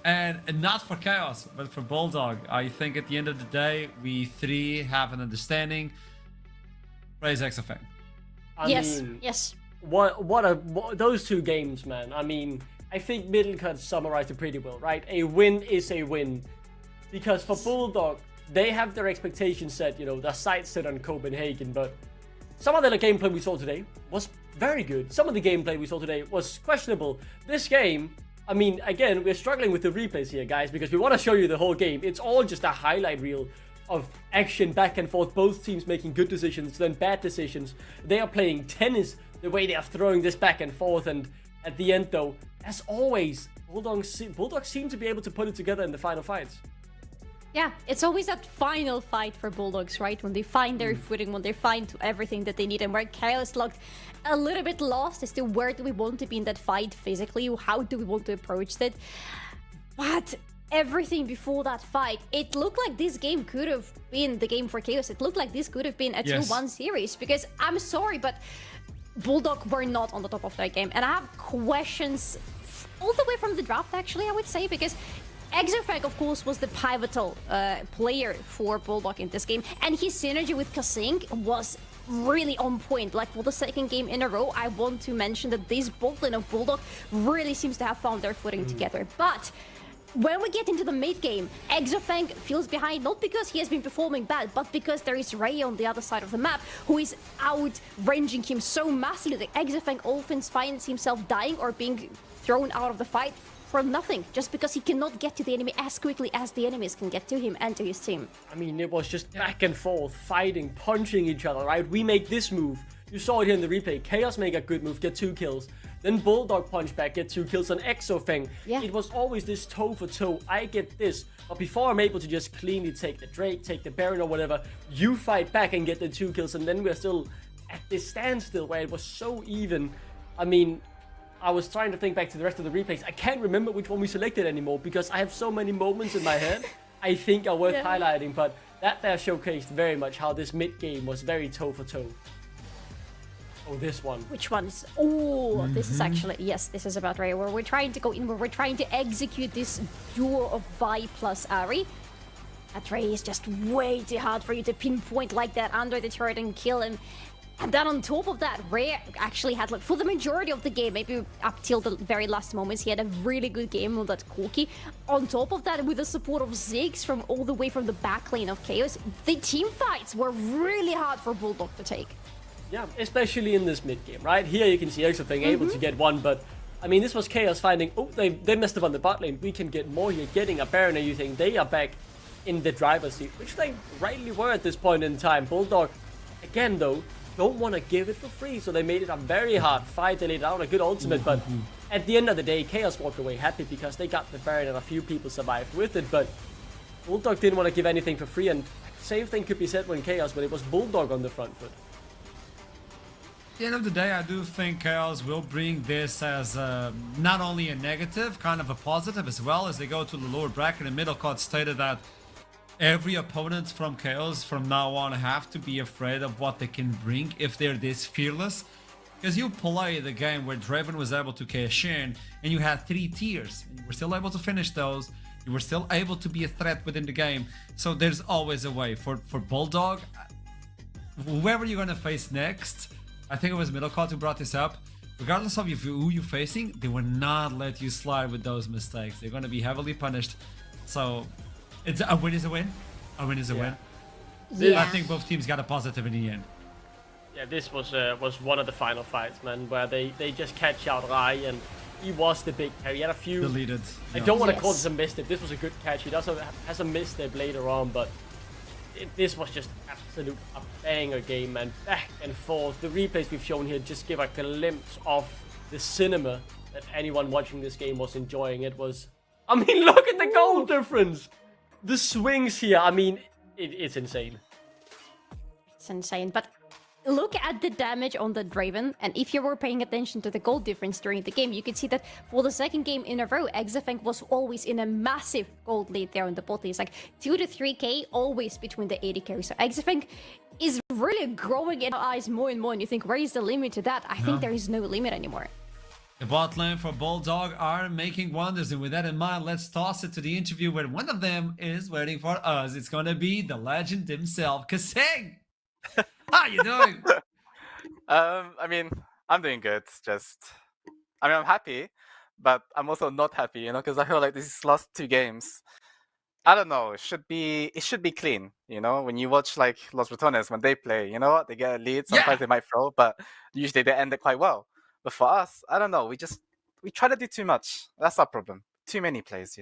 And not for Chaos, but for Bulldog. I think at the end of the day, we three have an understanding. Praise XFM. Yes. What those two games, man. I mean, I think Middlecott summarized it pretty well, right? A win is a win. Because for Bulldog, they have their expectations set, you know, their sights set on Copenhagen, but some of the gameplay we saw today was very good. Some of the gameplay we saw today was questionable. This game, I mean, again, we're struggling with the replays here, guys, because we want to show you the whole game. It's all just a highlight reel of action back and forth, both teams making good decisions, then bad decisions. They are playing tennis the way they are throwing this back and forth, and at the end, though, as always, Bulldogs seem to be able to put it together in the final fights. Yeah, it's always that final fight for Bulldogs, right? When they find their footing, when they find everything that they need, and where Chaos looked a little bit lost as to where do we want to be in that fight physically, how do we want to approach it. But everything before that fight, it looked like this game could have been the game for Chaos. It looked like this could have been a 2-1 series, because I'm sorry, but Bulldog were not on the top of their game. And I have questions all the way from the draft, actually, I would say, because Exofag, of course, was the pivotal player for Bulldog in this game, and his synergy with Kasing was really on point. Like, for the second game in a row, I want to mention that this bot lane of Bulldog really seems to have found their footing together. But when we get into the mid game, Exofang feels behind, not because he has been performing bad, but because there is Ray on the other side of the map who is outranging him so massively that Exofang often finds himself dying or being thrown out of the fight for nothing, just because he cannot get to the enemy as quickly as the enemies can get to him and to his team. I mean, it was just back and forth, fighting, punching each other, right? We make this move. You saw it here in the replay. Chaos make a good move, get 2 kills. Then Bulldog punch back, get 2 kills on Exofeng. Yeah. It was always this toe for toe. I get this. But before I'm able to just cleanly take the Drake, take the Baron or whatever, you fight back and get the 2 kills. And then we're still at this standstill where it was so even. I mean, I was trying to think back to the rest of the replays. I can't remember which one we selected anymore because I have so many moments in my head I think are worth highlighting. But That there showcased very much how this mid game was very toe for toe. Oh, this one. Which one is? Oh, this is actually, yes, this is about right where we're trying to go in, where we're trying to execute this duo of Vi plus Ari. That Ray is just way too hard for you to pinpoint like that under the turret and kill him. And then on top of that, Ray actually had, like, for the majority of the game, maybe up till the very last moments, he had a really good game on that Corki. On top of that, with the support of Ziggs from all the way from the back lane of Chaos, the team fights were really hard for Bulldog to take. Yeah, especially in this mid game, right? Here you can see Exofang able to get one, but I mean, this was Chaos finding, oh, they messed up on the bot lane. We can get more here, getting a Baron, and you think they are back in the driver's seat, which they rightly were at this point in time. Bulldog, again though, don't want to give it for free, so they made it a very hard fight. They laid out a good ultimate, but at the end of the day, Chaos walked away happy because they got the Baron and a few people survived with it, but Bulldog didn't want to give anything for free, and same thing could be said when Chaos, but it was Bulldog on the front foot. At the end of the day, I do think Chaos will bring this as not only a negative, kind of a positive as well, as they go to the lower bracket. And Middlecott stated that every opponent from Chaos from now on have to be afraid of what they can bring if they're this fearless. Because you play the game where Draven was able to cash in and you had 3 tiers and you were still able to finish those. You were still able to be a threat within the game. So there's always a way for Bulldog. Whoever you're going to face next, I think it was Middlecott who brought this up. Regardless of who you're facing, they will not let you slide with those mistakes. They're going to be heavily punished. So it's a win is a win. A win is a win. Yeah. I think both teams got a positive in the end. Yeah, this was one of the final fights, man, where they just catch out Rai, and he was the big carry. He had a few... Deleted. I don't want to call this a misstep. This was a good catch. He does has a misstep later on, but this was just absolute a banger game, man. Back and forth. The replays we've shown here just give a glimpse of the cinema that anyone watching this game was enjoying. It was... I mean, look at the goal difference! The swings here, I mean, it's insane. It's insane, but look at the damage on the Draven, and if you were paying attention to the gold difference during the game, you could see that for the second game in a row, Exafang was always in a massive gold lead there on the bot lane. It's like 2 to 3k always between the 80 carries. So Exafang is really growing in our eyes more and more, and you think, where is the limit to that? I think there is no limit anymore. The bot lane for Bulldog are making wonders, and with that in mind, let's toss it to the interview where one of them is waiting for us. It's gonna be the legend himself, Kasing! How you doing? I mean, I'm doing good. I'm happy, but I'm also not happy, because I feel like these last 2 games, I don't know, it should be clean, when you watch like Los Ratones when they play, you know what, they get a lead, sometimes they might throw, but usually they end it quite well. But for us, I don't know, we try to do too much. That's our problem. Too many plays,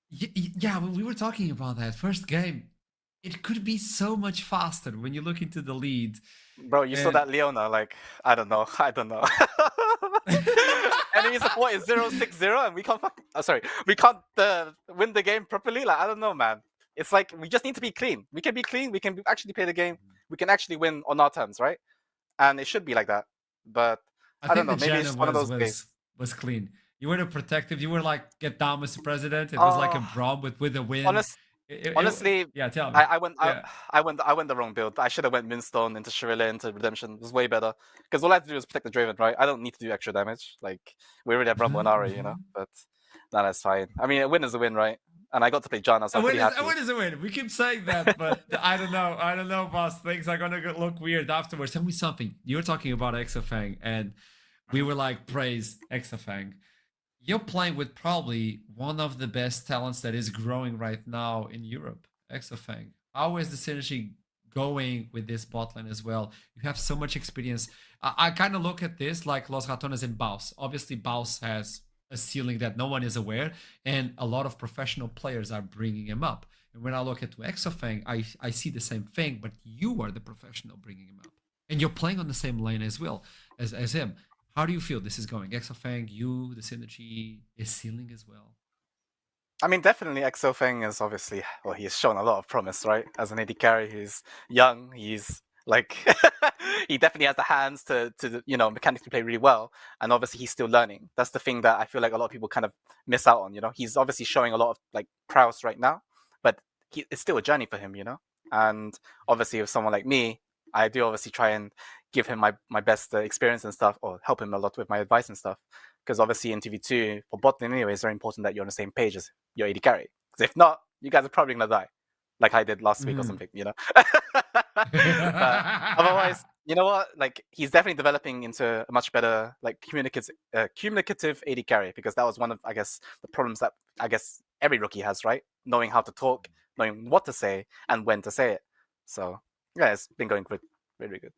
Yeah, we were talking about that first game. It could be so much faster when you look into the lead. Bro, you saw that Leona, like, I don't know. Enemy support is 0-6-0 and we can't win the game properly. Like, I don't know, man. It's like, we just need to be clean. We can be clean, we can actually play the game, we can actually win on our terms, right? And it should be like that. But I don't know, maybe it's just one of those days. Was clean. You were the protective, you were like, get down, Mr. President. It was like a Braum with a win. Honestly, yeah, tell me. I went the wrong build. I should have went Moonstone into Shirley into Redemption. It was way better. Because all I have to do is protect the Draven, right? I don't need to do extra damage. Like, we already have Rumble and Ari, But that's fine. I mean, a win is a win, right? And I got to play Janna, so I'm pretty happy. A win is a win. We keep saying that, but I don't know, boss. Things are gonna look weird afterwards. Tell me something. You were talking about Exafang, and we were like, praise Exafang. You're playing with probably one of the best talents that is growing right now in Europe, Exafang. How is the synergy going with this bot lane as well? You have so much experience. I kind of look at this like Los Ratones and Baus. Obviously, Baus has a ceiling that no one is aware, and a lot of professional players are bringing him up. And when I look at Exafang, I see the same thing, but you are the professional bringing him up. And you're playing on the same lane as well as him. How do you feel this is going? Exafang, the synergy is ceiling as well. I mean, definitely Exofang is obviously, well, he's shown a lot of promise, right? As an AD carry, he's young, he's like, he definitely has the hands to mechanically play really well. And obviously he's still learning. That's the thing that I feel like a lot of people kind of miss out on, He's obviously showing a lot of like prowess right now, but it's still a journey for him, you know. And obviously, with someone like me, I do obviously try and give him my best experience and stuff, or help him a lot with my advice and stuff. Because obviously in TV2, for bot lane anyway, it's very important that you're on the same page as your AD carry. Because if not, you guys are probably gonna die, like I did last week or something, you know. Otherwise, you know what? Like, he's definitely developing into a much better, like, communicative AD carry, because that was one of, I guess, the problems that I guess every rookie has, right? Knowing how to talk, knowing what to say, and when to say it. So yeah, it's been going good, very good.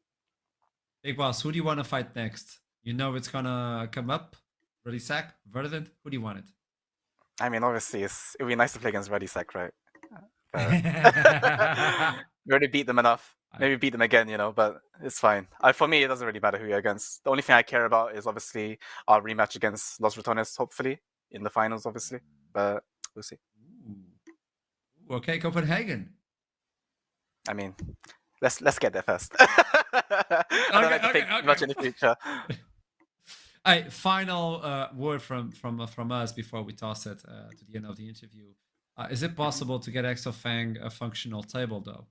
Big Boss, who do you want to fight next? You know it's gonna come up. Ready, Sack, Verdant. Who do you want it? I mean, obviously, it'd be nice to play against Ready Sec, right? But we already beat them enough. Maybe beat them again, you know, but it's fine. For me, it doesn't really matter who you're against. The only thing I care about is obviously our rematch against Los Ratones, hopefully, in the finals, obviously. But we'll see. Ooh. Okay, Copenhagen. I mean, let's get there first. I don't like to think much in the future. Hey, final word from us before we toss it to the end of the interview. Is it possible to get Exofang a functional table, though?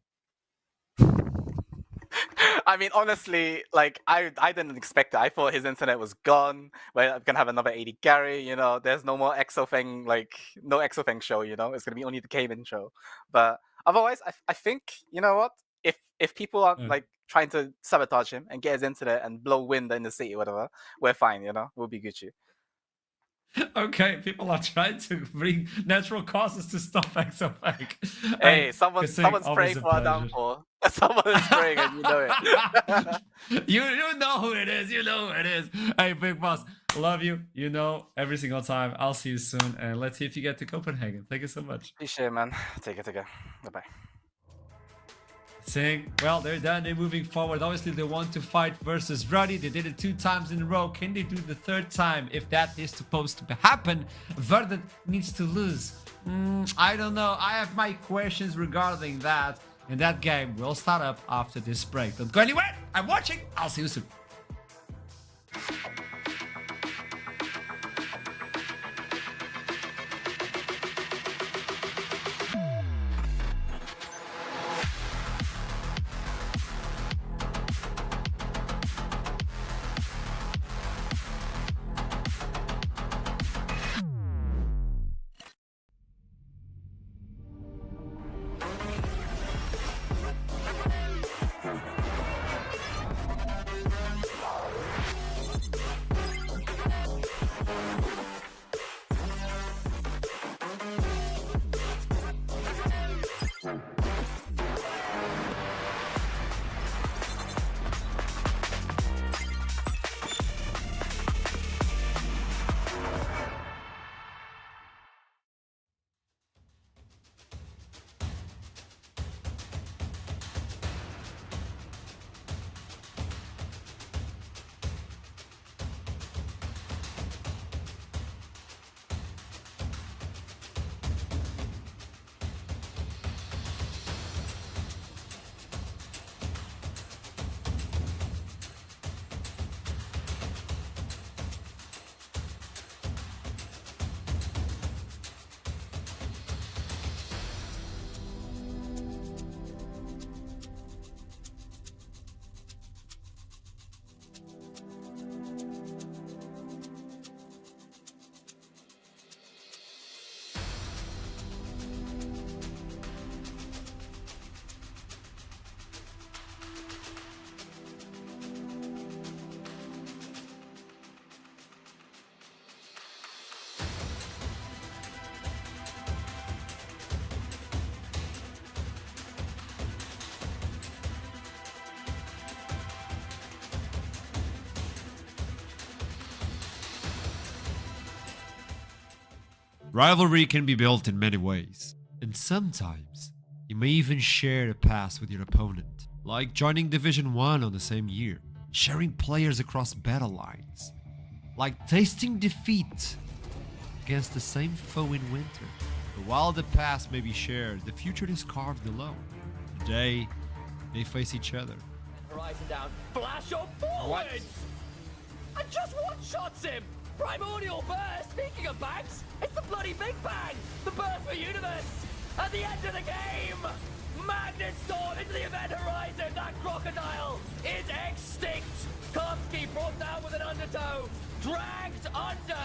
I mean, honestly, like, I didn't expect it. I thought his internet was gone. We're gonna have another 80 Gary, you know. There's no more Exofang, like, no Exofang show, you know. It's gonna be only the Cayman show. But otherwise, I think, you know what? If people are like trying to sabotage him and get his internet and blow wind in the city, whatever, we're fine, you know. We'll be Gucci. Okay, people are trying to bring natural causes to stop Exofang. Hey, someone's praying for our downfall. Someone is praying, and you know it. you know who it is. You know who it is. Hey, Big Boss, love you. You know, every single time. I'll see you soon, and let's see if you get to Copenhagen. Thank you so much. Appreciate it, man. Take it again. Bye-bye. Saying, well, they're done. They're moving forward. Obviously, they want to fight versus Ruddy. They did it 2 times in a row. Can they do the 3rd time? If that is supposed to happen, Verdant needs to lose. I don't know. I have my questions regarding that. And that game will start up after this break. Don't go anywhere. I'm watching. I'll see you soon. Rivalry can be built in many ways, and sometimes you may even share a pass with your opponent, like joining Division 1 on the same year, sharing players across battle lines, like tasting defeat against the same foe in winter. But while the past may be shared, the future is carved alone. Today, they face each other. Horizon down, flash on forwards! And just one-shots him! Primordial burst! Speaking of bangs, it's the bloody Big Bang! The birth of a universe! at the end of the game. Magnet Storm into the event horizon. That crocodile is extinct. Komsky brought down with an undertow, dragged under,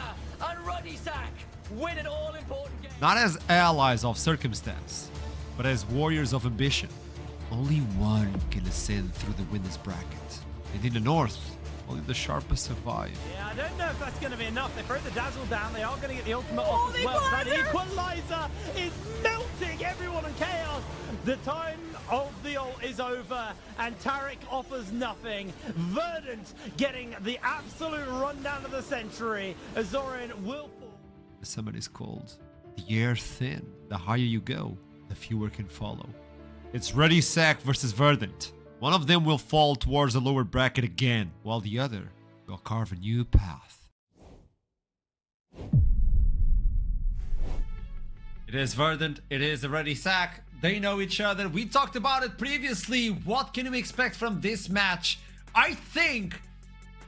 and Ruddy Sack win an all-important game. Not as allies of circumstance, but as warriors of ambition. Only one can ascend through the winners bracket. And in the north, only the sharpest survive. Yeah, I don't know if that's going to be enough. They throw the dazzle down. They are going to get the ultimate off as well. That equalizer is melting everyone in chaos. The time of the ult is over, and Tarek offers nothing. Verdant getting the absolute rundown of the century. Azorin will fall. The summon is called the air thin. The higher you go, the fewer can follow. It's Ready Sack versus Verdant. One of them will fall towards the lower bracket again, while the other will carve a new path. It is Verdant, it is the Ready Sack. They know each other. We talked about it previously. What can we expect from this match? I think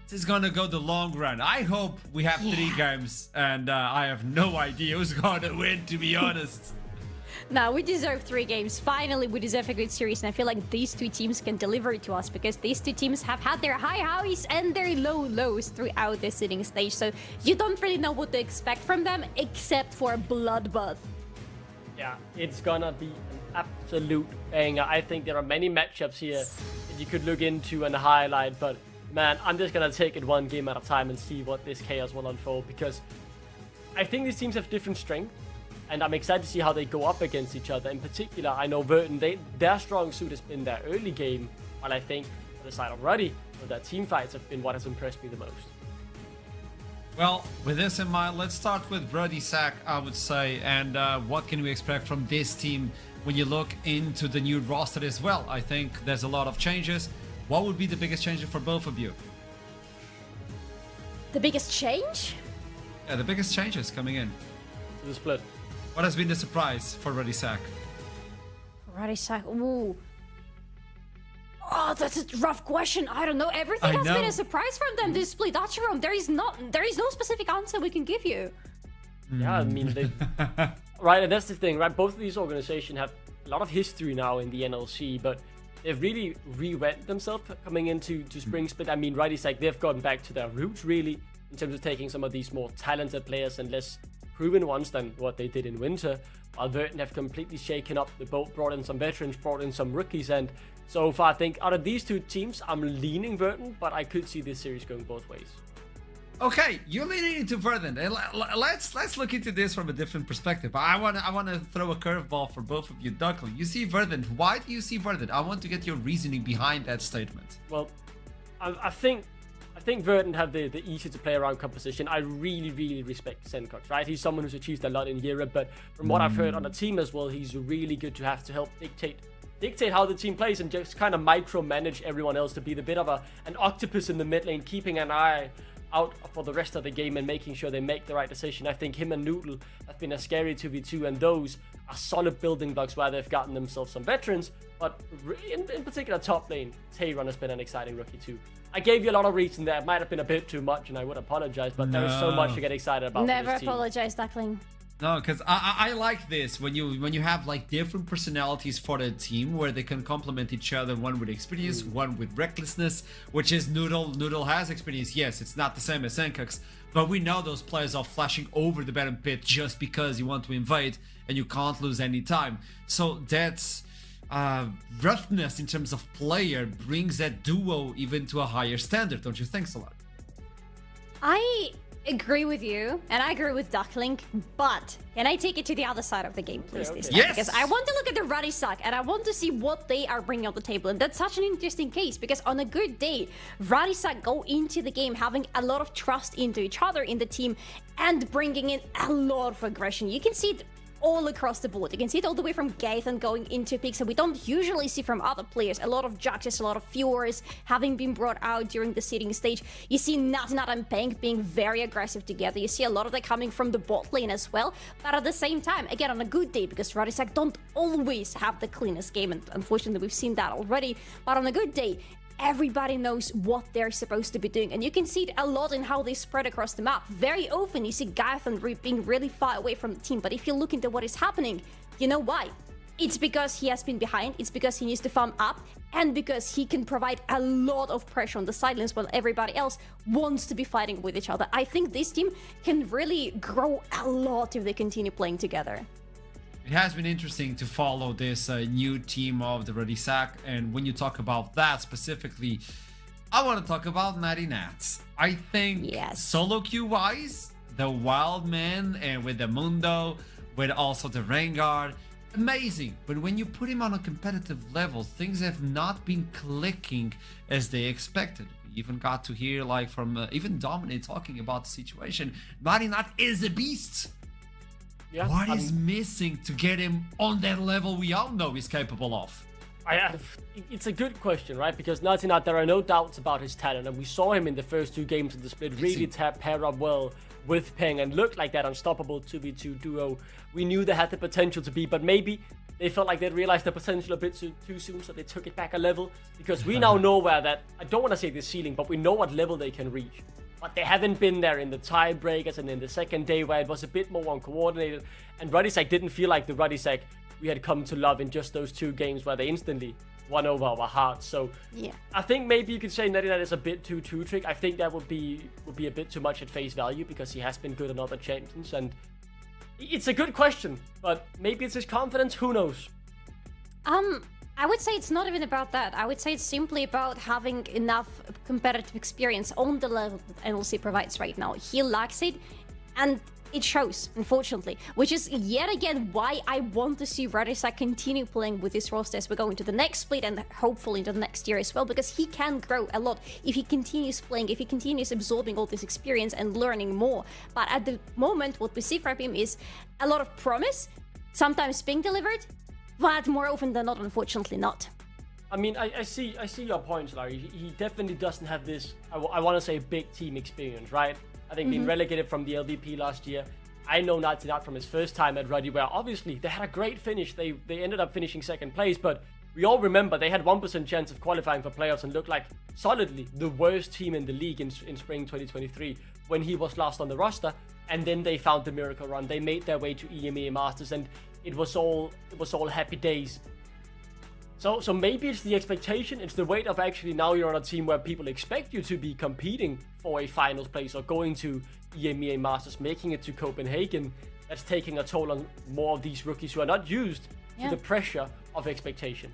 this is gonna go the long run. I hope we have 3 games, and I have no idea who's gonna win, to be honest. Now, we deserve 3 games. Finally, we deserve a good series, and I feel like these 2 teams can deliver it to us, because these 2 teams have had their high highs and their low lows throughout the sitting stage, so you don't really know what to expect from them, except for a bloodbath. Yeah, it's gonna be an absolute banger. I think there are many matchups here that you could look into and highlight, but man, I'm just gonna take it one game at a time and see what this chaos will unfold, because I think these teams have different strengths, and I'm excited to see how they go up against each other. In particular, I know Verdant, their strong suit has been their early game, while I think on the side of Ruddy, their team fights have been what has impressed me the most. Well, with this in mind, let's start with Ruddy Sack, I would say, and what can we expect from this team when you look into the new roster as well? I think there's a lot of changes. What would be the biggest change for both of you? The biggest change? Yeah, the biggest changes coming in. To the split. What has been the surprise for Ruddy Sack? Ruddy Sack, ooh. Oh, that's a rough question. I don't know. Everything has been a surprise from them this split. That's wrong. There is no specific answer we can give you. Yeah, I mean, they, right, and that's the thing, right? Both of these organizations have a lot of history now in the NLC, but they've really reinvented themselves coming into Spring Split. I mean, Ruddy Sack, they've gotten back to their roots, really, in terms of taking some of these more talented players and less proven ones than what they did in Winter. While Verdant have completely shaken up the boat, brought in some veterans, brought in some rookies, and so far I think out of these 2 teams, I'm leaning Verdant, but I could see this series going both ways. Okay, you're leaning into Verdant. Let's look into this from a different perspective. I want to throw a curveball for both of you. Duckling, you see Verdant. Why do you see Verdant? I want to get your reasoning behind that statement. Well, I think Verdant have the easy to play around composition. I really respect Senkox, right? He's someone who's achieved a lot in Europe, but from what I've heard on the team as well, he's really good to have to help dictate how the team plays and just kind of micromanage everyone else, to be the bit of an octopus in the mid lane, keeping an eye out for the rest of the game and making sure they make the right decision. I think him and Noodle have been a scary 2v2, and those are solid building blocks where they've gotten themselves some veterans, but in particular top lane, Tayron has been an exciting rookie too. I gave you a lot of reason there. It might have been a bit too much, and I would apologize, but there is so much to get excited about. Never for this team. apologize, Duckling. No, because I like this when you have like different personalities for the team where they can complement each other. One with experience, one with recklessness, which is Noodle. Noodle has experience. Yes, it's not the same as Senkox, but we know those players are flashing over the bottom pit just because you want to invade and you can't lose any time. So that's roughness in terms of player brings that duo even to a higher standard, don't you think, Salat? I agree with you, and I agree with Duckling, but can I take it to the other side of the game, please, this time? Yes! Because I want to look at the Ruddy Sack, and I want to see what they are bringing on the table, and that's such an interesting case, because on a good day, Ruddy Sack go into the game having a lot of trust into each other in the team, and bringing in a lot of aggression. You can see it all across the board. You can see it all the way from Gaethan going into picks, and we don't usually see from other players. A lot of judges, a lot of viewers having been brought out during the seeding stage. You see Nat and Pank being very aggressive together. You see a lot of that coming from the bot lane as well. But at the same time, again, on a good day, because Ruddy Sack don't always have the cleanest game, and unfortunately we've seen that already, but on a good day, everybody knows what they're supposed to be doing, and you can see it a lot in how they spread across the map. Very often you see Gaethan being really far away from the team, but if you look into what is happening, You know why? It's because he has been behind, it's because he needs to farm up, and because he can provide a lot of pressure on the sidelines while everybody else wants to be fighting with each other. I think this team can really grow a lot if they continue playing together. It has been interesting to follow this new team of the Ready Sack, and when you talk about that specifically, I want to talk about Natty Nats. I think solo queue wise, the Wild Man and with the Mundo, with also the Rengar, amazing. But when you put him on a competitive level, things have not been clicking as they expected. We even got to hear like from even Dominic talking about the situation. Natty Nat is a beast. Yeah, What is missing to get him on that level we all know he's capable of? It's a good question, right? Because Natty Nat, there are no doubts about his talent, and we saw him in the first 2 games of the split really pair up well with Peng and look like that unstoppable 2v2 duo we knew they had the potential to be, but maybe they felt like they'd realized the potential a bit too soon, so they took it back a level, because we now know where that, I don't want to say the ceiling, but we know what level they can reach. But they haven't been there in the tiebreakers and in the second day where it was a bit more uncoordinated, and Ruddysack didn't feel like the Ruddysack we had come to love in just those 2 games where they instantly won over our hearts. So yeah, I think maybe you could say Natty Nat is a bit too two-trick. I think that would be a bit too much at face value, because he has been good on other champions, and it's a good question, but maybe it's his confidence, who knows? I would say it's not even about that. I would say it's simply about having enough competitive experience on the level that NLC provides right now. He lacks it, and it shows, unfortunately, which is yet again why I want to see Ruddysack continue playing with his roster as we go into the next split and hopefully into the next year as well, because he can grow a lot if he continues playing, if he continues absorbing all this experience and learning more. But at the moment, what we see from him is a lot of promise, sometimes being delivered, but more often than not, unfortunately not. I mean, I see your points, Larry. He definitely doesn't have this, I want to say, big team experience, right? I think being relegated from the LVP last year. I know Natty Nat from his first time at Ruddy, where obviously they had a great finish. They ended up finishing 2nd place, but we all remember they had 1% chance of qualifying for playoffs and looked like solidly the worst team in the league in spring 2023 when he was last on the roster. And then they found the miracle run. They made their way to EMEA Masters, and it was all happy days. So maybe it's the expectation, it's the weight of actually now you're on a team where people expect you to be competing for a finals place or going to EMEA Masters, making it to Copenhagen. That's taking a toll on more of these rookies who are not used to the pressure of expectation.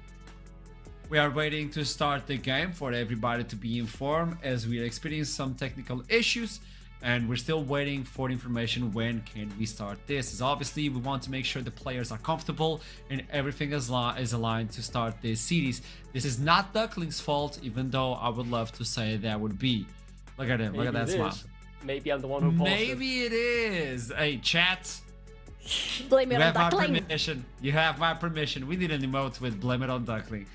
We are waiting to start the game for everybody to be informed, as we are experiencing some technical issues, and we're still waiting for information when can we start this. As obviously we want to make sure the players are comfortable and everything is aligned to start this series. This is not Duckling's fault, even though I would love to say that would be. Look at him, look at that smile. Maybe I'm the one who paused Maybe it is. Hey, chat. Blame it You on have my Duckling. permission. You have my permission. We need an emote with blame it on Duckling.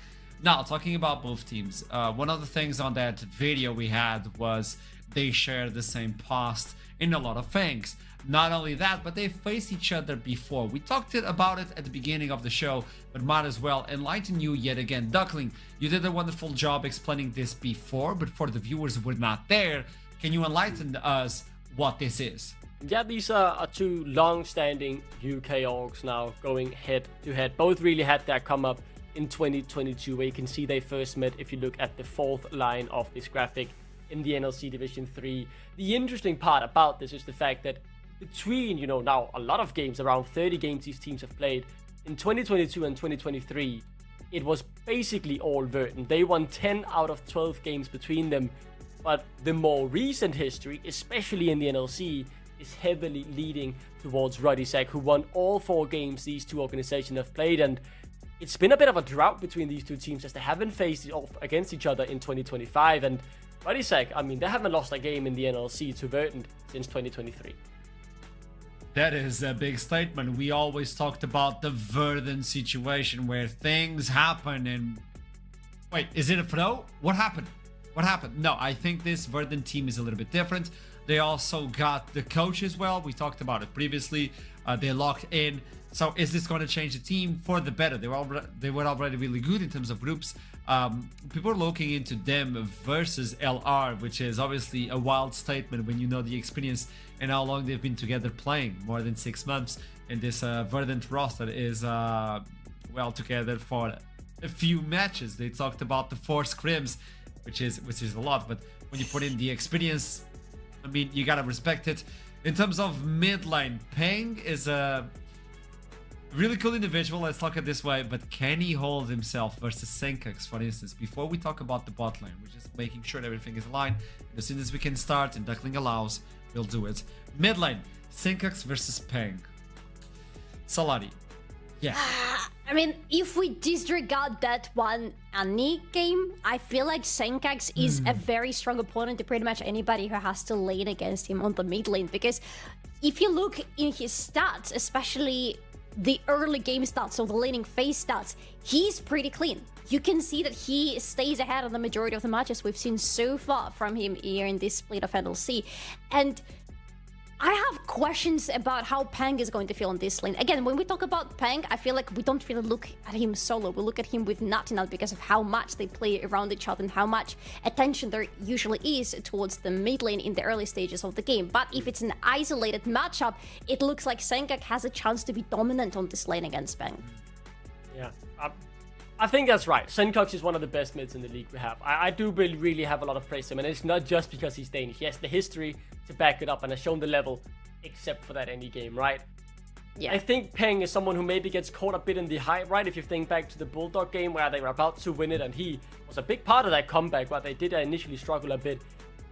Now, talking about both teams, one of the things on that video we had was they share the same post in a lot of things. Not only that, but they faced each other before. We talked about it at the beginning of the show, but might as well enlighten you yet again. Duckling, you did a wonderful job explaining this before, but for the viewers who were not there, can you enlighten us what this is? Yeah, these are 2 long-standing UK orgs now going head-to-head. Both really had their come up in 2022, where you can see they first met if you look at the 4th line of this graphic in the NLC Division 3. The interesting part about this is the fact that between, now a lot of games, around 30 games these teams have played, in 2022 and 2023, it was basically all Verden. They won 10 out of 12 games between them, but the more recent history, especially in the NLC, is heavily leading towards Ruddysack, who won all 4 games these 2 organizations have played, and it's been a bit of a drought between these 2 teams as they haven't faced off against each other in 2025, and Ruddysack, I mean, they haven't lost a game in the NLC to Verdant since 2023. That is a big statement. We always talked about the Verdant situation where things happen and... Wait, is it a throw? What happened? What happened? No, I think this Verdant team is a little bit different. They also got the coach as well. We talked about it previously. They locked in. So is this going to change the team for the better? They were already really good in terms of groups. People are looking into them versus LR, which is obviously a wild statement when you know the experience and how long they've been together playing, more than 6 months. in this verdant roster is well together for a few matches. They talked about the 4 scrims, which is a lot, but when you put in the experience, I mean, you gotta respect it. In terms of mid lane, Peng is a really cool individual, let's talk it this way, but can he hold himself versus Senkax, for instance? Before we talk about the bot lane, we're just making sure that everything is aligned. And as soon as we can start and Duckling allows, we'll do it. Mid lane, Senkax versus Peng. Salari. Yeah. I mean, if we disregard that one Annie game, I feel like Senkax is a very strong opponent to pretty much anybody who has to lane against him on the mid lane. Because if you look in his stats, especially the early game stats, so the laning phase stats, he's pretty clean. You can see that he stays ahead on the majority of the matches we've seen so far from him here in this split of NLC. And I have questions about how Peng is going to feel on this lane. Again, when we talk about Peng, I feel like we don't really look at him solo. We look at him with Natinat because of how much they play around each other and how much attention there usually is towards the mid lane in the early stages of the game. But if it's an isolated matchup, it looks like Senkax has a chance to be dominant on this lane against Peng. Yeah, I think that's right. Senkax is one of the best mids in the league we have. I do really have a lot of praise for him, and it's not just because he's Danish. He has the history to back it up and has shown the level, except for that any game, right? Yeah. I think Peng is someone who maybe gets caught a bit in the hype, right? If you think back to the Bulldog game where they were about to win it, and he was a big part of that comeback, but they did initially struggle a bit.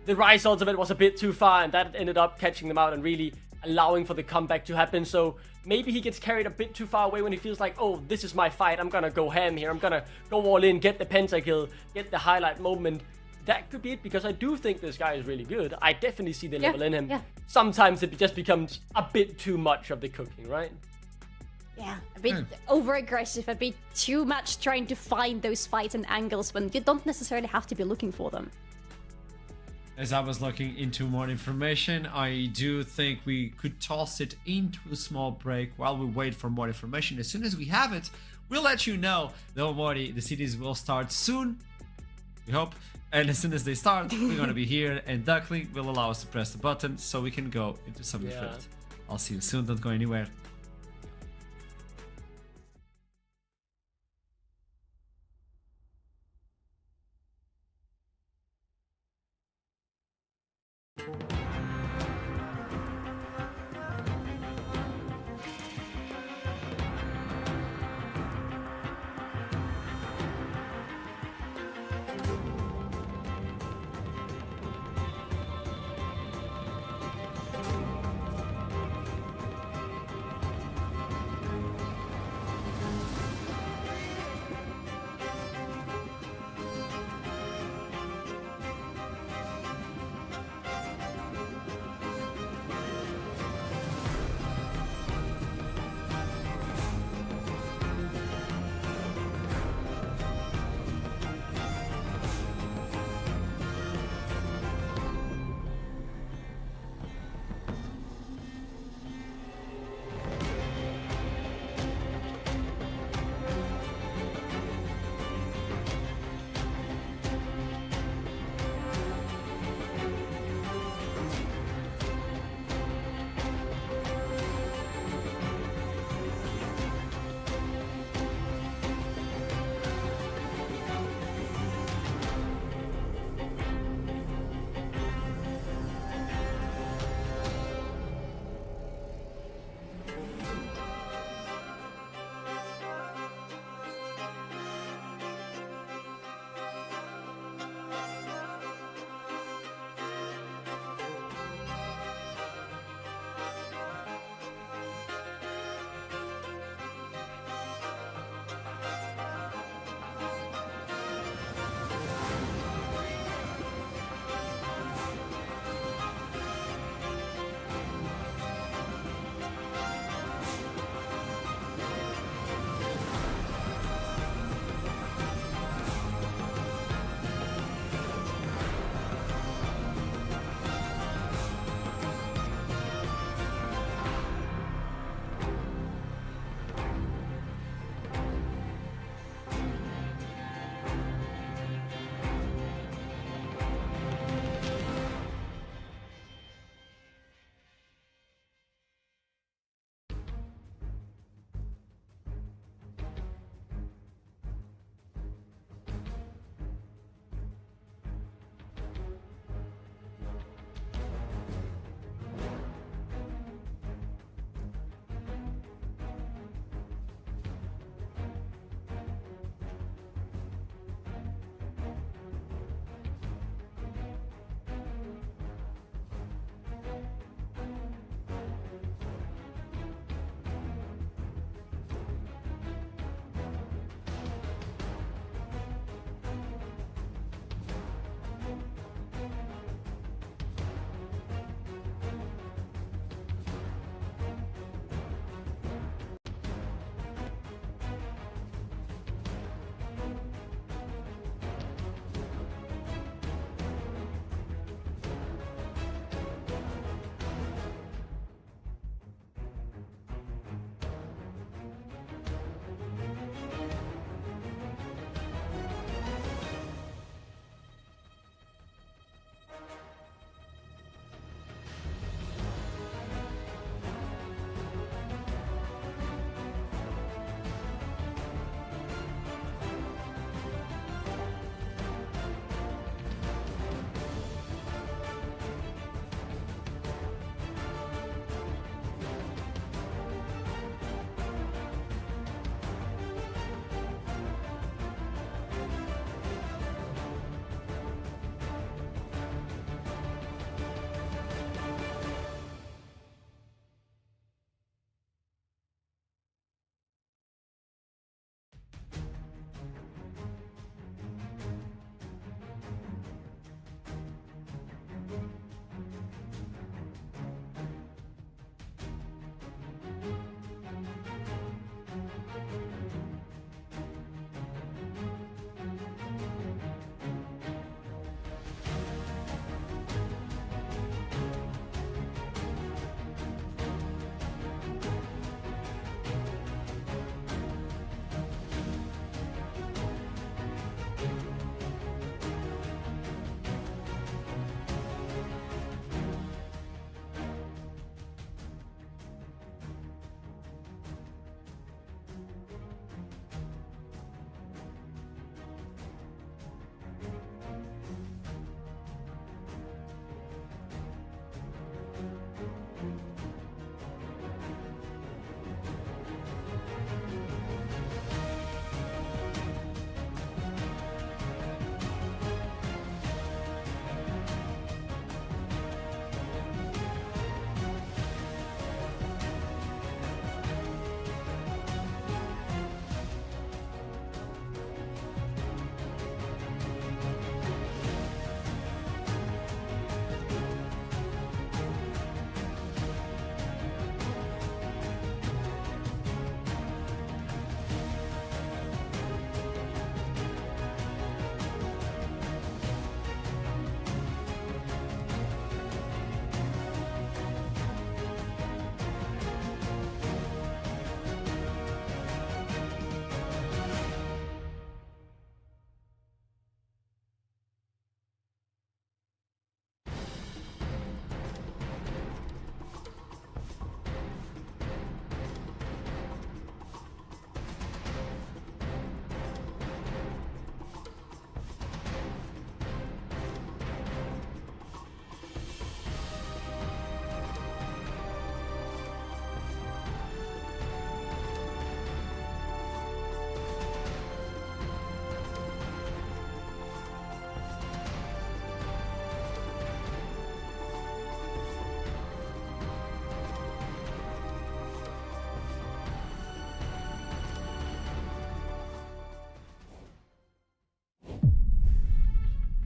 The rise out of it was a bit too far, and that ended up catching them out and really allowing for the comeback to happen. So maybe he gets carried a bit too far away when he feels like, oh, this is my fight, I'm gonna go ham here, I'm gonna go all in, get the pentakill, get the highlight moment. That could be it, because I do think this guy is really good. I definitely see the level in him. Yeah. Sometimes it just becomes a bit too much of the cooking, right? Yeah, a bit over-aggressive, a bit too much trying to find those fights and angles when you don't necessarily have to be looking for them. As I was looking into more information, I do think we could toss it into a small break while we wait for more information. As soon as we have it, we'll let you know. Don't worry, the cities will start soon, we hope. And as soon as they start, we're gonna be here, and Duckling will allow us to press the button so we can go into some midfield. I'll see you soon, don't go anywhere.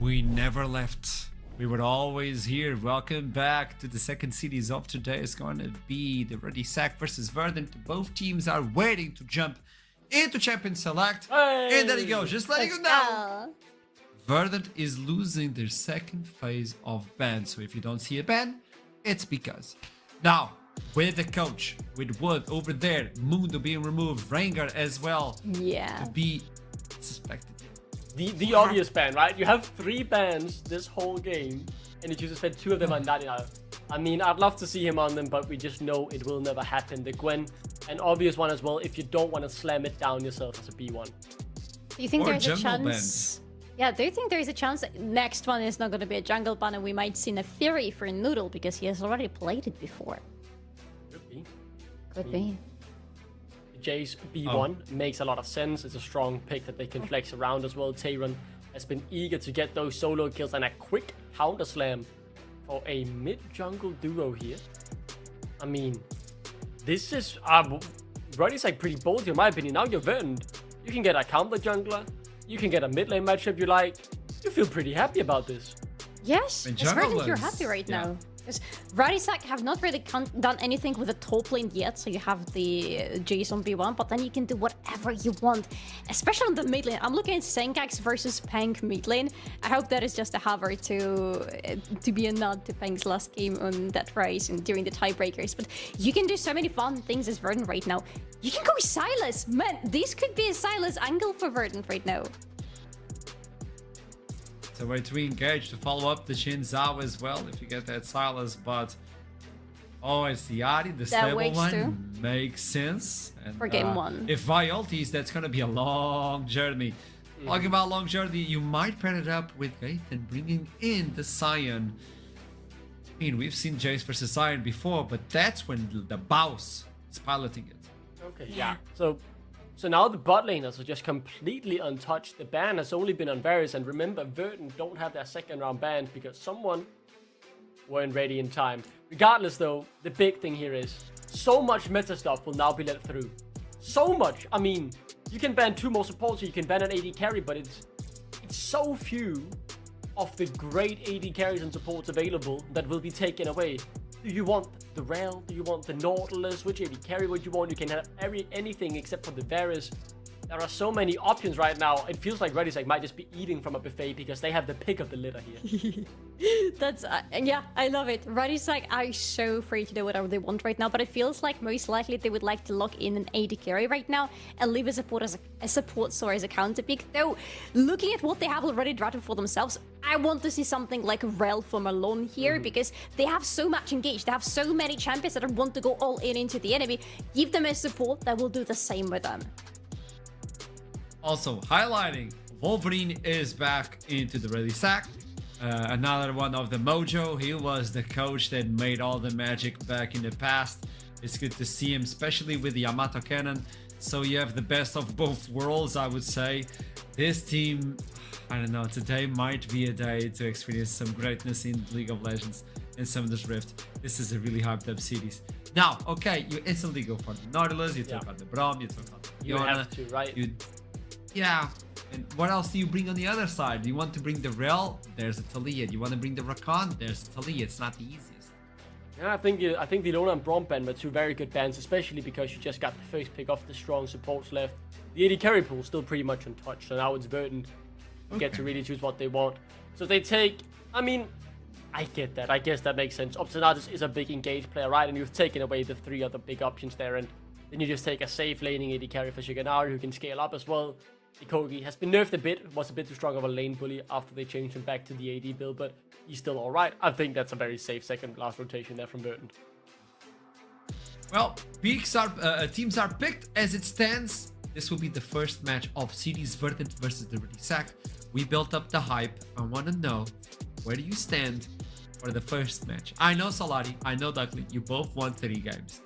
We never left. We were always here. Welcome back to the second series of today. It's going to be the Ready Sack versus Verdant. Both teams are waiting to jump into Champion Select. Hey! And there you go. Just letting you know. Oh. Verdant is losing their second phase of ban. So if you don't see a ban, it's because. Now, with the coach, with Wood over there, Mundo being removed, Rengar as well, Yeah. to be suspected. The obvious ban, right? You have 3 bans this whole game, and you choose to spend 2 of them on Nadina. I mean, I'd love to see him on them, but we just know it will never happen. The Gwen, an obvious one as well, if you don't want to slam it down yourself as a B1. Do you think Or there's a jungle chance? Yeah, do you think there's a chance that next one is not going to be a jungle ban and we might see a Fury for Noodle because he has already played it before? Could be. Could be. Jace B1 makes a lot of sense. It's a strong pick that they can flex around as well. Tayron has been eager to get those solo kills and a quick counter slam for a mid-jungle duo here. I mean, this is Roddy's like pretty bold here, in my opinion. Now you're Verdant. You can get a counter jungler. You can get a mid lane matchup you like. You feel pretty happy about this. Yes, And as Verdant, you're junglers, happy right yeah. now. Because Radisak have not really done anything with the top lane yet, so you have the Jace on B1, but then you can do whatever you want, especially on the mid lane. I'm looking at Senkax versus Pank mid lane. I hope that is just a hover to be a nod to Pank's last game on that race and during the tiebreakers. But you can do so many fun things as Verdant right now. You can go Silas! Man, this could be a Silas angle for Verdant right now. It's a way to re-engage, to follow up the Shin Zhao as well, if you get that Silas, but... Oh, it's the Ahri, the That stable works one. too. Makes sense. And, For game 1. If Vi ultis, that's gonna be a long journey. Talking about long journey, you might pair it up with Gaethan, bringing in the Sion. I mean, we've seen Jace versus Sion before, but that's when the Baus is piloting it. Okay, yeah. So now the bot laners are just completely untouched. The ban has only been on Varus, and remember, Verdant don't have their second round bans because someone weren't ready in time. Regardless though, the big thing here is so much meta stuff will now be let through. So much! I mean, you can ban 2 more supports, you can ban an AD carry, but it's so few of the great AD carries and supports available that will be taken away. Do you want the Rel? Do you want the Nautilus? Which AD carry would you want? You can have anything except for the Varus. There are so many options right now. It feels like Redisec might just be eating from a buffet because they have the pick of the litter here. That's yeah, I love it. Radisec are so free to do whatever they want right now, but it feels like most likely they would like to lock in an AD carry right now and leave a support as a counter pick. Though, looking at what they have already drafted for themselves, I want to see something like Rel from Malone here because they have so much engaged. They have so many champions that want to go all in into the enemy. Give them a support that will do the same with them. Also, highlighting, Wolverine is back into the Ready Sack. Another one of the Mojo. He was the coach that made all the magic back in the past. It's good to see him, especially with the Yamato Cannon. So you have the best of both worlds, I would say. This team, I don't know, today might be a day to experience some greatness in League of Legends and Summoner's Rift. This is a really hyped up series. Now, okay, you instantly go for the Nautilus, you talk about the Braum, you talk about the You have to, right? Yeah. And what else do you bring on the other side? Do you want to bring the Rel? There's a Talia. Do you want to bring the Rakan? There's a Talia. It's not the easiest. Yeah, I think the Lona and Braum ban were 2 very good bans, especially because you just got the first pick off the strong supports left. The AD carry pool is still pretty much untouched, so now it's Verdant to get to really choose what they want. So they take, I mean, I get that. I guess that makes sense. Obstinatus is a big engaged player, right? And you've taken away the 3 other big options there, and then you just take a safe laning AD carry for Shiganari who can scale up as well. Ikogi has been nerfed a bit, was a bit too strong of a lane bully after they changed him back to the AD build, but he's still alright. I think that's a very safe second last rotation there from Verdant. Well, teams are picked as it stands. This will be the first match of Series Verdant versus the Ready Sack. We built up the hype. I want to know, where do you stand for the first match? I know Solari, I know Duckley, you both won 3 games.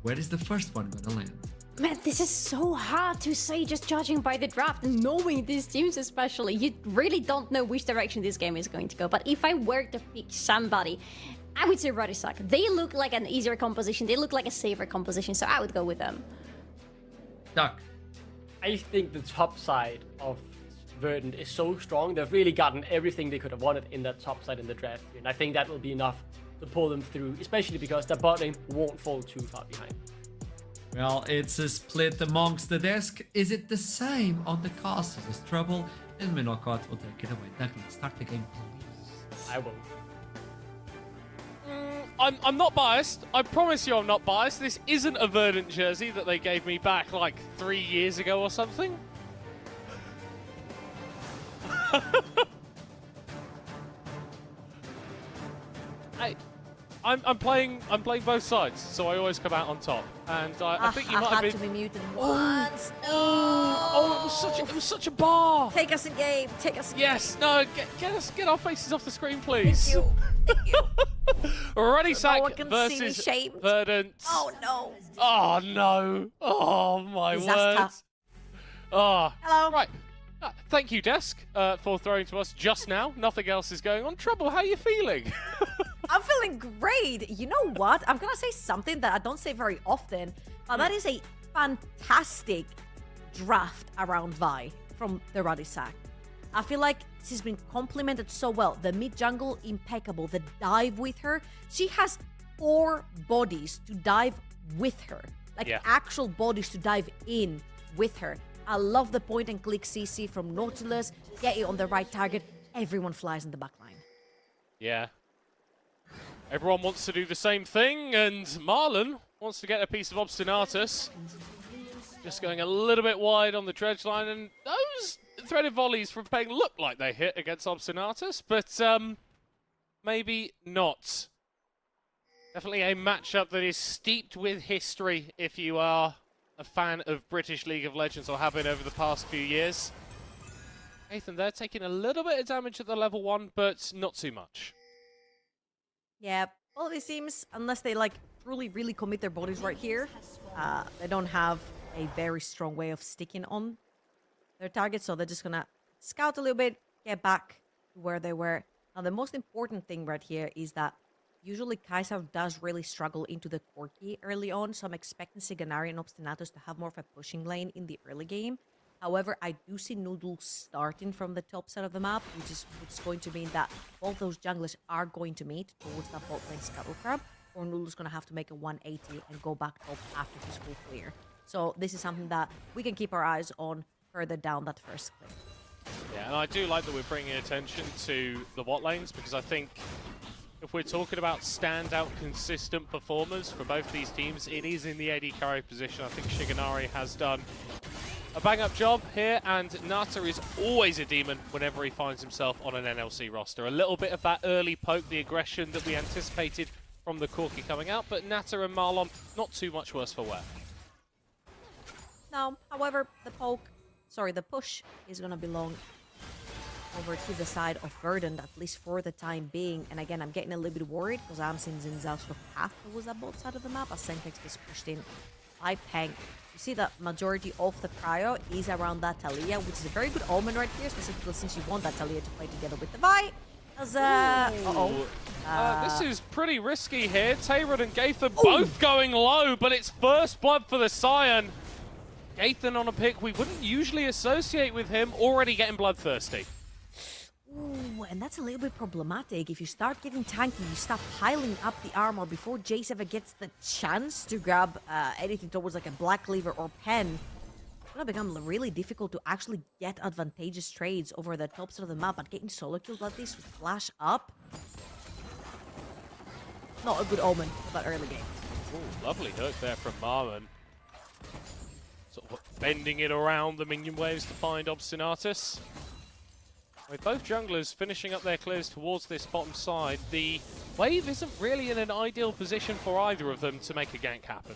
Where is the first one going to land? Man, this is so hard to say just judging by the draft and knowing these teams especially. You really don't know which direction this game is going to go. But if I were to pick somebody, I would say Radisak. They look like an easier composition. They look like a safer composition, so I would go with them. Duck. I think the top side of Verdant is so strong. They've really gotten everything they could have wanted in that top side in the draft. And I think that will be enough to pull them through, especially because their bot lane won't fall too far behind. Well, it's a split amongst the desk. Is it the same on the castle? There's trouble, and Minocott will take it away. Declan, start the game, please. I will. I'm not biased. I promise you I'm not biased. This isn't a Verdant jersey that they gave me back like 3 years ago or something. I'm playing both sides, so I always come out on top. And I think you might have had been. to be muted once. No. Oh, it was such a bar. Take us in game. Take us in Yes, no, get our faces off the screen, please. game. Thank you. Ready, No Sack one can see me versus shamed. Verdant. Oh no. Oh no! Oh my Disaster. words! Oh, Hello. right. Thank you, Desk, for throwing to us just now. Nothing else is going on. Trouble, how are you feeling? I'm feeling great. You know what? I'm gonna say something that I don't say very often, but that is a fantastic draft around Vi from the Ruddy Sack. I feel like she's been complemented so well. The mid jungle, impeccable. The dive with her. She has 4 bodies to dive with her. Like Yeah. actual bodies to dive in with her. I love the point and click CC from Nautilus. Get it on the right target. Everyone flies in the backline. Yeah. Everyone wants to do the same thing, and Marlon wants to get a piece of Obstinatus. Just going a little bit wide on the dredge line, and those threaded volleys from Peng look like they hit against Obstinatus, but maybe not. Definitely a matchup that is steeped with history if you are a fan of British League of Legends, or have been over the past few years. Nathan, they're taking a little bit of damage at the level 1, but not too much. Yeah, all these teams, unless they like truly, really commit their bodies right here, they don't have a very strong way of sticking on their target, so they're just gonna scout a little bit, get back to where they were. Now, the most important thing right here is that usually Kai'Sa does really struggle into the Corki early on, so I'm expecting Siganari and Obstinatus to have more of a pushing lane in the early game. However, I do see Noodle starting from the top side of the map, which is going to mean that both those junglers are going to meet towards that bot lane Scuttle Crab, or Noodle's going to have to make a 180 and go back top after his full clear. So this is something that we can keep our eyes on further down that first clip. Yeah, and I do like that we're bringing attention to the bot lanes, because I think if we're talking about standout, consistent performers for both these teams, it is in the AD carry position. I think Shiganari has done a bang-up job here, and Nata is always a demon whenever he finds himself on an NLC roster. A little bit of that early poke, the aggression that we anticipated from the Corki coming out, but Nata and Marlon, not too much worse for wear. Now, however, the push is going to belong over to the side of Verdant, at least for the time being. And again, I'm getting a little bit worried because I'm seeing Zinzao sort of path towards that both side of the map as Sentex gets pushed in by Peng. You see that majority of the prio is around that Talia, which is a very good omen right here, specifically since you want that Talia to play together with the Vi. As this is pretty risky here. Tayrod and Gaither both going low, but it's first blood for the Scion. Gaither on a pick we wouldn't usually associate with him, already getting bloodthirsty. Ooh, and that's a little bit problematic. If you start getting tanky, you start piling up the armor before Jace ever gets the chance to grab anything towards like a Black Cleaver or Pen. It's gonna become really difficult to actually get advantageous trades over the top side of the map, but getting solo kills like this with flash up, not a good omen for that early game. Ooh, lovely hook there from Marlon. Sort of bending it around the minion waves to find Obstinatus. With both junglers finishing up their clears towards this bottom side, the wave isn't really in an ideal position for either of them to make a gank happen.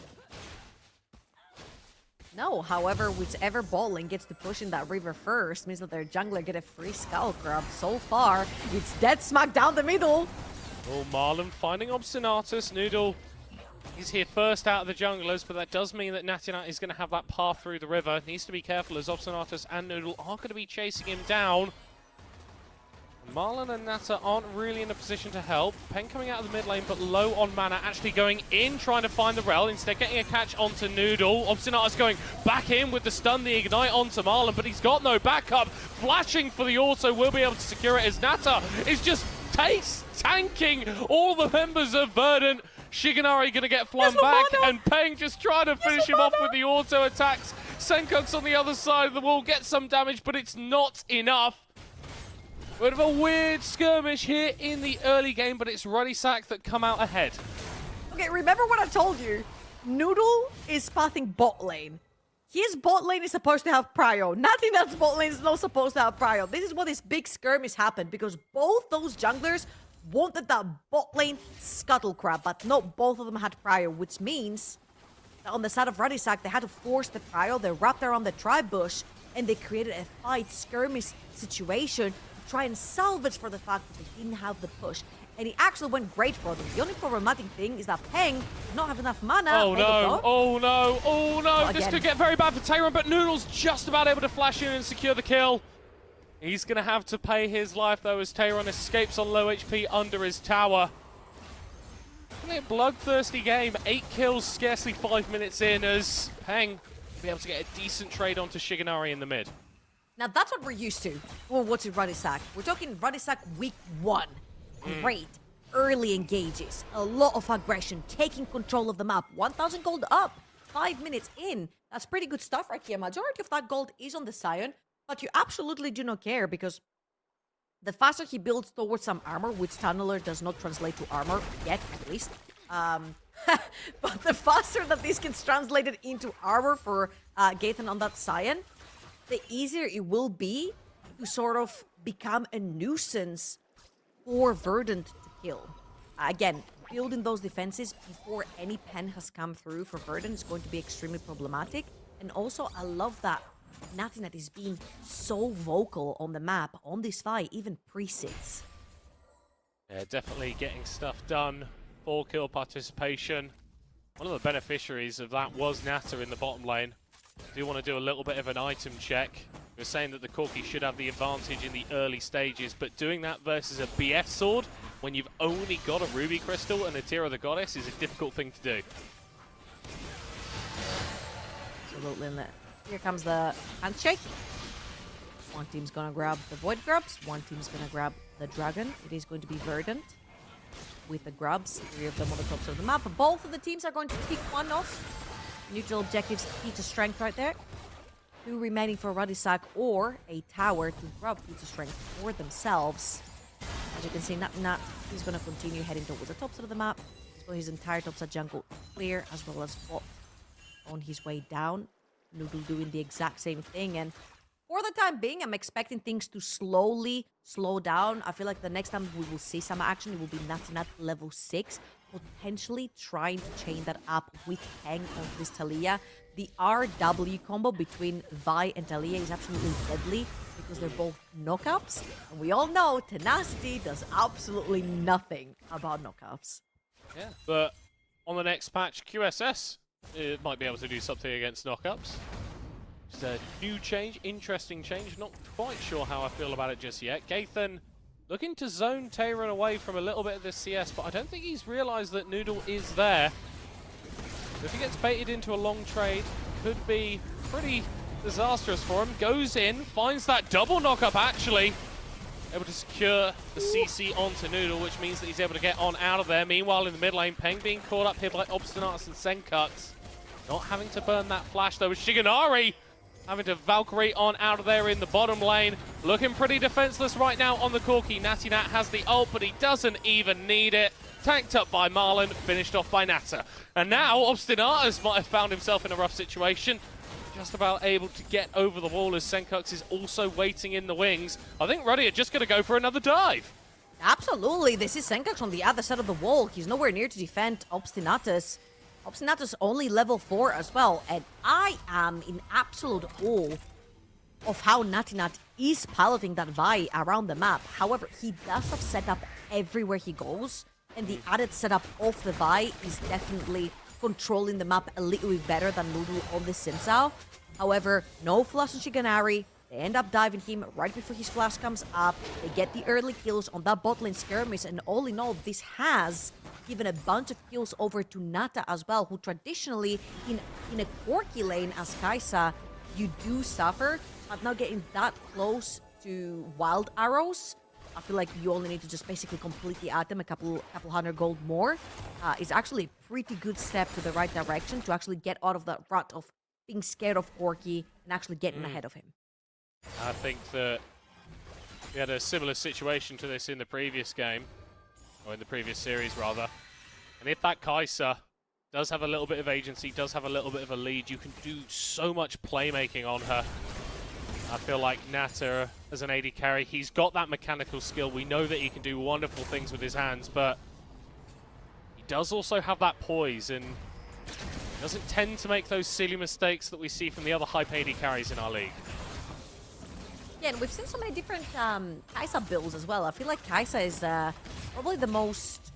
No, however, whichever bot lane gets to push in that river first means that their jungler get a free Skull Crab. So far, it's dead smack down the middle. Oh, Marlon finding Obstinatus. Noodle, he's here first out of the junglers, but that does mean that Natinat is going to have that path through the river. Needs to be careful as Obstinatus and Noodle are going to be chasing him down. Marlon and Nata aren't really in a position to help. Peng coming out of the mid lane, but low on mana, actually going in, trying to find the rel. Instead, getting a catch onto Noodle. Obstinatus going back in with the stun, the ignite onto Marlon, but he's got no backup. Flashing for the auto, will be able to secure it as Nata is just tanking all the members of Verdant. Shigenari going to get flung back, and Peng just trying to finish him off with the auto attacks. Senkuk's on the other side of the wall, gets some damage, but it's not enough. Bit of a weird skirmish here in the early game, but it's Ruddysack that come out ahead. Okay, remember what I told you? Noodle is pathing bot lane. His bot lane is supposed to have prio. Nothing else bot lane is not supposed to have prio. This is what this big skirmish happened, because both those junglers wanted that bot lane scuttle crab, but not both of them had prio, which means that on the side of Ruddysack, they had to force the prio. They wrapped around the tribe bush, and they created a fight skirmish situation to try and salvage for the fact that they didn't have the push. And it actually went great for them. The only problematic thing is that Peng did not have enough mana. Oh no, oh no, oh no. This again. could get very bad for Tayron, but Noodle's just about able to flash in and secure the kill. He's going to have to pay his life, though, as Tayron escapes on low HP under his tower. A bloodthirsty game. 8 kills, scarcely 5 minutes in, as Peng will be able to get a decent trade onto Shigenari in the mid. Now, that's what we're used to when we're watching Ruddysack. We're talking Ruddysack week 1. Great. Early engages. A lot of aggression. Taking control of the map. 1,000 gold up. 5 minutes in. That's pretty good stuff right here. Majority of that gold is on the Scion, but you absolutely do not care, because the faster he builds towards some armor, which Tunneler does not translate to armor yet, at least. But the faster that this gets translated into armor for Gaethan on that Scion, the easier it will be to sort of become a nuisance for Verdant to kill. Again, building those defenses before any pen has come through for Verdant is going to be extremely problematic. And also, I love that Natinat is being so vocal on the map, on this fight, even pre-6. Yeah, definitely getting stuff done. 4-kill participation. One of the beneficiaries of that was Nata in the bottom lane. Do want to do a little bit of an item check. We're saying that the Corki should have the advantage in the early stages, but doing that versus a BF sword when you've only got a Ruby Crystal and a Tear of the Goddess is a difficult thing to do. Absolutely. And here comes the handshake. One team's gonna grab the Void Grubs, one team's gonna grab the Dragon. It is going to be Verdant with the Grubs, 3 of them on the tops of the map. Both of the teams are going to pick one off. Neutral objectives, Pizza Strength right there. 2 remaining for Ruddysack, or a tower to grab Pizza Strength for themselves. As you can see, Nat is going to continue heading towards the top side of the map. He's got his entire top side jungle clear, as well as bot on his way down. Noodle doing the exact same thing, and for the time being, I'm expecting things to slowly slow down. I feel like the next time we will see some action, it will be Natinat level 6, potentially trying to chain that up with Peng on this Talia. The RW combo between Vi and Talia is absolutely deadly because they're both knockups. And we all know Tenacity does absolutely nothing about knockups. Yeah, but on the next patch, QSS might be able to do something against knockups. It's a new change, interesting change. Not quite sure how I feel about it just yet. Gaethan looking to zone Tayron away from a little bit of this CS, but I don't think he's realized that Noodle is there. If he gets baited into a long trade, could be pretty disastrous for him. Goes in, finds that double knockup actually. Able to secure the CC onto Noodle, which means that he's able to get on out of there. Meanwhile, in the mid lane, Peng being caught up here by Obstinatus and Senkuk's. Not having to burn that flash though, with Shigenari having to Valkyrie on out of there in the bottom lane. Looking pretty defenseless right now on the Corki. Natinat has the ult, but he doesn't even need it. Tanked up by Marlon, finished off by Nata. And now Obstinatus might have found himself in a rough situation. Just about able to get over the wall as Senkuk's is also waiting in the wings. I think Ruddy are just going to go for another dive. Absolutely. This is Senkuk's on the other side of the wall. He's nowhere near to defend Obstinatus. Obstinatus only level 4 as well, and I am in absolute awe of how Natinat is piloting that Vi around the map. However, he does have setup everywhere he goes, and the added setup of the Vi is definitely controlling the map a little bit better than Noodle on the Xin Zhao. However, no flash on Shigenari, They end up diving him right before his flash comes up. They get the early kills on that bot lane skirmish, and all in all, this has given a bunch of kills over to Nata as well, who traditionally, in a quirky lane as Kai'Sa, you do suffer, but now getting that close to wild arrows, I feel like you only need to just basically complete the item, a couple hundred gold more. Is actually a pretty good step to the right direction to actually get out of that rut of being scared of Corki and actually getting ahead of him. I think that we had a similar situation to this in the previous game, or in the previous series rather. And if that Kai'Sa does have a little bit of agency, does have a little bit of a lead, you can do so much playmaking on her. I feel like Nata, as an AD carry, he's got that mechanical skill. We know that he can do wonderful things with his hands, but he does also have that poise and doesn't tend to make those silly mistakes that we see from the other hype AD carries in our league. Yeah, and we've seen so many different Kai'Sa builds as well. I feel like Kai'Sa is probably the most,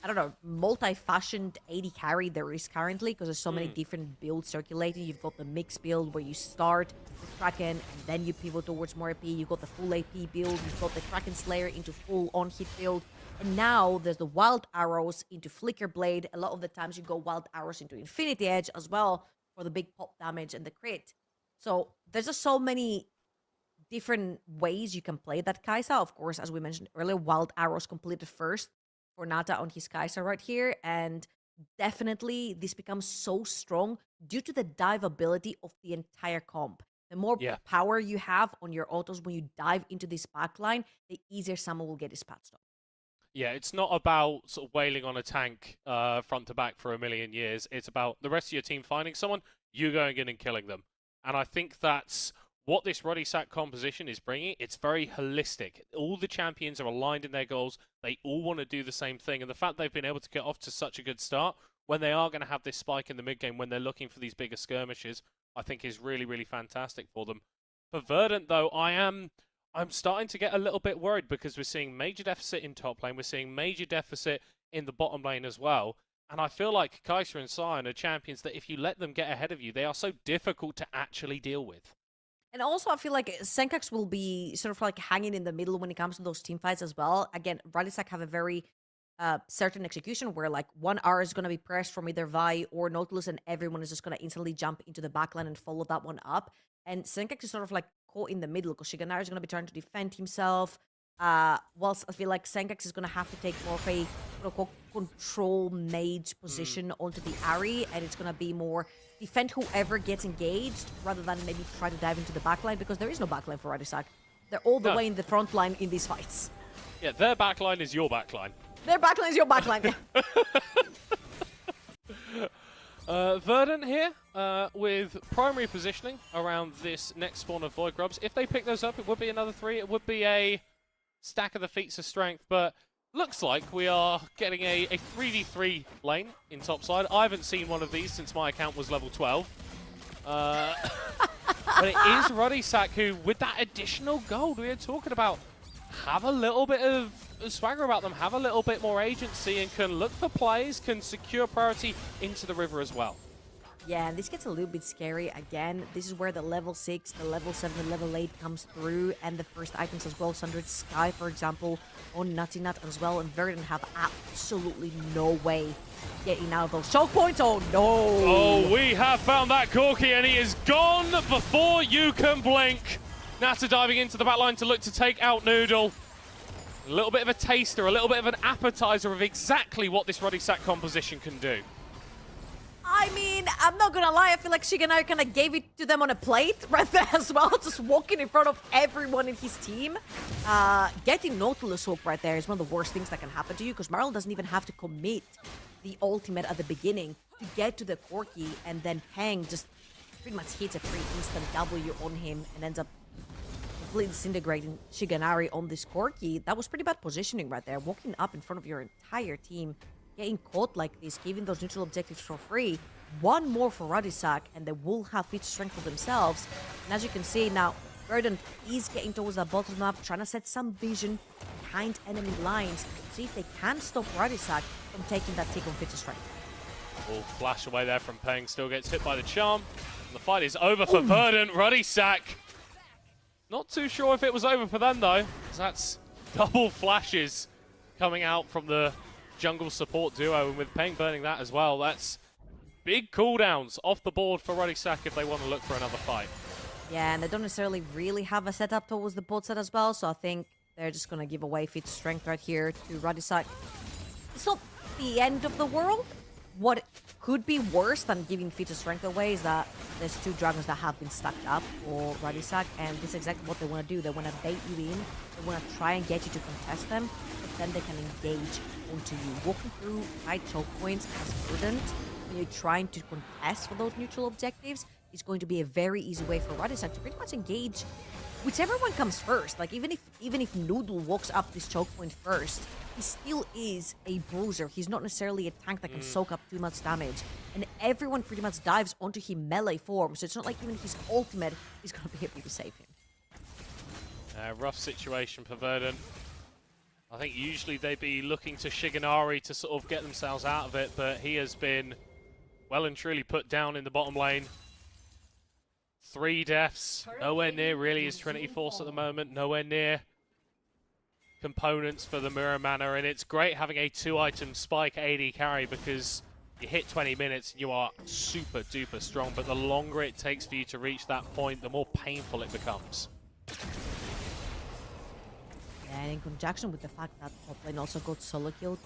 I don't know, multi-fashioned AD carry there is currently, because there's so many different builds circulating. You've got the mixed build where you start with Kraken and then you pivot towards more AP. You've got the full AP build. You've got the Kraken Slayer into full on-hit build. And now there's the Wild Arrows into Flicker Blade. A lot of the times you go Wild Arrows into Infinity Edge as well for the big pop damage and the crit. So there's just so many different ways you can play that Kai'Sa. Of course, as we mentioned earlier, Wild Arrows completed first for Nata on his Kai'Sa right here. And definitely this becomes so strong due to the dive ability of the entire comp. The more power you have on your autos when you dive into this backline, the easier someone will get his path stop. Yeah, it's not about sort of wailing on a tank front to back for a million years. It's about the rest of your team finding someone, you going in and killing them. And I think that's what this Rodisac composition is bringing. It's very holistic. All the champions are aligned in their goals. They all want to do the same thing. And the fact they've been able to get off to such a good start, when they are going to have this spike in the mid game, when they're looking for these bigger skirmishes, I think is really, really fantastic for them. For Verdant, though, I'm starting to get a little bit worried because we're seeing major deficit in top lane. We're seeing major deficit in the bottom lane as well. And I feel like Kai'Sa and Sion are champions that if you let them get ahead of you, they are so difficult to actually deal with. And also, I feel like Senkax will be sort of like hanging in the middle when it comes to those team fights as well. Again, Rodisac have a very certain execution where like one R is going to be pressed from either Vi or Nautilus and everyone is just going to instantly jump into the backline and follow that one up. And Senkax is sort of like caught in the middle because Shiganari is going to be trying to defend himself. Whilst I feel like Senkax is going to have to take more of a control mage position onto the Ahri, and it's going to be more defend whoever gets engaged rather than maybe try to dive into the backline because there is no backline for Rodisac. They're all the way in the front line in these fights. Yeah, their backline is your backline. Their backline is your backline. Verdant here with primary positioning around this next spawn of Void Grubs. If they pick those up, it would be another 3. It would be a stack of the feats of strength, but looks like we are getting a 3v3 lane in topside. I haven't seen one of these since my account was level 12. But it is Rodisac who, with that additional gold we are talking about, have a little bit of swagger about them, have a little bit more agency, and can look for plays, can secure priority into the river as well. Yeah, and this gets a little bit scary again. This is where the level 6, the level 7, the level 8 comes through, and the first items as well. Sundered Sky, for example, on Nutty Nut as well, and Verdant have absolutely no way getting out of those choke points. Oh no! Oh, we have found that Corki, and he is gone before you can blink. Nata diving into the backline to look to take out Noodle. A little bit of a taster, a little bit of an appetizer of exactly what this Rodisac composition can do. I mean, I'm not gonna lie, I feel like Shiganari kind of gave it to them on a plate right there as well, just walking in front of everyone in his team. Getting Nautilus hook right there is one of the worst things that can happen to you, because Marl doesn't even have to commit the ultimate at the beginning to get to the Corki, and then Hang just pretty much hits a free instant W on him and ends up completely disintegrating Shiganari on this Corki. That was pretty bad positioning right there, walking up in front of your entire team. Getting caught like this, giving those neutral objectives for free. One more for Rodisac, and they will have feat strength for themselves. And as you can see now, Verdant is getting towards that bottom map, trying to set some vision behind enemy lines. See if they can stop Rodisac from taking that tick on feat strength. Will flash away there from Peng, still gets hit by the charm. The fight is over for Verdant. Ruddy Sack. Not too sure if it was over for them, though. 'Cause that's double flashes coming out from the jungle support duo, and with Peng burning that as well, that's big cooldowns off the board for Ruddy Sack if they want to look for another fight. Yeah, and they don't necessarily really have a setup towards the bot side as well, so I think they're just gonna give away Fit's strength right here to Radisak. It's not the end of the world. What could be worse than giving Fit's strength away is that there's 2 dragons that have been stacked up for Radisak, and this is exactly what they want to do. They want to bait you in, they want to try and get you to contest them, but then they can engage onto you. Walking through high choke points as Verdant, when you're trying to contest for those neutral objectives, is going to be a very easy way for Radisak to pretty much engage whichever one comes first. Like, even if Noodle walks up this choke point first, he still is a bruiser. He's not necessarily a tank that can soak up too much damage. And everyone pretty much dives onto him melee form, so it's not like even his ultimate is going to be able to save him. Rough situation for Verdant. I think usually they'd be looking to Shiganari to sort of get themselves out of it, but he has been well and truly put down in the bottom lane. 3 deaths, nowhere near really his Trinity Force at the moment, nowhere near components for the Mirror Mana, and it's great having a 2-item spike AD carry because you hit 20 minutes and you are super duper strong, but the longer it takes for you to reach that point, the more painful it becomes. And in conjunction with the fact that top lane also got solo killed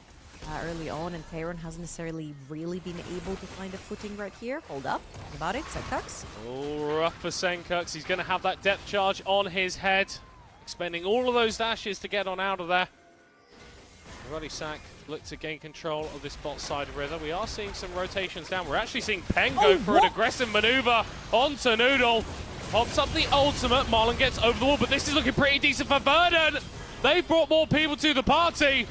early on, and Terran hasn't necessarily really been able to find a footing right here. Hold up, think about it, Senkax. Oh, rough for Senkax. He's going to have that depth charge on his head, expending all of those dashes to get on out of there. Ruddy Sack look to gain control of this bot side river. We are seeing some rotations down. We're actually seeing Peng go for an aggressive maneuver onto Noodle. Pops up the ultimate. Marlon gets over the wall, but this is looking pretty decent for Verdant. They brought more people to the party,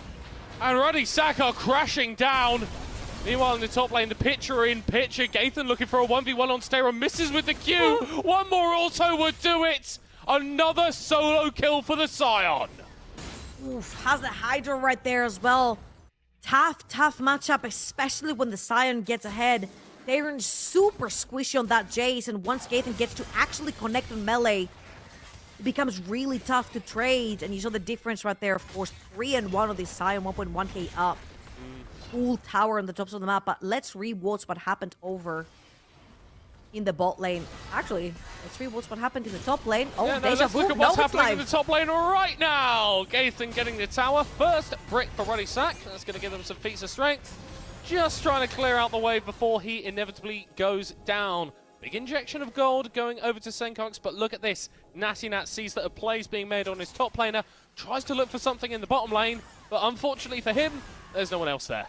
and Ruddy Sack are crashing down. Meanwhile, in the top lane, the pitcher in pitcher. Gaithan looking for a 1v1 on Stera, misses with the Q. One more auto would do it. Another solo kill for the Scion. Oof, has the Hydra right there as well. Tough matchup, especially when the Scion gets ahead. Terran's super squishy on that Jace, and once Gaithan gets to actually connect on melee, it becomes really tough to trade, and you saw the difference right there, of course. 3-1 on this Scion, 1.1k up. Full tower on the tops of the map, but let's rewatch what happened over in the bot lane. Actually, let's rewatch what happened in the top lane. Oh, yeah, no, deja let's vu. look at what's No, it's happening in live. the top lane right now. Gaithan getting the tower. First brick for Ruddy Sack. That's going to give them some feats of strength. Just trying to clear out the wave before he inevitably goes down. Big injection of gold going over to Senkox, but look at this. Natty Nat sees that a play is being made on his top laner, tries to look for something in the bottom lane, but unfortunately for him, there's no one else there.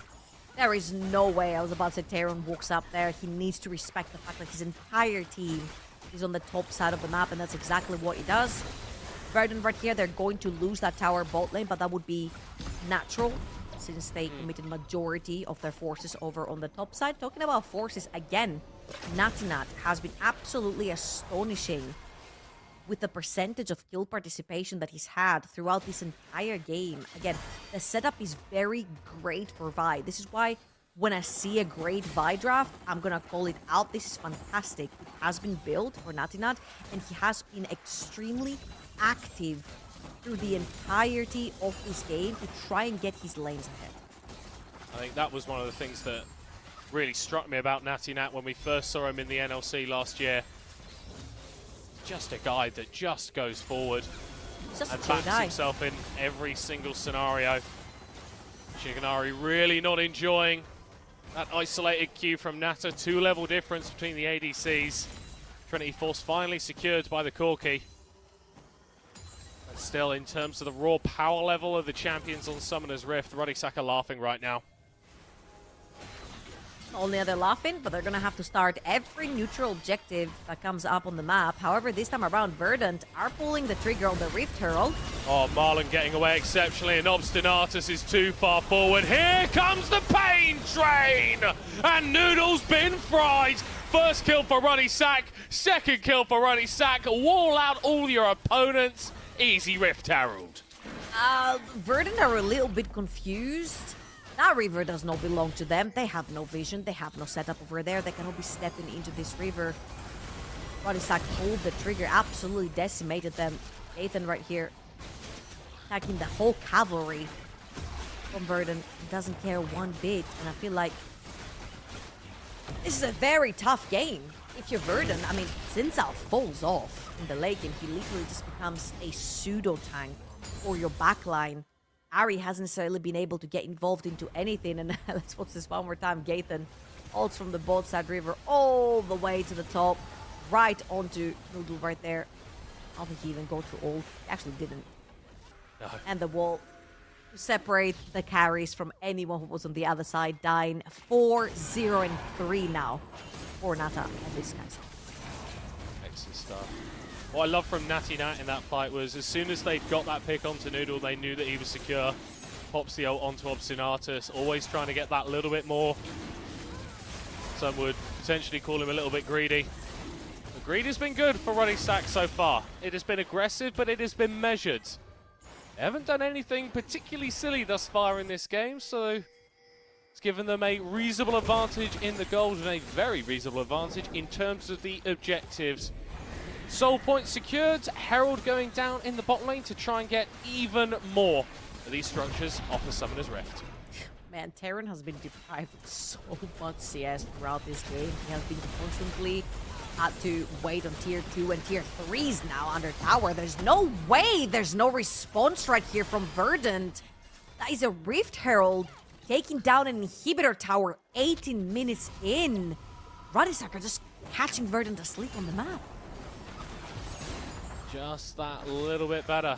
There is no way. I was about to say Terran walks up there. He needs to respect the fact that his entire team is on the top side of the map, and that's exactly what he does. Verdant right here, they're going to lose that tower bot lane, but that would be natural since they committed majority of their forces over on the top side. Talking about forces again, Natinat has been absolutely astonishing with the percentage of kill participation that he's had throughout this entire game. Again, the setup is very great for Vi. This is why when I see a great Vi draft, I'm gonna call it out. This is fantastic. It has been built for Natinat, and he has been extremely active through the entirety of this game to try and get his lanes ahead. I think that was one of the things that really struck me about Natty Nat when we first saw him in the NLC last year. Just a guy that just goes forward Just and a chill backs guy. himself in every single scenario. Shiganari really not enjoying that isolated Q from Nata. 2-level difference between the ADCs. Trinity Force finally secured by the Corki. But still, in terms of the raw power level of the champions on Summoner's Rift, Ruddy Sack are laughing right now. Only they're laughing, but they're gonna have to start every neutral objective that comes up on the map. However, this time around, Verdant are pulling the trigger on the Rift Herald. Oh, Marlon getting away exceptionally, and Obstinatus is too far forward. Here comes the pain train! And Noodle's been fried! First kill for Ruddy Sack, second kill for Ruddy Sack. Wall out all your opponents. Easy Rift Herald. Verdant are a little bit confused. That river does not belong to them. They have no vision. They have no setup over there. They cannot be stepping into this river. Rodisak pulled the trigger, absolutely decimated them. Nathan right here attacking the whole cavalry from Verdant. He doesn't care one bit, and I feel like this is a very tough game. If you're Verdant, I mean, Sinzao falls off in the late game. He literally just becomes a pseudo-tank for your backline. Ari hasn't necessarily been able to get involved into anything, and let's watch this one more time. Gaethan ults from the bot side river all the way to the top, right onto Noodle right there. I don't think he even got to ult. He actually didn't. No. And the wall to separate the carries from anyone who was on the other side, dying 4-0 and 3 now for Nata and these guys. Excellent stuff. What I love from Natty Nat in that fight was as soon as they'd got that pick onto Noodle, they knew that he was secure. Pops the ult onto Obstinatus, always trying to get that little bit more. Some would potentially call him a little bit greedy. The greed has been good for Rodisak so far. It has been aggressive, but it has been measured. They haven't done anything particularly silly thus far in this game, so it's given them a reasonable advantage in the gold and a very reasonable advantage in terms of the objectives. Soul points secured, Herald going down in the bot lane to try and get even more of these structures off the Summoner's Rift. Man, Terran has been deprived of so much CS throughout this game. He has been constantly had to wait on tier 2 and tier 3s now under tower. There's no way there's no response right here from Verdant. That is a Rift Herald taking down an inhibitor tower 18 minutes in. Rodisak are just catching Verdant asleep on the map. Just that little bit better.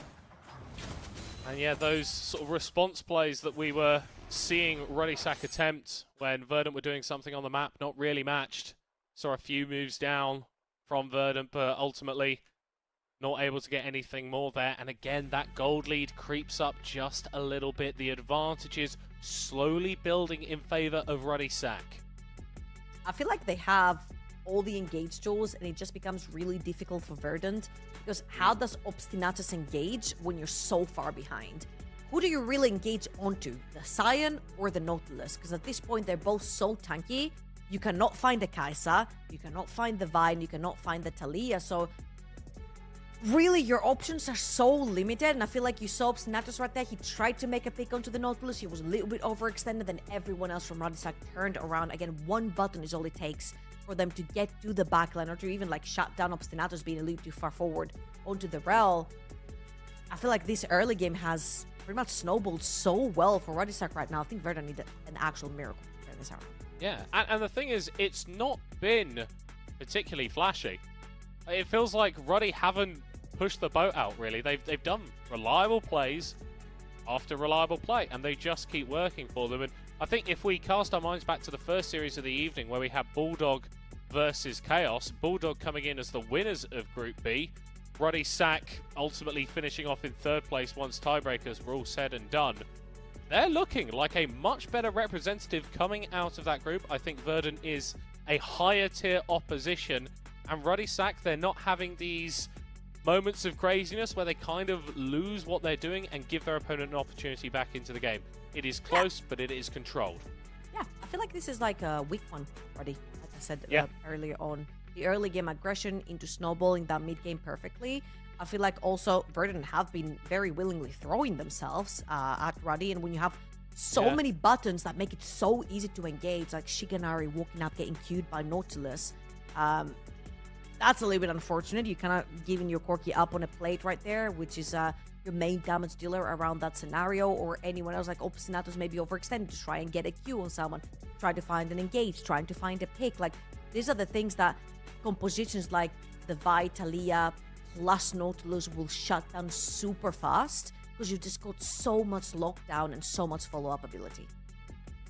And yeah, those sort of response plays that we were seeing Rodisak attempt when Verdant were doing something on the map, not really matched. Saw a few moves down from Verdant, but ultimately not able to get anything more there. And again, that gold lead creeps up just a little bit. The advantage is slowly building in favor of Rodisak. I feel like they have all the engage tools, and it just becomes really difficult for Verdant, because how does Obstinatus engage when you're so far behind? Who do you really engage onto? The Scion or the Nautilus? Because at this point, they're both so tanky. You cannot find the Kai'Sa, you cannot find the Vine, you cannot find the Talia, so really your options are so limited. And I feel like you saw Obstinatus right there. He tried to make a pick onto the Nautilus, he was a little bit overextended, and everyone else from Rodisak turned around. Again, one button is all it takes for them to get to the backline, or to even like shut down Obstinatus being a little too far forward onto the Rel. I feel like this early game has pretty much snowballed so well for Rodisak right now. I think Verdant needed an actual miracle to turn this around. Yeah, and the thing is, it's not been particularly flashy. It feels like Ruddy haven't pushed the boat out, really. They've done reliable plays after reliable play, and they just keep working for them. And I think if we cast our minds back to the first series of the evening where we had Bulldog versus Chaos, Bulldog coming in as the winners of Group B, Rodisak ultimately finishing off in third place once tiebreakers were all said and done. They're looking like a much better representative coming out of that group. I think Verdant is a higher tier opposition, and Rodisak, they're not having these moments of craziness where they kind of lose what they're doing and give their opponent an opportunity back into the game. It is close, but it is controlled. Yeah, I feel like this is like a weak one already, like I said earlier on. The early game aggression into snowballing that mid game perfectly. I feel like also Verdant have been very willingly throwing themselves at Ruddy, and when you have so many buttons that make it so easy to engage, like Shiganari walking up, getting queued by Nautilus, that's a little bit unfortunate. You kind of giving your Corki up on a plate right there, which is your main damage dealer around that scenario, or anyone else like Obstinatus maybe overextended to try and get a Q on someone, try to find an engage, trying to find a pick. Like, these are the things that compositions like the Vi, Talia, plus Nautilus will shut down super fast, because you've just got so much lockdown and so much follow-up ability.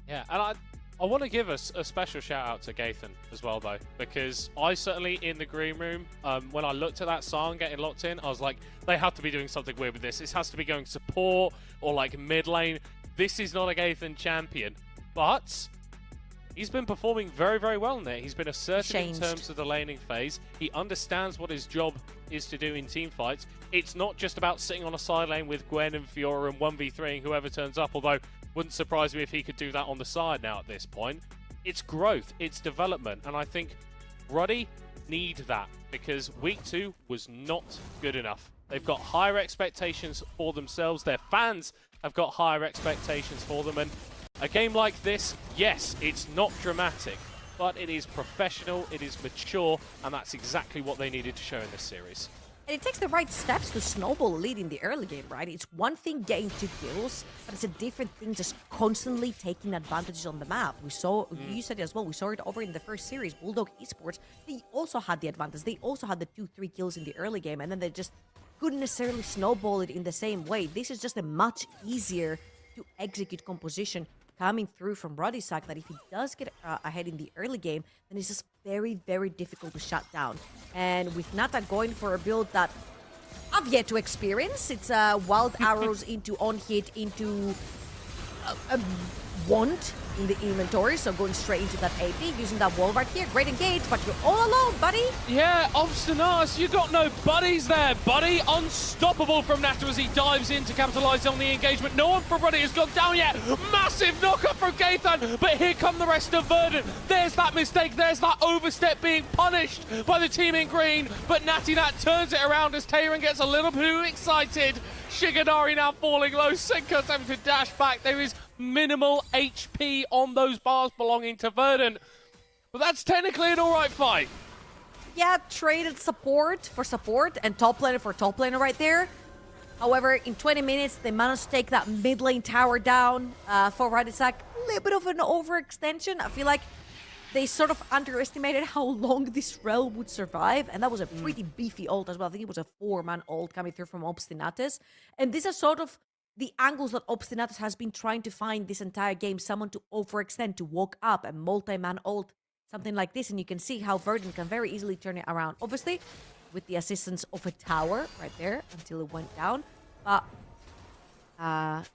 Yeah, and I want to give us a special shout out to Gaethan as well, though, because I certainly in the green room, when I looked at that song getting locked in, I was like, they have to be doing something weird with this. This has to be going support or like mid lane. This is not a Gaethan champion, but he's been performing very, very well in there. He's been assertive in terms of the laning phase. He understands what his job is to do in team fights. It's not just about sitting on a side lane with Gwen and Fiora and 1v3ing whoever turns up, although wouldn't surprise me if he could do that on the side now at this point. It's growth, it's development, and I think Ruddy need that because week 2 was not good enough. They've got higher expectations for themselves. Their fans have got higher expectations for them. And a game like this, yes, it's not dramatic, but it is professional, it is mature, and that's exactly what they needed to show in this series. And it takes the right steps to snowball a lead in the early game, right? It's one thing getting 2 kills, but it's a different thing just constantly taking advantages on the map. We saw, you said it as well, we saw it over in the first series, Bulldog Esports, they also had the advantage. They also had the 2-3 kills in the early game, and then they just couldn't necessarily snowball it in the same way. This is just a much easier to execute composition coming through from Rodisak, that if he does get ahead in the early game, then it's just very, very difficult to shut down. And with Nata going for a build that I've yet to experience, it's wild arrows into on-hit, into a wand in the inventory, so going straight into that AP, using that wall right here. Great engage, but you're all alone, buddy. Yeah, Obstinatus, you got no buddies there, buddy. Unstoppable from Nata as he dives in to capitalize on the engagement. No one from Ruddy has gone down yet. Massive knockup from Gaethan, but here come the rest of Verdant. There's that mistake, there's that overstep being punished by the team in green, but Natty Nat turns it around as Tayron gets a little bit too excited. Shiganari now falling low, Senka attempting to dash back. There is minimal HP on those bars belonging to Verdant. But that's technically an alright fight. Yeah, traded support for support and top laner for top laner right there. However, in 20 minutes, they managed to take that mid lane tower down for Radisak. A little bit of an overextension. I feel like they sort of underestimated how long this rel would survive, and that was a pretty beefy ult as well. I think it was a 4-man ult coming through from Obstinatus. And these are sort of the angles that Obstinatus has been trying to find this entire game. Someone to overextend, to walk up, a multi-man ult, something like this. And you can see how Verdant can very easily turn it around. Obviously, with the assistance of a tower right there until it went down. But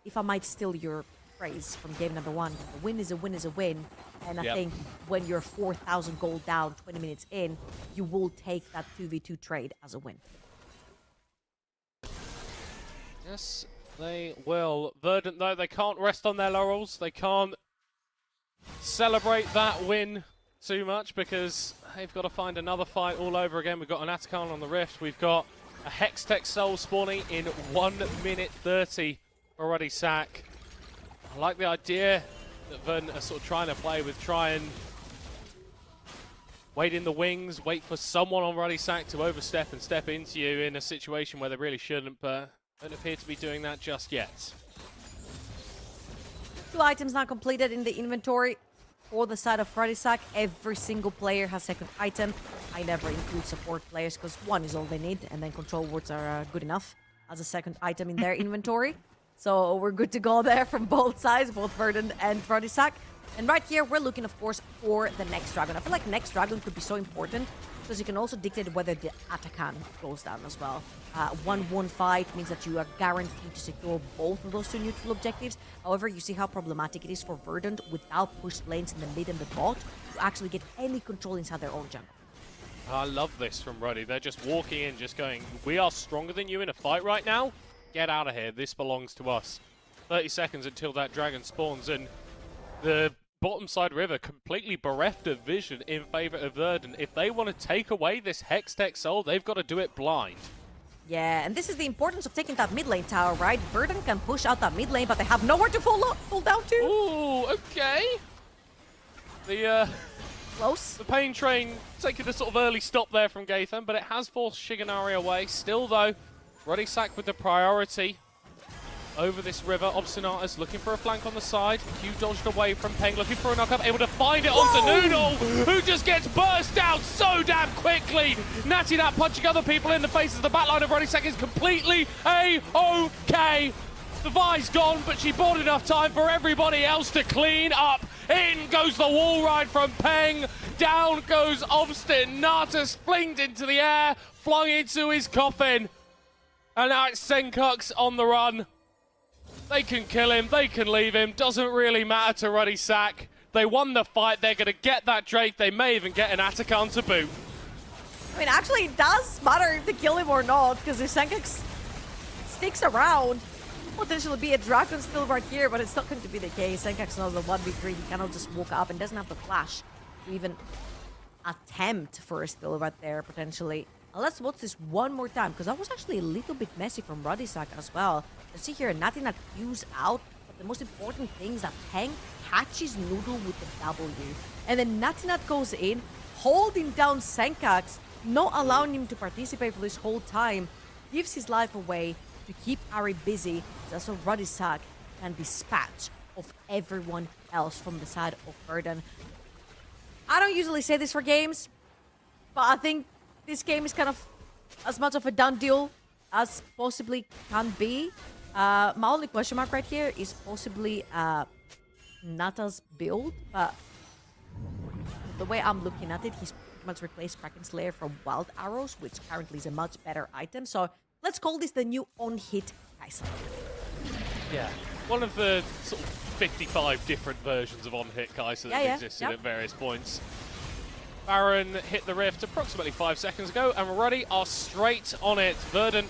if I might steal your phrase from game number 1, a win is a win is a win. And I think when you're 4,000 gold down 20 minutes in, you will take that 2v2 trade as a win. Yes, they will. Verdant, though, they can't rest on their laurels. They can't celebrate that win too much because they've got to find another fight all over again. We've got an Atakan on the Rift. We've got a Hextech Soul spawning in 1 minute 30 for Ruddy Sack. I like the idea that Verdant are sort of trying to play with, try and wait in the wings, wait for someone on Ruddy Sack to overstep and step into you in a situation where they really shouldn't, but don't appear to be doing that just yet. 2 items now completed in the inventory for the side of Radisak. Every single player has second item. I never include support players because 1 is all they need, and then control wards are good enough as a second item in their inventory. So we're good to go there from both sides, both Verdant and Rodisak. And right here, we're looking, of course, for the next dragon. I feel like next dragon could be so important because you can also dictate whether the Atakan goes down as well. 1-1 fight means that you are guaranteed to secure both of those 2 neutral objectives. However, you see how problematic it is for Verdant without pushed lanes in the mid and the bot to actually get any control inside their own jungle. I love this from Ruddy. They're just walking in, just going, we are stronger than you in a fight right now. Get out of here. This belongs to us. 30 seconds until that dragon spawns, and the bottom side river completely bereft of vision in favor of Verdant. If they want to take away this Hextech Soul, they've got to do it blind. Yeah, and this is the importance of taking that mid lane tower, right? Verdant can push out that mid lane, but they have nowhere to fall down to. Ooh, okay. The Close. The pain train taking a sort of early stop there from Gaethan, but it has forced Shiganari away. Still, though, Ruddy Sack with the priority over this river. Obstinatus looking for a flank on the side. Q dodged away from Peng, looking for a knockup, able to find it onto Noodle, who just gets burst out so damn quickly. Natty Nat punching other people in the faces. The backline of Ruddy Sack is completely A-OK. The Vi's gone, but she bought enough time for everybody else to clean up. In goes the wall ride from Peng. Down goes Obstinatus, flinged into the air, flung into his coffin. And now it's Senkux on the run. They can kill him, they can leave him, doesn't really matter to Ruddy Sack. They won the fight, they're going to get that Drake, they may even get an Atakan to boot. I mean, actually, it does matter if they kill him or not, because if Senkux sticks around, potentially be a dragon still right here, but it's not going to be the case. Senkux knows the 1v3, he cannot just walk up and doesn't have the flash to even attempt for a steal right there, potentially. Let's watch this one more time, because that was actually a little bit messy from Radisak as well. You see here, Natina queues out, but the most important thing is that Peng catches Noodle with the W. And then Natinat goes in, holding down Senkax, not allowing him to participate for this whole time, gives his life away to keep Ari busy, just so Radisak can dispatch of everyone else from the side of Verdun. I don't usually say this for games, but I think this game is kind of as much of a done deal as possibly can be. My only question mark right here is possibly Nata's build, but the way I'm looking at it, he's pretty much replaced Kraken Slayer from Wild Arrows, which currently is a much better item. So let's call this the new on-hit Kai'Sa. Yeah, one of the sort of 55 different versions of on-hit Kai'Sa that existed at various points. Baron hit the rift approximately 5 seconds ago, and Ruddy are straight on it. Verdun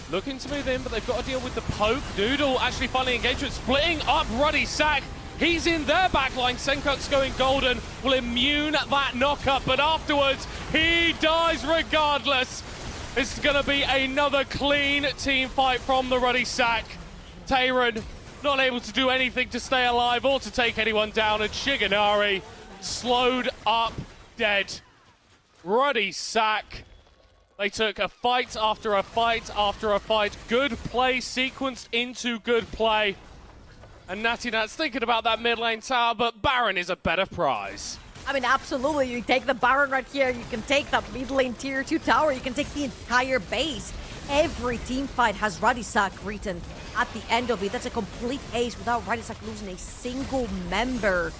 looking to move in, but they've got to deal with the poke. Doodle actually finally engagement, splitting up Ruddy Sack. He's in their backline. Senkuk's going golden, will immune that knockup, but afterwards he dies regardless. This is going to be another clean team fight from the Ruddy Sack. Tayron not able to do anything to stay alive or to take anyone down, and Shigenari slowed up dead. Ruddy Sack. They took a fight after a fight after a fight. Good play sequenced into good play. And Natty Nat's thinking about that mid lane tower, but Baron is a better prize. I mean, absolutely. You take the Baron right here. You can take that mid lane tier 2 tower. You can take the entire base. Every team fight has Radisak written at the end of it. That's a complete ace without Radisak losing a single member.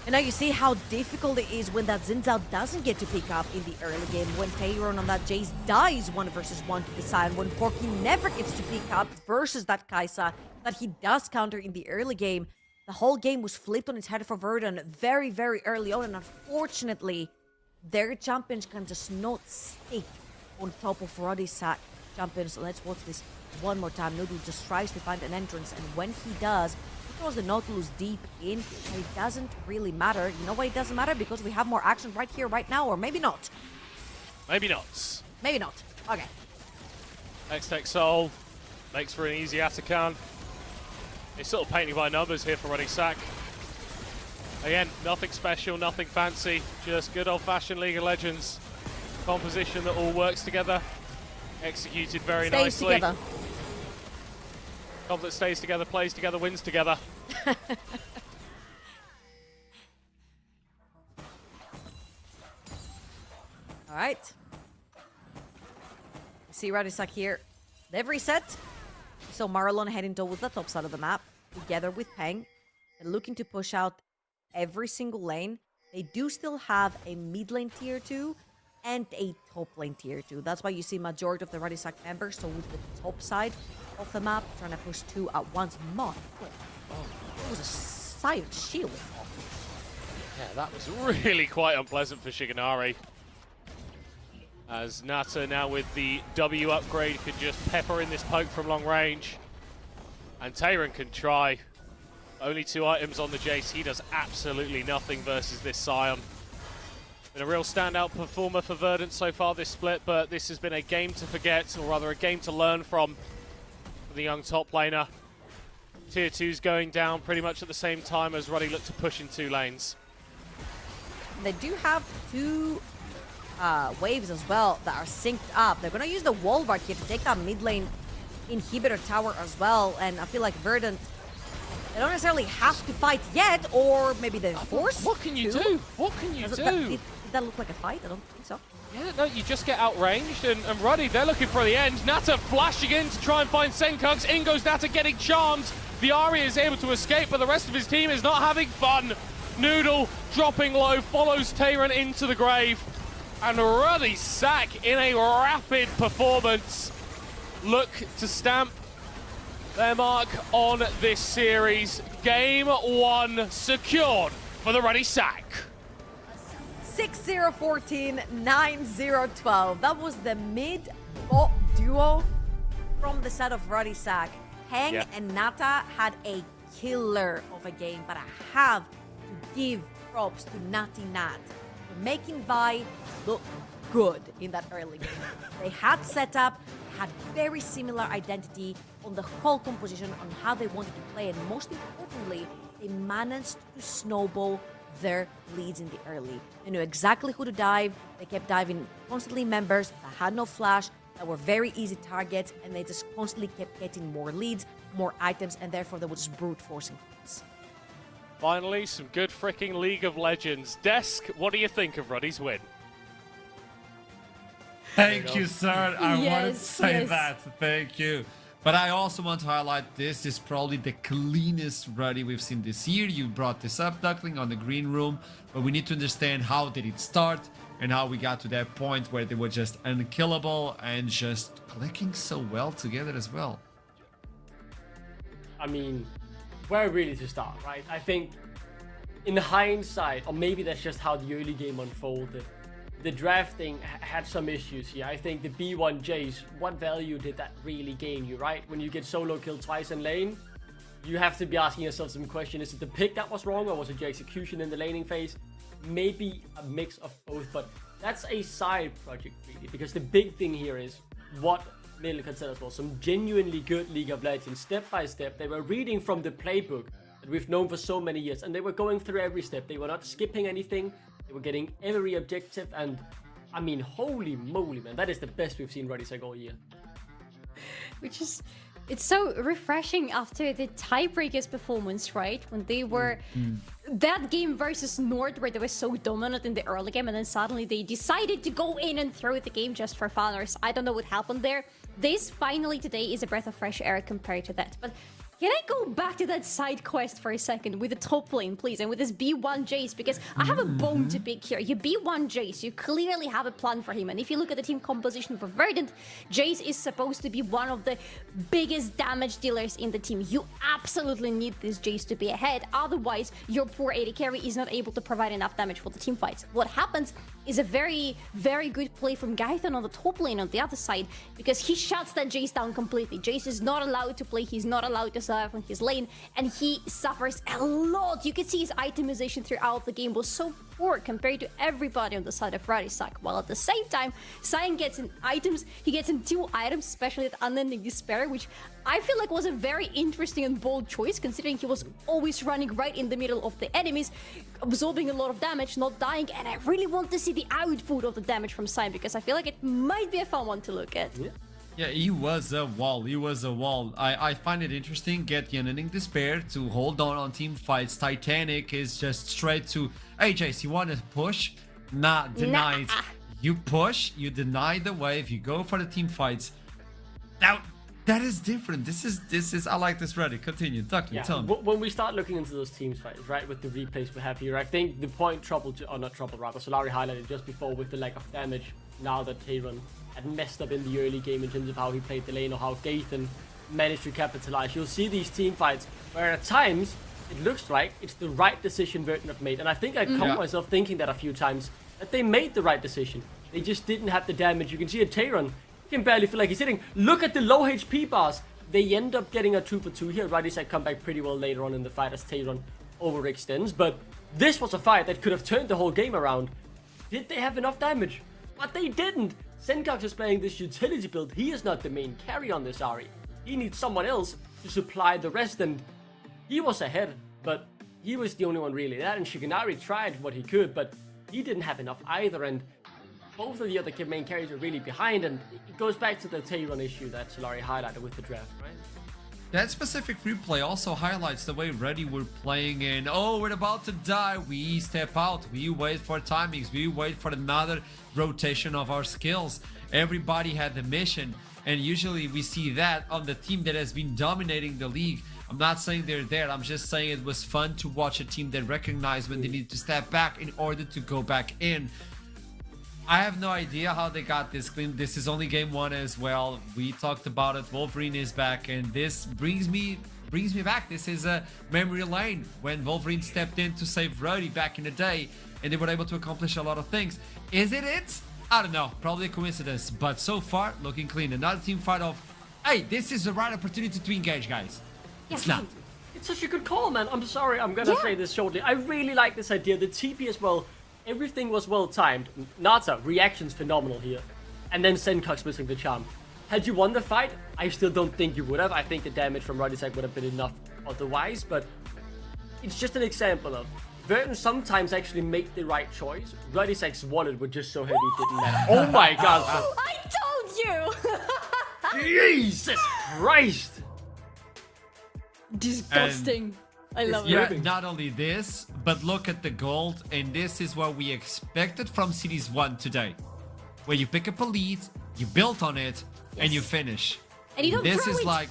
And now you see how difficult it is when that Xin Zhao doesn't get to pick up in the early game, when Tayron on that Jace dies 1 versus 1 to the side, when Corki never gets to pick up versus that Kai'Sa that he does counter in the early game. The whole game was flipped on its head for Verdun very, very early on, and unfortunately, their champions can just not stick on top of Radisak champions. Let's watch this one more time. Noodle just tries to find an entrance, and when he does, he throws the Nautilus deep in, and it doesn't really matter. You know why it doesn't matter? Because we have more action right here, right now, or maybe not. Maybe not. Maybe not. Okay. X-Tech Soul makes for an easy Atakan. It's sort of painting by numbers here for Ruddy Sack. Again, nothing special, nothing fancy, just good old-fashioned League of Legends composition that all works together, executed very nicely. Together. Comp that stays together, plays together, wins together. All right. See Radisak here. They've reset. So Marlon heading towards the top side of the map, together with Peng. They're looking to push out every single lane. They do still have a mid lane tier 2 and a top lane tier 2. That's why you see majority of the Radisak members towards the top side of the map, trying to push 2 at once. My God. It was a silent shield. Yeah, that was really quite unpleasant for Shigenari. As Nata now with the W upgrade can just pepper in this poke from long range. And Tayron can try. Only 2 items on the Jace. He does absolutely nothing versus this Scion. Been a real standout performer for Verdant so far this split, but this has been a game to forget, or rather a game to learn from for the young top laner. Tier 2's going down pretty much at the same time as Ruddy looked to push in 2 lanes. They do have 2 waves as well that are synced up. They're going to use the wall right here to take that mid lane inhibitor tower as well, and I feel like Verdant, they don't necessarily have to fight yet, or maybe they're forced. What can you do? What can you do? Did that look like a fight? I don't think so. Yeah, no, you just get outranged, and Ruddy, they're looking for the end. Nata flashing in to try and find Senkux. In goes Nata getting charmed. The Ahri is able to escape, but the rest of his team is not having fun. Noodle dropping low, follows Tayron into the grave. And Ruddy Sack in a rapid performance look to stamp their mark on this series. Game 1 secured for the Ruddy Sack. 6-0-14, 9-0-12. That was the mid-bot duo from the side of Ruddy Sack. Heng and Nata had a killer of a game, but I have to give props to Natty Nat. making Vi look good in that early game. They had setup, had very similar identity on the whole composition, on how they wanted to play, and most importantly, they managed to snowball their leads in the early. They knew exactly who to dive. They kept diving constantly members that had no flash, that were very easy targets, and they just constantly kept getting more leads, more items, and therefore they were just brute forcing things. Finally, some good freaking League of Legends. Desk, what do you think of Ruddy's win? Thank you, sir. I wanted to say yes. that. Thank you. But I also want to highlight this is probably the cleanest Ruddy we've seen this year. You brought this up, Duckling, on the green room. But we need to understand how did it start and how we got to that point where they were just unkillable and just clicking so well together as well. I mean, where really to start, right? I think in hindsight, or maybe that's just how the early game unfolded, the drafting had some issues here. I think the B1 Jace, what value did that really gain you, right? When you get solo killed twice in lane, you have to be asking yourself some question. Is it the pick that was wrong, or was it your execution in the laning phase? Maybe a mix of both, but that's a side project really, because the big thing here is what Millicott said as well. Some genuinely good League of Legends, step by step. They were reading from the playbook that we've known for so many years, and they were going through every step. They were not skipping anything. They were getting every objective, and I mean, holy moly, man, that is the best we've seen Ruddy Seg all year. Which is, it's so refreshing after the tiebreakers performance, right? When they were that game versus Nord, where they were so dominant in the early game, and then suddenly they decided to go in and throw the game just for fun. Or I don't know what happened there. This finally today is a breath of fresh air compared to that. But can I go back to that side quest for a second with the top lane, please, and with this B1 Jace, because I have a bone to pick here. You B1 Jace, you clearly have a plan for him, and if you look at the team composition for Verdant, Jace is supposed to be one of the biggest damage dealers in the team. You absolutely need this Jace to be ahead, otherwise your poor AD carry is not able to provide enough damage for the team fights. What happens is a very, very good play from Gaithan on the top lane on the other side, because he shuts that Jace down completely. Jace is not allowed to play, he's not allowed to survive on his lane, and he suffers a lot. You can see his itemization throughout the game was so poor compared to everybody on the side of Ruddy Seg, while at the same time, Cyan gets in items, he gets in 2 items, especially at Unending Despair, which I feel like was a very interesting and bold choice, considering he was always running right in the middle of the enemies, absorbing a lot of damage, not dying, and I really want to see the output of the damage from Cyan, because I feel like it might be a fun one to look at. Yeah, he was a wall. He was a wall. I find it interesting. Get the Unending Despair to hold on team fights. Titanic is just straight to, hey Jace, you want to push? Nah, denied. Nah. You push, you deny the wave, you go for the team fights. Now, that is different. This is. I like this Ruddy. Continue, Duckling, tell me. When we start looking into those teams fights, right, with the replays we have here, I think the point Solari highlighted just before with the lack of damage, now that Tayron had messed up in the early game in terms of how he played the lane or how Gaithan managed to capitalize. You'll see these team fights where at times it looks like it's the right decision Verdant have made, and I think I caught myself thinking that a few times, that they made the right decision. They just didn't have the damage. You can see at Tayron, you can barely feel like he's hitting. Look at the low HP bars. They end up getting a 2-for-2 here. Ruddy Seg come back pretty well later on in the fight as Tayron overextends, but this was a fight that could have turned the whole game around. Did they have enough damage? But they didn't. Sengox is playing this utility build. He is not the main carry on this Ahri. He needs someone else to supply the rest, and he was ahead, but he was the only one really there, and Shigenari tried what he could, but he didn't have enough either, and both of the other main carries are really behind, and it goes back to the Tayron issue that Solari highlighted with the draft, right? That specific replay also highlights the way Ruddy were playing in, oh, we're about to die, we step out, we wait for timings, we wait for another rotation of our skills. Everybody had the mission, and usually we see that on the team that has been dominating the league. I'm not saying they're there, I'm just saying it was fun to watch a team that recognized when they need to step back in order to go back in. I have no idea how they got this clean. This is only game 1 as well. We talked about it. Wolverine is back, and this brings me back. This is a memory lane when Wolverine stepped in to save Ruddy back in the day, and they were able to accomplish a lot of things. Is it it? I don't know. Probably a coincidence, but so far looking clean. Another team fight of, hey, this is the right opportunity to engage, guys. It's not. It's such a good call, man. I'm sorry, I'm gonna say this shortly. I really like this idea. The TP as well Everything was well timed. Nata, reactions phenomenal here. And then Senkox missing the charm. Had you won the fight, I still don't think you would have. I think the damage from Rodisek would have been enough otherwise, but it's just an example of Verton sometimes actually make the right choice. Rodisek's wallet was just so heavy it didn't matter. Oh my god. I told you! Jesus Christ! Disgusting. I love Yeah, it. not only this, but look at the gold, and this is what we expected from Series 1 today. Where you pick up a lead, you build on it, and you finish. And you don't This throw is it. like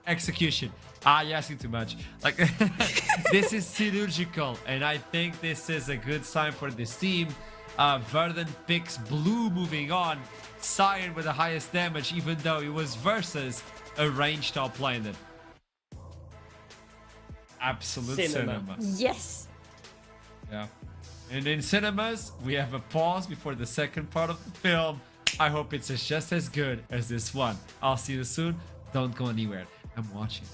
execution. You're asking too much. Like, this is surgical, and I think this is a good sign for this team. Verden picks blue moving on. Cyan with the highest damage, even though it was versus a ranged top laner. Absolute cinema. Yes. Yeah. And in cinemas, we have a pause before the second part of the film. I hope it's just as good as this one. I'll see you soon. Don't go anywhere. I'm watching.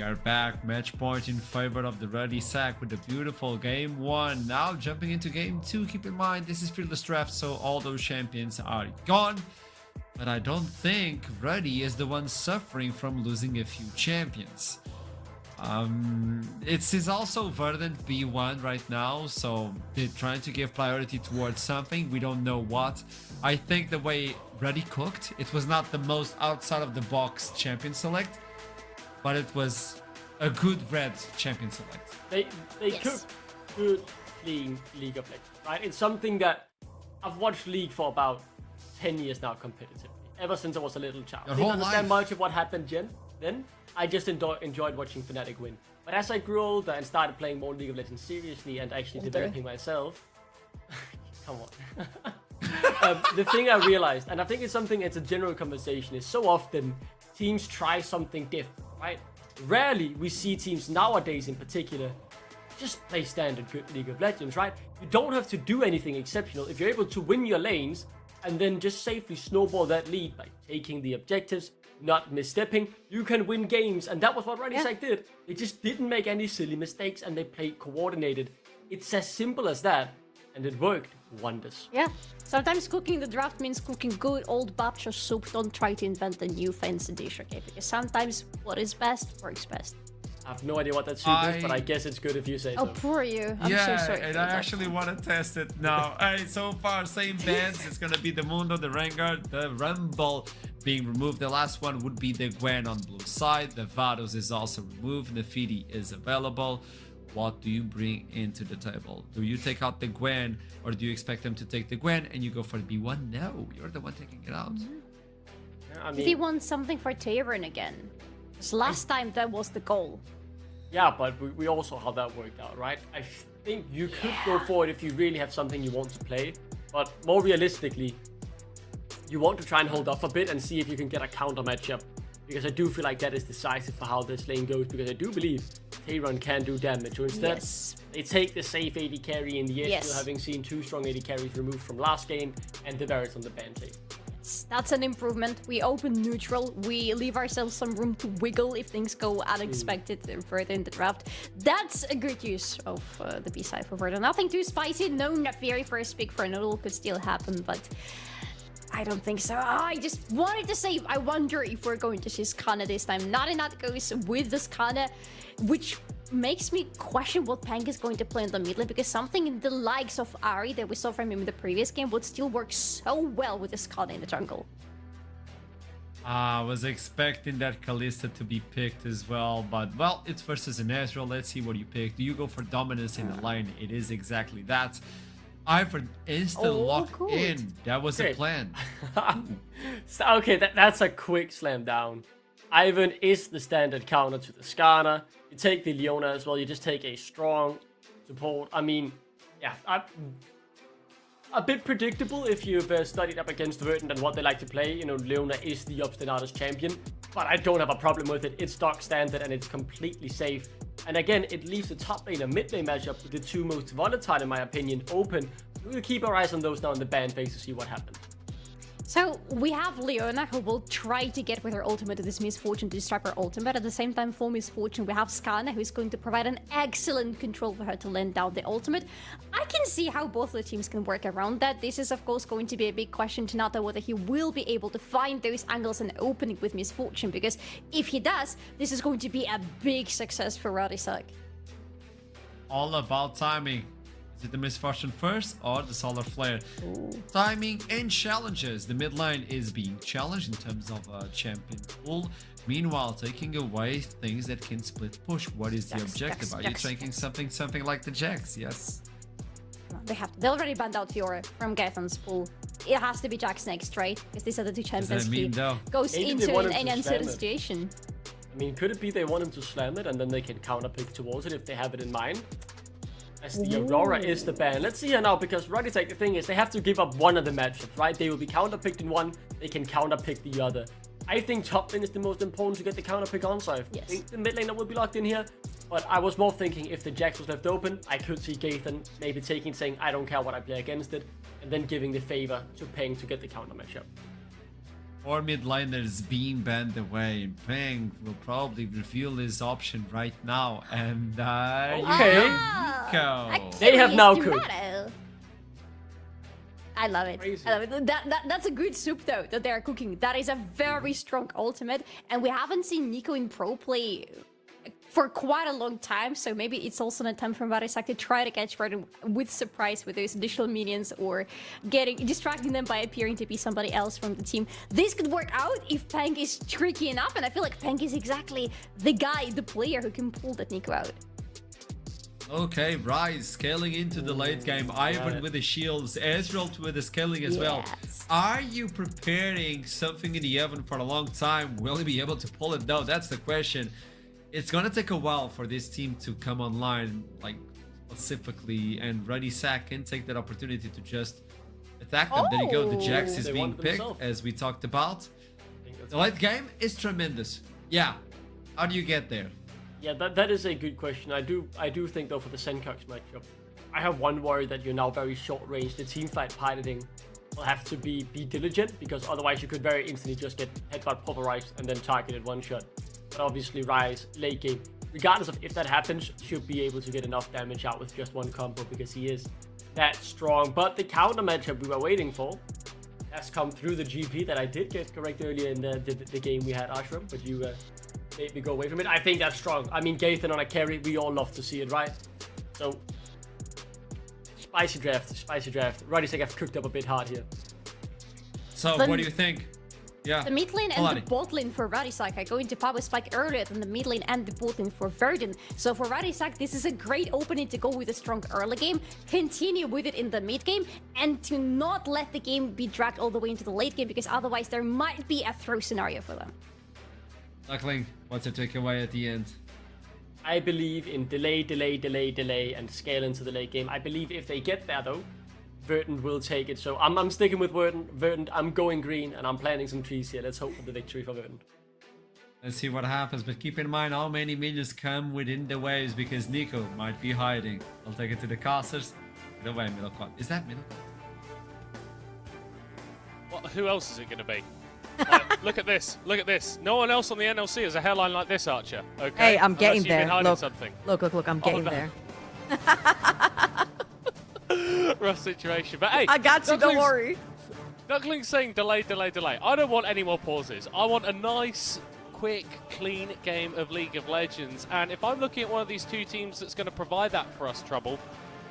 We are back. Match point in favor of the Ready Sack with a beautiful game 1. Now jumping into game 2. Keep in mind this is Fearless Draft, so all those champions are gone. But I don't think Ready is the one suffering from losing a few champions. It's also Verdant B1 right now, so they're trying to give priority towards something. We don't know what. I think the way Ready cooked, it was not the most outside of the box champion select, but it was a good red champion select. They cook good League of Legends, right? It's something that I've watched League for about 10 years now competitively, ever since I was a little child. Your Didn't whole understand life. much of what happened then. I just enjoyed watching Fnatic win. But as I grew older and started playing more League of Legends seriously and actually developing myself, come on. The thing I realized, and I think it's something, it's a general conversation, is so often teams try something different, right? Rarely we see teams nowadays in particular just play standard good League of Legends, right? You don't have to do anything exceptional if you're able to win your lanes and then just safely snowball that lead by taking the objectives, not misstepping. You can win games, and that was what Radisec did. They just didn't make any silly mistakes and they played coordinated. It's as simple as that, and it worked wonders. Yeah, sometimes cooking the draft means cooking good old babcha soup. Don't try to invent a new fancy dish, okay? Because sometimes what is best works best. I have no idea what that soup is, but I guess it's good if you say so. Oh, poor you. I'm yeah, so sorry. and I actually want to test it now. Hey, so far, same bands. It's gonna be the Mundo, the Rengar, the Rumble being removed. The last one would be the Gwen on blue side. The Vados is also removed. The Fidi is available. What do you bring into the table? Do you take out the Gwen, or do you expect them to take the Gwen and you go for the B1? No, you're the one taking it out. Yeah, I mean, Did he want something for Tyrion again? Because last time that was the goal. yeah, but we all saw how that worked out, right? I think you could go for it if you really have something you want to play, but more realistically, you want to try and hold off a bit and see if you can get a counter matchup, because I do feel like that is decisive for how this lane goes, because I do believe Tyrion can do damage. So instead, they take the safe AD carry in the edge, still having seen 2 strong AD carries removed from last game, and the Varus on the ban tape. That's an improvement. We open neutral. We leave ourselves some room to wiggle if things go unexpected further in the draft. That's a good use of the B-side for Verdant. Nothing too spicy. No Neferi first pick for Noodle could still happen, but I don't think so. I just wanted to say, I wonder if we're going to see Skana this time. Not in that goes with the Skana, which makes me question what Pank is going to play in the mid lane, because something in the likes of Ari that we saw from him in the previous game would still work so well with the Skana in the jungle. I was expecting that Kalista to be picked as well, but well, it's versus an Ezreal. Let's see what you pick. Do you go for dominance in the lane? It is exactly that. Ivern instant lock in. That was a plan. So, okay, that's a quick slam down. Ivern is the standard counter to the Skana. You take the Leona as well. You just take a strong support. I mean, yeah, a bit predictable if you've studied up against Verdant and what they like to play. You know, Leona is the Obstinatus champion, but I don't have a problem with it. It's stock standard and it's completely safe. And again, it leaves the top lane and mid lane matchup with the 2 most volatile, in my opinion, open. We'll keep our eyes on those now in the ban phase to see what happens. So we have Leona, who will try to get with her ultimate to this Misfortune to disrupt her ultimate. At the same time, for Misfortune, we have Skana, who's going to provide an excellent control for her to land down the ultimate. I can see how both the teams can work around that. This is, of course, going to be a big question to Nata, whether he will be able to find those angles and opening with Misfortune, because if he does, this is going to be a big success for Radisec. All about timing. Is it the Misfortune first or the Solar Flare? Timing and challenges. The mid lane is being challenged in terms of a champion pool. Meanwhile, taking away things that can split push. What is the objective? Are you taking something like the Jax? Yes. They already banned out Fiora from Gaethan's pool. It has to be Jax next, right? Because these are the 2 champions he goes into in any uncertain situation. I mean, could it be they want him to slam it and then they can counterpick towards it if they have it in mind? As the Aurora is the ban. Let's see here now, because Radisec, the thing is, they have to give up one of the matchups, right? They will be counterpicked in one, they can counterpick the other. I think top lane is the most important to get the counterpick on, so I think the mid laner will be locked in here. But I was more thinking if the Jax was left open, I could see Gaethan maybe saying, I don't care what I play against it, and then giving the favor to Peng to get the counter matchup. 4 mid laners being banned away. Peng will probably reveal his option right now. And Okay. Nico. They have now Curious cooked. tomato. I love it. Crazy. I love it. That's a good soup though that they're cooking. That is a very strong ultimate, and we haven't seen Nico in pro play for quite a long time. So maybe it's also an attempt from Varisak to try to catch Verdun with surprise with those additional minions, or distracting them by appearing to be somebody else from the team. This could work out if Peng is tricky enough, and I feel like Peng is exactly the guy, the player who can pull that Nico out. Okay, Rise scaling into the late game. Ivan with the shields, Ezreal with the scaling as well. Yes. Are you preparing something in the oven for a long time? Will you be able to pull it? No, that's the question. It's gonna take a while for this team to come online, like specifically, and Ruddy Sack can take that opportunity to just attack them. There you go, the Jax is They being want picked, themselves. as we talked about. I think that's The late game is tremendous. Yeah, how do you get there? Yeah, that is a good question. I do think though for the Senkax matchup, I have one worry that you're now very short range. The team fight piloting will have to be diligent, because otherwise you could very instantly just get headbutt pulverized and then targeted one shot. But obviously Rise late game, regardless of if that happens, should be able to get enough damage out with just one combo, because he is that strong. But the counter matchup we were waiting for has come through the GP that I did get correct earlier in the game we had, Ashram, but you made me go away from it. I think that's strong. I mean, Gaithan on a carry, we all love to see it, right? So, spicy draft. Ruddy have cooked up a bit hard here. So, Then- what do you think? Yeah. The mid lane and Polani. the bot lane for Radisak are going to power spike earlier than the mid lane and the bot lane for Verdun. So for Radisak, this is a great opening to go with a strong early game, continue with it in the mid game, and to not let the game be dragged all the way into the late game, because otherwise there might be a throw scenario for them. Duckling, what's your takeaway at the end? I believe in delay, and scale into the late game. I believe if they get there though, Verdun will take it. So I'm sticking with Verdun. I'm going green, and I'm planting some trees here. Let's hope for the victory for Verdun. Let's see what happens, but keep in mind how many minions come within the waves, because Nico might be hiding. I'll take it to the casters. Get away, middle quad. Is that middle? What, who else is it going to be? Like, look at this. Look at this. No one else on the NLC has a hairline like this, Archer. Okay. Hey, I'm Unless getting you've been there. hiding Look. something. Look, I'm getting no. there. Rough situation. But hey, I got you, don't Duckling's- worry. Duckling's saying delay. I don't want any more pauses. I want a nice, quick, clean game of League of Legends. And if I'm looking at one of these two teams that's going to provide that for us, Trouble,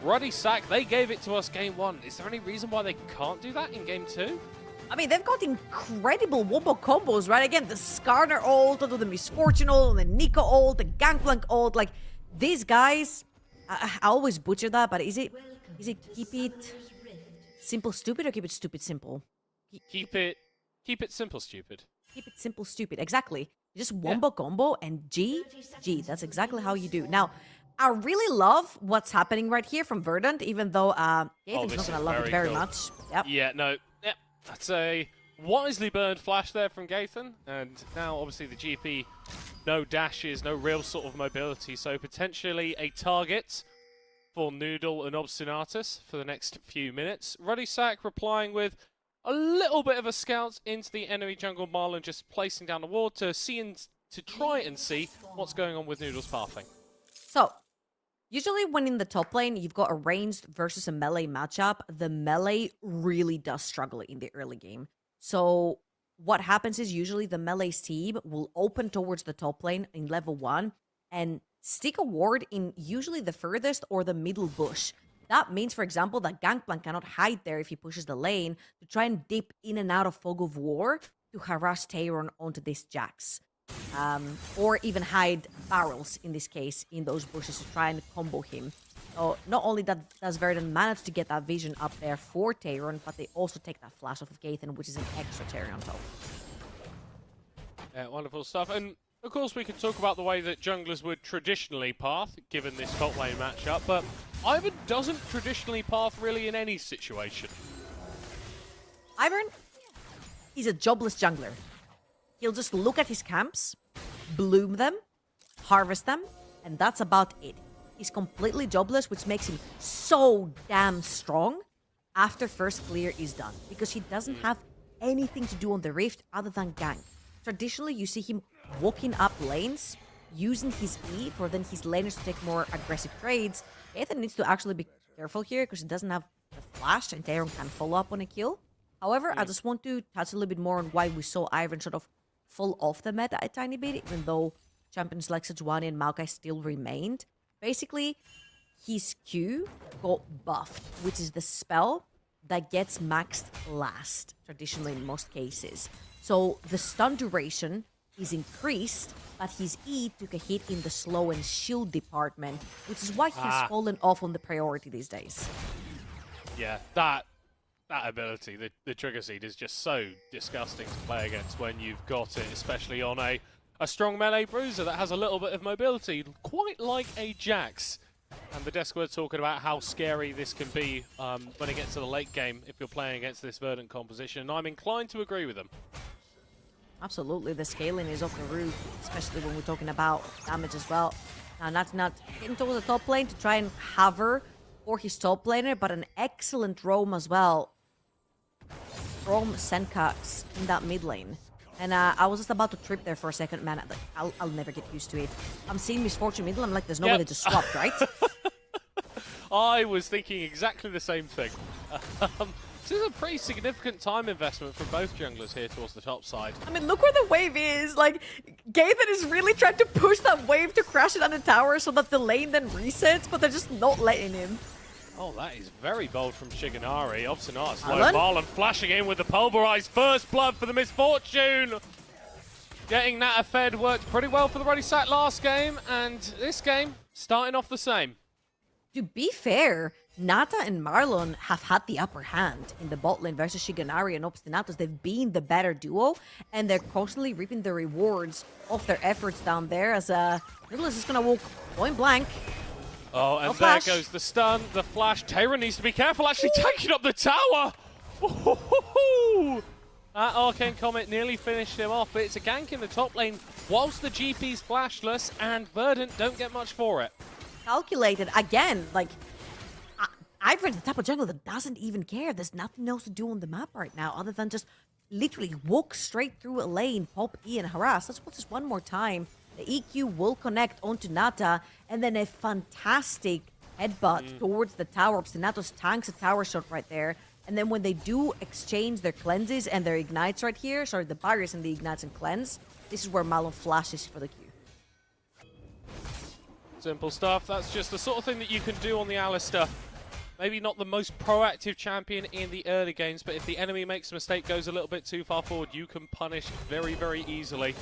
Ruddy Sack, they gave it to us game 1. Is there any reason why they can't do that in game 2? I mean, they've got incredible wombo combos, right? Again, the Skarner ult, the Misfortune ult, the Nico ult, the Gangplank ult. Like, these guys, I always butcher that, but is it keep it simple stupid or keep it stupid simple? Keep it simple, stupid. Keep it simple stupid, exactly. Just wombo combo and G, that's exactly how you do. Now, I really love what's happening right here from Verdant, even though Gaven's this not gonna is love it very very cool. much. Yep. Yeah, no. Yep. That's a wisely burned flash there from Gaithan. And now, obviously, the GP, no dashes, no real sort of mobility. So, potentially a target for Noodle and Obstinatus for the next few minutes. Ruddy Sack replying with a little bit of a scout into the enemy jungle Marlon, just placing down the wall to try and see what's going on with Noodle's pathing. So, usually when in the top lane, you've got a ranged versus a melee matchup, the melee really does struggle in the early game. So, what happens is usually the melee's team will open towards the top lane in level 1 and stick a ward in usually the furthest or the middle bush. That means, for example, that Gangplank cannot hide there if he pushes the lane to try and dip in and out of Fog of War to harass Tayron onto this Jax. Or even hide barrels, in this case, in those bushes to try and combo him. So not only does Verdun manage to get that vision up there for Tayron, but they also take that flash off of Gaithan, which is an extra cherry on top. Yeah, wonderful stuff. And of course, we could talk about the way that junglers would traditionally path, given this top lane matchup, but Ivan doesn't traditionally path really in any situation. Ivern, he's a jobless jungler. He'll just look at his camps, bloom them, harvest them, and that's about it. He's completely jobless, which makes him so damn strong after first clear is done, because he doesn't have anything to do on the Rift other than gank. Traditionally, you see him walking up lanes, using his E for then his laners to take more aggressive trades. Ethan needs to actually be careful here because he doesn't have the flash and Daron can follow up on a kill. However, I just want to touch a little bit more on why we saw Ivan sort of fall off the meta a tiny bit, even though champions like Sejuani and Maokai still remained. Basically, his Q got buffed, which is the spell that gets maxed last, traditionally in most cases. So the stun duration is increased, but his E took a hit in the slow and shield department, which is why he has fallen off on the priority these days. Yeah, that ability, the trigger seed, is just so disgusting to play against when you've got it, especially on a strong melee bruiser that has a little bit of mobility, quite like a Jax. And the desk were talking about how scary this can be when it gets to the late game if you're playing against this Verdant composition. And I'm inclined to agree with them. Absolutely, the scaling is off the roof, especially when we're talking about damage as well. Now, not getting towards the top lane to try and hover for his top laner, but an excellent roam as well from Senkax in that mid lane. And I was just about to trip there for a second, man. I'll never get used to it. I'm seeing Misfortune middle, I'm like, there's no way they just swapped, right? I was thinking exactly the same thing. This is a pretty significant time investment from both junglers here towards the top side. I mean, look where the wave is. Like, Gaithan is really trying to push that wave to crash it on the tower so that the lane then resets, but they're just not letting him. Oh, that is very bold from Shiganari. Obstinate slow Marlon flashing in with the pulverized first blood for the Misfortune. Getting Nata fed worked pretty well for the Ready Sack last game, and this game starting off the same. To be fair, Nata and Marlon have had the upper hand in the bot lane versus Shiganari and Obstinatos. They've been the better duo, and they're constantly reaping the rewards of their efforts down there as Nicholas is going to walk point blank. Oh, and flash. there goes the stun, the flash. Tayron needs to be careful, actually taking up the tower. Ooh, that Arcane Comet nearly finished him off, but it's a gank in the top lane whilst the GP's flashless, and Verdant don't get much for it. Calculated again, like I've read the type of jungle that doesn't even care. There's nothing else to do on the map right now other than just literally walk straight through a lane, pop E and harass. Let's put this one more time. The EQ will connect onto Nata, and then a fantastic headbutt towards the tower. Obstinatos tanks a tower shot right there. And then when they do exchange their cleanses and their ignites right here, sorry, the barriers and the ignites and cleanse, this is where Malon flashes for the Q. Simple stuff. That's just the sort of thing that you can do on the Alistar. Maybe not the most proactive champion in the early games, but if the enemy makes a mistake, goes a little bit too far forward, you can punish very, very easily.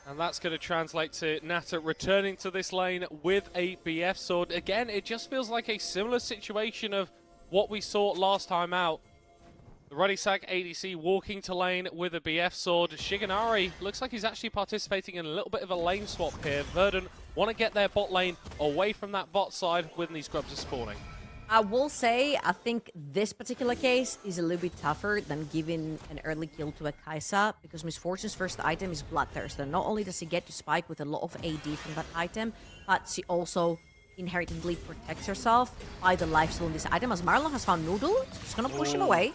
And that's going to translate to Nata returning to this lane with a BF sword. Again, it just feels like a similar situation of what we saw last time out. The Ready Sack ADC walking to lane with a BF sword. Shiganari looks like he's actually participating in a little bit of a lane swap here. Verdant want to get their bot lane away from that bot side when these grubs are spawning. I will say, I think this particular case is a little bit tougher than giving an early kill to a Kai'Sa, because Misfortune's first item is Bloodthirster. Not only does he get to spike with a lot of AD from that item, but she also inherently protects herself by the lifesteal in this item. As Marlon has found Noodle, she's going to push him away.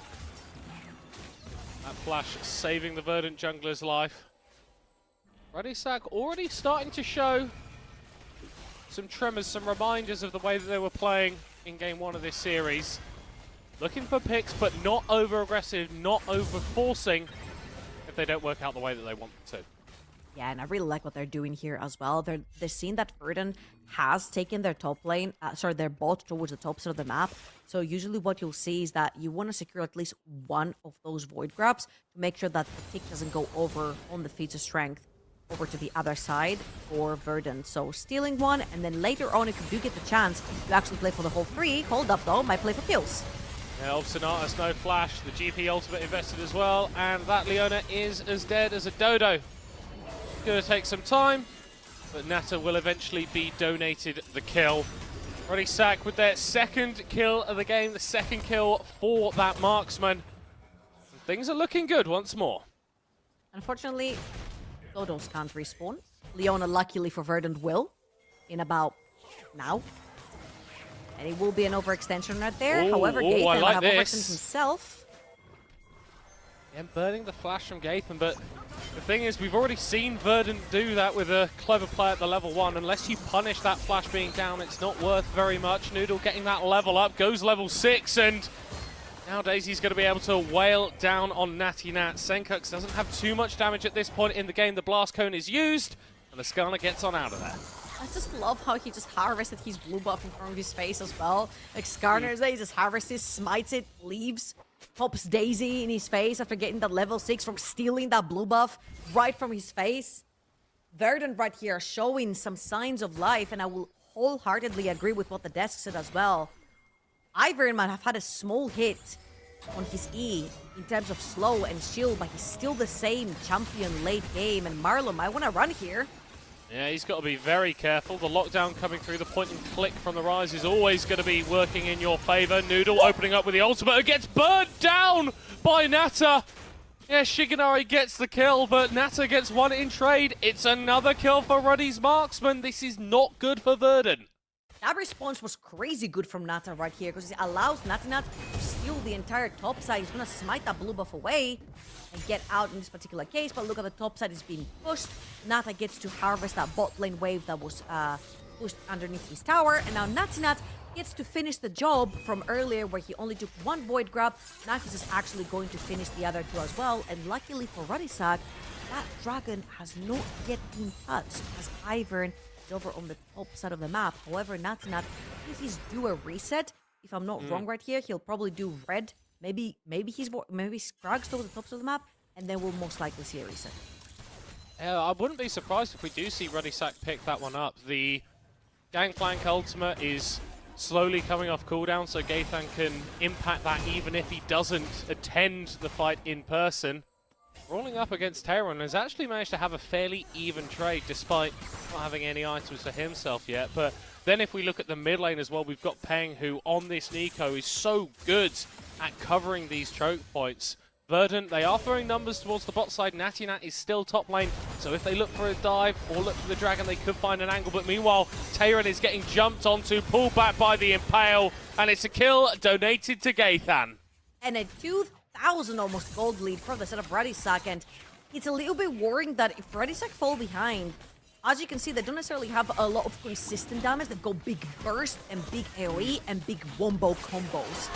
That flash saving the Verdant jungler's life. Ready Sack already starting to show some tremors, some reminders of the way that they were playing in game one of this series. Looking for picks, but not over-aggressive, not over-forcing if they don't work out the way that they want them to. Yeah, and I really like what they're doing here as well. They're seeing that Verdant has taken their top lane, their bot towards the top side of the map. So usually what you'll see is that you want to secure at least one of those void grabs to make sure that the tick doesn't go over on the feats of strength over to the other side for Verdant. So stealing one, and then later on, if you do get the chance to actually play for the whole three, hold up though, might play for kills. Yeah, Obstinatus, no flash, the GP ultimate invested as well, and that Leona is as dead as a dodo. Gonna take some time, but Nata will eventually be donated the kill. Ready Sack with their second kill of the game, the second kill for that marksman. And things are looking good once more. Unfortunately, Dodos can't respawn. Leona, luckily for Verdant, will in about now. And it will be an overextension right there. Ooh, However, ooh, Gaethan I will like have this. overextended himself. And burning the flash from Gaethan, but the thing is, we've already seen Verdant do that with a clever play at the level 1. Unless you punish that flash being down, it's not worth very much. Noodle getting that level up, goes level 6, and nowadays he's going to be able to wail down on Natty Nat. Senkux doesn't have too much damage at this point in the game. The Blast Cone is used, and the Skarner gets on out of there. I just love how he just harvested his blue buff in front of his face as well. Like Skarner's there, he just harvests it, smites it, leaves, pops Daisy in his face after getting that level 6 from stealing that blue buff right from his face. Verdant right here showing some signs of life, and I will wholeheartedly agree with what the desk said as well. Ivern might have had a small hit on his E in terms of slow and shield, but he's still the same champion late game, and Marlon might want to run here. Yeah, he's got to be very careful. The lockdown coming through, the point and click from the Rise is always going to be working in your favor. Noodle opening up with the ultimate, who gets burned down by Nata. Yeah, Shigenari gets the kill, but Nata gets one in trade. It's another kill for Ruddy's marksman. This is not good for Verdant. That response was crazy good from Nata right here, because it allows Natinat to steal the entire top side. He's going to smite that blue buff away and get out in this particular case, but look at the top side is being pushed. Nata gets to harvest that bot lane wave that was pushed underneath his tower, and now Natinat gets to finish the job from earlier where he only took one void grab. Now he's just actually going to finish the other two as well, and luckily for Ruddysack, that dragon has not yet been touched as Ivern over on the top side of the map. However, Natinat, if he's due a reset, if I'm not wrong right here, he'll probably do red. Maybe Scruggs over the top of the map, and then we'll most likely see a reset. Yeah, I wouldn't be surprised if we do see Ruddysack pick that one up. The Gangplank ultimate is slowly coming off cooldown, so Gaethan can impact that even if he doesn't attend the fight in person. Rolling up against Tehran has actually managed to have a fairly even trade despite not having any items for himself yet. But then if we look at the mid lane as well, we've got Peng, who on this Nico is so good at covering these choke points. Verdant, they are throwing numbers towards the bot side. Natty Nat is still top lane, so if they look for a dive or look for the dragon, they could find an angle. But meanwhile, Tehran is getting jumped onto, pulled back by the Impale, and it's a kill donated to Gaethan. And a 2,000 almost gold lead for the set of Ruddysack, and it's a little bit worrying that if Ruddysack fall behind, as you can see, they don't necessarily have a lot of consistent damage. They've got big burst and big AoE and big wombo combos.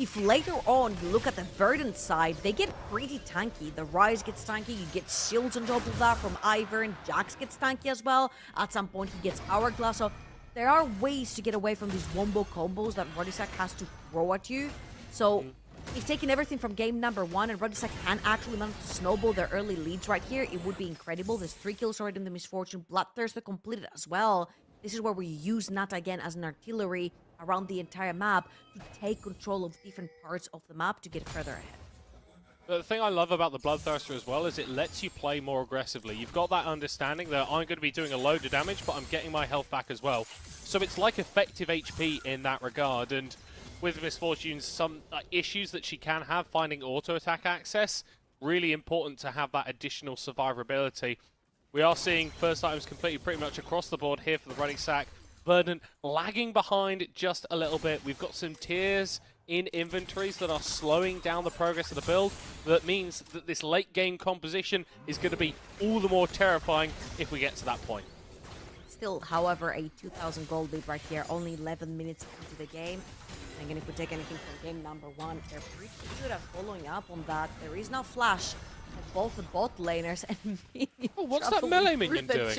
If later on you look at the Verdant side, they get pretty tanky. The Rise gets tanky, you get shields on top of that from Ivern, Jax gets tanky as well. At some point he gets Hourglass, so there are ways to get away from these wombo combos that Ruddysack has to throw at you. So if taking everything from game number 1 and Ruddysack can actually manage to snowball their early leads right here, it would be incredible. There's 3 kills already in the Misfortune. Bloodthirster completed as well. This is where we use Nata again as an artillery around the entire map to take control of different parts of the map to get further ahead. The thing I love about the Bloodthirster as well is it lets you play more aggressively. You've got that understanding that I'm going to be doing a load of damage, but I'm getting my health back as well. So it's like effective HP in that regard, and with Misfortune's some issues that she can have finding auto-attack access, really important to have that additional survivability. We are seeing first items completed pretty much across the board here for the Ruddysack. Verdant lagging behind just a little bit. We've got some tiers in inventories that are slowing down the progress of the build. That means that this late game composition is going to be all the more terrifying if we get to that point. Still, however, a 2,000 gold lead right here, only 11 minutes into the game. And again, if we take anything from game number 1, they're pretty good at following up on that. There is no flash of both the bot laners and Oh, what's that melee minion doing?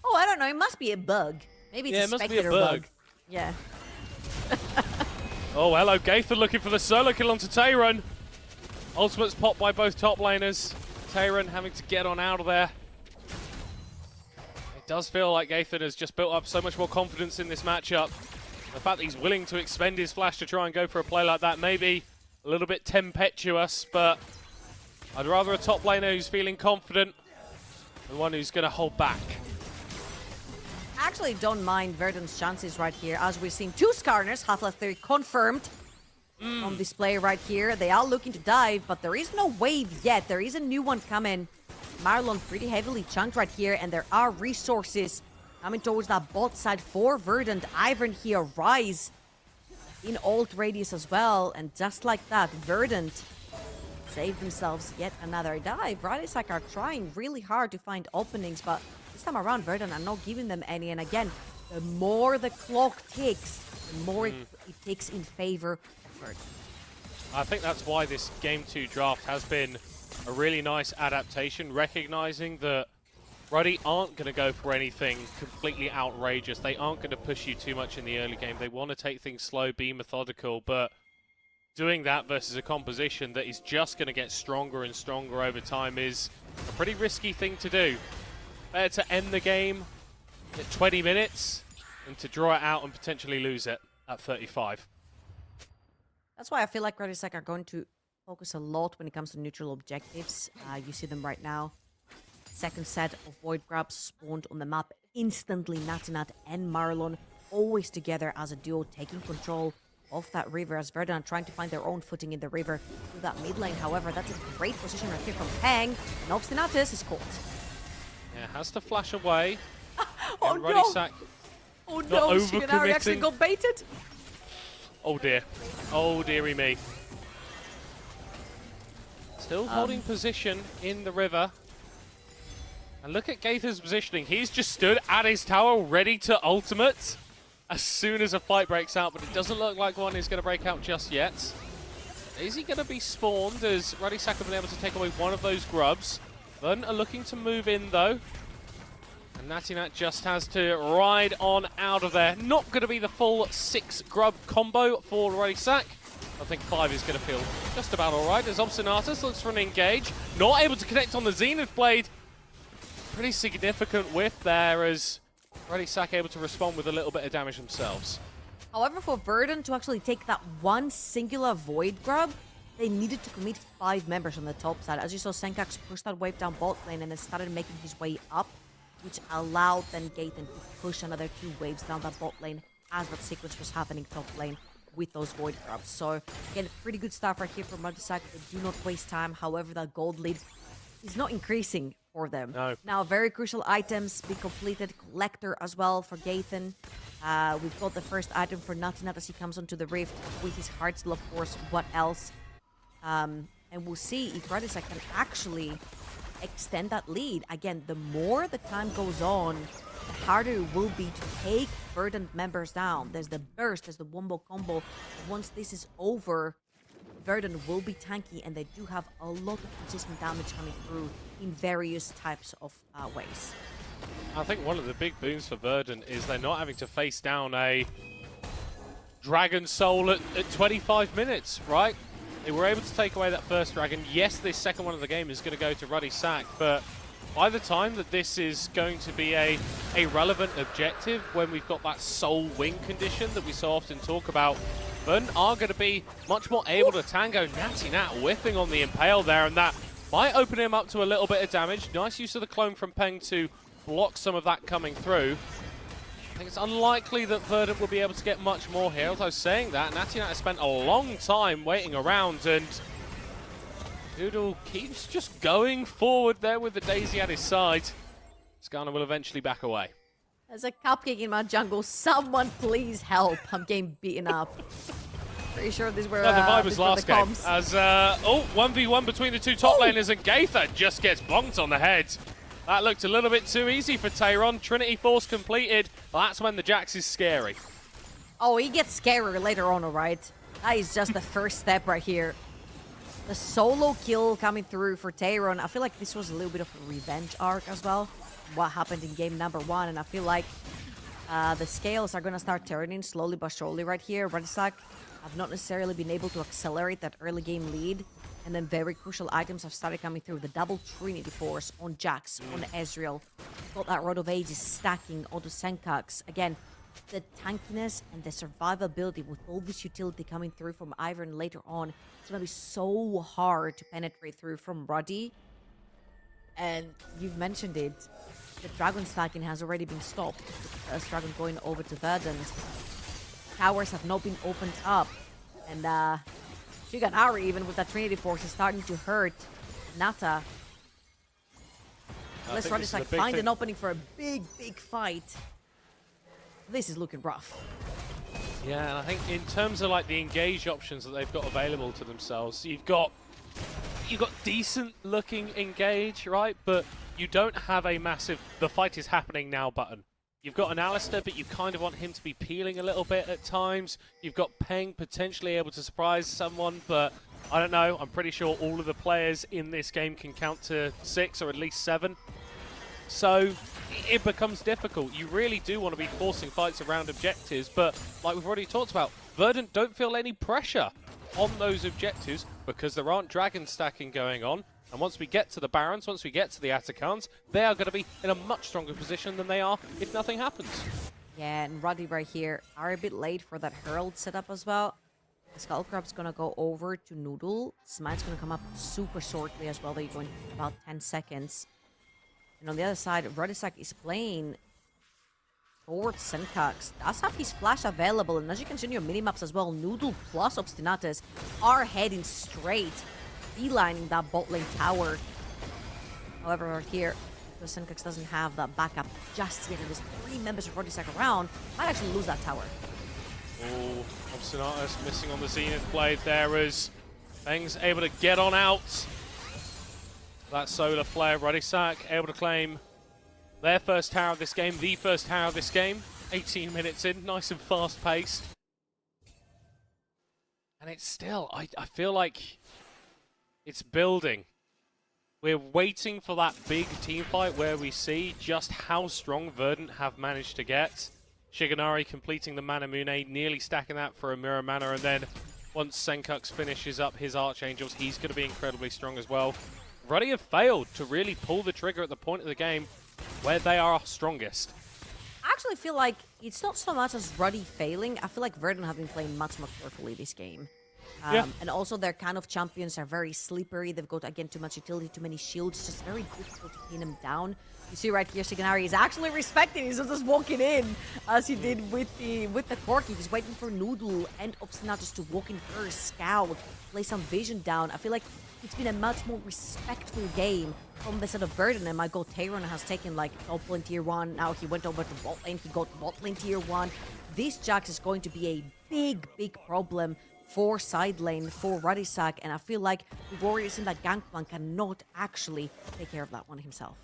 Oh, I don't know. It must be a bug. Maybe it's a spectator bug. Yeah. Oh, hello, Gaethan looking for the solo kill onto Tehran. Ultimate's popped by both top laners. Tehran having to get on out of there. It does feel like Gaethan has just built up so much more confidence in this matchup. The fact that he's willing to expend his flash to try and go for a play like that may be a little bit tempestuous, but I'd rather a top laner who's feeling confident than one who's going to hold back. Actually don't mind Verdant's chances right here, as we've seen 2 Skarners, Half-Life 3 confirmed on display right here. They are looking to dive, but there is no wave yet. There is a new one coming. Marlon pretty heavily chunked right here, and there are resources coming towards that bot side for Verdant. Ivern here, Rise in ult radius as well. And just like that, Verdant saved themselves yet another dive. Radisek are trying really hard to find openings, but this time around, Verdant are not giving them any. And again, the more the clock ticks, the more it ticks in favor of Verdant. I think that's why this Game 2 draft has been a really nice adaptation, recognizing that Ruddy aren't going to go for anything completely outrageous. They aren't going to push you too much in the early game. They want to take things slow, be methodical, but doing that versus a composition that is just going to get stronger and stronger over time is a pretty risky thing to do. Better to end the game at 20 minutes than to draw it out and potentially lose it at 35. That's why I feel like Radisek are going to focus a lot when it comes to neutral objectives. You see them right now. Second set of Void Grabs spawned on the map instantly. Natinat and Marlon always together as a duo, taking control of that river as Verdant are trying to find their own footing in the river through that mid lane. However, that's a great position right here from Peng. And Obstinatus is caught. Yeah, has to flash away. Oh and no! Radisek Oh not no, Shiganari actually overcommitting. got baited. Oh dear. Oh dearie me. Still holding position in the river. And look at Gaither's positioning. He's just stood at his tower ready to ultimate as soon as a fight breaks out, but it doesn't look like one is going to break out just yet. Is he going to be spawned as Radisek have been able to take away one of those grubs? Verdant are looking to move in though. And Natinat just has to ride on out of there. Not going to be the full 6 grub combo for Radisek. I think 5 is going to feel just about alright as Obstinatus looks for an engage. Not able to connect on the Zenith Blade. Pretty significant whiff there as Radisek able to respond with a little bit of damage themselves. However, for Verdant to actually take that one singular Void Grub, they needed to commit 5 members on the top side. As you saw, Senkax pushed that wave down bot lane and then started making his way up, which allowed then Gaten to push another 2 waves down that bot lane as that sequence was happening top lane with those Void Grubs. So, again, pretty good stuff right here from Radisek. They do not waste time. However, that gold lead is not increasing for them. No. Now, very crucial items be completed. Collector as well for Gaten. We've got the first item for Natinat as he comes onto the rift with his Heartsteel, of course. What else? And we'll see if Radisek can actually extend that lead. Again, the more the time goes on, the harder it will be to take Verdant members down. There's the burst, there's the wombo combo. And once this is over, Verdant will be tanky, and they do have a lot of consistent damage coming through in various types of ways. I think one of the big boons for Verdant is they're not having to face down a Dragon Soul at 25 minutes, right? They were able to take away that first dragon. Yes, this second one of the game is going to go to Radisek, but by the time that this is going to be a relevant objective, when we've got that soul wing condition that we so often talk about, Verdant are going to be much more able to tango. Natinat whiffing on the Impale there, and that might open him up to a little bit of damage. Nice use of the clone from Peng to block some of that coming through. I think it's unlikely that Verdant will be able to get much more here. Although saying that, Natinat has spent a long time waiting around, and Doodle keeps just going forward there with the Daisy at his side. Skarner will eventually back away. There's a cupcake in my jungle. Someone please help. I'm getting beaten up. Pretty sure these were the vibe was these were last the game. comms. As 1v1 between the two top laners, and Gaither just gets bonked on the head. That looked a little bit too easy for Tayron. Trinity Force completed. Well, that's when the Jax is scary. Oh, he gets scarier later on, alright? That is just the first step right here. The solo kill coming through for Tayron. I feel like this was a little bit of a revenge arc as well. What happened in game number 1, and I feel like the scales are going to start turning slowly but surely right here. Radisek have not necessarily been able to accelerate that early game lead, and then very crucial items have started coming through. The double Trinity Force on Jax, on Ezreal. Got that Rod of Ages stacking onto Senkax. Again, the tankiness and the survivability with all this utility coming through from Ivern later on, it's going to be so hard to penetrate through from Ruddy. And you've mentioned it, the dragon stacking has already been stopped. The first dragon going over to Verdant. Towers have not been opened up. And Shiganari, even with that Trinity Force, is starting to hurt Nata. Unless Radisek find an opening for a big, big fight. this is looking rough. Yeah, and I think in terms of like the engage options that they've got available to themselves, you've got decent looking engage, right? But you don't have a massive "the fight is happening now" button. You've got an Alistair, but you kind of want him to be peeling a little bit at times. You've got Peng potentially able to surprise someone, but I don't know. I'm pretty sure all of the players in this game can count to 6 or at least 7. So it becomes difficult. You really do want to be forcing fights around objectives, but like we've already talked about, Verdant don't feel any pressure on those objectives because there aren't dragon stacking going on. And once we get to the Barons, once we get to the Atacans, they are going to be in a much stronger position than they are if nothing happens. Yeah, and Ruddy right here are a bit late for that Herald setup as well. The Skullcrab's gonna go over to Noodle. Smite's gonna come up super shortly as well. They're going about 10 seconds. And on the other side, Rodisak is playing towards Senkax. Does have his flash available, and as you can see on your minimaps as well, Noodle plus Obstinates are heading straight, beelining that bot lane tower. However, right here, because Senkax doesn't have that backup just yet, and there's 3 members of Rodisak around, might actually lose that tower. Oh, Obstinatus missing on the Zenith blade there as Peng's able to get on out. That solar flare, Rodisak able to claim their first tower of this game, the first tower of this game. 18 minutes in, nice and fast paced. And it's still, I feel like it's building. We're waiting for that big team fight where we see just how strong Verdant have managed to get. Shigenari completing the Manamune, nearly stacking that for a Mirror Mana, and then once Senkux finishes up his Archangels, he's going to be incredibly strong as well. Ruddy have failed to really pull the trigger at the point of the game where they are strongest. I actually feel like it's not so much as Ruddy failing. I feel like Verdant have been playing much more carefully this game. Yeah. And also their kind of champions are very slippery. They've got, again, too much utility, too many shields. It's just very difficult to pin them down. You see right here, Shigenari is actually respecting. He's just walking in, as he did with the Corki. He's waiting for Noodle and Obstinatus to walk in first, scout, play some vision down. I feel like it's been a much more respectful game from the sort of Verdant. And my god, Tayron has taken like top lane tier 1. Now he went over to bot lane. He got bot lane tier 1. This Jax is going to be a big problem for side lane, for Rodisak. And I feel like the Warriors in that Gangplank cannot actually take care of that one himself.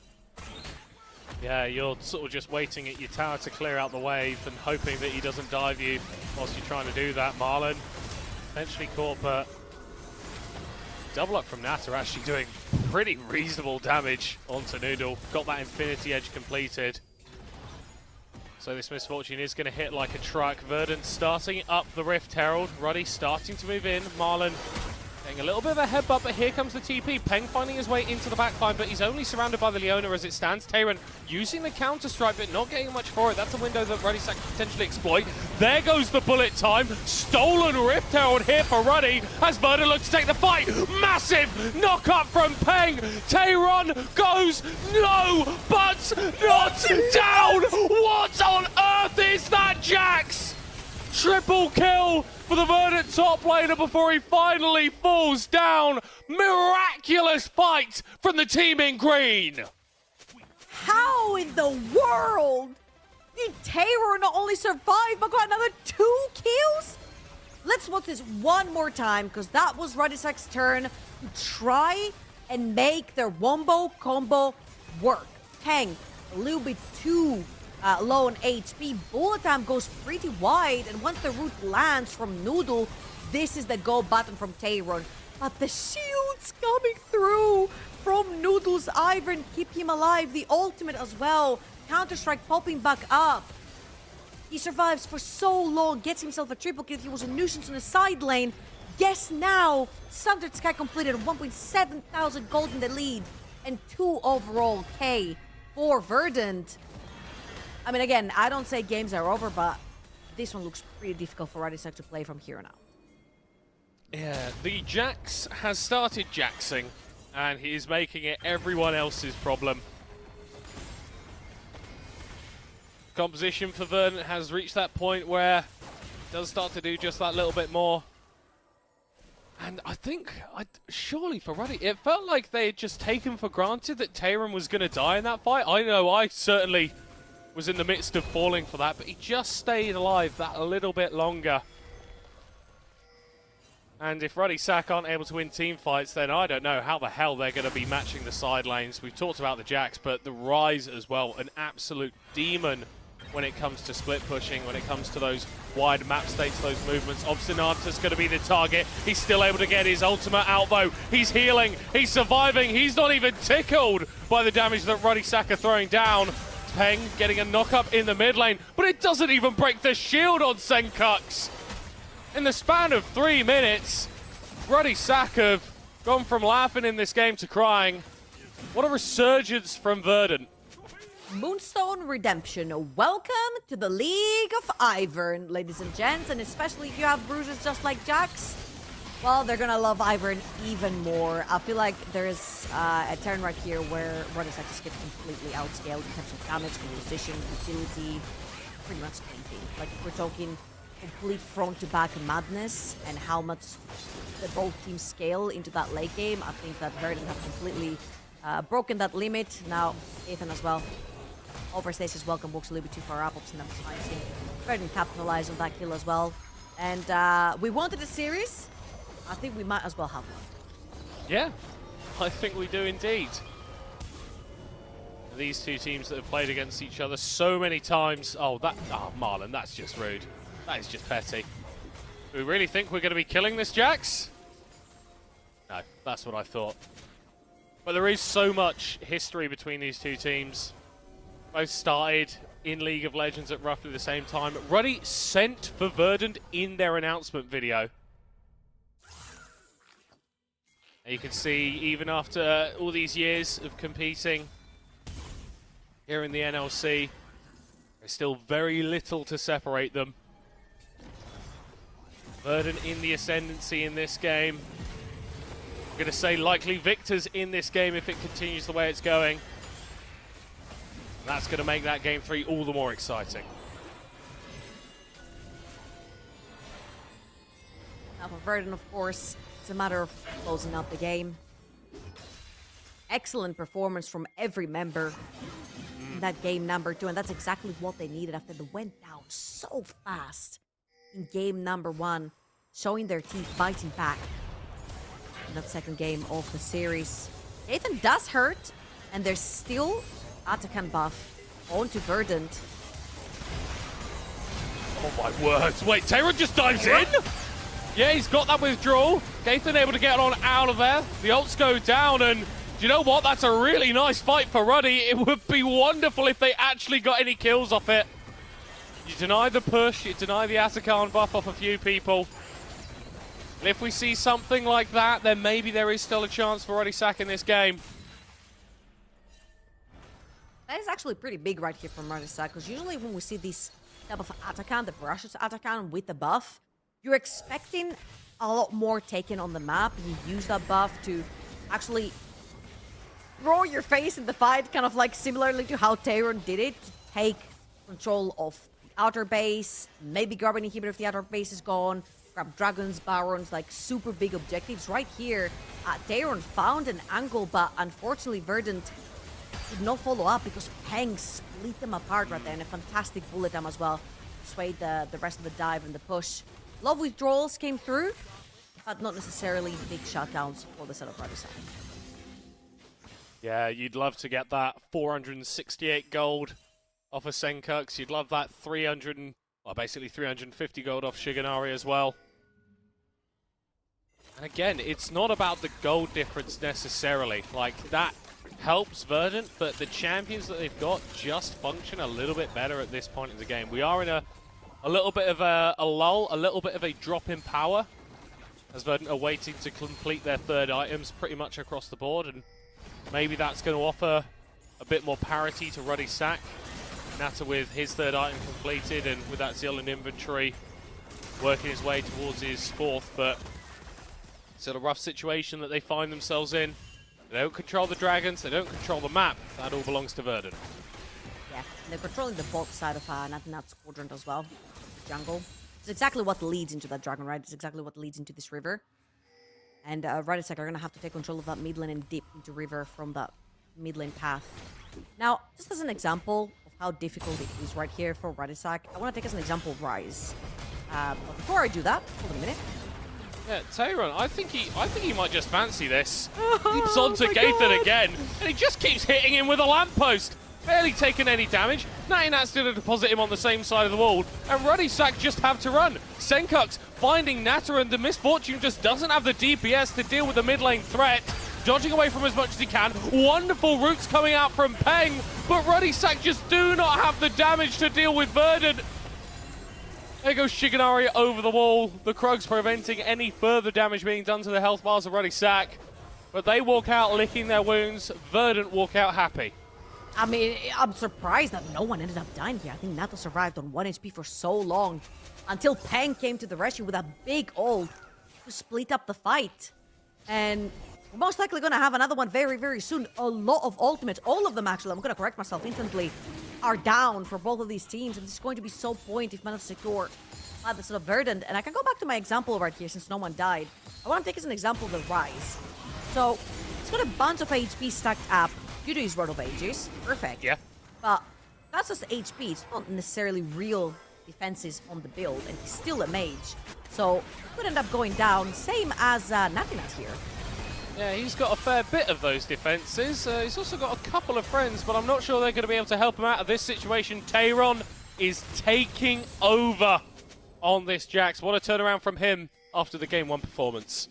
Yeah, you're sort of just waiting at your tower to clear out the wave and hoping that he doesn't dive you whilst you're trying to do that. Marlon eventually caught, but double up from Nat are actually doing pretty reasonable damage onto Noodle. Got that Infinity Edge completed. So this Misfortune is going to hit like a truck. Verdant starting up the Rift Herald. Ruddy starting to move in. Marlon getting a little bit of a headbutt, but here comes the TP. Peng finding his way into the backline, but he's only surrounded by the Leona as it stands. Tayron using the counter-strike, but not getting much for it. That's a window that Ruddy can potentially exploit. There goes the bullet time. Stolen Rift Herald here for Ruddy as Verdant looks to take the fight. Massive knock-up from Peng. Tayron goes, no, but not down. What on earth is that, Jax? Triple kill for the Verdant top laner before he finally falls down. Miraculous fight from the team in green. How in the world did Tayron not only survive but got another 2 kills? Let's watch this one more time, because that was Rodisak's turn to try and make their wombo combo work. Peng, a little bit too low on HP. Bullet time goes pretty wide, and once the root lands from Noodle, this is the go button from Tayron. But the shields coming through from Noodle's Ivern keep him alive. The ultimate as well. Counter-Strike popping back up. He survives for so long, gets himself a triple kill. He was a nuisance on the side lane. Guess now, Sundered Sky completed 1.7 thousand gold in the lead and 2 overall K for Verdant. I mean, again, I don't say games are over, but this one looks pretty difficult for Rodisak to play from here on out. Yeah, the Jax has started jaxing, and he is making it everyone else's problem. Composition for Verdant has reached that point where it does start to do just that little bit more. And I think, surely for Ruddy, it felt like they had just taken for granted that Tayron was going to die in that fight. I know I certainly was in the midst of falling for that, but he just stayed alive that little bit longer. And if Ruddy Sack aren't able to win team fights, then I don't know how the hell they're going to be matching the side lanes. We've talked about the Jax, but the Rise as well, an absolute demon when it comes to split pushing, when it comes to those wide map states, those movements. Obstinatus going to be the target. He's still able to get his ultimate out, though. He's healing. He's surviving. He's not even tickled by the damage that Ruddy Sack are throwing down. Peng getting a knock-up in the mid lane, but it doesn't even break the shield on Senkux. In the span of 3 minutes, Ruddy Sack have gone from laughing in this game to crying. What a resurgence from Verdant. Moonstone Redemption, welcome to the League of Ivern, ladies and gents, and especially if you have bruisers just like Jax, well, they're gonna love Ivern even more. I feel like there is a turn right here where Ruddy Sack just gets completely outscaled in terms of damage, composition, utility, pretty much anything. Like, if we're talking complete front-to-back madness and how much the both teams scale into that late game, I think that Verdant have completely broken that limit. Now, Ethan as well. Overstasis welcome walks a little bit too far up, and that's fine. Verdant capitalized on that kill as well. And we wanted a series. I think we might as well have one. Yeah, I think we do indeed. These two teams that have played against each other so many times. Oh, Marlon, that's just rude. That is just petty. Do we really think we're going to be killing this Jax? No, that's what I thought. But there is so much history between these two teams. Both started in League of Legends at roughly the same time. Ruddy sent for Verdant in their announcement video. And you can see, even after all these years of competing here in the NLC, there's still very little to separate them. Verdant in the ascendancy in this game. I'm going to say likely victors in this game if it continues the way it's going. That's going to make that game 3 all the more exciting. Now for Verdant, of course, it's a matter of closing out the game. Excellent performance from every member in that game number 2, and that's exactly what they needed after they went down so fast in game number 1, showing their team fighting back in that second game of the series. Ethan does hurt, and there's still Atakan buff onto Verdant. Oh my words. Wait, Taylor just dives in? Yeah, he's got that withdrawal. Gaithan able to get on out of there. The ults go down, and do you know what? That's a really nice fight for Ruddy. It would be wonderful if they actually got any kills off it. You deny the push, you deny the Atakan buff off a few people. And if we see something like that, then maybe there is still a chance for Ruddy Sack in this game. That is actually pretty big right here from Ruddy Sack, because usually when we see this type of Atakan, the brushes Atakan with the buff, you're expecting a lot more taken on the map. You use that buff to actually throw your face in the fight, kind of like similarly to how Tayron did it, to take control of the outer base, maybe grab an inhibitor if the outer base is gone, grab dragons, barons, like super big objectives. Right here, Tayron found an angle, but unfortunately Verdant did not follow up because Peng split them apart right there, and a fantastic bullet time as well. Swayed the rest of the dive and the push. A lot of withdrawals came through, but not necessarily big shutdowns for the setup Ruddy Sack. Yeah, you'd love to get that 468 gold off of Senkux. You'd love that basically 350 gold off Shiganari as well. And again, it's not about the gold difference necessarily. Like, that helps Verdant, but the champions that they've got just function a little bit better at this point in the game. We are in a little bit of a lull, a little bit of a drop in power, as Verdant are waiting to complete their third items pretty much across the board, and maybe that's going to offer a bit more parity to Ruddy Sack. Nata with his third item completed, and with that Zeal in inventory, working his way towards his fourth, but still a rough situation that they find themselves in. They don't control the dragons, they don't control the map. That all belongs to Verdant. Yeah, and they're controlling the bot side of Nat's quadrant as well, the jungle. It's exactly what leads into that dragon, right? It's exactly what leads into this river. And Ruddy Sack are going to have to take control of that mid lane and dip into river from that mid lane path. Now, just as an example of how difficult it is right here for Radisak. I want to take as an example Rise. But before I do that, hold on a minute. Yeah, Tayron, I think he might just fancy this. Keeps on to Gaithan again, and he just keeps hitting him with a lamppost. Barely taken any damage. Natty still to deposit him on the same side of the wall, and Radisak just have to run. Senkux finding Natter, and the Misfortune just doesn't have the DPS to deal with the mid lane threat. Dodging away from as much as he can. Wonderful roots coming out from Peng, but Radisak just do not have the damage to deal with Verdant. There goes Shigenari over the wall. The Krugs preventing any further damage being done to the health bars of Radisak. But they walk out licking their wounds. Verdant walk out happy. I mean, I'm surprised that no one ended up dying here. I think Nato survived on 1 HP for so long until Peng came to the rescue with a big ult to split up the fight. And we're most likely going to have another one very, very soon. A lot of ultimates, all of them actually, I'm going to correct myself instantly, are down for both of these teams. And this is going to be so point if managed to secure the sort of Verdant. And I can go back to my example right here since no one died. I want to take as an example the Rise. So it's got a bunch of HP stacked up due to his Word of Ages. Perfect. Yeah. But that's just HP. It's not necessarily real defenses on the build. And he's still a mage. So he could end up going down. Same as Natinat here. Yeah, he's got a fair bit of those defenses. He's also got a couple of friends, but I'm not sure they're going to be able to help him out of this situation. Tayron is taking over on this Jax. What a turnaround from him after the Game 1 performance.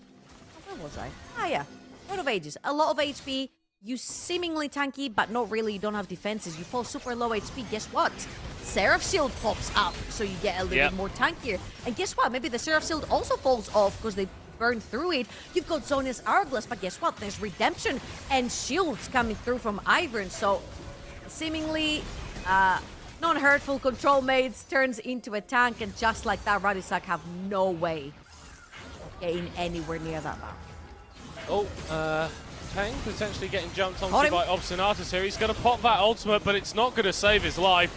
Where was I? Ah, yeah. Word of Ages. A lot of HP. You seemingly tanky, but not really. You don't have defenses. You fall super low HP. Guess what? Seraph Shield pops up, so you get a little bit more tankier. And guess what? Maybe the Seraph Shield also falls off because they burn through it. You've got Zonia's Hourglass, but guess what? There's Redemption and shields coming through from Ivern. So seemingly non-hurtful control mates turns into a tank, and just like that, Radisak have no way of getting anywhere near that map. Oh, Peng potentially getting jumped onto by Obstinatus here. He's going to pop that ultimate, but it's not going to save his life.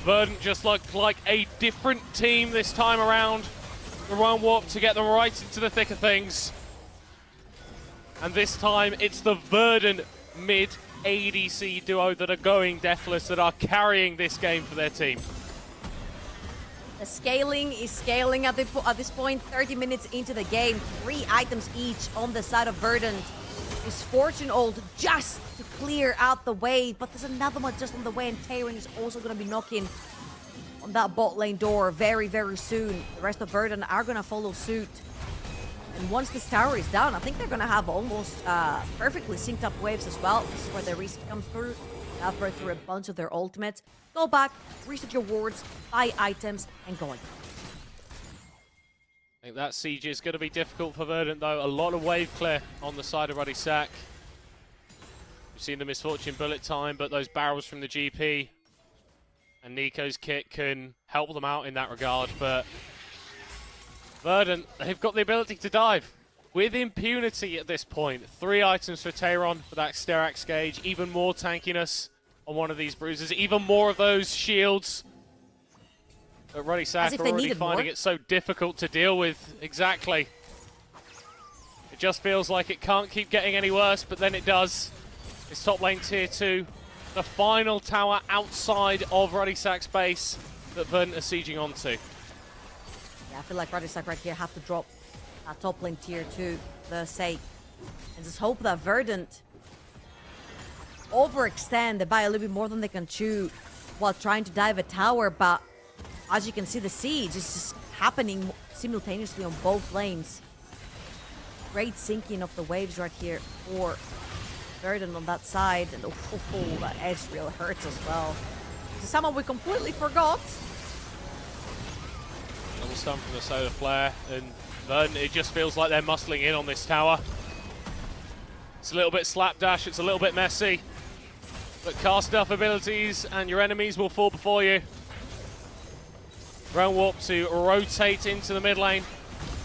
Verdant just looked like a different team this time around. The run warp to get them right into the thick of things. And this time it's the Verdant mid ADC duo that are going deathless, that are carrying this game for their team. The scaling is scaling at this point. 30 minutes into the game, 3 items each on the side of Verdant. His Fortune ult just to clear out the wave, but there's another one just on the way, and Tayron is also going to be knocking on that bot lane door very, very soon. The rest of Verdant are going to follow suit. And once this tower is down, I think they're going to have almost perfectly synced up waves as well. This is where the reset comes through. Now throw through a bunch of their ultimates. Go back, reset your wards, buy items, and go again. I think that siege is going to be difficult for Verdant, though. A lot of wave clear on the side of Radisak. We've seen the Misfortune bullet time, but those barrels from the GP and Nico's kit can help them out in that regard. But Verdant, they've got the ability to dive with impunity at this point. 3 items for Tayron for that Sterax gauge. Even more tankiness on one of these bruises. Even more of those shields. But Radisak are already finding it so difficult to deal with. Exactly. It just feels like it can't keep getting any worse, but then it does. It's top lane tier 2. The final tower outside of Radisak's base that Verdant are sieging onto. Yeah, I feel like Radisak right here have to drop top lane tier 2 for their sake. And just hope that Verdant overextend. They buy a little bit more than they can chew while trying to dive a tower, but as you can see, the siege is just happening simultaneously on both lanes. Great sinking of the waves right here for Verdant on that side. And oh, that Ezreal hurts as well. This is someone we completely forgot. Double stun from the Solar Flare, and Verdant, it just feels like they're muscling in on this tower. It's a little bit slapdash, it's a little bit messy, but cast enough abilities and your enemies will fall before you. Realm Warp to rotate into the mid lane,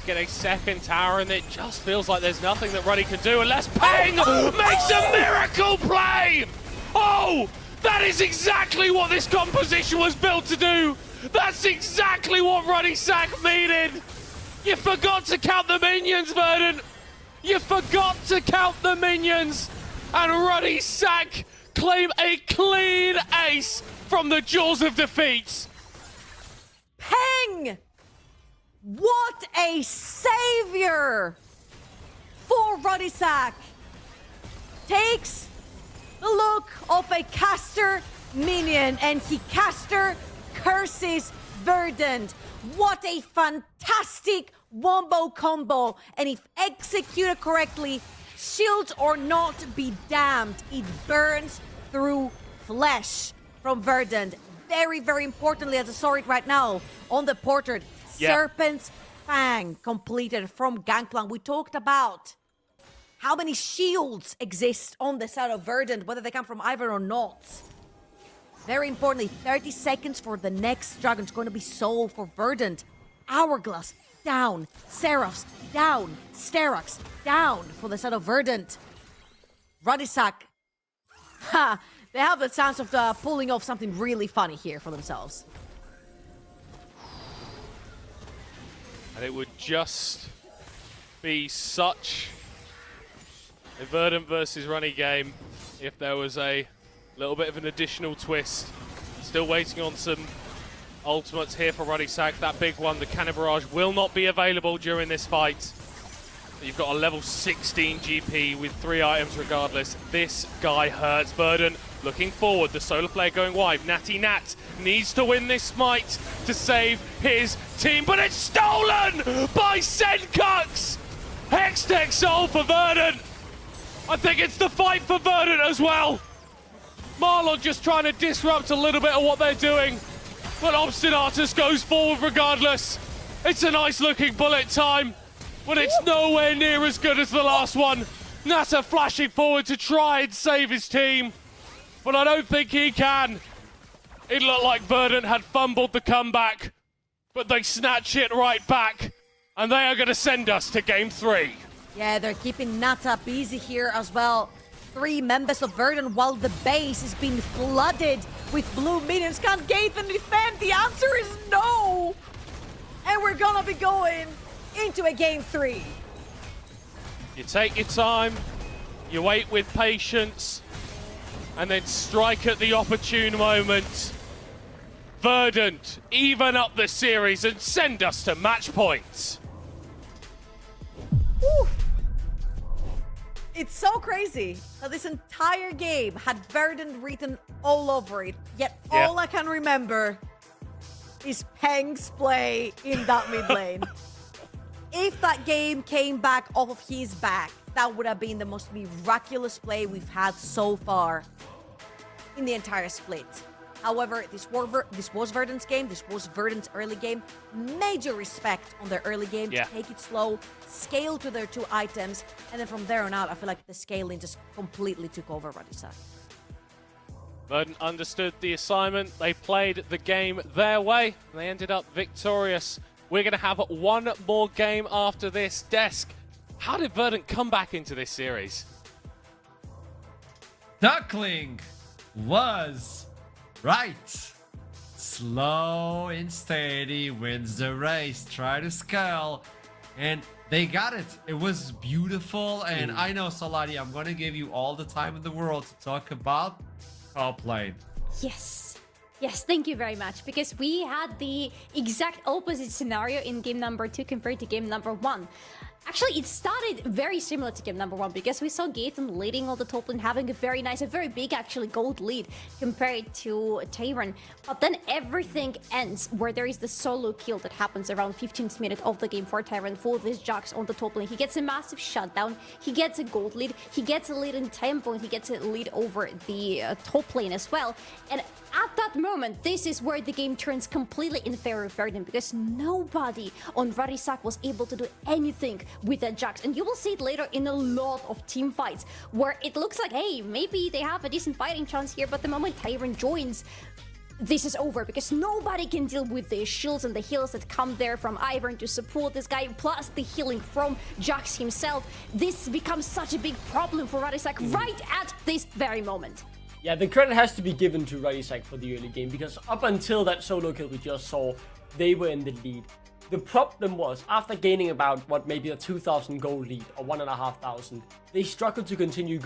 get a second tower, and it just feels like there's nothing that Ruddy can do unless Peng makes a miracle play! Oh! That is exactly what this composition was built to do! That's exactly what Radisak needed! You forgot to count the minions, Verdant! You forgot to count the minions! And Radisak claim a clean ace from the jaws of defeat. Peng! What a savior for Rodisak. Takes the look of a caster minion and he caster curses Verdant. What a fantastic wombo combo. And if executed correctly, shield or not be damned, it burns through flesh from Verdant. Very, very importantly, as I saw it right now on the portrait, Serpent's Fang completed from Gangplank. We talked about how many shields exist on the side of Verdant, whether they come from Ivern or not. Very importantly, 30 seconds for the next dragon is going to be sold for Verdant. Hourglass down, Seraphs down, Sterak's down for the side of Verdant. Rodisak, they have the chance of pulling off something really funny here for themselves. And it would just be such a Verdant versus Runny game if there was a little bit of an additional twist. Still waiting on some ultimates here for Rodisak. That big one, the Cannon Barrage, will not be available during this fight. You've got a level 16 GP with 3 items regardless. This guy hurts. Verdant looking forward. The Solar Flare going wide. Natty Nat needs to win this smite to save his team, but it's stolen by Senkux! Hextech Soul for Verdant. I think it's the fight for Verdant as well. Marlon just trying to disrupt a little bit of what they're doing, but Obstinatus goes forward regardless. It's a nice looking bullet time, but it's nowhere near as good as the last one. Nata flashing forward to try and save his team, but I don't think he can. It looked like Verdant had fumbled the comeback, but they snatch it right back, and they are going to send us to game 3. Yeah, they're keeping Nata busy here as well. 3 members of Verdant while the base is being flooded with blue minions. Can Gaithen defend? The answer is no! And we're gonna be going into a game 3. You take your time, you wait with patience, and then strike at the opportune moment. Verdant even up the series and send us to match points. Woo. It's so crazy that this entire game had Verdant written all over it, yet all I can remember is Peng's play in that mid lane. If that game came back off of his back, that would have been the most miraculous play we've had so far in the entire split. However, this was Verdant's game. This was Verdant's early game. Major respect on their early game. To take it slow, scale to their 2 items, and then from there on out, I feel like the scaling just completely took over Rodisak. Verdant understood the assignment. They played the game their way. And they ended up victorious. We're going to have one more game after this. Desk, how did Verdant come back into this series? Duckling was right. Slow and steady wins the race. Try to scale. And they got it. It was beautiful. And I know, Saladi, I'm going to give you all the time in the world to talk about top lane. Yes. Yes, thank you very much. Because we had the exact opposite scenario in game number 2 compared to game number 1. Actually, it started very similar to game number 1 because we saw Gaithen leading all the top lane, having a very nice, a very big actually gold lead compared to Tyron. But then everything ends where there is the solo kill that happens around 15th minute of the game for Tyron for this Jax on the top lane. He gets a massive shutdown, he gets a gold lead, he gets a lead in tempo, and he gets a lead over the top lane as well. And at that moment, this is where the game turns completely in favor of Verdant because nobody on Rodisak was able to do anything with that Jax. And you will see it later in a lot of team fights where it looks like, hey, maybe they have a decent fighting chance here, but the moment Tyron joins, this is over because nobody can deal with the shields and the heals that come there from Ivern to support this guy, plus the healing from Jax himself. This becomes such a big problem for Rodisak right at this very moment. Yeah, the credit has to be given to Rodisak for the early game because up until that solo kill we just saw, they were in the lead. The problem was, after gaining about, maybe a 2,000 gold lead, or 1,500, they struggled to continue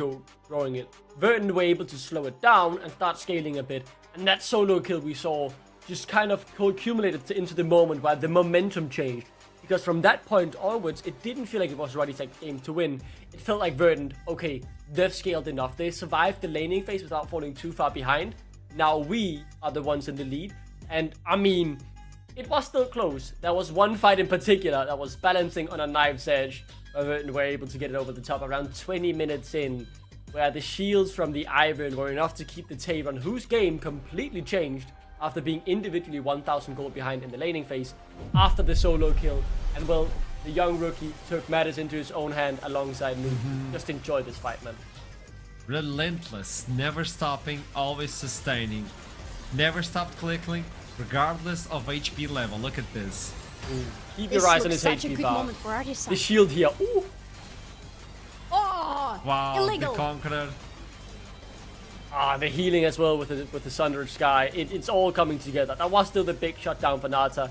growing it. Verdant were able to slow it down and start scaling a bit, and that solo kill we saw just kind of accumulated into the moment where the momentum changed. Because from that point onwards, it didn't feel like it was Radic's game to win. It felt like Verdant, okay, they've scaled enough. They survived the laning phase without falling too far behind. Now we are the ones in the lead. And I mean, it was still close. There was one fight in particular that was balancing on a knife's edge, where Verdant were able to get it over the top around 20 minutes in, where the shields from the Iron were enough to keep the Tavern, whose game completely changed after being individually 1,000 gold behind in the laning phase after the solo kill. And well, the young rookie took matters into his own hand alongside me. Just enjoy this fight, man. Relentless, never stopping, always sustaining. Never stopped clicking, regardless of HP level. Look at this. Keep your eyes on his such a HP good bar. moment for Arozzi. The shield here. Ooh. Oh, Wow, illegal. the Conqueror. The healing as well with the Sundered Sky. It's all coming together. That was still the big shutdown for Nata,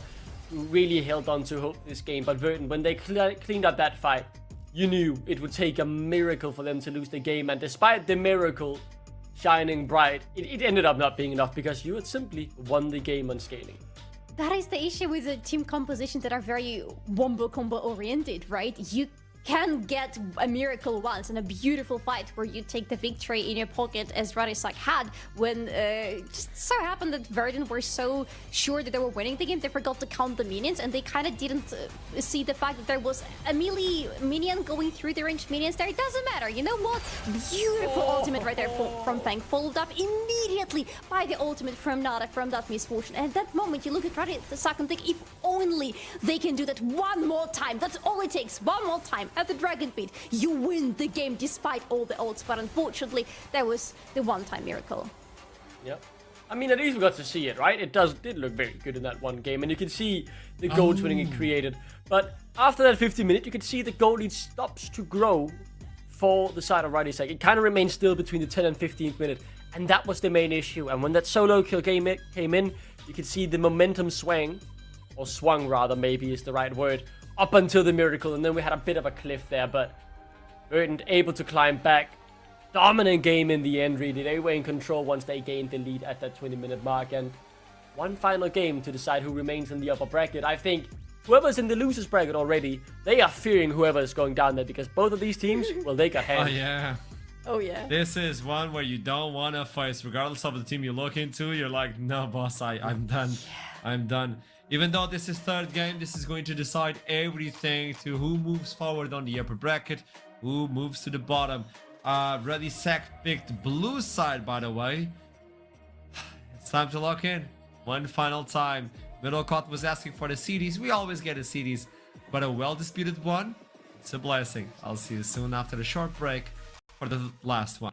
who really held on to hope this game. But Verdant, when they cleaned up that fight, you knew it would take a miracle for them to lose the game. And despite the miracle shining bright, it ended up not being enough because you had simply won the game on scaling. That is the issue with the team compositions that are very wombo combo oriented, right? You can get a miracle once and a beautiful fight where you take the victory in your pocket, as Radic's had, when just so happened that Verdant were so sure that they were winning the game, they forgot to count the minions, and they kind of didn't see the fact that there was a melee minion going through the ranged minions there. It doesn't matter, you know what? Beautiful ultimate right there from Fang, followed up immediately by the ultimate from Nada, from that misfortune. And at that moment, you look at Radic the second think, if only they can do that one more time. That's all it takes, one more time. At the Dragon Feet, you win the game despite all the odds, but unfortunately, that was the one-time miracle. Yep. I mean, at least we got to see it, right? It did look very good in that one game, and you can see the goal winning it created. But after that 50 minute, you can see the goal lead stops to grow for the side of Radic's. It kind of remains still between the 10th and 15th minute, and that was the main issue. And when that solo kill came in, you could see the momentum swung rather, maybe is the right word, up until the miracle, and then we had a bit of a cliff there, but Verdant able to climb back. Dominant game in the end, really. They were in control once they gained the lead at that 20-minute mark, and one final game to decide who remains in the upper bracket. I think whoever's in the losers bracket already, they are fearing whoever is going down there, because both of these teams, well, they got hands. Oh yeah. Oh yeah. This is one where you don't want to face, regardless of the team you look into. You're like, no, boss, I'm done. I'm done. Even though this is third game, this is going to decide everything to who moves forward on the upper bracket, who moves to the bottom. Radic picked blue side, by the way. It's time to lock in. One final time. Middlecott was asking for the CDs. We always get the CDs, but a well-disputed one, it's a blessing. I'll see you soon after the short break for the last one.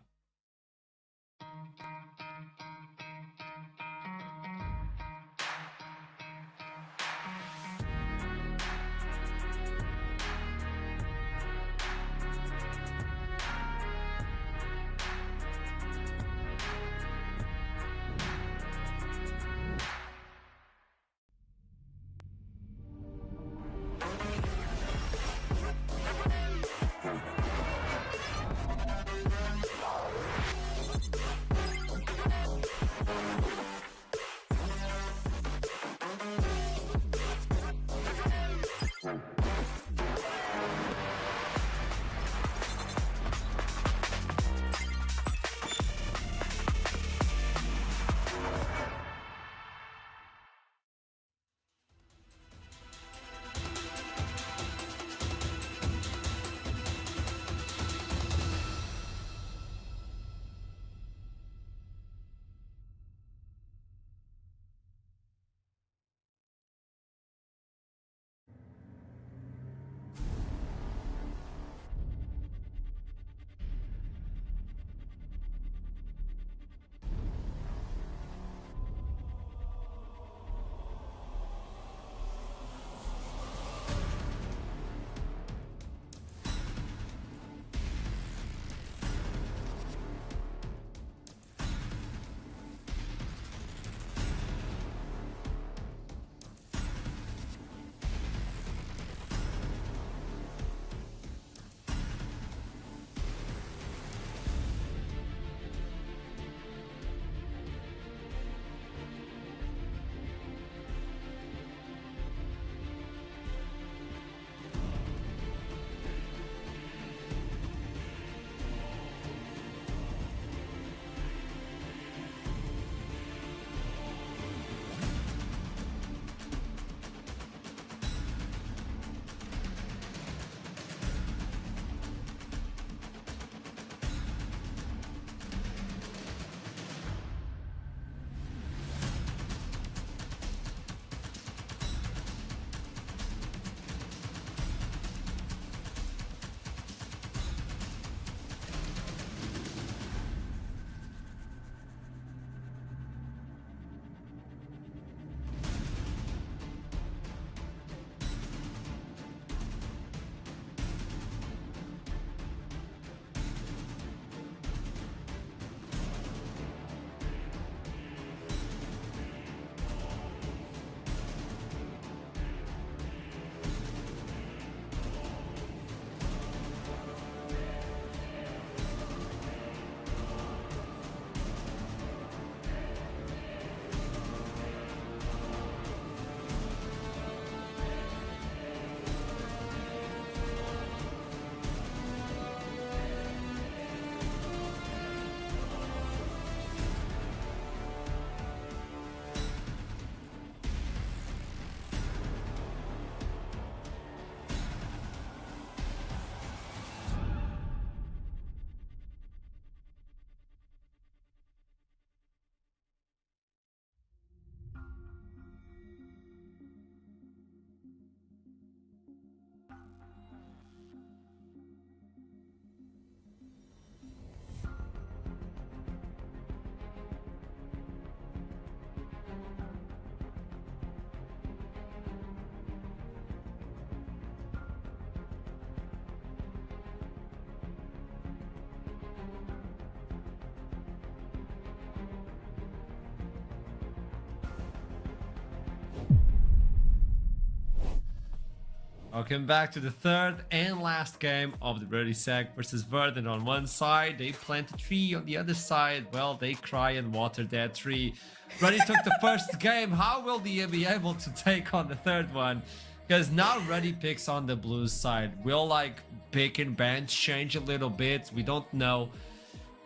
Welcome back to the third and last game of the Ready Sack versus Verdant. On one side, they plant a tree. On the other side, well, they cry and water that tree. Ready took the first game. How will they be able to take on the third one? Because now Ready picks on the blue side. Will like pick and bench change a little bit? We don't know.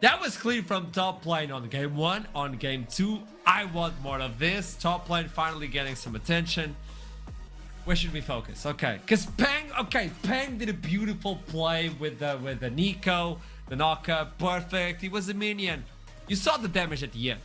That was clear from top lane on game 1. On game 2, I want more of this. Top lane finally getting some attention. Where should we focus? Okay, because Peng did a beautiful play with the Nico, the knockup, perfect. He was a minion. You saw the damage at the end.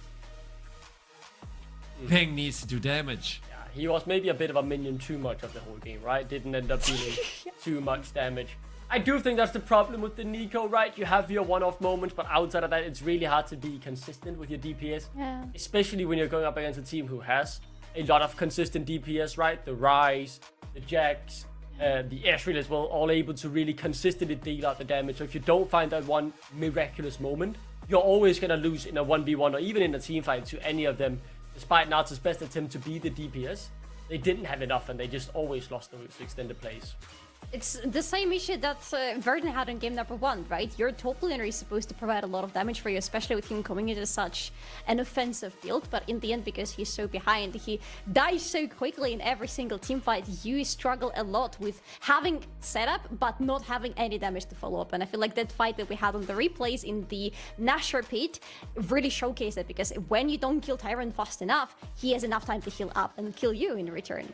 Peng needs to do damage. Yeah, he was maybe a bit of a minion too much of the whole game, right? Didn't end up dealing too much damage. I do think that's the problem with the Nico, right? You have your one-off moments, but outside of that, it's really hard to be consistent with your DPS. Yeah. Especially when you're going up against a team who has a lot of consistent DPS, right? The Ryze, the Jax, the Ezreal as well, all able to really consistently deal out the damage. So if you don't find that one miraculous moment, you're always going to lose in a 1v1 or even in a team fight to any of them. Despite Nats's best attempt to be the DPS, they didn't have enough and they just always lost those extended plays. It's the same issue that Verdant had in game number 1, right? Your top laner is supposed to provide a lot of damage for you, especially with him coming into such an offensive build. But in the end, because he's so behind, he dies so quickly in every single team fight. You struggle a lot with having setup, but not having any damage to follow up. And I feel like that fight that we had on the replays in the Nashor pit really showcased it, because when you don't kill Tyrant fast enough, he has enough time to heal up and kill you in return.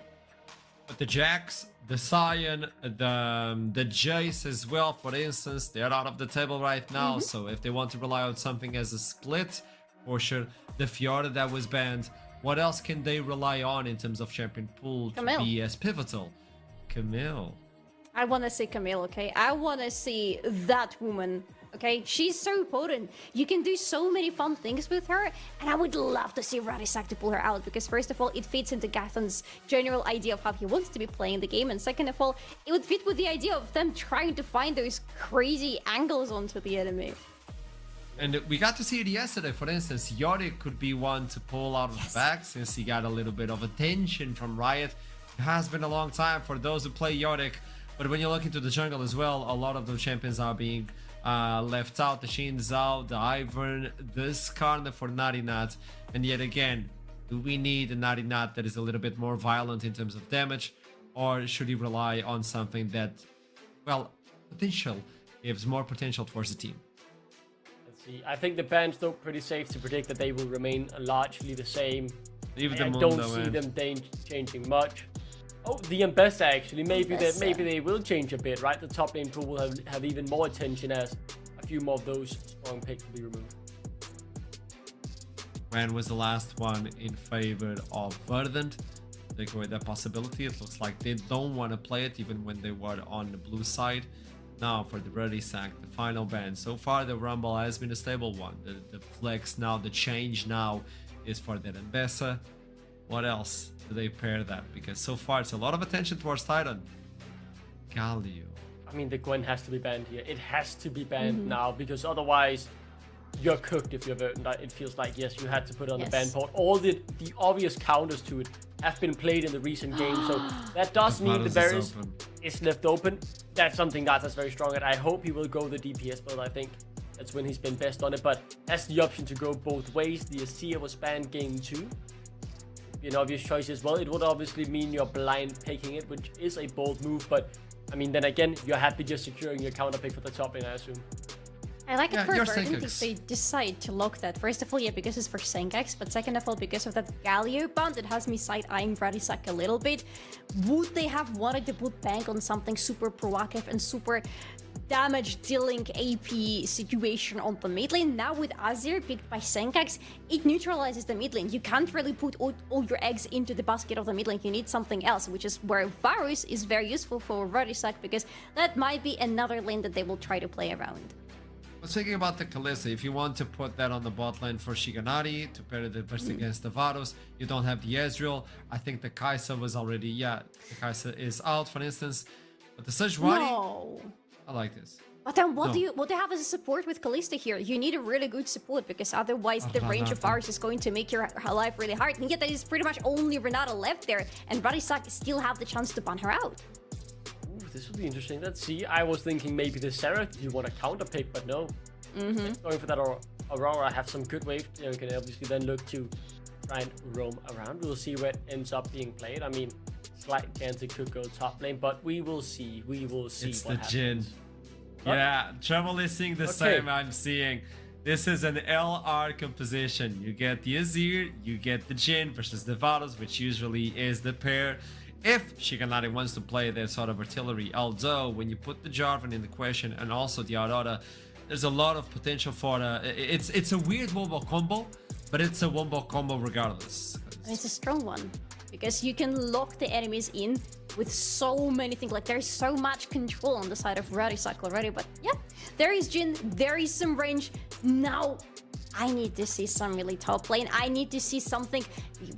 But the Jax, the Sion, the Jace as well, for instance, they're out of the table right now. So if they want to rely on something as a split, for sure, the Fiora that was banned, what else can they rely on in terms of champion pool to Camille. be as pivotal? Camille. I want to see Camille, okay? I want to see that woman, okay? She's so potent. You can do so many fun things with her, and I would love to see Radissac to pull her out, because first of all, it fits into Gathan's general idea of how he wants to be playing the game, and second of all, it would fit with the idea of them trying to find those crazy angles onto the enemy. And we got to see it yesterday, for instance. Yorick could be one to pull out of the back, since he got a little bit of attention from Riot. It has been a long time for those who play Yorick. But when you look into the jungle as well, a lot of the champions are being left out. The Shin Zhao, the Ivern, the Skarner for Narinat. And yet again, do we need a Narinat that is a little bit more violent in terms of damage? Or should he rely on something that, well, gives more potential towards the team? Let's see. I think the ban's still pretty safe to predict that they will remain largely the same. Leave I them don't on, see man. them changing much. Oh, the Ambessa actually. Maybe Ambessa. maybe they will change a bit, right? The top lane pool will have even more attention as a few more of those strong picks will be removed. When was the last one in favor of Verdant? Take away that possibility. It looks like they don't want to play it even when they were on the blue side. Now for the Ready Sack, the final ban. So far the Rumble has been a stable one. The flex now, the change now is for the Ambessa. What else do they pair that? Because so far it's a lot of attention towards Titan. Galio. I mean, the Gwen has to be banned here. It has to be banned now, because otherwise you're cooked if you're Verdant. It feels like, yes, you had to put it on the ban port. All the obvious counters to it have been played in the recent game, so that does mean the Varus is left open. That's something that's very strong, and I hope he will go the DPS build. I think that's when he's been best on it, but has the option to go both ways. The Azir was banned game 2. Be an obvious choice as well. It would obviously mean you're blind picking it, which is a bold move, but I mean, then again, you're happy just securing your counter pick for the top lane, I assume. I like it for your Verdant Senkax. if they decide to lock that. First of all, yeah, because it's for Senkax, but second of all, because of that Galio bound, it has me side-eyeing Radissac a little bit. Would they have wanted to put bank on something super proactive and super damage-dealing AP situation on the mid lane? Now with Azir picked by Senkax, it neutralizes the mid lane. You can't really put all your eggs into the basket of the mid lane. You need something else, which is where Varus is very useful for Radissac, because that might be another lane that they will try to play around. I was thinking about the Kalista. If you want to put that on the bot lane for Shiganari to pair it first against the Varus, you don't have the Ezreal. I think the Kai'Sa was already, the Kai'Sa is out, for instance. But the Sejuani, No. I like this. But then what No. do you have as a support with Kalista here? You need a really good support, because otherwise the range of Varus is going to make your life really hard. And yet there is pretty much only Renata left there, and Radissac still have the chance to ban her out. This will be interesting. Let's see. I was thinking maybe the Seraph if you want a counter pick, but no. Going for that Aurora. Have some good wave. You can obviously then look to try and roam around. We'll see where it ends up being played. I mean, slight chance it could go top lane, but we will see. We will see. It's what the Jhin. Yeah, Treble is seeing the same I'm seeing. This is an LR composition. You get the Azir, you get the Jhin versus the Varus, which usually is the pair. If Shikanari wants to play their sort of artillery, although when you put the Jarvan in the question and also the Aurora, there's a lot of potential for it's a weird wombo combo, but it's a wombo combo regardless. It's a strong one because you can lock the enemies in with so many things. Like there's so much control on the side of Radisac already. But yeah, there is Jhin, there is some range. Now I need to see some really top lane. I need to see something.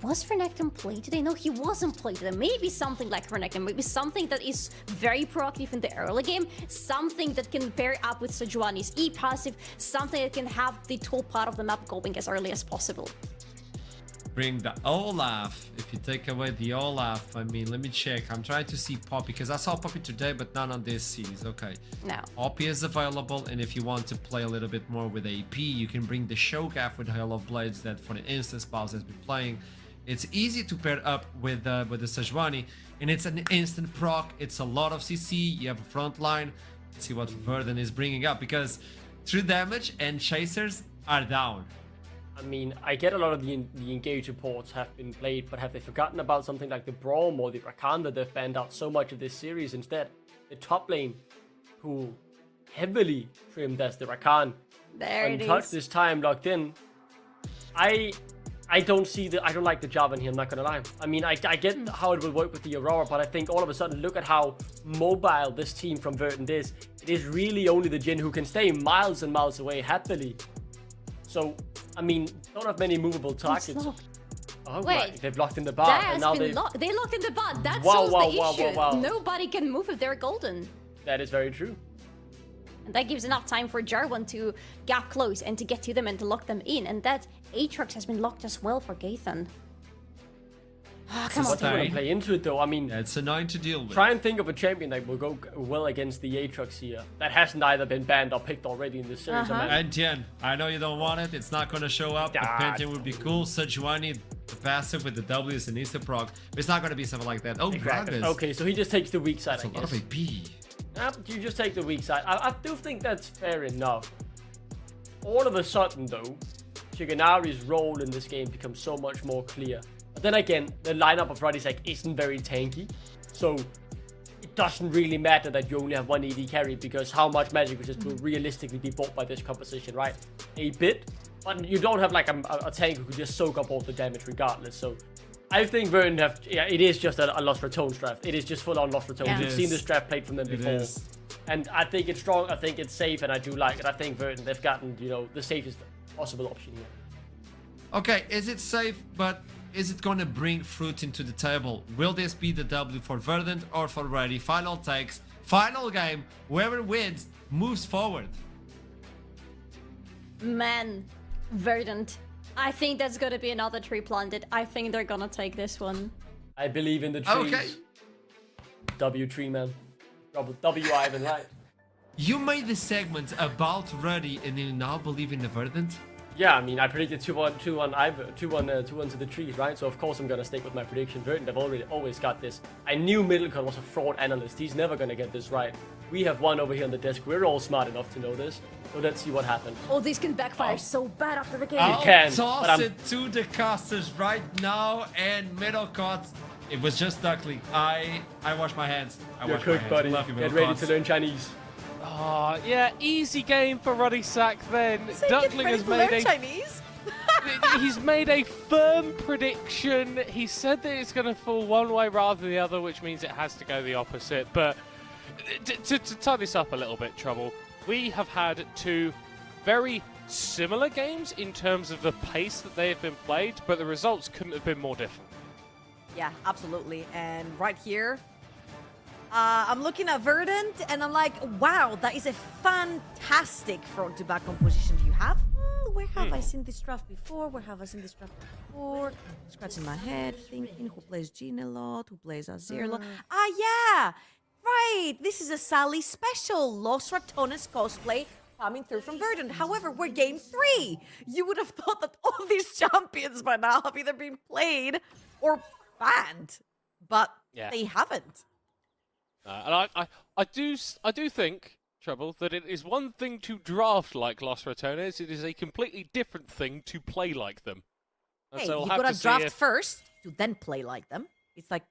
Was Renekton played today? No, he wasn't played today. Maybe something like Renekton. Maybe something that is very proactive in the early game. Something that can pair up with Sejuani's E passive. Something that can have the top part of the map going as early as possible. Bring the Olaf. If you take away the Olaf, I mean, let me check. I'm trying to see Poppy because I saw Poppy today, but not on this series. Okay. No. Poppy is available, and if you want to play a little bit more with AP, you can bring the Shogath with Hail of Blades that, for the instance, Pause has been playing. It's easy to pair up with the Sejuani, and it's an instant proc. It's a lot of CC. You have a front line. Let's see what Verdant is bringing up because true damage and chasers are down. I mean, I get a lot of the engage reports have been played, but have they forgotten about something like the Braum or the Rakan that they've banned out so much of this series? Instead, the top lane, who heavily trimmed as the Rakan, there it untouched is. this time, locked in. I don't like the Jarvan here, I'm not gonna lie. I mean, I get how it will work with the Aurora, but I think all of a sudden, look at how mobile this team from Verdant is. It is really only the Jhin who can stay miles and miles away happily. So, I mean, don't have many movable targets. Oh, wait, right. They've locked in the bar, and now they locked in the bar. That wow, solves wow, the issue. wow. Nobody can move if they're golden. That is very true. And that gives enough time for Jarvan to gap close and to get to them and to lock them in. And that Aatrox has been locked as well for Gaethan. Oh, come on. What's going to play into it though? I mean, it's annoying to deal with. Try and think of a champion that will go well against the Aatrox here. That hasn't either been banned or picked already in this series. And Tien, I know you don't want it. It's not going to show up. The Pantheon would be cool. Sejuani, the passive with the W's and Easter proc. But it's not going to be something like that. Oh, exactly. Okay, so he just takes the weak side, That's I guess. a lot of AP. You just take the weak side. I do think that's fair enough. All of a sudden, though, Shiganari's role in this game becomes so much more clear. But then again, the lineup of Radisac isn't very tanky, so it doesn't really matter that you only have one AD carry because how much magic resist will realistically be bought by this composition, right? A bit, but you don't have like a tank who could just soak up all the damage regardless. So I think Verdant have, it is just a Lost Ratones draft. It is just full on Lost Ratones. Yeah. We've seen this draft played from them before. And I think it's strong, I think it's safe, and I do like it. I think Verdant, they've gotten, the safest possible option here. Okay, is it safe, but is it going to bring fruit into the table? Will this be the W for Verdant or for Ready? Final takes, final game, whoever wins moves forward. Man, Verdant. I think that's gonna be another tree planted. I think they're gonna take this one. I believe in the trees. Okay. W tree man. W Ivan, right? You made the segment about Ready and you now believe in the Verdant? Yeah, I mean, I predicted 2-1 to the trees, right? So of course I'm gonna stick with my prediction. Verdant have always got this. I knew Middlecon was a fraud analyst. He's never gonna get this right. We have one over here on the desk. We're all smart enough to know this. So let's see what happens. Oh, this can backfire so bad after the game. I'll can, toss it to the casters right now and Middlecon. It was just Duckling. I wash my hands. You're cooked, buddy. Love you, Get ready to learn Chinese. Oh, yeah, easy game for Radisac then. Duckling has made Chinese. he's made a firm prediction. He said that it's going to fall one way rather than the other, which means it has to go the opposite. But to tie this up a little bit, Trouble, we have had two very similar games in terms of the pace that they have been played, but the results couldn't have been more different. Yeah, absolutely. And right here, I'm looking at Verdant, and I'm like, wow, that is a fantastic front-to-back composition you have. Where have I seen this draft before? Where have I seen this draft before? Scratching my head, thinking who plays Jhin a lot, who plays Azir a lot. Yeah! right, this is a Sally special. Los Ratones cosplay coming through from Verdant. However, we're game 3. You would have thought that all these champions by now have either been played or banned, but they haven't. And I do think, Trouble, that it is one thing to draft like Los Ratones. It is a completely different thing to play like them. And Hey, so we'll you have gotta to see draft if... first to then play like them. It's like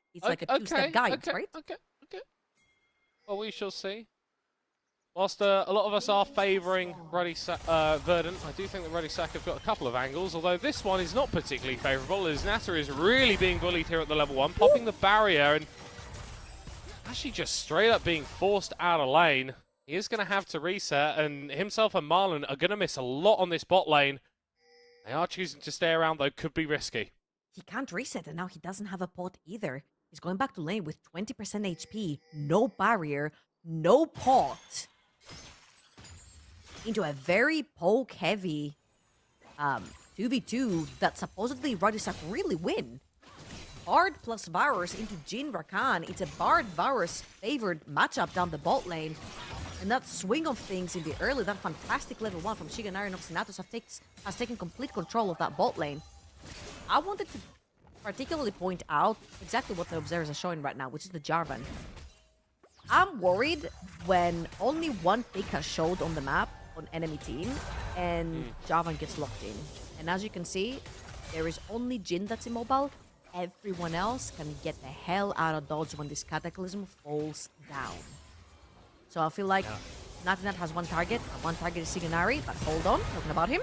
a two-step guide, right? Okay. Well, we shall see. Whilst a lot of us are favouring Verdant, I do think that Ruddy Sack have got a couple of angles, although this one is not particularly favourable, as Natter is really being bullied here at the level 1, popping the barrier and actually just straight up being forced out of lane. He is going to have to reset, and himself and Marlon are going to miss a lot on this bot lane. They are choosing to stay around, though, could be risky. He can't reset, and now he doesn't have a pot either. He's going back to lane with 20% HP, no barrier, no pot. Into a very poke-heavy 2v2 that supposedly Radisak really win. Bard plus Varus into Jhin Rakan. It's a Bard Varus favored matchup down the bot lane. And that swing of things in the early, that fantastic level 1 from Shiganari and Oxynatos has taken complete control of that bot lane. I wanted to particularly point out exactly what the observers are showing right now, which is the Jarvan. I'm worried when only one pick has showed on the map on enemy team and Jarvan gets locked in. And as you can see, there is only Jhin that's immobile. Everyone else can get the hell out of dodge when this Cataclysm falls down. So I feel like Natinat has one target. One target is Siganari, but hold on, talking about him.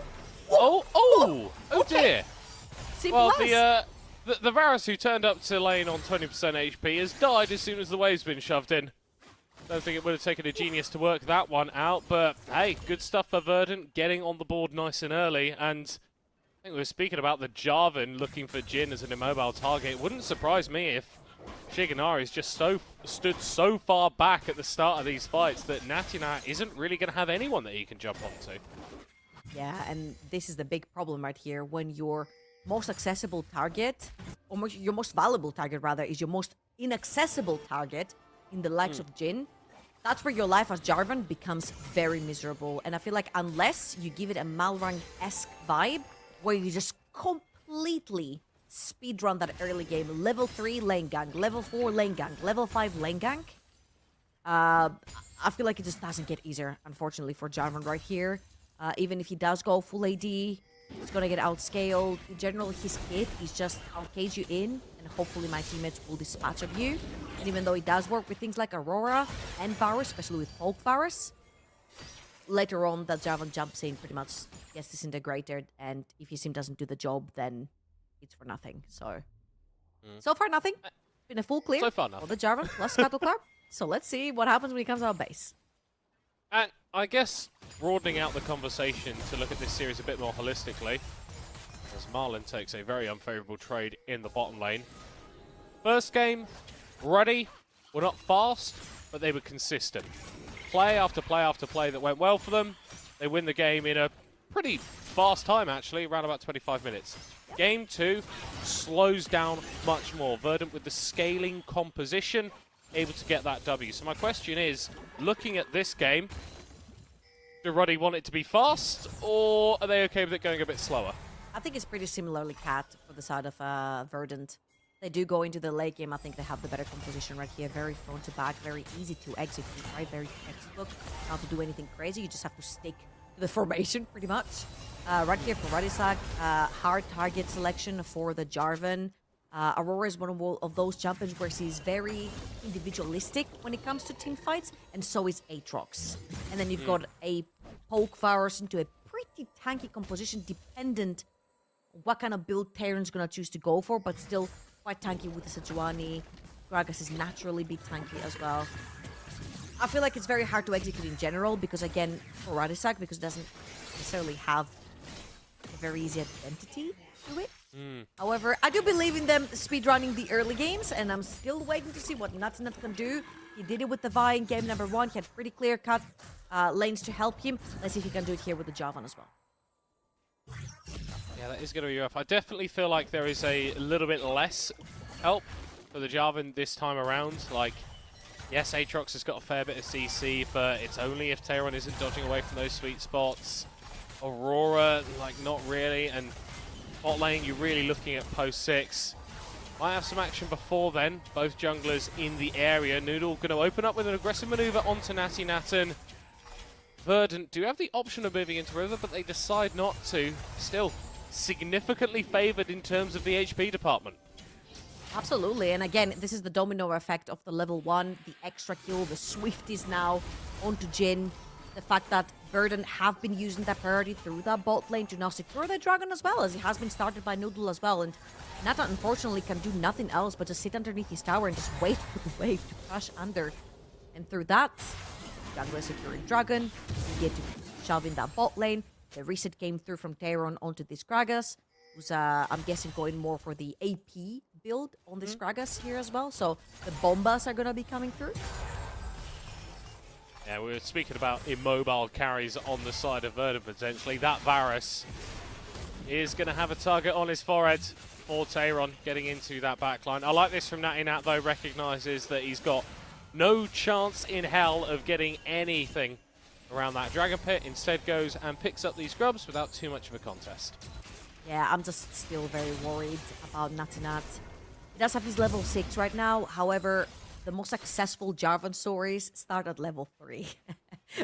Oh okay. dear. Simple Well, the Varus who turned up to lane on 20% HP has died as soon as the wave's been shoved in. Don't think it would have taken a genius to work that one out, but hey, good stuff for Verdant, getting on the board nice and early. And I think we were speaking about the Jarvan looking for Jhin as an immobile target. It wouldn't surprise me if Shiganari's just stood so far back at the start of these fights that Natinat isn't really going to have anyone that he can jump onto. Yeah, and this is the big problem right here. When your most accessible target, or your most valuable target rather, is your most inaccessible target in the likes of Jhin, that's where your life as Jarvan becomes very miserable. And I feel like unless you give it a Malrang-esque vibe, where you just completely speedrun that early game, level 3 lane gank, level 4 lane gank, level 5 lane gank, I feel like it just doesn't get easier, unfortunately, for Jarvan right here. Even if he does go full AD, he's gonna get outscaled. In general, his kit is just I'll cage you in, and hopefully my teammates will dispatch of you. And even though it does work with things like Aurora and Varus, especially with Poke Varus, later on that Jarvan jumps in, pretty much gets disintegrated, and if his team doesn't do the job, then it's for nothing. So, so far nothing. Been a full clear So far nothing. for the Jarvan plus Scuttleclarp. So let's see what happens when he comes out base. And I guess broadening out the conversation to look at this series a bit more holistically, as Marlon takes a very unfavourable trade in the bottom lane. First game, Ruddy were not fast, but they were consistent. Play after play after play that went well for them. They win the game in a pretty fast time, actually, around about 25 minutes. Game 2 slows down much more. Verdant with the scaling composition, able to get that W. So my question is, looking at this game, do Ruddy want it to be fast, or are they okay with it going a bit slower? I think it's pretty similarly cat for the side of Verdant. They do go into the late game. I think they have the better composition right here. Very front to back, very easy to execute, right? Very textbook. Not to do anything crazy. You just have to stick to the formation, pretty much. Right here for Radisak, hard target selection for the Jarvan. Aurora is one of those champions where she's very individualistic when it comes to team fights, and so is Aatrox. And then you've got a Poke Varus into a pretty tanky composition, dependent on what kind of build Terran's gonna choose to go for, but still quite tanky with the Sejuani. Gragas is naturally big tanky as well. I feel like it's very hard to execute in general, because again, for Radisak, because it doesn't necessarily have a very easy identity to it. However, I do believe in them speedrunning the early games, and I'm still waiting to see what Natinat can do. He did it with the Vi in game number 1. He had pretty clear-cut lanes to help him. Let's see if he can do it here with the Jarvan as well. Yeah, that is going to be rough. I definitely feel like there is a little bit less help for the Jarvan this time around. Like, Yes, Aatrox has got a fair bit of CC, but it's only if Tayron isn't dodging away from those sweet spots. Aurora, like, not really, and bot lane, you're really looking at post 6. Might have some action before then. Both junglers in the area. Noodle going to open up with an aggressive maneuver onto Natty Natten. Verdant do have the option of moving into River, but they decide not to. Still, significantly favored in terms of the HP department. Absolutely, and again, this is the domino effect of the level 1, the extra kill, the Swifties now onto Jhin. The fact that Verdant have been using that priority through that bot lane to now secure the dragon as well, as it has been started by Noodle as well. And Nata unfortunately can do nothing else but just sit underneath his tower and just wait for the wave to crash under. And through that, jungler securing dragon, you get to shove in that bot lane. The reset came through from Tayron onto this Gragas, who's I'm guessing going more for the AP build on this Gragas here as well. So the bombas are gonna be coming through. Yeah, we were speaking about immobile carries on the side of Verdant potentially. That Varus is going to have a target on his forehead for Tayron getting into that backline. I like this from Natty Nat though, recognises that he's got no chance in hell of getting anything around that Dragon Pit. Instead goes and picks up these grubs without too much of a contest. Yeah, I'm just still very worried about Natty Nat. He does have his level 6 right now, however, the most successful Jarvan stories start at level 3.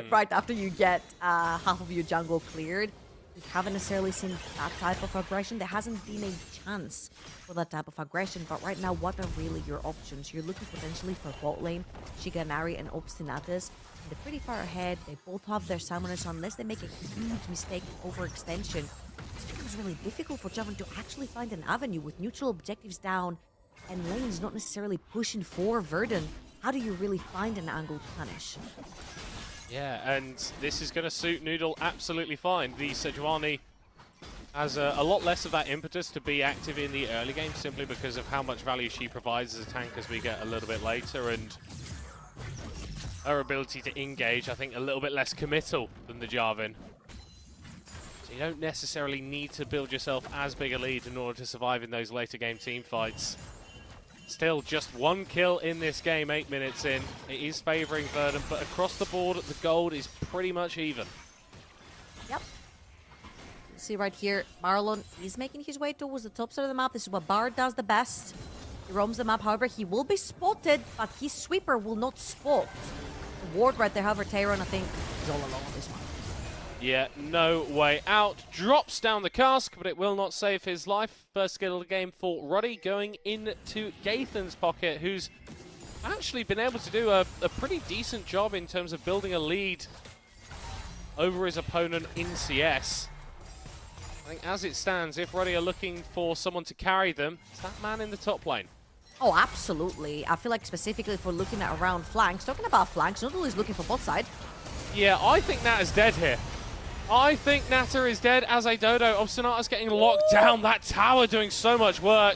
Right after you get half of your jungle cleared. We haven't necessarily seen that type of aggression. There hasn't been a chance for that type of aggression, but right now, what are really your options? You're looking potentially for bot lane, Shiganari and Obstinatus. They're pretty far ahead. They both have their summoners, so unless they make a huge mistake in overextension, it becomes really difficult for Jarvan to actually find an avenue with neutral objectives down and lanes not necessarily pushing for Verdant. How do you really find an angle to punish? Yeah, and this is going to suit Noodle absolutely fine. The Sejuani has a lot less of that impetus to be active in the early game simply because of how much value she provides as a tank as we get a little bit later, and her ability to engage, I think, a little bit less committal than the Jarvan. So you don't necessarily need to build yourself as big a lead in order to survive in those later game team fights. Still, just one kill in this game, 8 minutes in. It is favouring Verdant, but across the board, the gold is pretty much even. Yep. You see right here, Marlon is making his way towards the top side of the map. This is what Bard does the best. He roams the map, however, he will be spotted, but his sweeper will not spot. The ward right there, however, Tayron, I think, is all alone on this one. Yeah, no way out. Drops down the cask, but it will not save his life. First skill of the game for Roddy going into Gaithan's pocket, who's actually been able to do a pretty decent job in terms of building a lead over his opponent in CS. I think as it stands, if Roddy are looking for someone to carry them, it's that man in the top lane. Oh, absolutely. I feel like specifically if we're looking at around flanks, talking about flanks, Noodle is looking for bot side. Yeah, I think Nat is dead here. I think Natta is dead as a dodo. Obstinata's getting locked down. That tower doing so much work.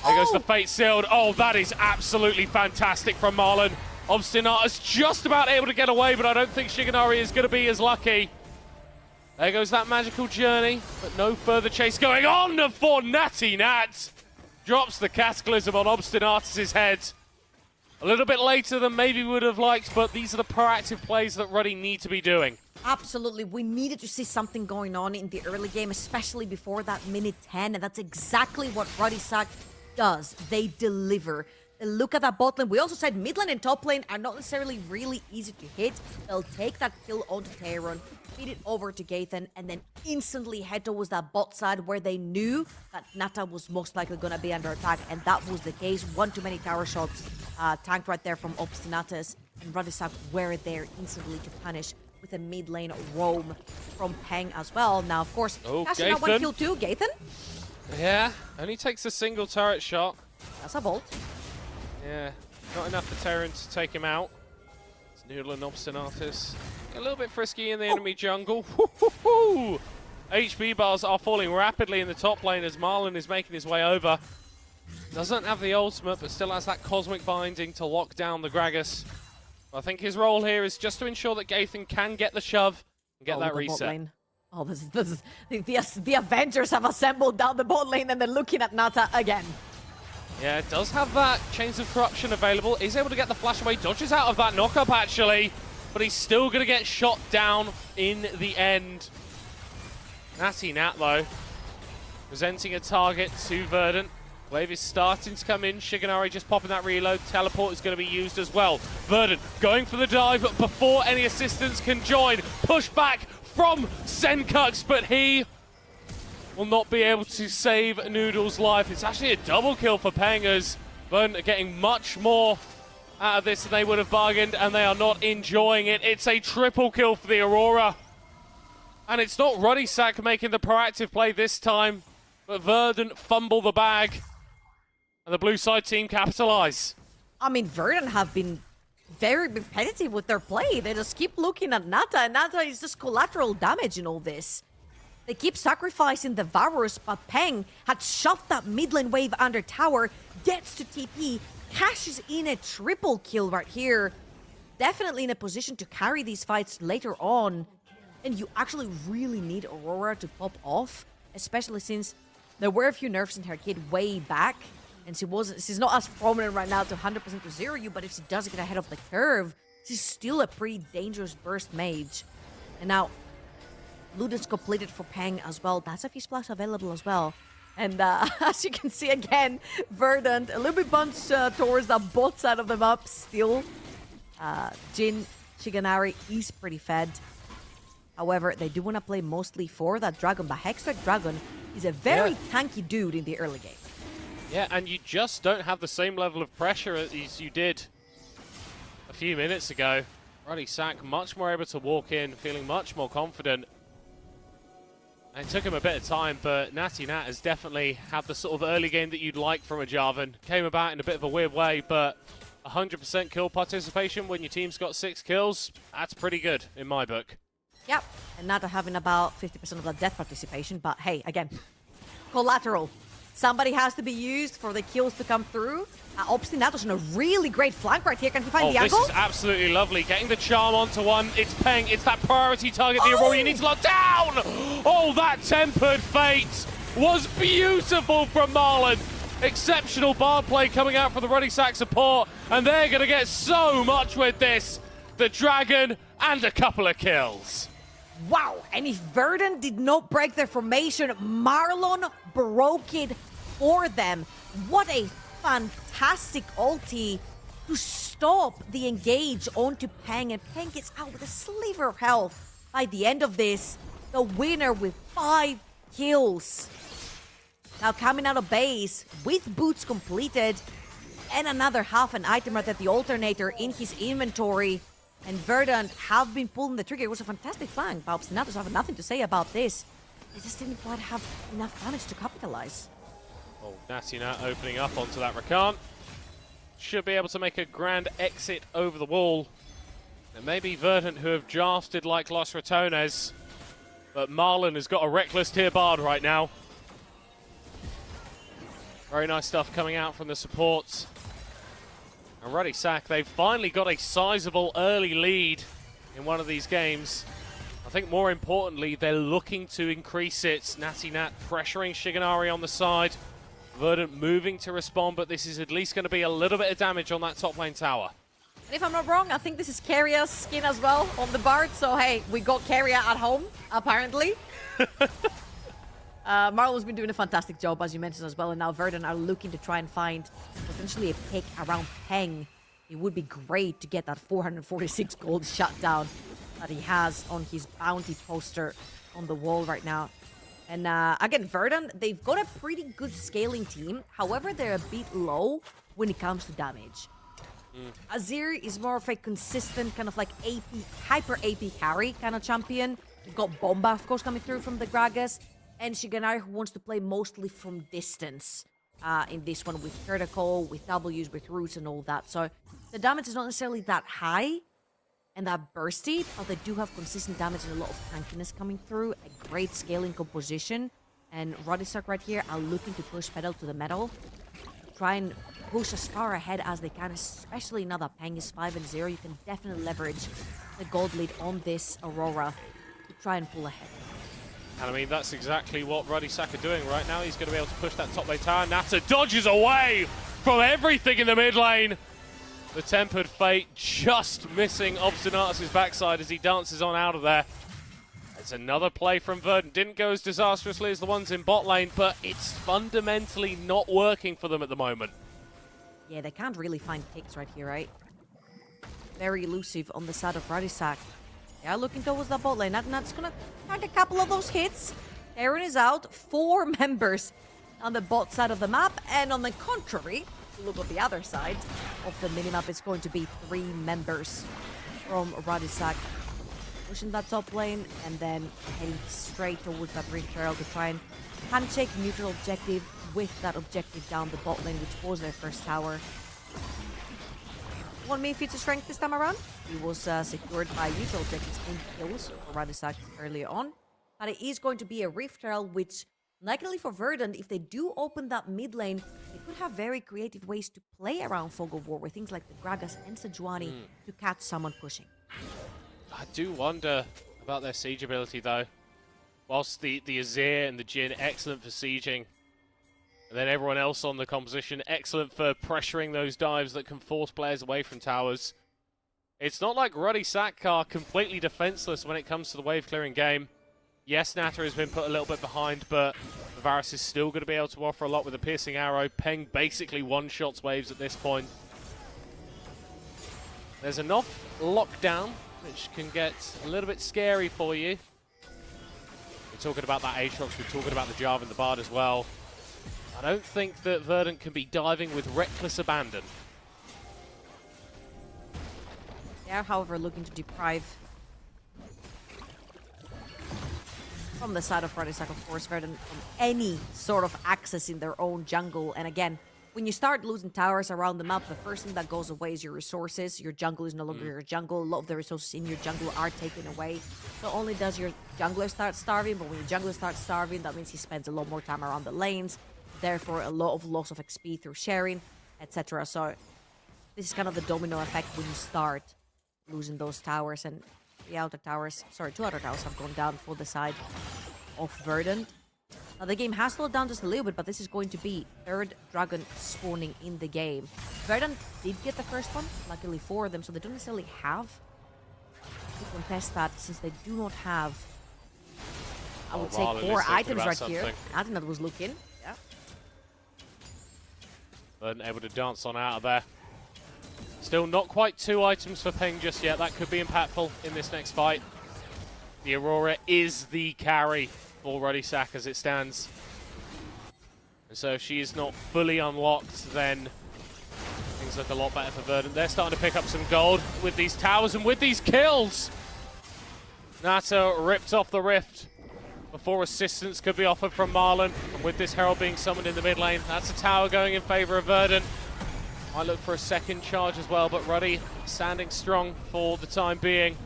There goes the fate sealed. Oh, that is absolutely fantastic from Marlon. Obstinata's just about able to get away, but I don't think Shiganari is going to be as lucky. There goes that magical journey, but no further chase going on for Natty Nat. Drops the Cataclysm on Obstinatus' head. A little bit later than maybe we would have liked, but these are the proactive plays that Ruddy need to be doing. Absolutely. We needed to see something going on in the early game, especially before that minute 10, and that's exactly what Ruddy Sack does. They deliver. Look at that bot lane. We also said mid lane and top lane are not necessarily really easy to hit. They'll take that kill onto Tayron, feed it over to Gaithan, and then instantly head towards that bot side where they knew that Nata was most likely going to be under attack, and that was the case. One too many tower shots tanked right there from Obstinatus, and Radisak were there instantly to punish with a mid lane roam from Peng as well. Now, of course, cashing out one kill too, Gaithan. Yeah, only takes a single turret shot. That's a bolt. Yeah, not enough for Terran to take him out. It's Noodle and Obstinatus. A little bit frisky in the enemy jungle. Woo-hoo-hoo! HP bars are falling rapidly in the top lane as Marlon is making his way over. Doesn't have the ultimate, but still has that cosmic binding to lock down the Gragas. I think his role here is just to ensure that Gaithan can get the shove and get that reset. Oh, this is the Avengers have assembled down the bot lane and they're looking at Nata again. Yeah, it does have that Chains of Corruption available. He's able to get the flash away, dodges out of that knockup actually, but he's still going to get shot down in the end. Natty Nat though, presenting a target to Verdant. Wave is starting to come in. Shigenari just popping that reload. Teleport is going to be used as well. Verdant going for the dive before any assistance can join. Push back from Senkux, but he will not be able to save Noodle's life. It's actually a double kill for Pengers. Verdant are getting much more out of this than they would have bargained, and they are not enjoying it. It's a triple kill for the Aurora. And it's not Ruddysack making the proactive play this time, but Verdant fumble the bag. And the blue side team capitalize. I mean, Verdant have been very repetitive with their play. They just keep looking at Nata, and Nata is just collateral damage in all this. They keep sacrificing the Varus, but Peng had shoved that mid lane wave under tower, gets to TP, cashes in a triple kill right here. Definitely in a position to carry these fights later on. And you actually really need Aurora to pop off, especially since there were a few nerfs in her kit way back. And she's not as prominent right now to 100% to zero you, but if she does get ahead of the curve, she's still a pretty dangerous burst mage. And now, Ludens completed for Peng as well. That's a Fizz Splash available as well. And as you can see again, Verdant a little bit bunched towards the bot side of the map still. Jin, Shigenari is pretty fed. However, they do want to play mostly for that dragon, but Hextech Dragon is a very tanky dude in the early game. Yeah, and you just don't have the same level of pressure as you did a few minutes ago. Ruddysack much more able to walk in, feeling much more confident. And it took him a bit of time, but Natty Nat has definitely had the sort of early game that you'd like from a Jarvan. Came about in a bit of a weird way, but 100% kill participation when your team's got 6 kills, that's pretty good in my book. Yep, and Nata having about 50% of the death participation, but hey, again, collateral. Somebody has to be used for the kills to come through. Obstinatos on a really great flank right here. Can he find the angle? This is absolutely lovely. Getting the charm onto one. It's Peng. It's that priority target. The Aurora you need to lock down. Oh, that tempered fate was beautiful from Marlon. Exceptional bar play coming out from the Ruddysack support. And they're going to get so much with this. The Dragon and a couple of kills. Wow, and if Verdant did not break their formation, Marlon broke it for them. What a fantastic ulti to stop the engage onto Peng, and Peng gets out with a sliver of health. By the end of this, the winner with 5 kills. Now coming out of base with boots completed and another half an item right at the alternator in his inventory. And Verdant have been pulling the trigger. It was a fantastic flank. But Obstinatos have nothing to say about this. They just didn't quite have enough damage to capitalize. Oh, Natty Nat opening up onto that Rakan. Should be able to make a grand exit over the wall. And maybe Verdant, who have drafted like Los Ratones. But Marlon has got a reckless tier bard right now. Very nice stuff coming out from the supports. And Ruddysack, they've finally got a sizable early lead in one of these games. I think more importantly, they're looking to increase it. Natty Nat pressuring Shigenari on the side. Verdant moving to respond, but this is at least going to be a little bit of damage on that top lane tower. And if I'm not wrong, I think this is Karia's skin as well on the Bard. So hey, we got Karia at home, apparently. Marlo's been doing a fantastic job, as you mentioned as well, and now Verdant are looking to try and find potentially a pick around Peng. It would be great to get that 446 gold shutdown that he has on his bounty poster on the wall right now. And again, Verdant, they've got a pretty good scaling team. However, they're a bit low when it comes to damage. Azir is more of a consistent kind of like AP, hyper AP carry kind of champion. You've got Bomba, of course, coming through from the Gragas. And Shigenari, who wants to play mostly from distance in this one with critical, with W's, with roots and all that. So the damage is not necessarily that high and that bursty, but they do have consistent damage and a lot of tankiness coming through. A great scaling composition. And Ruddysack right here are looking to push pedal to the metal. Try and push as far ahead as they can, especially now that Peng is 5-0. You can definitely leverage the gold lead on this Aurora to try and pull ahead. And I mean, that's exactly what Ruddysack are doing right now. He's going to be able to push that top lane tower. Nata dodges away from everything in the mid lane. The Tempered Fate just missing Obstinatus' backside as he dances on out of there. It's another play from Verdant. Didn't go as disastrously as the ones in bot lane, but it's fundamentally not working for them at the moment. Yeah, they can't really find picks right here, right? Very elusive on the side of Radisak. They are looking towards the bot lane. That's gonna tag a couple of those hits. Aaron is out. 4 members on the bot side of the map. And on the contrary, look at the other side of the minimap, it's going to be 3 members from Radisak. Pushing that top lane and then heading straight towards that Ring Trail to try and handshake neutral objective with that objective down the bot lane, which was their first tower. One main feature strength this time around. He was secured by neutral objectives and kills for Radisak earlier on. But it is going to be a Rift Trail, which, likely for Verdant, if they do open that mid lane, they could have very creative ways to play around Fog of War with things like the Gragas and Sejuani to catch someone pushing. I do wonder about their siege ability, though. Whilst the Azir and the Jhin, excellent for sieging. And then everyone else on the composition, excellent for pressuring those dives that can force players away from towers. It's not like Radisak are completely defenseless when it comes to the wave clearing game. Yes, Nata has been put a little bit behind, but Varus is still going to be able to offer a lot with a piercing arrow. Peng basically one-shots waves at this point. There's enough lockdown, which can get a little bit scary for you. We're talking about that Aatrox, we're talking about the Jarvan and the Bard as well. I don't think that Verdant can be diving with reckless abandon. They are, however, looking to deprive from the side of Radisak, of course, Verdant from any sort of access in their own jungle. And again, when you start losing towers around the map, the first thing that goes away is your resources. Your jungle is no longer your jungle. A lot of the resources in your jungle are taken away. Not only does your jungler start starving, but when your jungler starts starving, that means he spends a lot more time around the lanes. Therefore, a lot of loss of XP through sharing, etc. So this is kind of the domino effect when you start losing those towers. And the outer towers, sorry, 2 outer towers have gone down for the side of Verdant. Now, the game has slowed down just a little bit, but this is going to be 3rd dragon spawning in the game. Verdant did get the first one, luckily for them, so they don't necessarily have to contest that, since they do not have, I would say, 4 items right here. I think that was looking. Yeah. Verdant able to dance on out of there. Still not quite 2 items for Peng just yet. That could be impactful in this next fight. The Aurora is the carry for Radisak as it stands. And so if she is not fully unlocked, then things look a lot better for Verdant. They're starting to pick up some gold with these towers and with these kills. Nata ripped off the rift before assistance could be offered from Marlon. And with this Herald being summoned in the mid lane, that's a tower going in favor of Verdant. Might look for a second charge as well, but Ruddy standing strong for the time being.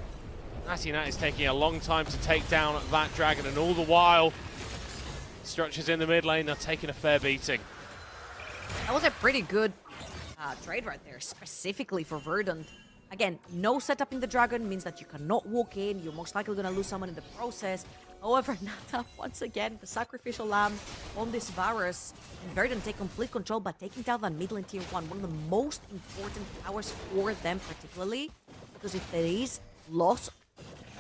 Natty Nat is taking a long time to take down that dragon, and all the while, structures in the mid lane are taking a fair beating. That was a pretty good trade right there, specifically for Verdant. Again, no setup in the dragon means that you cannot walk in. You're most likely going to lose someone in the process. However, Nata, once again, the sacrificial lamb on this Varus. And Verdant take complete control by taking down that mid lane tier 1. One of the most important towers for them particularly. Because if there is loss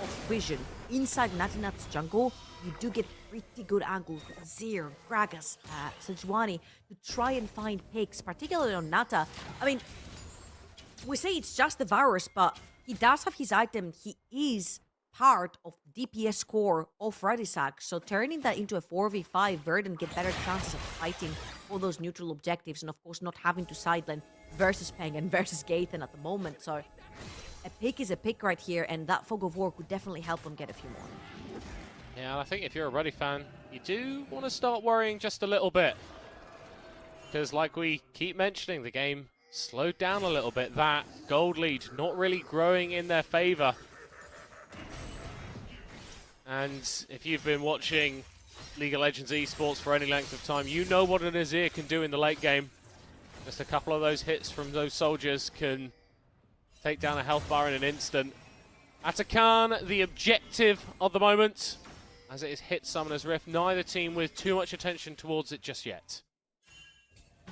of vision inside Nat's jungle, you do get pretty good angles with Azir, Gragas, Sejuani to try and find picks, particularly on Nata. I mean, we say it's just the Varus, but he does have his item. He is part of DPS core of Radisak, so turning that into a 4v5, Verdant get better chances of fighting all those neutral objectives, and of course not having to sideline versus Peng and versus Gaethan at the moment. So a pick is a pick right here, and that Fog of War could definitely help them get a few more. Yeah, and I think if you're a Ruddy fan, you do want to start worrying just a little bit. Because like we keep mentioning, the game slowed down a little bit. That gold lead not really growing in their favor. And if you've been watching League of Legends esports for any length of time, you know what an Azir can do in the late game. Just a couple of those hits from those soldiers can take down a health bar in an instant. Atakan, the objective of the moment, as it is hit Summoner's Rift. Neither team with too much attention towards it just yet.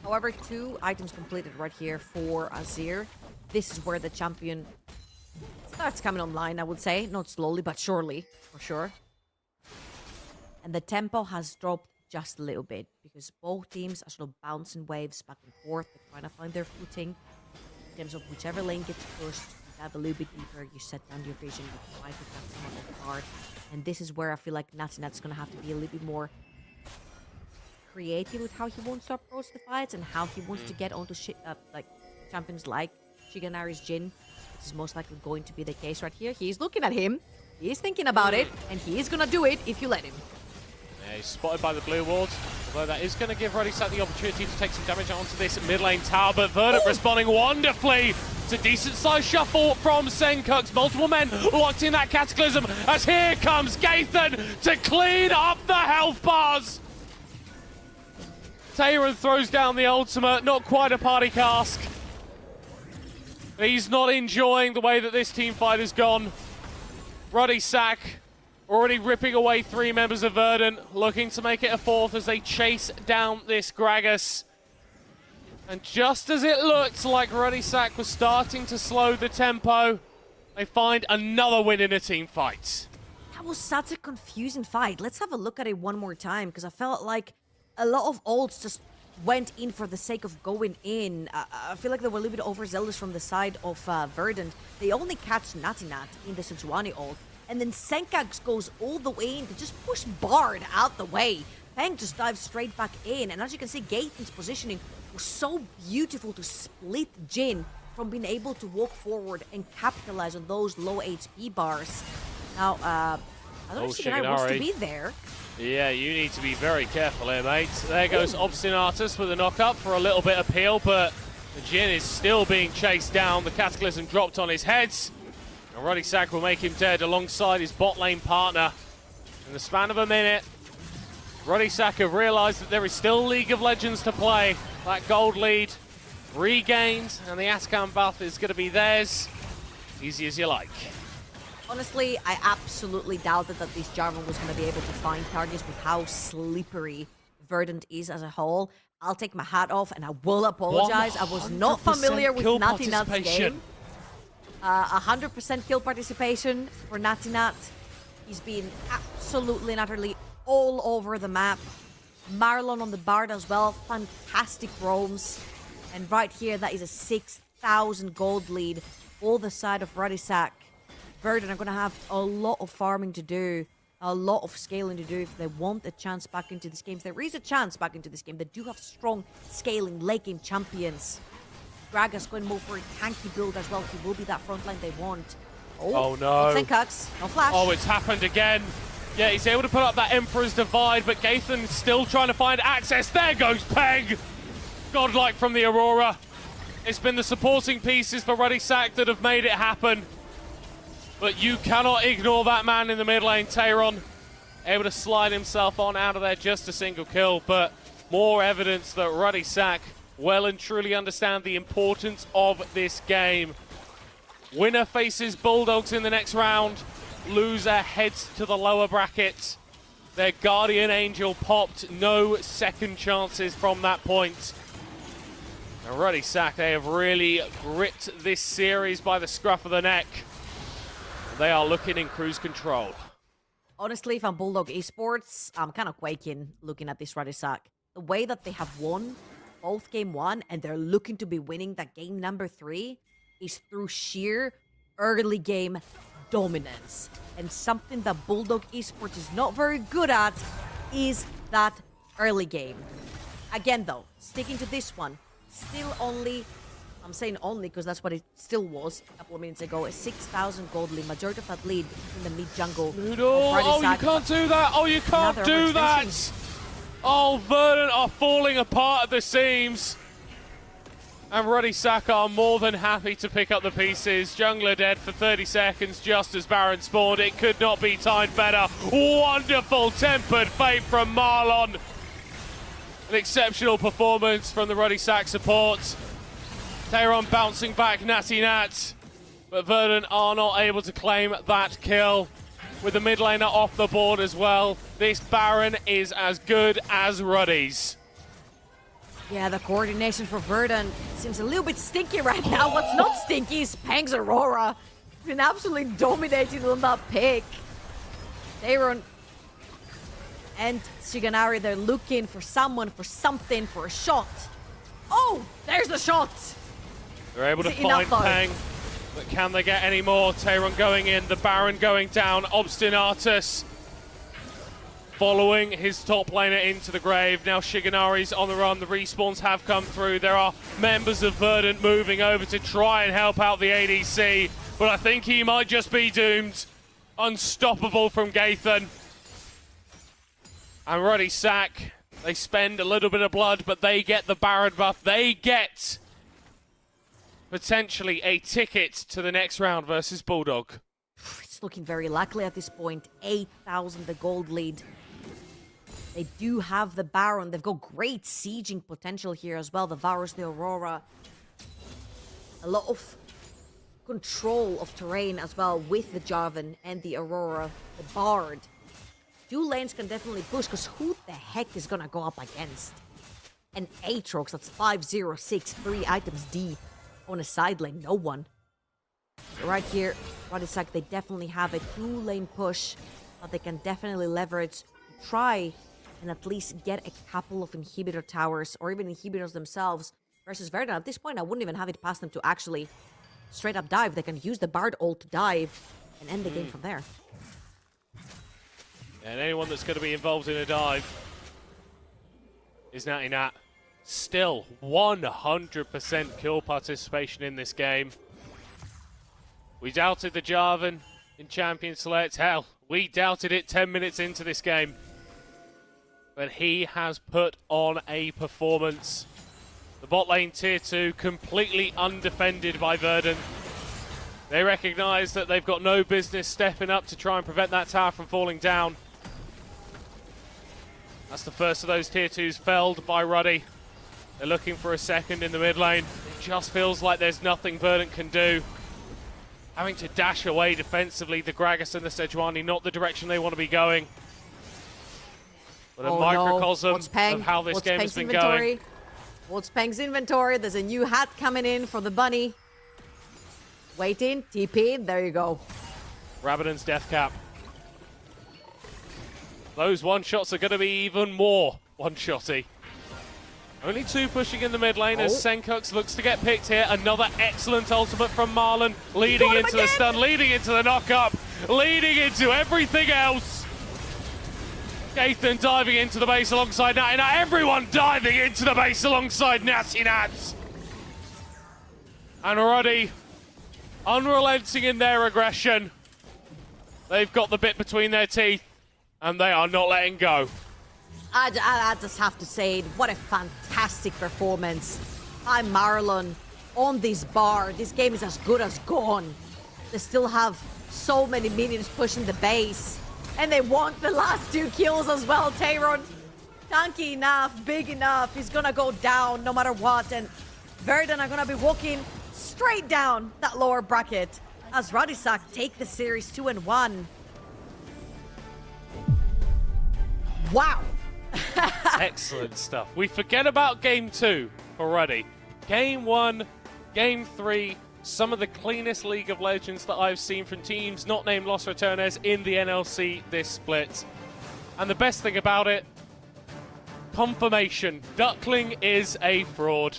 However, 2 items completed right here for Azir. This is where the champion starts coming online, I would say. Not slowly, but surely, for sure. And the tempo has dropped just a little bit because both teams are sort of bouncing waves back and forth. They're trying to find their footing in terms of whichever lane gets pushed. You dive a little bit deeper, you set down your vision, you try to catch someone off guard. And this is where I feel like Natinat's going to have to be a little bit more creative with how he wants to approach the fights and how he wants to get onto like champions like Shiganari's Jhin, which is most likely going to be the case right here. He's looking at him, he's thinking about it, and he is going to do it if you let him. Yeah, he's spotted by the blue ward, although that is going to give Rodisak the opportunity to take some damage onto this mid lane tower, but Verdant responding wonderfully. It's a decent-sized shuffle from Senkux. Multiple men locked in that Cataclysm as here comes Gaithan to clean up the health bars. Tayron throws down the ultimate, not quite a party cask. He's not enjoying the way that this team fight has gone. Rodisak already ripping away 3 members of Verdant, looking to make it a 4th as they chase down this Gragas. And just as it looked like Rodisak was starting to slow the tempo, they find another win in a team fight. That was such a confusing fight. Let's have a look at it one more time because I felt like a lot of ults just went in for the sake of going in. I feel like they were a little bit overzealous from the side of Verdant. They only catch Natinat in the Sejuani ult. And then Senkux goes all the way in to just push Bard out the way. Peng just dives straight back in. And as you can see, Gaithan's positioning was so beautiful to split Jhin from being able to walk forward and capitalize on those low HP bars. Now, I don't know if Shiganari wants to be there. Yeah, you need to be very careful here, mate. There goes Obstinatus with a knock-up for a little bit of peel, but the Jhin is still being chased down. The Cataclysm dropped on his head. And Rodisak will make him dead alongside his bot lane partner. In the span of a minute, Rodisak have realized that there is still League of Legends to play. That gold lead regained, and the Ascan buff is going to be theirs. Easy as you like. Honestly, I absolutely doubted that this Jarvan was going to be able to find targets with how slippery Verdant is as a whole. I'll take my hat off, and I will apologize. I was not familiar with Natinat's game. 100% kill participation for Natinat. He's been absolutely and utterly all over the map. Marlon on the Bard as well. Fantastic roams. And right here, that is a 6,000 gold lead for the side of Rodisak. Verdant are going to have a lot of farming to do, a lot of scaling to do if they want a chance back into this game. If there is a chance back into this game, they do have strong scaling late game champions. Gragas going more for a tanky build as well. He will be that front line they want. Oh no. Senkux, no flash. Oh, it's happened again. Yeah, he's able to put up that Emperor's Divide, but Gaithan's still trying to find access. There goes Peg! Godlike from the Aurora. It's been the supporting pieces for Rodisak that have made it happen. But you cannot ignore that man in the mid lane, Tayron. Able to slide himself on out of there, just a single kill, but more evidence that Rodisak well and truly understand the importance of this game. Winner faces Bulldogs in the next round. Loser heads to the lower bracket. Their Guardian Angel popped. No second chances from that point. And Rodisak, they have really gripped this series by the scruff of the neck. They are looking in cruise control. Honestly, if I'm Bulldog Esports, I'm kind of quaking looking at this Rodisak. The way that they have won both game 1 and they're looking to be winning that game number 3 is through sheer early game dominance. And something that Bulldog Esports is not very good at is that early game. Again though, sticking to this one, still only, I'm saying only because that's what it still was a couple of minutes ago, a 6,000 gold lead, majority of that lead in the mid jungle. Oh, you can't do that! Oh, you can't do that! Oh, Verdant are falling apart at the seams. And Rodisak are more than happy to pick up the pieces. Jungler dead for 30 seconds just as Baron spawned. It could not be timed better. Wonderful tempered fate from Marlon. An exceptional performance from the Rodisak support. Tayron bouncing back Natinat. But Verdant are not able to claim that kill. With the mid laner off the board as well. This Baron is as good as Ruddy's. Yeah, the coordination for Verdun seems a little bit stinky right now. What's not stinky is Peng's Aurora. Been absolutely dominating on that pick. Daron and Shiganari, they're looking for someone, for something, for a shot. Oh, there's the shot. They're able to Is it enough, find though? Peng, but can they get any more? Tehran going in, the Baron going down, Obstinatus following his top laner into the grave. Now Shiganari's on the run, the respawns have come through. There are members of Verdant moving over to try and help out the ADC, but I think he might just be doomed. Unstoppable from Gaithan. And Ruddy Sack, they spend a little bit of blood, but they get the Baron buff. They get potentially a ticket to the next round versus Bulldog. It's looking very likely at this point. 8,000 the gold lead. They do have the Baron. They've got great sieging potential here as well. The Varus, the Aurora. A lot of control of terrain as well with the Jarvan and the Aurora, the Bard. Two lanes can definitely push, because who the heck is gonna go up against an Aatrox that's 5-0-6, 3 items deep on a side lane? No one. So right here, Radisak, they definitely have a 2-lane push that they can definitely leverage to try and at least get a couple of inhibitor towers or even inhibitors themselves versus Verdun. At this point, I wouldn't even have it past them to actually straight up dive. They can use the Bard ult to dive and end the game from there. And anyone that's going to be involved in a dive is Natty Nat. Still 100% kill participation in this game. We doubted the Jarvan in Champion Select. Hell, we doubted it 10 minutes into this game. But he has put on a performance. The bot lane tier 2 completely undefended by Verdun. They recognise that they've got no business stepping up to try and prevent that tower from falling down. That's the first of those tier 2s felled by Ruddy. They're looking for a second in the mid lane. It just feels like there's nothing Verdant can do. Having to dash away defensively, the Gragas and the Sejuani, not the direction they want to be going. But a microcosm of how this game has been going. What's Peng's inventory? There's a new hat coming in for the bunny. Waiting, TP, there you go. Rabadon's death cap. Those one-shots are going to be even more one-shotty. Only 2 pushing in the mid lane as Senkux looks to get picked here. Another excellent ultimate from Marlon, leading into the stun, leading into the knock-up, leading into everything else. Gaithan diving into the base alongside Natty Nat. Everyone diving into the base alongside Natty Nat. And Ruddy, unrelenting in their aggression. They've got the bit between their teeth, and they are not letting go. I just have to say, what a fantastic performance by Marlon on this bar. This game is as good as gone. They still have so many minions pushing the base. And they want the last 2 kills as well. Tehran, tanky enough, big enough. He's gonna go down no matter what. And Verdun are gonna be walking straight down that lower bracket as Radisak take the series 2-1. Wow. Excellent stuff. We forget about game 2 already. Game 1, game 3, some of the cleanest League of Legends that I've seen from teams not named Los Returnes in the NLC this split. And the best thing about it, confirmation. Duckling is a fraud.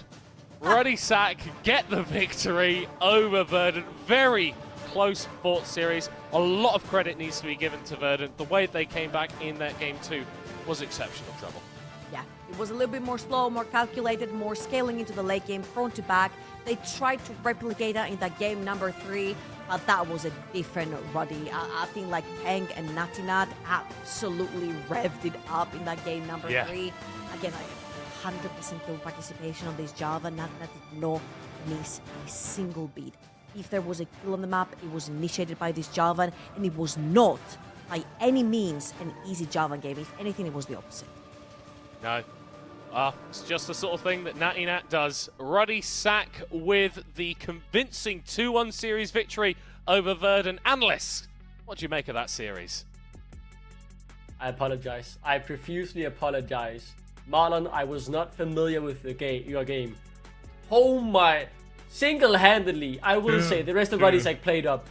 Ruddy Sack get the victory over Verdant. Very close fought series. A lot of credit needs to be given to Verdant. The way they came back in that game 2 was exceptional trouble. Yeah, it was a little bit more slow, more calculated, more scaling into the late game, front to back. They tried to replicate that in that game number 3, but that was a different Ruddy. I think like Peng and Natty Nat absolutely revved it up in that game number 3. Again, like 100% kill participation on this Java. Natty Nat did not miss a single beat. If there was a kill on the map, it was initiated by this Javan, and it was not by any means an easy Javan game. If anything, it was the opposite. No. It's just the sort of thing that Natty Nat does. Ruddy Sack with the convincing 2-1 series victory over Verdun. Analysts, what do you make of that series? I apologize. I profusely apologize Marlon, I was not familiar with your game. Oh my, single-handedly, I will say the rest of everybody's like played up.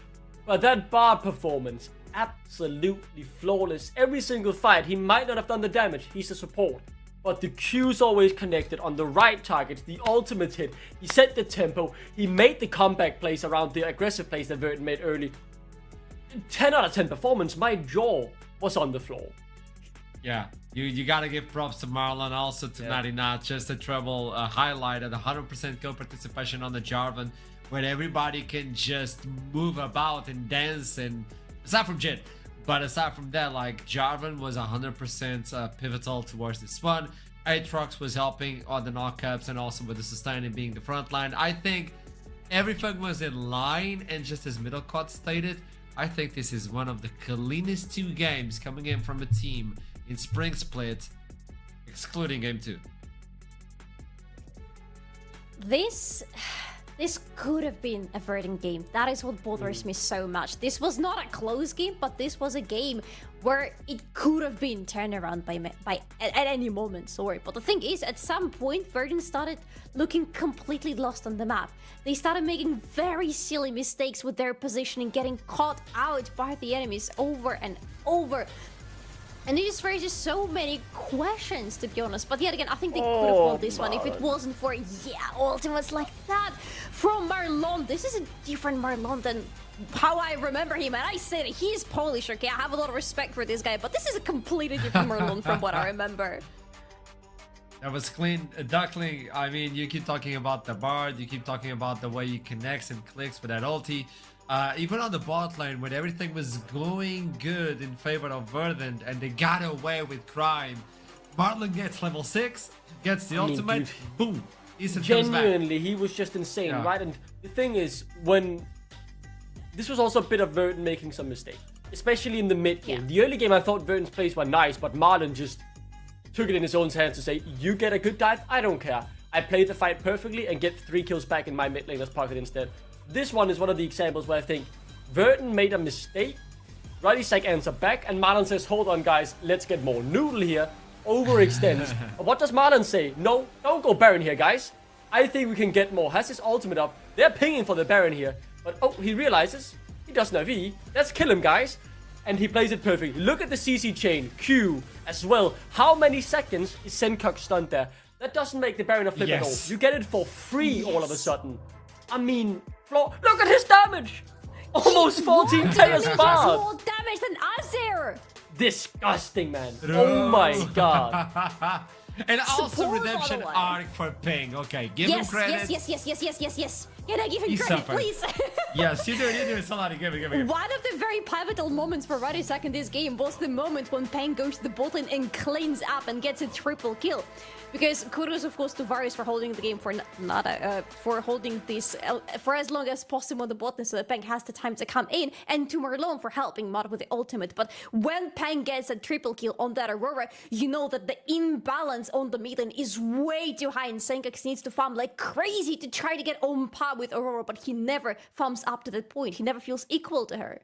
But that bar performance, absolutely flawless. Every single fight, he might not have done the damage, he's a support. But the Q's always connected on the right targets, the ultimate hit. He set the tempo, he made the comeback plays around the aggressive plays that Verden made early. 10 out of 10 performance, my jaw was on the floor. Yeah, you gotta give props to Marlon, also to Marina. Just a treble highlight at 100% kill participation on the Jarvan, where everybody can just move about and dance, and aside from Jin. But aside from that, like, Jarvan was 100% pivotal towards this one. Aatrox was helping on the knockups and also with the sustaining being the front line. I think everything was in line, and just as Middlecott stated, I think this is one of the cleanest 2 games coming in from a team in Spring Split, excluding Game 2. This could have been a Verden game. That is what bothers me so much. This was not a close game, but this was a game where it could have been turned around by at any moment. Sorry, but the thing is, at some point, Verden started looking completely lost on the map. They started making very silly mistakes with their positioning, getting caught out by the enemies over and over. And it just raises so many questions, to be honest. But yet again, I think they could have won this one if it wasn't for, ultimates like that from Marlon. This is a different Marlon than how I remember him. And I said he's Polish, okay? I have a lot of respect for this guy. But this is a completely different Marlon from what I remember. That was clean. Duckling, I mean, you keep talking about the Bard. You keep talking about the way he connects and clicks with that ulti. Even on the bot lane, when everything was going good in favor of Verden and they got away with crime, Marlon gets level 6, gets the ultimate, boom, genuinely, he was just insane, right? And the thing is, when this was also a bit of Verden making some mistakes, especially in the mid game. The early game, I thought Verden's plays were nice, but Marlon just took it in his own hands to say, you get a good dive, I don't care. I played the fight perfectly and get 3 kills back in my mid laner's pocket instead. This one is one of the examples where I think Verden made a mistake. Radisek answered back, and Marlon says, hold on guys, let's get more noodle here. Overextends. What does Marlon say? No, don't go Baron here, guys. I think we can get more. Has his ultimate up. They're pinging for the Baron here. But he realizes he doesn't have E. Let's kill him, guys. And he plays it perfectly. Look at the CC chain. Q as well. How many seconds is Senkok stunned there? That doesn't make the Baron a flip at all. You get it for free all of a sudden. I mean, look at his damage! Almost 14 Tails bar! More damage than Azir! Disgusting, man. Oh my god. And also Support, redemption by the way. arc for Ping. Okay, give him credit. Yes. Can I give him He credit, suffered. please? Yes, you do it, Solari. Give it. One of the very pivotal moments for Radisek in this game was the moment when Peng goes to the bot lane and cleans up and gets a triple kill. Because kudos, of course, to Varus for holding the game for for holding this for as long as possible on the bot lane so that Peng has the time to come in, and to Marlon for helping Mod with the ultimate. But when Peng gets a triple kill on that Aurora, you know that the imbalance on the mid lane is way too high, and Senkax needs to farm like crazy to try to get on par with Aurora, but he never farms up to that point. He never feels equal to her.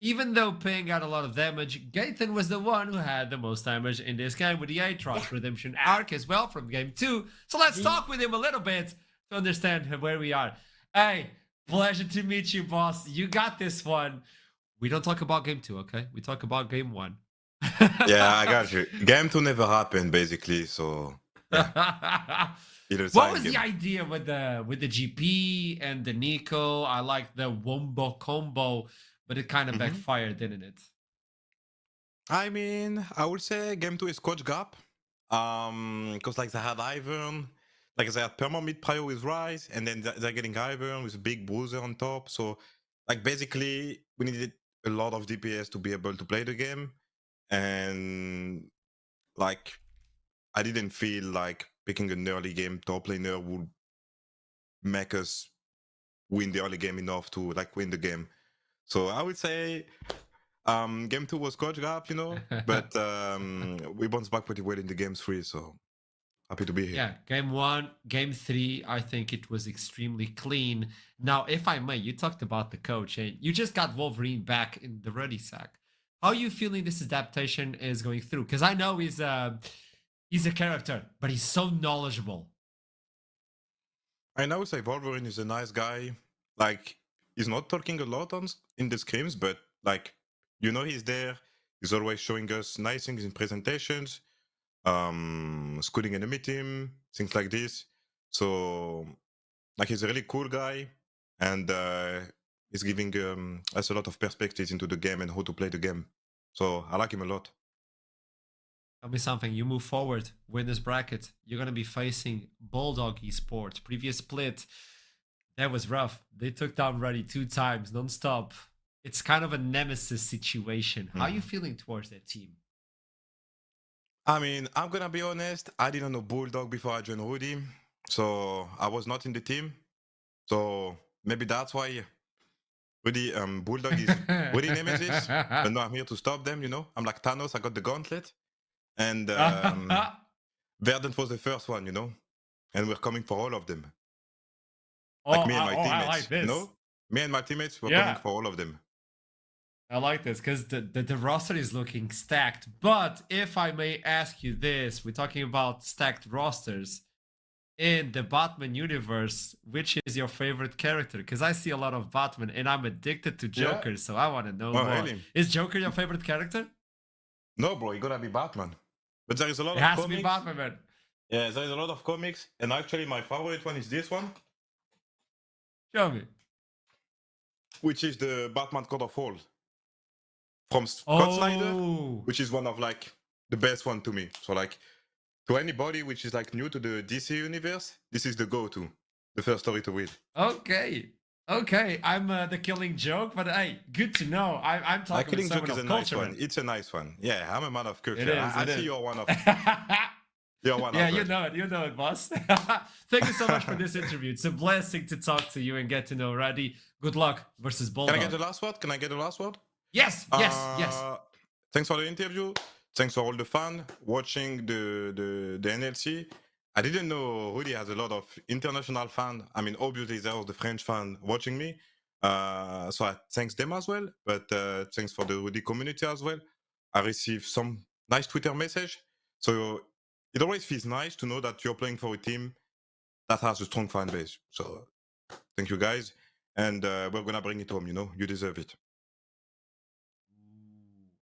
Even though Ping got a lot of damage, Gaethan was the one who had the most damage in this game with the Aatrox redemption arc as well from game 2. So let's talk with him a little bit to understand where we are. Hey, pleasure to meet you, boss. You got this one. We don't talk about game 2, okay? We talk about game 1. Yeah, I got you. Game 2 never happened, basically, so... Yeah. What was the idea with the GP and the Nico? I like the Wombo combo, but it kind of backfired, didn't it? I mean, I would say game 2 is coach gap. Because like they had Ivern, like they had perma mid prio with Rise, and then they're getting Ivern with a big bruiser on top. So like basically we needed a lot of DPS to be able to play the game. And like I didn't feel like picking an early game top laner would make us win the early game enough to like win the game. So I would say game 2 was coach gap, you know, but we bounced back pretty well in the game 3, so happy to be here. Yeah, game 1, game 3, I think it was extremely clean. Now, if I may, you talked about the coach, and you just got Wolverine back in the ready sack. How are you feeling this adaptation is going through? Because I know He's a character, but he's so knowledgeable. I would say Wolverine is a nice guy. Like, he's not talking a lot in the scrims, but like, he's there. He's always showing us nice things in presentations, schooling enemy team, things like this. So, like, he's a really cool guy, and he's giving us a lot of perspectives into the game and how to play the game. So I like him a lot. Tell me something. You move forward, win this bracket. You're gonna be facing Bulldog Esports. Previous split, that was rough. They took down Ruddy 2 times non-stop. It's kind of a nemesis situation. How are you feeling towards that team? I mean, I'm gonna be honest. I didn't know Bulldog before I joined Rudy, so I was not in the team. So maybe that's why Bulldog is Rudy nemesis. But no, I'm here to stop them. I'm like Thanos. I got the gauntlet. And Verdant was the first one, and we're coming for all of them. Like me and my teammates. I like this. Me and my teammates were coming for all of them. I like this because the roster is looking stacked. But if I may ask you this, we're talking about stacked rosters. In the Batman universe, which is your favorite character? Because I see a lot of Batman and I'm addicted to Joker, so I want to know more. Really? Is Joker your favorite character? No, bro, you gotta be Batman. But there is a lot It of has comics. to be Batman, man. Yeah, there is a lot of comics, and actually my favorite one is this one, Show me. which is the Batman Court of Owls from Scott Snyder, Oh, which is one of like the best one to me. So like to anybody which is like new to the DC universe, this is the go-to, the first story to read. okay. Okay, I'm the Killing Joke, but hey, good to know. I'm talking Killing with Joke someone is of a nice culture, one. man. It's a nice one. Yeah, I'm a man of culture. It is, I it see is. you're one of. You're one Yeah, of you them. know it, boss. Thank you so much for this interview. It's a blessing to talk to you and get to know Ruddy. Good luck versus Bulldog. Can I get the last word? Can I get the last word? Yes. Thanks for the interview. Thanks for all the fun watching the NLC. I didn't know Rudy has a lot of international fans. I mean, obviously there was the French fan watching me. So I thanks them as well. But thanks for the Rudy community as well. I received some nice Twitter message. So it always feels nice to know that you're playing for a team that has a strong fan base. So thank you guys. And we're gonna bring it home, you deserve it.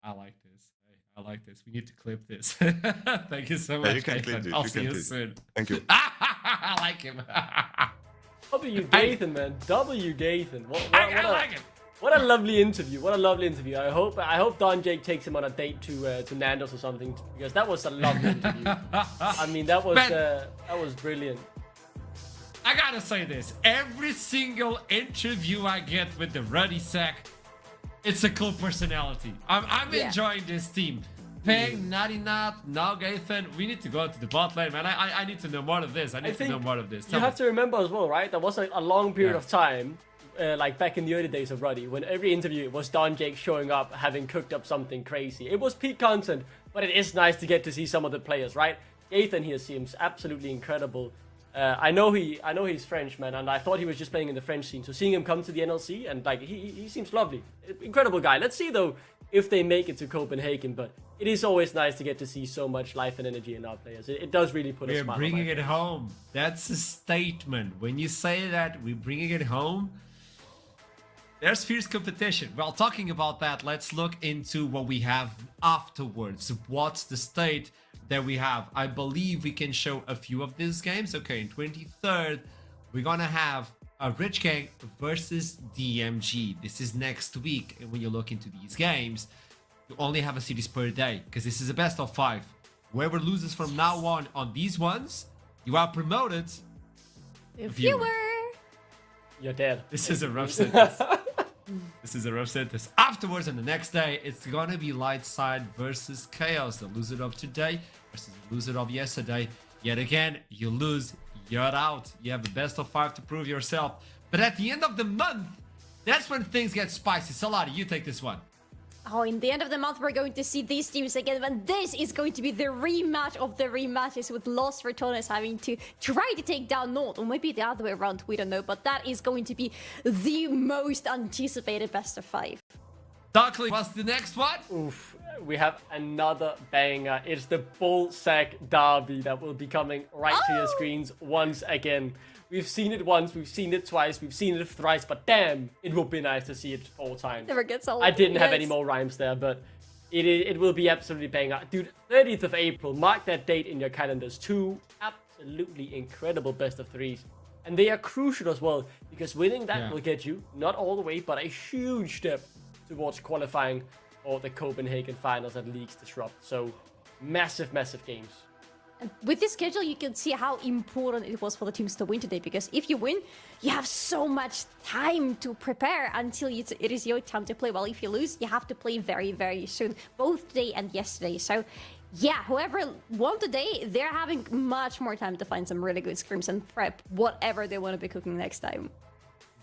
I like this. I like this. We need to clip this. Thank you so Yeah, much. you can Nathan. clip this. I'll You see can you clip. soon. Thank you. I like him. W. Gathan, man. W. Gathan. I like it. What a lovely interview. What a lovely interview. I hope Don Jake takes him on a date to Nando's or something, because that was a lovely interview. I mean, that was brilliant. I gotta say this. Every single interview I get with the Ruddy Sack, it's a cool personality. I'm enjoying this team. Peng, Natty Nat, now Gathan. We need to go to the bot lane, man. I need to know more of this. I need to know more of this. You have to remember as well, right? There was a long period of time, like back in the early days of Ruddy, when every interview was Don Jake showing up, having cooked up something crazy. It was peak content, but it is nice to get to see some of the players, right? Gathan here seems absolutely incredible. I know he's French, man, and I thought he was just playing in the French scene. So seeing him come to the NLC, and like he seems lovely, incredible guy. Let's see though if they make it to Copenhagen, but it is always nice to get to see so much life and energy in our players. It does really put a We're smile on bringing my it face. home. That's a statement. When you say that, we're bringing it home. There's fierce competition. While talking about that, let's look into what we have afterwards. What's the state that we have? I believe we can show a few of these games. Okay, in 23rd, we're gonna have a Rich Gang versus DMG. This is next week. And when you look into these games, you only have a series per day because this is a best of 5. Whoever loses from now on these ones, you are promoted. Viewer. You're dead. This is a rough sentence. This is a rough sentence. Afterwards, on the next day, it's gonna be Light Side versus Chaos. The loser of today versus the loser of yesterday. Yet again, you lose, you're out. You have the best of 5 to prove yourself. But at the end of the month, that's when things get spicy. Salari, you take this one. Oh, in the end of the month, we're going to see these teams again, and this is going to be the rematch of the rematches, with Los Ratones having to try to take down Nord, or maybe the other way around, we don't know, but that is going to be the most anticipated best of 5. Darkly, what's the next one? Oof. we have another banger. It's the Bull-Sack Derby that will be coming right to your screens once again. We've seen it once, we've seen it twice, we've seen it thrice, but damn, it would be nice to see it 4 times. Never gets old. I didn't have Yes. any more rhymes there, but it will be absolutely banger. Dude, 30th of April, mark that date in your calendars. 2 absolutely incredible best of 3s. And they are crucial as well, because winning that will get you, not all the way, but a huge step towards qualifying for the Copenhagen finals at Leagues Disrupt. So, massive, massive games. And with this schedule, you can see how important it was for the teams to win today, because if you win, you have so much time to prepare until it is your time to play. While if you lose, you have to play very, very soon, both today and yesterday. So, yeah, whoever won today, they're having much more time to find some really good scrims and prep whatever they want to be cooking next time.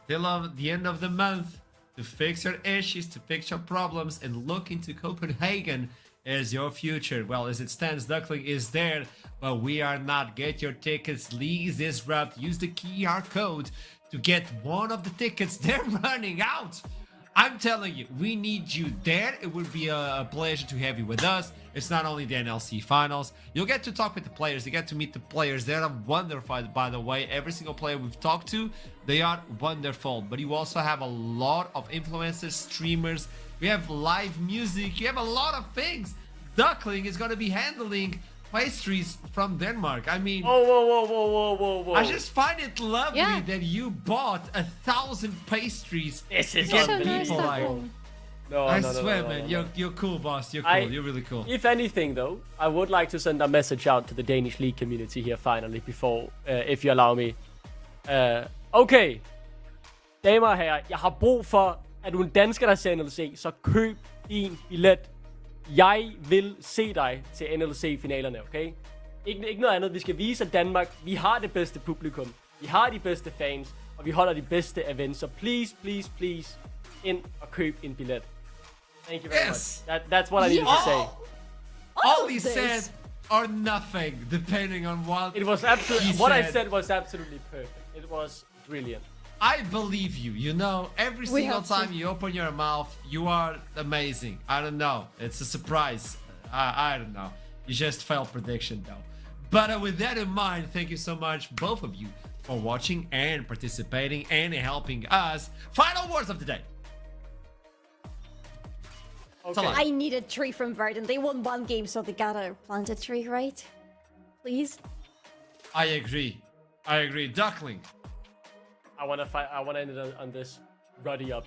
Till the end of the month, to fix your issues, to fix your problems, and look into Copenhagen as your future. Well, as it stands, Duckling is there, but we are not. Get your tickets, Leagues Disrupt. Use the QR code to get one of the tickets. They're running out. I'm telling you, we need you there. It would be a pleasure to have you with us. It's not only the NLC finals. You'll get to talk with the players. You get to meet the players. They're wonderful, by the way. Every single player we've talked to, they are wonderful. But you also have a lot of influencers, streamers. We have live music. You have a lot of things. Duckling is going to be handling pastries from Denmark. I mean, Whoa. I just find it lovely that you bought 1,000 pastries. This is to get unbelievable. people like. No, I no, swear, no, man, no. you're cool, boss. You're cool. You're really cool. If anything, though, I would like to send a message out to the Danish League community here finally, before, if you allow me. Okay, damer og herrer, jeg har brug for, at du er en dansker, der ser NLC, så køb din billet. Jeg vil se dig til NLC-finalerne, okay? Ikke noget andet. Vi skal vise, at Danmark, vi har det bedste publikum. Vi har de bedste fans, og vi holder de bedste events. Så please, please, please, ind og køb en billet. Thank you very much. That's what I needed to say. All he said or nothing, depending on what It was absolutely he what I said. said was absolutely perfect. It was brilliant. I believe you. You know, every single have to. time you open your mouth, you are amazing. I don't know. It's a surprise. I don't know. You just failed prediction though. But with that in mind, thank you so much, both of you, for watching and participating and helping us. Final words of the day. Okay. I need a tree from Verdant. They won 1 game, so they gotta plant a tree, right? Please? I agree. Duckling. I wanna end it on this ruddy up.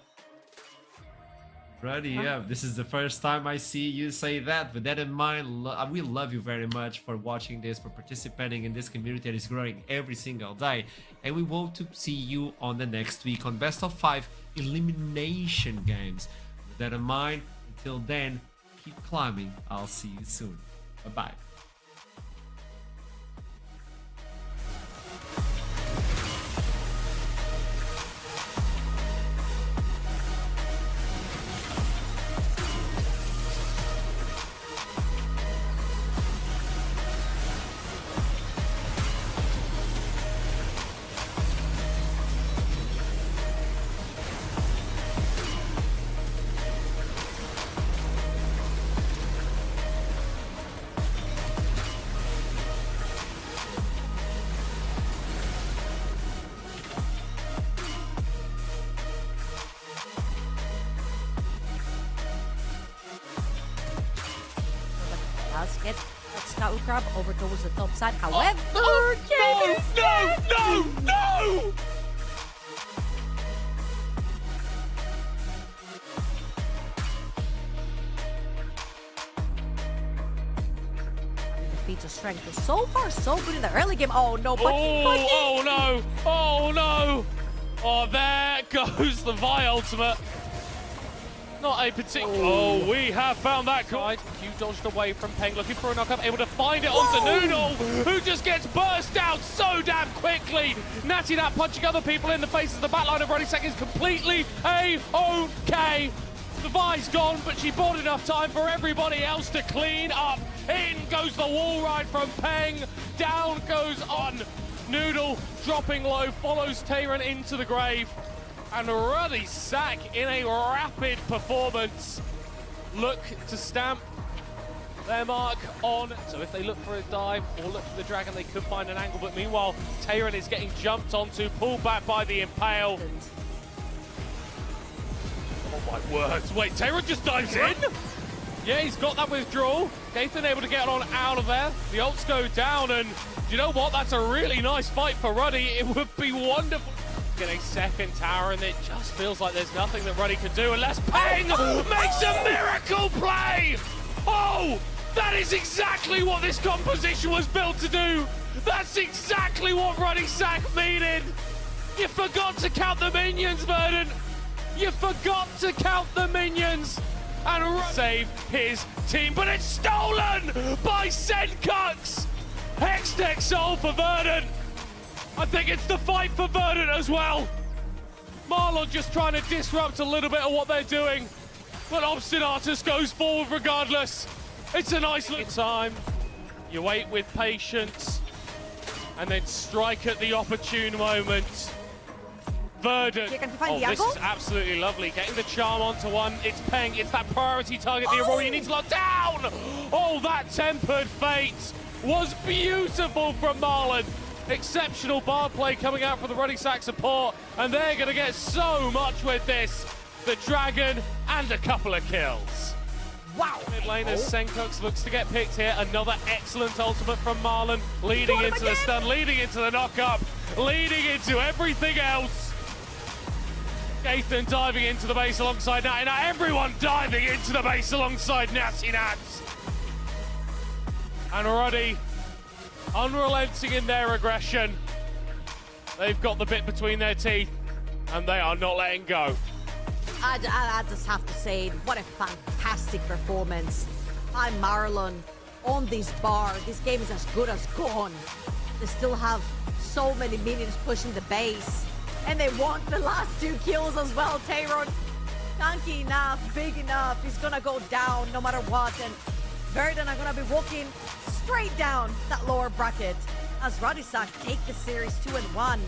Ready up. This is the first time I see you say that. With that in mind, we love you very much for watching this, for participating in this community that is growing every single day. And we hope to see you on the next week on Best of 5 elimination games. With that in mind, until then, keep climbing. I'll see you soon. Bye-bye. Let's get that scout crab over towards the top side. However, No! the feats of strength is so far so good in the early game. Oh no, but Oh no! Oh, there goes the Vi ultimate. Not a particular. Oh, we have found that guy. Q dodged away from Peng, looking for a knockup, able to find it onto Noodle, who just gets burst out so damn quickly. Natty Nat punching other people in the faces. The backline of Running Second is completely A-OK. The Vi's gone, but she bought enough time for everybody else to clean up. In goes the wall ride from Peng. Down goes on Noodle, dropping low, follows Tayron into the grave. And Ruddy Sack in a rapid performance look to stamp their mark on. So if they look for a dive or look for the dragon, they could find an angle. But meanwhile, Tayron is getting jumped onto, pulled back by the Impale. Oh my words. Wait, Tayron just dives in? Yeah, he's got that withdrawal. Gaithan able to get on out of there. The ults go down, and you know what? That's a really nice fight for Ruddy. It would be wonderful. Get a second tower, and it just feels like there's nothing that Ruddy can do unless Peng makes a miracle play! Oh, that is exactly what this composition was built to do. That's exactly what Ruddy Sack needed. You forgot to count the minions, Verdant. You forgot to count the minions. And save his team, but it's stolen by Senkux! Hextech Soul for Verdant. I think it's the fight for Verdant as well. Marlon just trying to disrupt a little bit of what they're doing, but Obstinatus goes forward regardless. It's a nice little time. You wait with patience and then strike at the opportune moment. Verdant. Oh, this is absolutely lovely. Getting the charm onto one. It's Peng. It's that priority target the Aurora you need to lock down. Oh, that tempered fate was beautiful from Marlon. Exceptional bar play coming out from the Ruddy Sack support, and they're going to get so much with this. The dragon and a couple of kills. Wow. Mid laner Senkux looks to get picked here. Another excellent ultimate from Marlon, leading into the stun, leading into the knock-up, leading into everything else. Gaithan diving into the base alongside Natty Nat. Everyone diving into the base alongside Natty Nat. And Ruddy, unrelenting in their aggression. They've got the bit between their teeth, and they are not letting go. I just have to say, what a fantastic performance by Marlon on this bar. This game is as good as gone. They still have so many minions pushing the base, and they want the last 2 kills as well. Tayron, tanky enough, big enough, he's gonna go down no matter what, and Verdant are gonna be walking straight down that lower bracket as Ruddy Sack take the series 2-1.